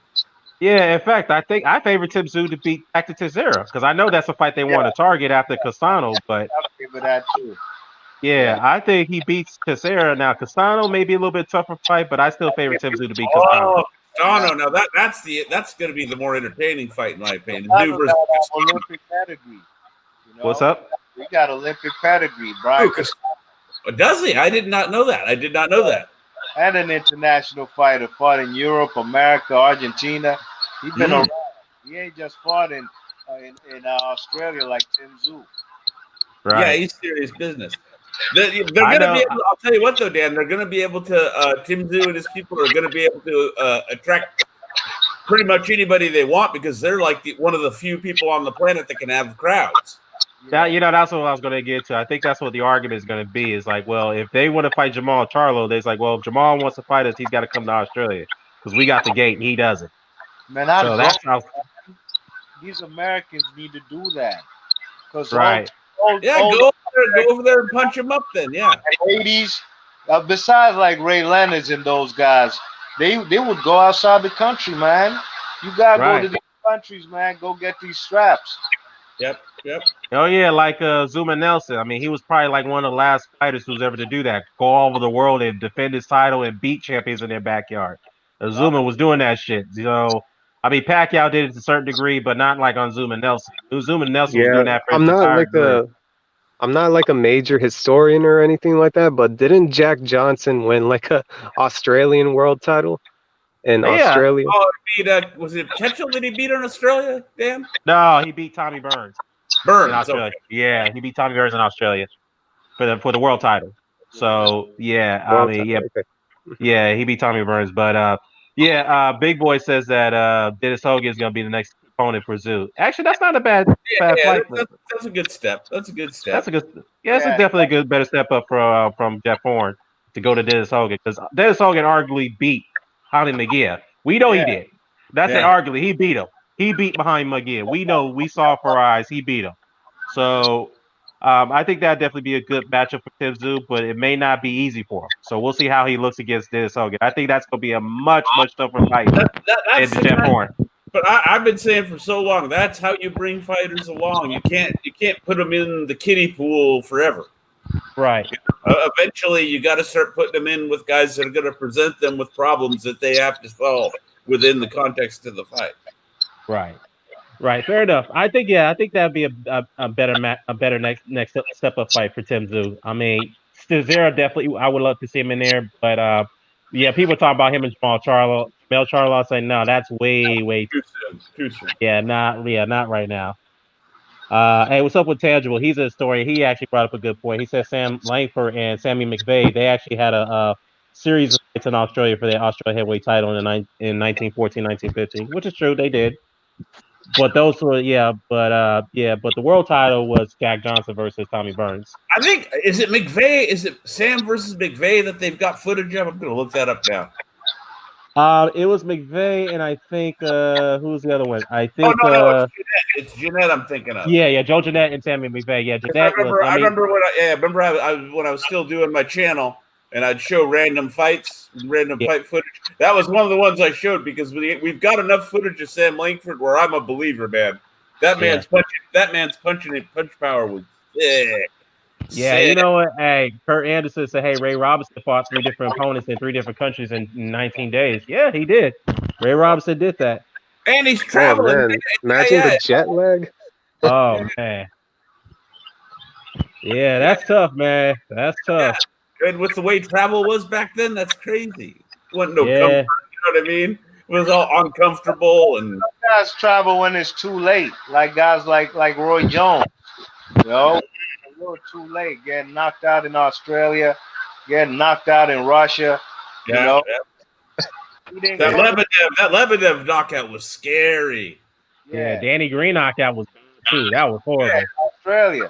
Speaker 3: Yeah, in fact, I think I favor Tim Tszyu to beat back to Teixeira because I know that's a fight they want to target after Castano. But
Speaker 13: I favor that too.
Speaker 3: Yeah, I think he beats Teixeira. Now Castano may be a little bit tougher fight, but I still favor Tim Tszyu to beat Castano.
Speaker 4: Oh no, that's going to be the more entertaining fight in my opinion.
Speaker 13: Olympic pedigree.
Speaker 3: What's up?
Speaker 13: We got Olympic pedigree, Brian.
Speaker 4: Does he? I did not know that.
Speaker 13: And an international fighter, fought in Europe, America, Argentina. He's been around. He ain't just fought in Australia like Tim Tszyu.
Speaker 3: Right.
Speaker 4: Yeah, he's serious business. They're going to be able to, I'll tell you what, though, Dan, they're going to be able to, Tim Tszyu and his people are going to be able to attract pretty much anybody they want because they're like one of the few people on the planet that can have crowds.
Speaker 3: That's what I was going to get to. I think that's what the argument is going to be. Is like, well, if they want to fight Jermall Charlo, they're like, well, if Jermall wants to fight us, he's got to come to Australia because we got the gate and he doesn't.
Speaker 13: Man, these Americans need to do that.
Speaker 3: Right.
Speaker 4: Go over there and punch him up then, yeah.
Speaker 13: Ladies, besides like Ray Leonard's and those guys, they would go outside the country, man. You got to go to these countries, man. Go get these straps.
Speaker 4: Yep.
Speaker 3: Oh yeah, like Zuma Nelson. I mean, he was probably like one of the last fighters who's ever to do that. Go all over the world and defend his title and beat champions in their backyard. Zuma was doing that shit. I mean, Pacquiao did it to a certain degree, but not like on Zuma Nelson. Zuma Nelson was doing that for
Speaker 12: I'm not like a major historian or anything like that, but didn't Jack Johnson win like a Australian world title in Australia?
Speaker 4: Oh, was it Ketchel that he beat in Australia, Dan?
Speaker 3: No, he beat Tommy Burns. In Australia.
Speaker 4: Okay.
Speaker 3: Yeah, he beat Tommy Burns in Australia for the world title. So yeah, he beat Tommy Burns. But Big Boy says that Dennis Hogan is going to be the next opponent for Tszyu. Actually, that's not a bad fight.
Speaker 4: That's a good step. That's
Speaker 3: definitely a better step up from Jeff Horn to go to Dennis Hogan because Dennis Hogan arguably beat Holly McGee. We know he did. That's an arguably. He beat him. He beat behind McGee. We know. We saw for our eyes. He beat him. So I think that'd definitely be a good matchup for Tim Tszyu, but it may not be easy for him. So we'll see how he looks against Dennis Hogan. I think that's going to be a much tougher fight than Jeff Horn.
Speaker 4: But I've been saying for so long, that's how you bring fighters along. You can't put them in the kiddie pool forever.
Speaker 3: Right.
Speaker 4: Eventually, you got to start putting them in with guys that are going to present them with problems that they have to solve within the context of the fight.
Speaker 3: Right. Fair enough. I think that'd be a better next step up fight for Tim Tszyu. I mean, Teixeira definitely. I would love to see him in there, but people talk about him and Jermall Charlo. Mel Charlo saying no, that's way
Speaker 4: too soon.
Speaker 3: Yeah, not right now. Hey, what's up with Tangible? He's a story. He actually brought up a good point. He said Sam Langford and Sammy McVeigh, they actually had a series of fights in Australia for the Australian heavyweight title in 1914, 1915, which is true. They did. But those were but the world title was Jack Johnson versus Tommy Burns.
Speaker 4: I think is it Sam versus McVeigh that they've got footage of? I'm gonna look that up now.
Speaker 3: It was McVeigh and I think who was the other one? I think
Speaker 4: it's Jeanette I'm thinking of.
Speaker 3: Yeah, Joe Jeanette and Sammy McVeigh. Yeah, Jeanette.
Speaker 4: I remember when I was still doing my channel and I'd show random fights, fight footage. That was one of the ones I showed because we've got enough footage of Sam Langford where I'm a believer, man. That man's punching and punch power was sick.
Speaker 3: Yeah, you know what? Hey, Kurt Anderson said, hey, Ray Robinson fought 3 different opponents in 3 different countries in 19 days. Yeah, he did. Ray Robinson did that.
Speaker 4: And he's traveling.
Speaker 12: Oh, man. Imagine the jet lag.
Speaker 3: Oh, man. Yeah, that's tough, man. That's tough.
Speaker 4: Yeah. And with the way travel was back then, that's crazy. Wasn't no comfort, you know what I mean? It was all uncomfortable. And
Speaker 13: guys travel when it's too late, like guys like Roy Jones. You know, a little too late, getting knocked out in Australia, getting knocked out in Russia. You know,
Speaker 4: that Lebedev knockout was scary.
Speaker 3: Yeah, Danny Green knockout was too. That was horrible.
Speaker 13: Australia.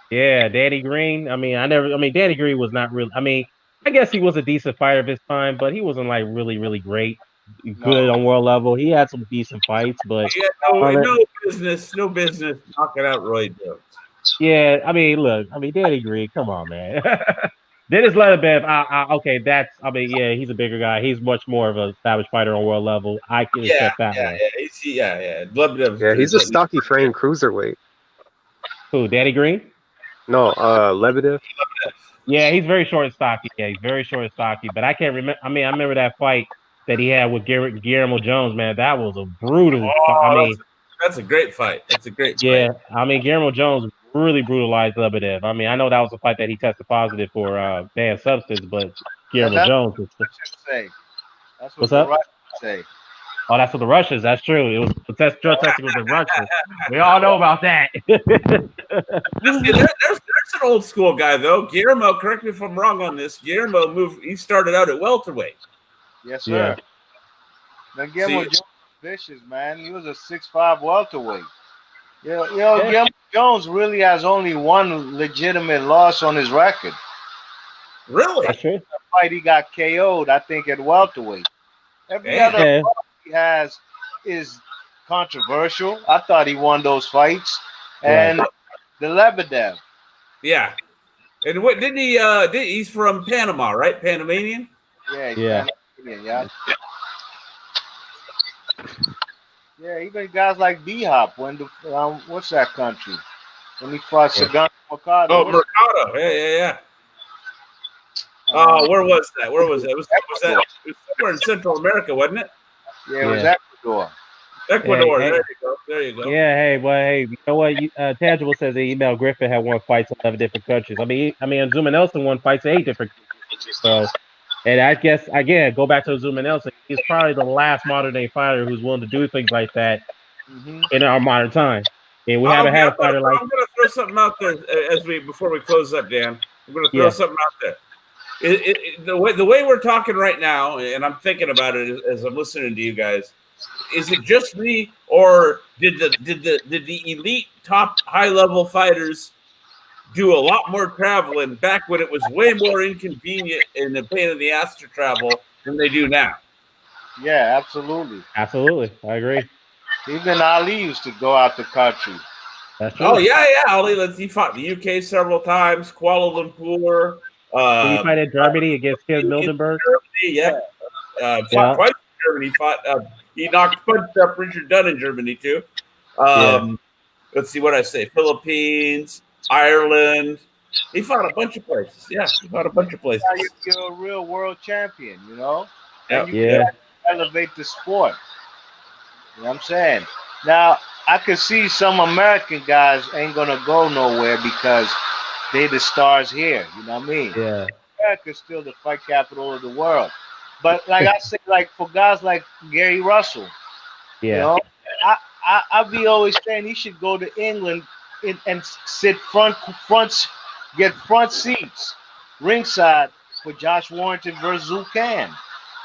Speaker 3: Yeah, Danny Green. I mean, Danny Green was not really. I mean, I guess he was a decent fighter of his time, but he wasn't like really, really great, good on world level. He had some decent fights, but
Speaker 4: no business knocking out Roy Jones.
Speaker 3: Yeah, I mean, look, Danny Green, come on, man. Dennis Leatherbev, okay, yeah, he's a bigger guy. He's much more of a established fighter on world level. I can accept that one.
Speaker 12: Yeah, he's a stocky frame cruiserweight.
Speaker 3: Who, Danny Green?
Speaker 12: No, Lebedev.
Speaker 3: Yeah, he's very short and stocky. Yeah, he's very short and stocky. But I can't remember. I remember that fight that he had with Guillermo Jones, man. That was a brutal fight.
Speaker 4: That's a great fight. That's a great
Speaker 3: fight.
Speaker 4: Yeah,
Speaker 3: Guillermo Jones really brutalized Lebedev. I know that was a fight that he tested positive for banned substance, but Guillermo Jones. What's up?
Speaker 13: Say.
Speaker 3: Oh, that's what the Russians. That's true. It was drug testing with the Russians. We all know about that.
Speaker 4: there's an old school guy though. Guillermo, correct me if I'm wrong on this. Guillermo he started out at welterweight.
Speaker 13: Yes, sir. Yeah. Now Guillermo Jones was vicious, man. He was a 6'5" welterweight. Guillermo Jones really has only one legitimate loss on his record.
Speaker 4: Really?
Speaker 3: That's true.
Speaker 13: The fight he got KO'd, I think, at welterweight. Every other fight he has is controversial. I thought he won those fights. And the Lebedev.
Speaker 4: Yeah. And what didn't he he's from Panama, right? Panamanian?
Speaker 13: Yeah. Panamanian, yeah, even guys like B-Hop when what's that country? When he fought Sagan Mercado.
Speaker 4: Oh, Mercado. Yeah. Where was that? It was somewhere in Central America, wasn't it?
Speaker 13: Yeah, it was Ecuador.
Speaker 4: Ecuador.
Speaker 3: Hey.
Speaker 4: There you go.
Speaker 3: Yeah. Hey, you know what? Tangible says that Email Griffin had won fights in 11 different countries. Zuma Nelson won fights in 8 different countries. So, and I guess again, go back to Zuma Nelson. He's probably the last modern day fighter who's willing to do things like that in our modern time. And we haven't had a fighter like.
Speaker 4: I'm going to throw something out there before we close up, Dan. I'm going to throw something out there. The way we're talking right now, and I'm thinking about it as I'm listening to you guys, is it just me, or did the elite top high level fighters do a lot more traveling back when it was way more inconvenient and a pain in the ass to travel than they do now?
Speaker 13: Yeah, absolutely.
Speaker 3: Absolutely, I agree.
Speaker 13: Even Ali used to go out the country.
Speaker 3: That's true.
Speaker 4: Oh yeah, Ali. He fought the UK several times, Kuala Lumpur.
Speaker 3: Did he fight in Germany against Ken Mildenberg?
Speaker 4: Germany, fought twice in Germany. He punched up Richard Dunn in Germany too. Let's see what I say. Philippines, Ireland. He fought a bunch of places. Yeah, he fought a bunch of places.
Speaker 13: You're a real world champion, you know?
Speaker 4: And
Speaker 13: you can elevate the sport. You know what I'm saying? Now, I could see some American guys ain't going to go nowhere because they the stars here. You know what I mean?
Speaker 3: Yeah.
Speaker 13: America's still the fight capital of the world. But like I say, like for guys like Gary Russell, you know, I be always saying he should go to England and sit get front seats ringside for Josh Warrington versus Zucan.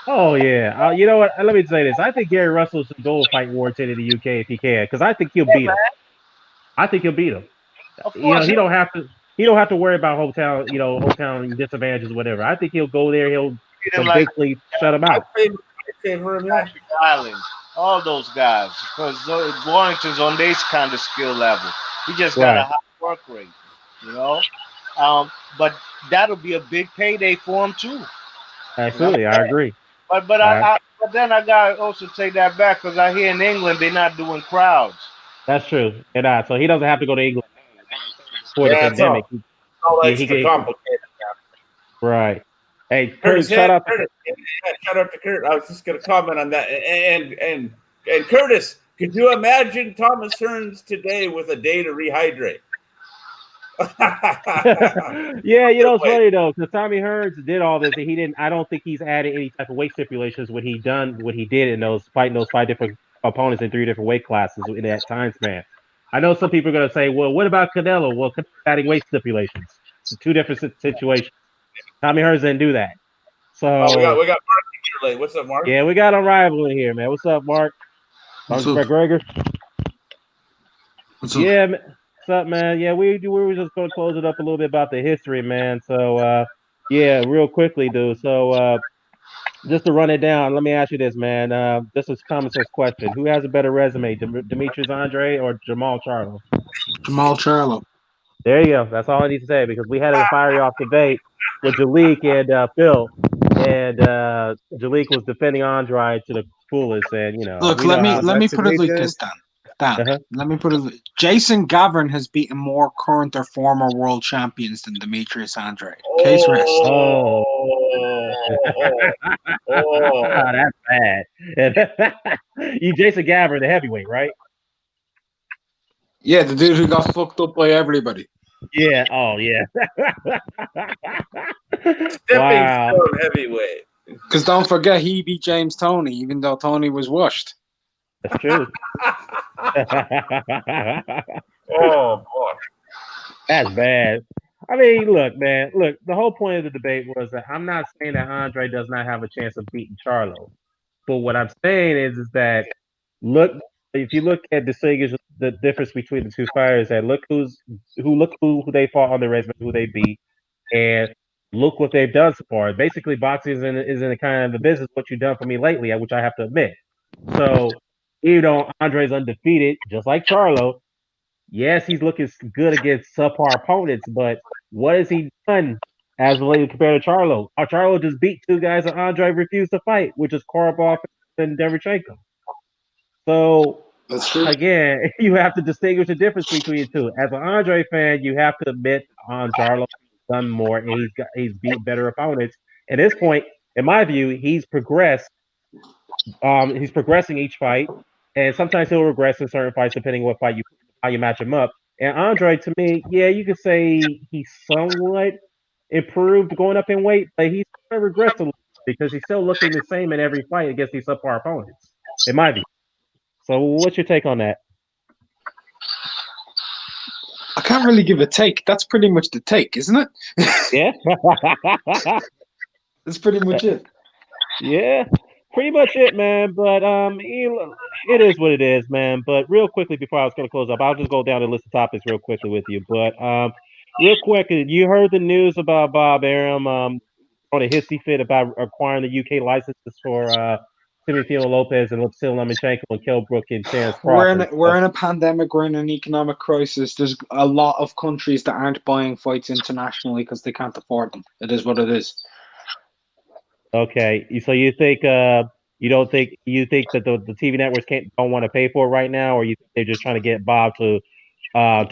Speaker 3: Oh yeah, you know what? Let me say this. I think Gary Russell should go fight Warrington in the UK if he can, because I think he'll beat him. I think he'll beat him.
Speaker 13: Of course,
Speaker 3: he don't have to worry about hometown disadvantages or whatever. I think he'll go there. He'll basically shut him out.
Speaker 13: Island, all those guys, because Warrington's on this kind of skill level. He just got a high work rate, you know. But that'll be a big payday for him too.
Speaker 3: Absolutely, I agree.
Speaker 13: But then I gotta also take that back because I hear in England they're not doing crowds.
Speaker 3: That's true. And so he doesn't have to go to England for the pandemic.
Speaker 4: He can complicated now.
Speaker 3: Right. Hey,
Speaker 4: Curtis,
Speaker 3: shout out
Speaker 4: to Kurt. I was just gonna comment on that. And Curtis, could you imagine Thomas Hearns today with a day to rehydrate?
Speaker 3: Yeah, it's funny though, because Tommy Hearns did all this, and he didn't. I don't think he's added any type of weight stipulations when he did in fighting those 5 different opponents in 3 different weight classes in that time span. I know some people are gonna say, well, what about Canelo? Well, adding weight stipulations. It's 2 different situations. Tommy Hearns didn't do that. So
Speaker 4: we got Mark Late. What's up, Mark?
Speaker 3: Yeah, we got a rival in here, man. What's up, Mark? Mark McGregor.
Speaker 14: What's up?
Speaker 3: Yeah, What's up, man? Yeah, we were just gonna close it up a little bit about the history, man. So yeah, real quickly, dude. So just to run it down, let me ask you this, man. This is a common sense question. Who has a better resume, Demetrius Andrade or Jermall Charlo?
Speaker 6: Jermall Charlo.
Speaker 3: There you go. That's all I need to say because we had a fiery off debate with Jalik and Phil, and Jalik was defending Andrade to the fullest, and
Speaker 6: Look,
Speaker 3: we know how
Speaker 6: let me
Speaker 3: that's
Speaker 6: put it like this, Dan. Let me put it. Jason Gavin has beaten more current or former world champions than Demetrius Andrade. Case rest.
Speaker 3: Oh, that's bad. You Jason Gavin, the heavyweight, right?
Speaker 6: Yeah, the dude who got fucked up by everybody.
Speaker 3: Yeah. Oh, yeah.
Speaker 4: Stepping stone heavyweight.
Speaker 6: Because don't forget, he beat James Toney, even though Toney was washed.
Speaker 3: That's true.
Speaker 4: Oh boy,
Speaker 3: that's bad. I mean, look, man. Look, the whole point of the debate was that I'm not saying that Andre does not have a chance of beating Charlo, but what I'm saying is that look, if you look at the difference between the two fighters, that look who they fought on the resume, who they beat, and look what they've done so far. Basically, boxing is in the kind of the business what you've done for me lately, which I have to admit. So, Andre's undefeated, just like Charlo. Yes, he's looking good against subpar opponents, but what has he done as related compared to Charlo? Charlo just beat two guys that Andre refused to fight, which is Korobov and Derevchenko. So again, you have to distinguish the difference between the two. As an Andre fan, you have to admit Charlo done more and he's beat better opponents. At this point, in my view, he's progressed. He's progressing each fight, and sometimes he'll regress in certain fights depending on how you match him up. And Andre, to me, yeah, you could say he's somewhat improved going up in weight, but he's kind of regressed a little because he's still looking the same in every fight against these subpar opponents, in my view. So, what's your take on that?
Speaker 6: I can't really give a take. That's pretty much the take, isn't it?
Speaker 3: Yeah.
Speaker 6: That's pretty much it.
Speaker 3: Yeah, pretty much it, man. But it is what it is, man. But real quickly before I was going to close up, I'll just go down the list of topics real quickly with you. But real quick, you heard the news about Bob Arum on a hissy fit about acquiring the UK licenses for Timothy Lopez and Vasyl Lomachenko and Kell Brook and Terence Crawford.
Speaker 6: We're in a pandemic. We're in an economic crisis. There's a lot of countries that aren't buying fights internationally because they can't afford them. It is what it is.
Speaker 3: Okay, so you think that the TV networks don't want to pay for it right now, or you think they're just trying to get Bob to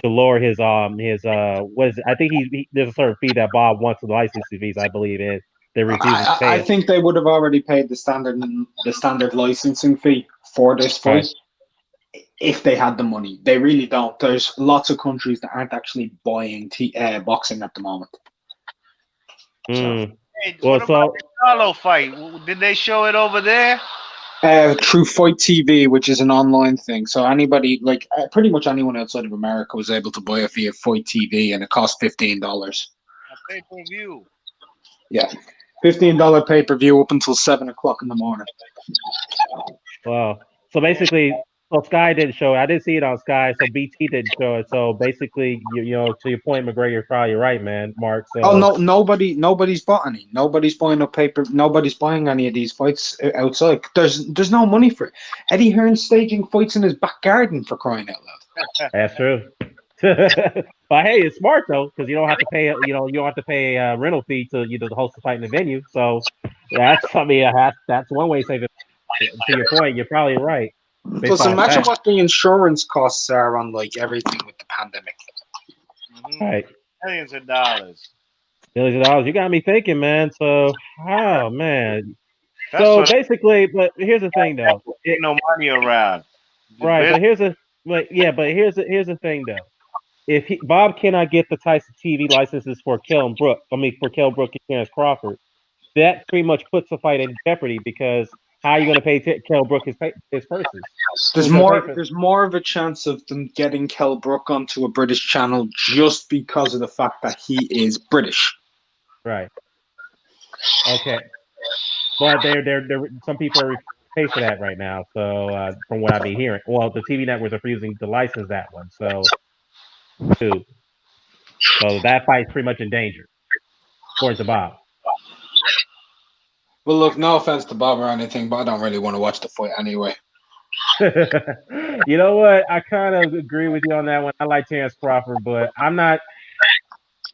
Speaker 3: lower his what is it? I think there's a certain fee that Bob wants for the licensing fees, I believe, and they're refusing to pay.
Speaker 6: I think they would have already paid the standard licensing fee for this fight if they had the money. They really don't. There's lots of countries that aren't actually buying boxing at the moment.
Speaker 13: Hey, what about the Charlo fight? Did they show it over there?
Speaker 6: Through Fight TV, which is an online thing. So anybody, pretty much anyone outside of America was able to buy it via Fight TV, and it cost $15.
Speaker 13: A pay-per-view.
Speaker 6: Yeah, $15 pay-per-view up until 7:00 in the morning.
Speaker 3: Wow. So basically, Sky didn't show it. I didn't see it on Sky, so BT didn't show it. So basically, to your point, McGregor, you're probably right, man, Mark. So
Speaker 6: no, nobody's bought any. Nobody's buying up paper. Nobody's buying any of these fights outside. There's no money for it. Eddie Hearn's staging fights in his back garden, for crying out loud.
Speaker 3: That's true. But hey, it's smart though, because you don't have to pay. You don't have to pay a rental fee to to host the fight in the venue. So that's that's one way to save it. To your point, you're probably right.
Speaker 6: Plus, imagine what the insurance costs are on everything with the pandemic.
Speaker 3: Right.
Speaker 13: Millions of dollars.
Speaker 3: Millions of dollars. You got me thinking, man. So, oh man. So basically, but here's the thing, though.
Speaker 13: Ain't no money around.
Speaker 3: Right, but here's the thing, though. If Bob cannot get the Tyson TV licenses for Kell Brook and Terence Crawford, that pretty much puts the fight in jeopardy because how are you going to pay Kell Brook his purses?
Speaker 6: There's more of a chance of them getting Kell Brook onto a British channel just because of the fact that he is British.
Speaker 3: Right. Okay. But they're some people are pay for that right now. So from what I've been hearing, well, the TV networks are refusing to license that one. So too. So that fight's pretty much in danger, according to Bob.
Speaker 14: Well, look, no offense to Bob or anything, but I don't really want to watch the fight anyway.
Speaker 3: You know what? I kind of agree with you on that one. I like Terrence Crawford, but I'm not.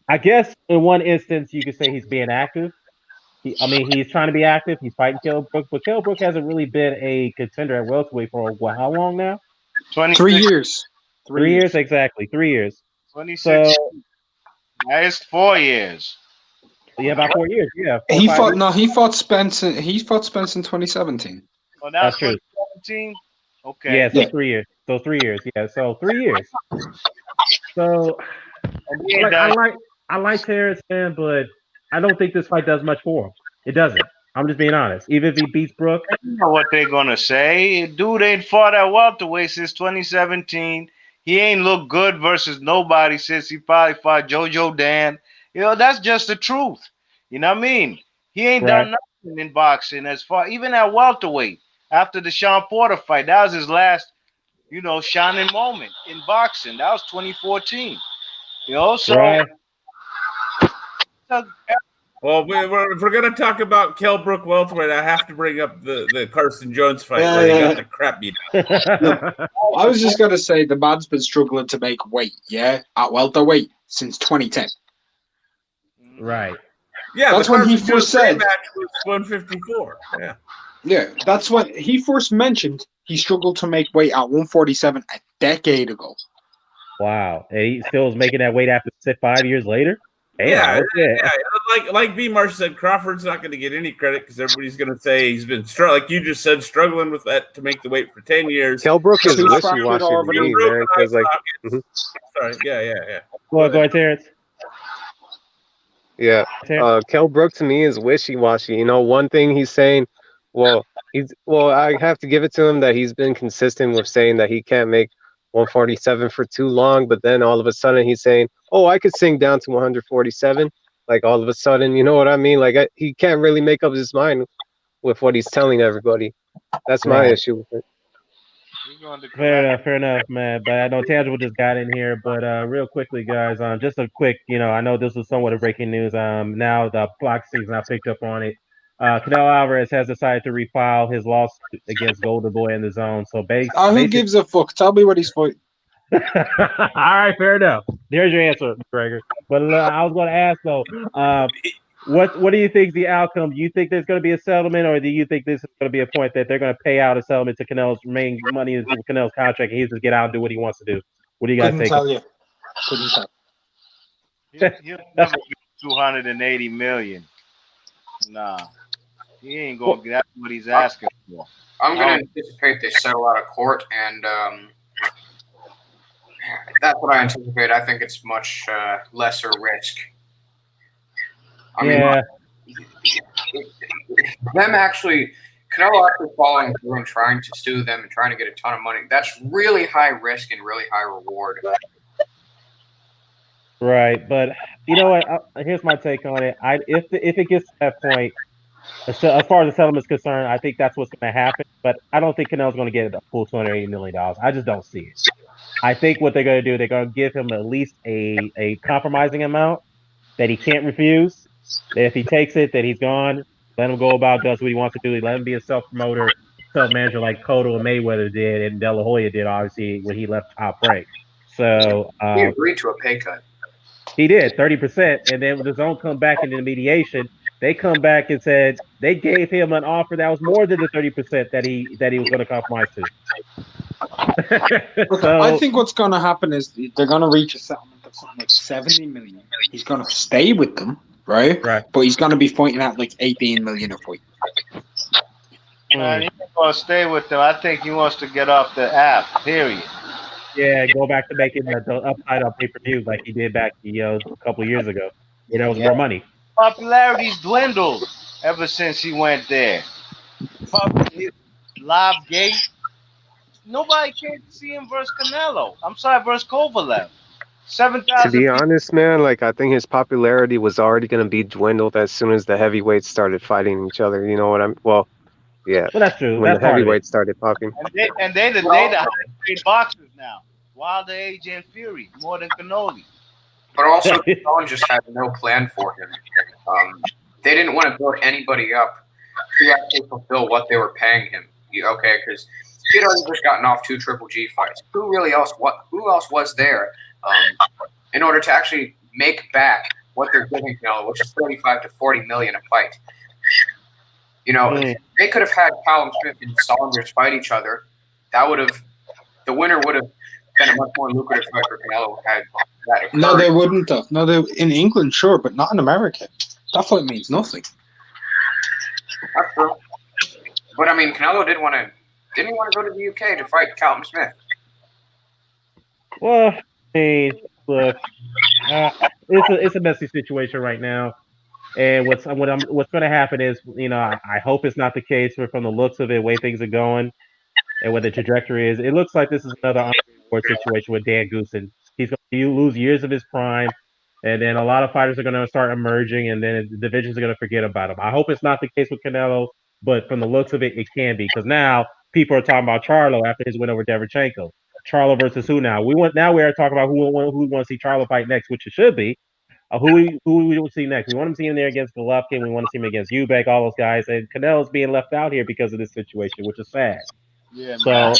Speaker 3: I guess in one instance you could say he's being active. He's trying to be active. He's fighting Kell Brook, but Kell Brook hasn't really been a contender at welterweight for how long now?
Speaker 14: 3 years.
Speaker 3: 3 years, exactly. 3 years.
Speaker 13: 26. So, it's 4 years.
Speaker 3: Yeah, about 4 years. Yeah.
Speaker 14: He fought Spence. He fought Spence in 2017.
Speaker 13: Oh, that's true. 2017. Okay.
Speaker 3: Yeah, so 3 years. So 3 years. Yeah, so 3 years. So I like Terrence, man, but I don't think this fight does much for him. It doesn't. I'm just being honest. Even if he beats Brook,
Speaker 13: you know what they're gonna say. Dude ain't fought at welterweight since 2017. He ain't looked good versus nobody since he probably fought JoJo Dan. You know, that's just the truth. You know what I mean? He ain't done nothing in boxing as far, even at welterweight. After the Sean Porter fight, that was his last, shining moment in boxing. That was 2014. So.
Speaker 4: Well, if we're gonna talk about Kell Brook welterweight, I have to bring up the Carson Jones fight where he got the crap beat.
Speaker 14: Look, I was just gonna say the man's been struggling to make weight, at welterweight since 2010.
Speaker 3: Right.
Speaker 4: Yeah,
Speaker 14: that's when he first said
Speaker 4: match was 154. Yeah.
Speaker 14: Yeah, that's when he first mentioned he struggled to make weight at 147 a decade ago.
Speaker 3: Wow, and he still is making that weight after 5 years later.
Speaker 4: Yeah. Like B. Marsh said, Crawford's not going to get any credit because everybody's going to say he's been like you just said, struggling with that to make the weight for 10 years.
Speaker 12: Kell Brook is wishy-washy to me, man. Because
Speaker 4: Sorry, yeah.
Speaker 3: Go ahead, Terrence.
Speaker 12: Yeah, Kell Brook to me is wishy-washy. One thing he's saying, I have to give it to him that he's been consistent with saying that he can't make 147 for too long, but then all of a sudden he's saying, "Oh, I could sink down to 147." Like all of a sudden, you know what I mean? Like he can't really make up his mind with what he's telling everybody. That's my issue with it.
Speaker 3: Fair enough, man. But I know Tangible just got in here. But real quickly, guys, just a quick, I know this was somewhat of breaking news. Now the boxing season, I picked up on it. Canelo Alvarez has decided to refile his lawsuit against Golden Boy in the Zone. So
Speaker 14: who gives a fuck? Tell me what he's fighting.
Speaker 3: All right, fair enough. There's your answer, Gregor. But I was going to ask though, what do you think is the outcome? Do you think there's going to be a settlement, or do you think this is going to be a point that they're going to pay out a settlement to Canelo's main money into Canelo's contract, and he's just get out and do what he wants to do? What do you guys think?
Speaker 14: Couldn't tell.
Speaker 13: He'll never get 280 million. Nah, he ain't gonna get what he's asking for.
Speaker 15: I'm gonna anticipate they settle out of court, and that's what I anticipate. I think it's much lesser risk. I mean, Canelo actually following through and trying to sue them and trying to get a ton of money, that's really high risk and really high reward.
Speaker 3: Right, but you know what? Here's my take on it. If it gets to that point, as far as the settlement is concerned, I think that's what's going to happen. But I don't think Canelo's going to get a full $280 million. I just don't see it. I think what they're going to do, they're going to give him at least a compromising amount that he can't refuse. That if he takes it, that he's gone. Let him go about, does what he wants to do. Let him be a self-promoter, self-manager like Cotto and Mayweather did, and De La Hoya did, obviously, when he left Top Rank. So
Speaker 15: he agreed to a pay cut.
Speaker 3: He did 30%, and then when the Zone come back into the mediation, they come back and said they gave him an offer that was more than the 30% that he was going to compromise to.
Speaker 14: So, I think what's going to happen is they're going to reach a settlement of something like 70 million. He's going to stay with them, right? But he's going to be fighting at like 18 million a fight.
Speaker 13: He ain't going to stay with them. I think he wants to get off the app. Period.
Speaker 3: Yeah, go back to making the upside on pay-per-view like he did back a couple of years ago. It was more money.
Speaker 13: Popularity's dwindled ever since he went there. Live gate. Nobody came to see him versus Canelo. I'm sorry, versus Kovalev. 7,000.
Speaker 12: To be honest, man, like I think his popularity was already going to be dwindled as soon as the heavyweights started fighting each other. You know what I'm? Well, yeah.
Speaker 3: Well, that's true.
Speaker 12: When
Speaker 3: that's
Speaker 12: the heavyweights started popping.
Speaker 13: And they the highest paid boxers now. Wilder, AJ, and Fury more than Canelo.
Speaker 15: But also, Stone just had no plan for him. They didn't want to build anybody up to actually fulfill what they were paying him. Okay, because he'd already just gotten off 2 Triple G fights. Who else was there in order to actually make back what they're giving Canelo, which is 35 to 40 million a fight? You know, they could have had Callum Smith and Saunders fight each other. The winner would have been a much more lucrative fight for Canelo had that occurred.
Speaker 14: No, they wouldn't have. No, they in England, sure, but not in America. That fight means nothing.
Speaker 15: That's true. But I mean, Canelo didn't want to go to the UK to fight Callum Smith.
Speaker 3: Well, hey, look, it's a messy situation right now, and what's going to happen is, you know, I hope it's not the case, but from the looks of it, the way things are going, and what the trajectory is, it looks like this is another Andre Ward situation with Dan Goossen. He's going to lose years of his prime, and then a lot of fighters are going to start emerging, and then the divisions are going to forget about him. I hope it's not the case with Canelo, but from the looks of it, it can be, because now people are talking about Charlo after his win over Derevchenko. Charlo versus who now? We are talking about who we want to see Charlo fight next, which it should be. Who we want to see next? We want to see him there against Golovkin. We want to see him against Eubank, all those guys. And Canelo's being left out here because of this situation, which is sad.
Speaker 12: Yeah,
Speaker 3: so,
Speaker 12: man.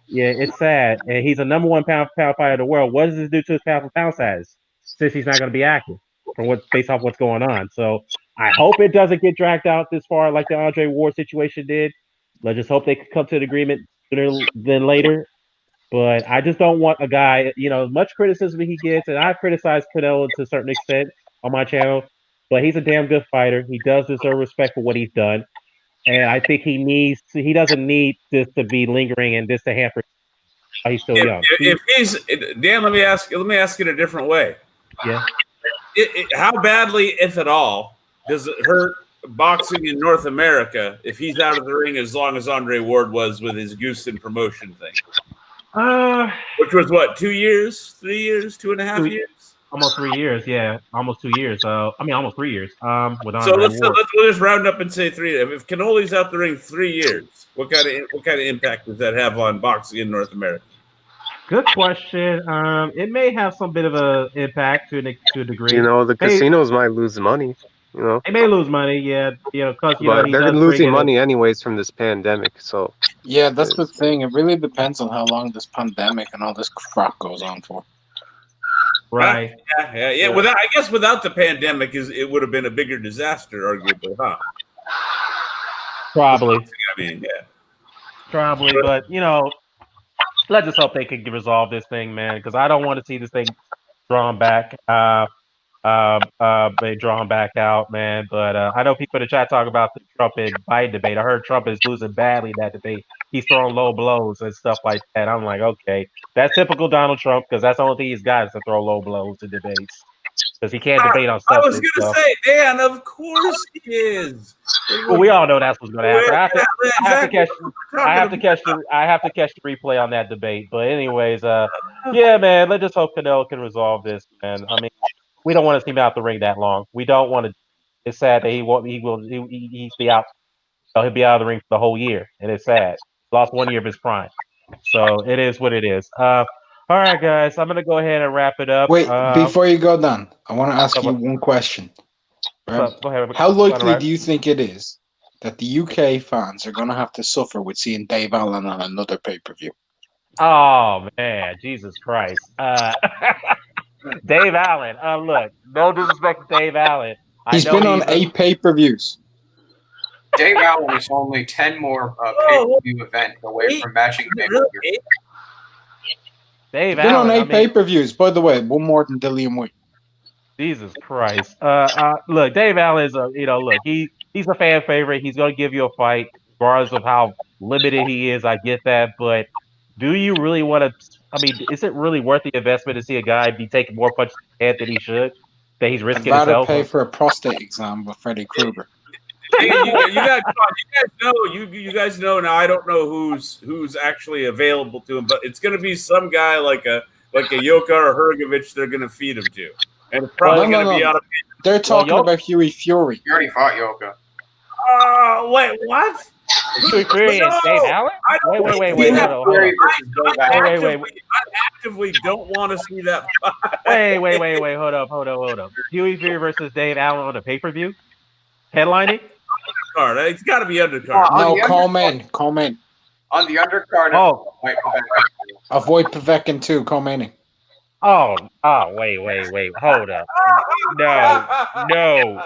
Speaker 3: Yeah, it's sad. And he's a number 1 pound fighter in the world. What does this do to his pound for pound status since he's not going to be active based off what's going on? So I hope it doesn't get dragged out this far like the Andre Ward situation did. Let's just hope they can come to an agreement sooner than later. But I just don't want a guy, you know, as much criticism he gets, and I've criticized Canelo to a certain extent on my channel, but he's a damn good fighter. He does deserve respect for what he's done. And I think he doesn't need this to be lingering and this to hamper him. He's still young.
Speaker 4: If he's Dan, let me ask it a different way.
Speaker 3: Yeah.
Speaker 4: How badly, if at all, does it hurt boxing in North America if he's out of the ring as long as Andre Ward was with his Goossen promotion thing?
Speaker 3: Which
Speaker 4: was what, 2 years, 3 years, 2.5 years?
Speaker 3: Almost 3 years, yeah. Almost 2 years. Almost 3 years. With
Speaker 4: so let's just round up and say 3. If Canoli's out the ring 3 years, what kind of impact does that have on boxing in North America?
Speaker 3: Good question. It may have some bit of an impact to a degree.
Speaker 16: You know, the casinos might lose money. You know,
Speaker 3: they may lose money, yeah. You know, because
Speaker 16: but they're losing money anyways from this pandemic. So
Speaker 14: yeah, that's the thing. It really depends on how long this pandemic and all this crap goes on for.
Speaker 3: Right.
Speaker 4: Yeah. Without the pandemic, it would have been a bigger disaster, arguably, huh?
Speaker 3: Probably.
Speaker 4: I mean, yeah.
Speaker 3: Probably, but you know, let's just hope they can resolve this thing, man. Because I don't want to see this thing drawn back. They drawn back out, man. But I know people in the chat talk about the Trump and Biden debate. I heard Trump is losing badly in that debate. He's throwing low blows and stuff like that. I'm like, okay, that's typical Donald Trump, because that's the only thing he's got is to throw low blows in debates. Because he can't debate on stuff.
Speaker 4: I was going to say, Dan, of course he is.
Speaker 3: Well, we all know that's what's going to happen. I have to catch the replay on that debate. But anyways, yeah, man, let's just hope Canelo can resolve this, man. I mean, we don't want to see him out the ring that long. We don't want to. It's sad that he'll be out. He'll be out of the ring for the whole year, and it's sad. Lost 1 year of his prime, so it is what it is. All right, guys, I'm gonna go ahead and wrap it up.
Speaker 14: Wait, before you go down, I want to ask you one question. Right?
Speaker 3: Go ahead.
Speaker 14: How likely do you think it is that the UK fans are gonna have to suffer with seeing Dave Allen on another pay-per-view?
Speaker 3: Oh man, Jesus Christ. Dave Allen. Look, no disrespect to Dave Allen.
Speaker 14: He's been on 8 pay-per-views.
Speaker 15: Dave Allen is only 10 more pay-per-view events away from matching pay-per-view.
Speaker 3: Dave
Speaker 14: Allen. Been on 8
Speaker 3: pay-per-views,
Speaker 14: by the way. One more than Dillian Wayne.
Speaker 3: Jesus Christ. Look, Dave Allen is he's a fan favorite. He's going to give you a fight, regardless of how limited he is. I get that, but do you really want to? I mean, is it really worth the investment to see a guy be taking more punches in the head than he should? That he's risking
Speaker 14: I'd rather
Speaker 3: himself?
Speaker 14: pay for a prostate exam with Freddy Krueger.
Speaker 4: You guys know now. I don't know who's actually available to him, but it's going to be some guy like a Yoka or Hergovich. They're going to feed him to, and it's probably going to be out of.
Speaker 14: They're talking about Huey Fury.
Speaker 15: You already fought Yoka.
Speaker 4: Wait, what?
Speaker 3: Huey Fury and Dave Allen? Wait, hold on.
Speaker 4: I actively don't want to see that fight.
Speaker 3: Wait, hold up. Huey Fury versus Dave Allen on a pay-per-view? Headlining?
Speaker 4: Undercard. It's got to be undercard.
Speaker 14: No, Coleman.
Speaker 15: On the undercard.
Speaker 14: Avoid Povetkin too, Coleman.
Speaker 3: Oh, wait. Hold up. No.
Speaker 15: I mean,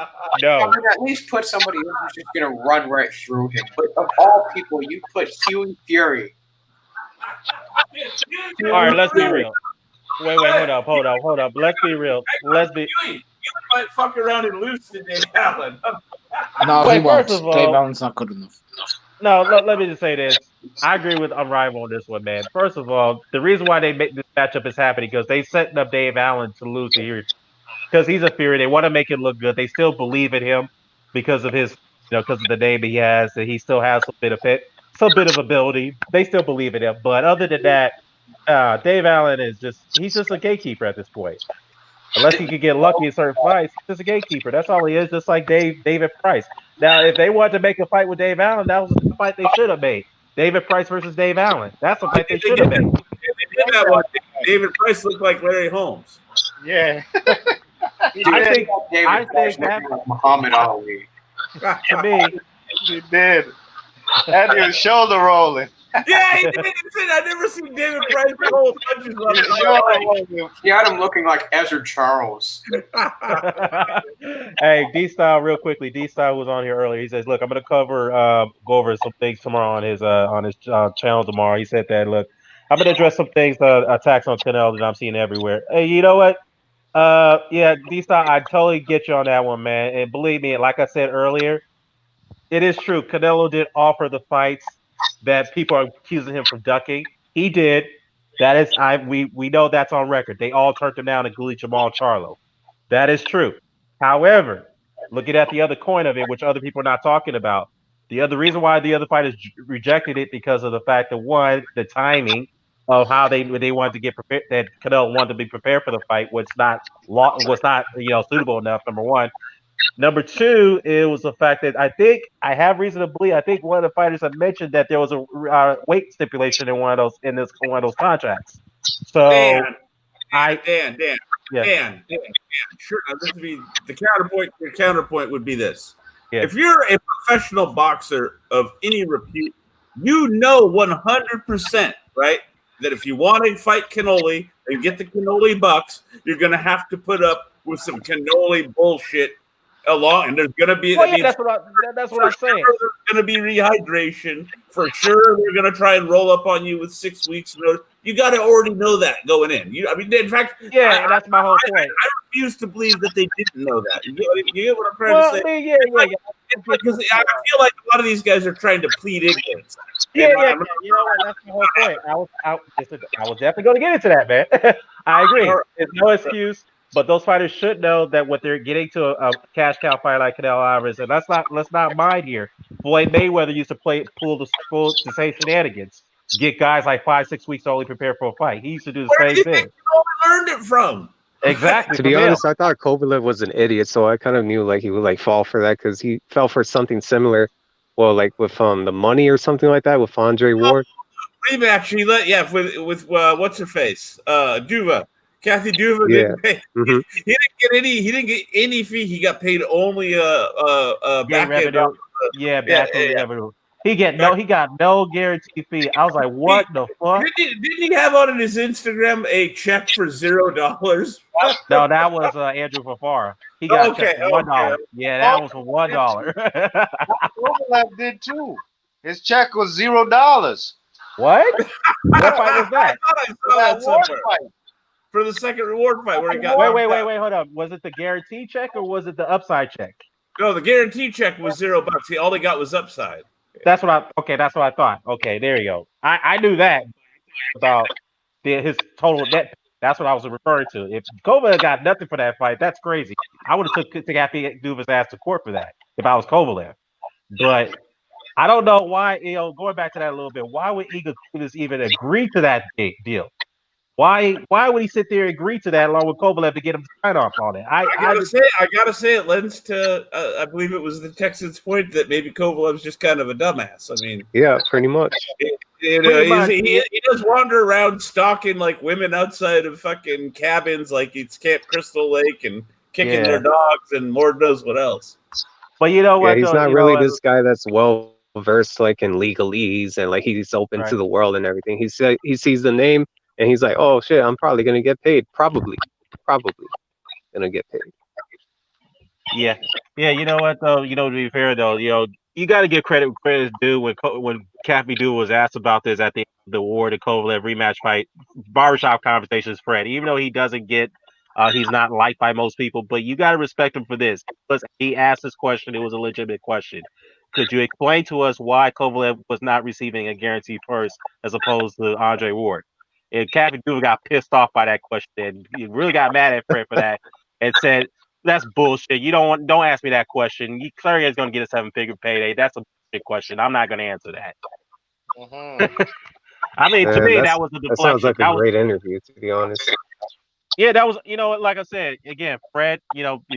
Speaker 15: at least put somebody who's just going to run right through him. But of all people, you put Huey Fury.
Speaker 3: All right, let's be real. Wait, hold up. Let's be real.
Speaker 4: You might fuck around and lose to Dave Allen.
Speaker 14: No, he won't. Dave Allen's not good enough.
Speaker 3: No, let me just say this. I agree with Unrivaled on this one, man. First of all, the reason why they make this matchup is happening because they setting up Dave Allen to lose here because he's a Fury. They want to make it look good. They still believe in him because of his, because of the name he has, and he still has some bit of ability. They still believe in him. But other than that, Dave Allen he's just a gatekeeper at this point. Unless he could get lucky in certain fights, he's just a gatekeeper. That's all he is, just like David Price. Now, if they wanted to make a fight with Dave Allen, that was the fight they should have made. David Price versus Dave Allen. That's the fight they should have made.
Speaker 4: They did that one. David Price looked like Larry Holmes.
Speaker 3: Yeah.
Speaker 15: I think that like Muhammad Ali.
Speaker 3: To me,
Speaker 13: he did. And he was shoulder rolling.
Speaker 4: Yeah, he did. I never seen David Price roll punches on him.
Speaker 15: He had him looking like Ezra Charles.
Speaker 3: Hey, D-Style, real quickly. D-Style was on here earlier. He says, "Look, I'm going to go over some things tomorrow on his channel tomorrow." He said that, "Look, I'm going to address some things, attacks on Canelo that I'm seeing everywhere." Hey, you know what? Yeah, D-Style, I totally get you on that one, man. And believe me, like I said earlier, it is true. Canelo did offer the fights that people are accusing him from ducking. He did. That is, we know that's on record. They all turned him down, including Jermall Charlo. That is true. However, looking at the other coin of it, which other people are not talking about, the other reason why the other fighters rejected it because of the fact that one, the timing of how they wanted to get prepared, that Canelo wanted to be prepared for the fight was not suitable enough. Number one. Number two, it was the fact that I have reason to believe. I think one of the fighters had mentioned that there was a weight stipulation in one of those contracts. So
Speaker 4: Dan.
Speaker 3: Yeah.
Speaker 4: Sure. This would be the counterpoint. Your counterpoint would be this:
Speaker 3: yeah.
Speaker 4: If you're a professional boxer of any repute, you know 100%, right, that if you want to fight Cannoli and get the Cannoli bucks, you're going to have to put up with some Cannoli bullshit. And there's going to be
Speaker 3: that's what I'm saying.
Speaker 4: There's going to be rehydration for sure. They're going to try and roll up on you with 6 weeks notice. You got to already know that going in. In fact,
Speaker 3: that's my whole point.
Speaker 4: I refuse to believe that they didn't know that. You get what I'm trying to say? Because I feel like a lot of these guys are trying to plead ignorance.
Speaker 3: You know what? That's the whole point. I was definitely going to get into that, man. I agree. There's no excuse. But those fighters should know that what they're getting to a cash cow fight like Canelo Alvarez, and let's not mind here. Floyd Mayweather used to pull the same shenanigans, get guys like 5-6 weeks to only prepare for a fight. He used to do the same thing.
Speaker 4: You learned it from.
Speaker 3: Exactly.
Speaker 16: To be honest, I thought Kovalev was an idiot, so I kind of knew like he would like fall for that because he fell for something similar. Well, like with the money or something like that with Andre Ward.
Speaker 4: Rematch. With what's her face? Duva. Kathy Duva didn't pay.
Speaker 16: Mm-hmm.
Speaker 4: He didn't get any fee. He got paid only back
Speaker 3: revenue. Back revenue. He got no guarantee fee. I was like, what the fuck?
Speaker 4: Didn't he have on his Instagram a check for $0?
Speaker 3: No, that was Andrew Fafara. He got a check for $1. Yeah, that was for $1.
Speaker 13: Kovalev did too. His check was $0.
Speaker 3: What? What fight was that?
Speaker 4: I thought I saw that somewhere. For the second reward fight where he got
Speaker 3: wait, hold up. Was it the guarantee check or was it the upside check?
Speaker 4: No, the guarantee check was $0. All they got was upside.
Speaker 3: That's what I thought. Okay, there you go. I knew that about his total net. That's what I was referring to. If Kovalev got nothing for that fight, that's crazy. I would have took Kathy Duva's ass to court for that if I was Kovalev. But I don't know why, going back to that a little bit, why would Eagle Cudas even agree to that big deal? Why would he sit there and agree to that along with Kovalev to get him to sign off on it?
Speaker 4: I gotta say, it lends to I believe it was the Texans' point that maybe Kovalev's just kind of a dumbass. I mean,
Speaker 16: yeah, pretty much.
Speaker 4: He does wander around stalking like women outside of fucking cabins, like it's Camp Crystal Lake, and kicking their dogs, and Lord knows what else.
Speaker 3: But you know what?
Speaker 16: Yeah, he's not really this guy that's well versed like in legalese and like he's open to the world and everything. He sees the name and he's like, oh shit, I'm probably gonna get paid. Probably gonna get paid.
Speaker 3: Yeah. You know what though? To be fair though, you got to give credit due when Cappy Doo was asked about this at the award of Kovalev rematch fight. Barbershop conversations, Fred. Even though he doesn't get, he's not liked by most people, but you got to respect him for this. Because he asked this question, it was a legitimate question. Could you explain to us why Kovalev was not receiving a guaranteed purse as opposed to Andre Ward? And Cappy Doo got pissed off by that question, and he really got mad at Fred for that, and said, "That's bullshit. You don't ask me that question. Clary is going to get a 7-figure payday. That's a bullshit question. I'm not going to answer that." I mean, to me, that was a deflection.
Speaker 16: That sounds like a great interview, to be honest.
Speaker 3: Yeah, that was, like I said, again, Fred,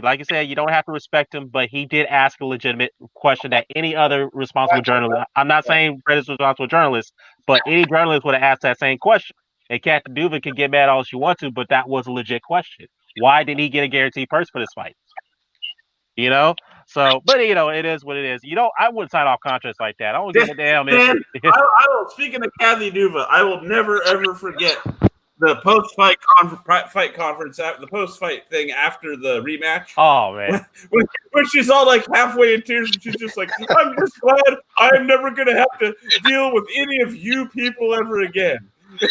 Speaker 3: like you said, you don't have to respect him, but he did ask a legitimate question that any other responsible journalist, I'm not saying Fred is a responsible journalist, but any journalist would have asked that same question. And Captain Duvin can get mad all she wants to, but that was a legit question. Why did he get a guaranteed purse for this fight? So, but it is what it is. I wouldn't sign off contracts like that. I don't give a damn.
Speaker 4: Speaking of Kathy Duva, I will never ever forget the post-fight conference after the post-fight thing after the rematch.
Speaker 3: Oh man,
Speaker 4: when she's all like halfway in tears and she's just like, "I'm just glad I'm never gonna have to deal with any of you people ever again."
Speaker 3: She's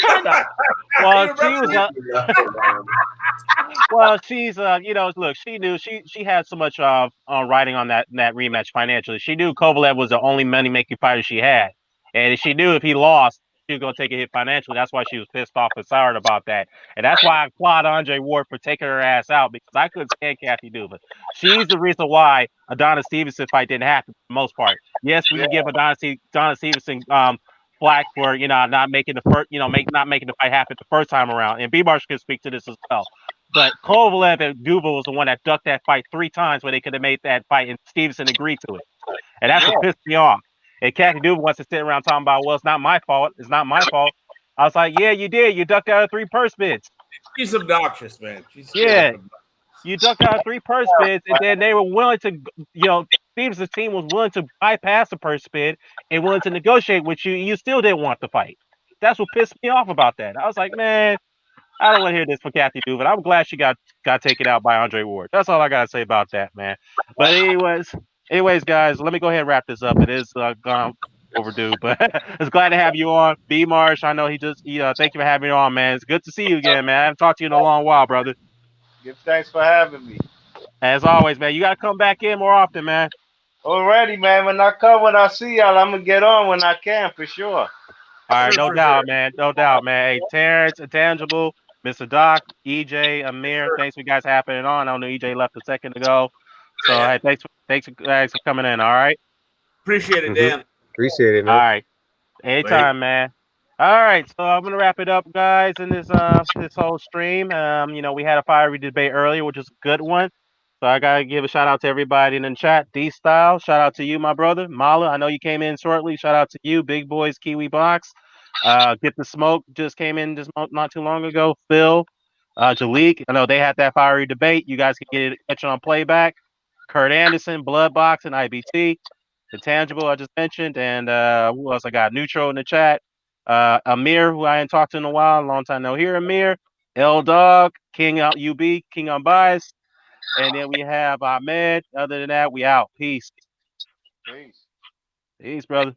Speaker 3: look, she knew she had so much writing on that rematch financially. She knew Kovalev was the only money making fighter she had, and she knew if he lost, she was gonna take a hit financially. That's why she was pissed off and soured about that, and that's why I applaud Andre Ward for taking her ass out, because I couldn't stand Kathy Duva. She's the reason why Adonis Stevenson fight didn't happen for the most part. Yes, we can give Adonis Stevenson flack for not making the first not making the fight happen the first time around, and B-Marsh can speak to this as well. But Kovalev and Duva was the one that ducked that fight 3 times when they could have made that fight, and Stevenson agreed to it, and that's what pissed me off. And Kathy Duva wants to sit around talking about, well, it's not my fault. It's not my fault. I was like, yeah, you did. You ducked out of 3 purse bids.
Speaker 4: She's obnoxious, man.
Speaker 3: You ducked out of 3 purse bids, and then they were willing to, Stevenson's team was willing to bypass the purse bid and willing to negotiate with you. You still didn't want the fight. That's what pissed me off about that. I was like, man, I don't want to hear this for Kathy Duva. I'm glad she got taken out by Andre Ward. That's all I got to say about that, man. But anyways, guys, let me go ahead and wrap this up. It is gone overdue, but it's glad to have you on. B Marsh, I know thank you for having me on, man. It's good to see you again, man. I haven't talked to you in a long while, brother.
Speaker 13: Thanks for having me.
Speaker 3: As always, man, you got to come back in more often, man.
Speaker 13: Already, man. When I see y'all, I'm going to get on when I can, for sure.
Speaker 3: All right, no doubt, man. No doubt, man. Hey, Terrence, Intangible, Mr. Doc, EJ, Amir, thanks for you guys happening on. I know EJ left a second ago. So, hey, thanks for coming in, all right?
Speaker 4: Appreciate it, Dan.
Speaker 16: Appreciate it, man.
Speaker 3: All right. Anytime, man. All right, so I'm gonna wrap it up, guys, in this whole stream. We had a fiery debate earlier, which is a good one. So I gotta give a shout out to everybody in the chat. D Style, shout out to you, my brother. Mala, I know you came in shortly. Shout out to you, Big Boys Kiwi Box. Get the Smoke just came in not too long ago. Phil, Jalik, I know they had that fiery debate. You guys can catch it on playback. Kurt Anderson, Blood Box, and IBT. Intangible, I just mentioned, and who else I got? Neutral in the chat. Amir, who I ain't talked to in a while, long time no here. Amir, L Dog, King out UB, King Unbiased, and then we have Ahmed. Other than that, we out. Peace.
Speaker 13: Peace.
Speaker 3: Peace, brother.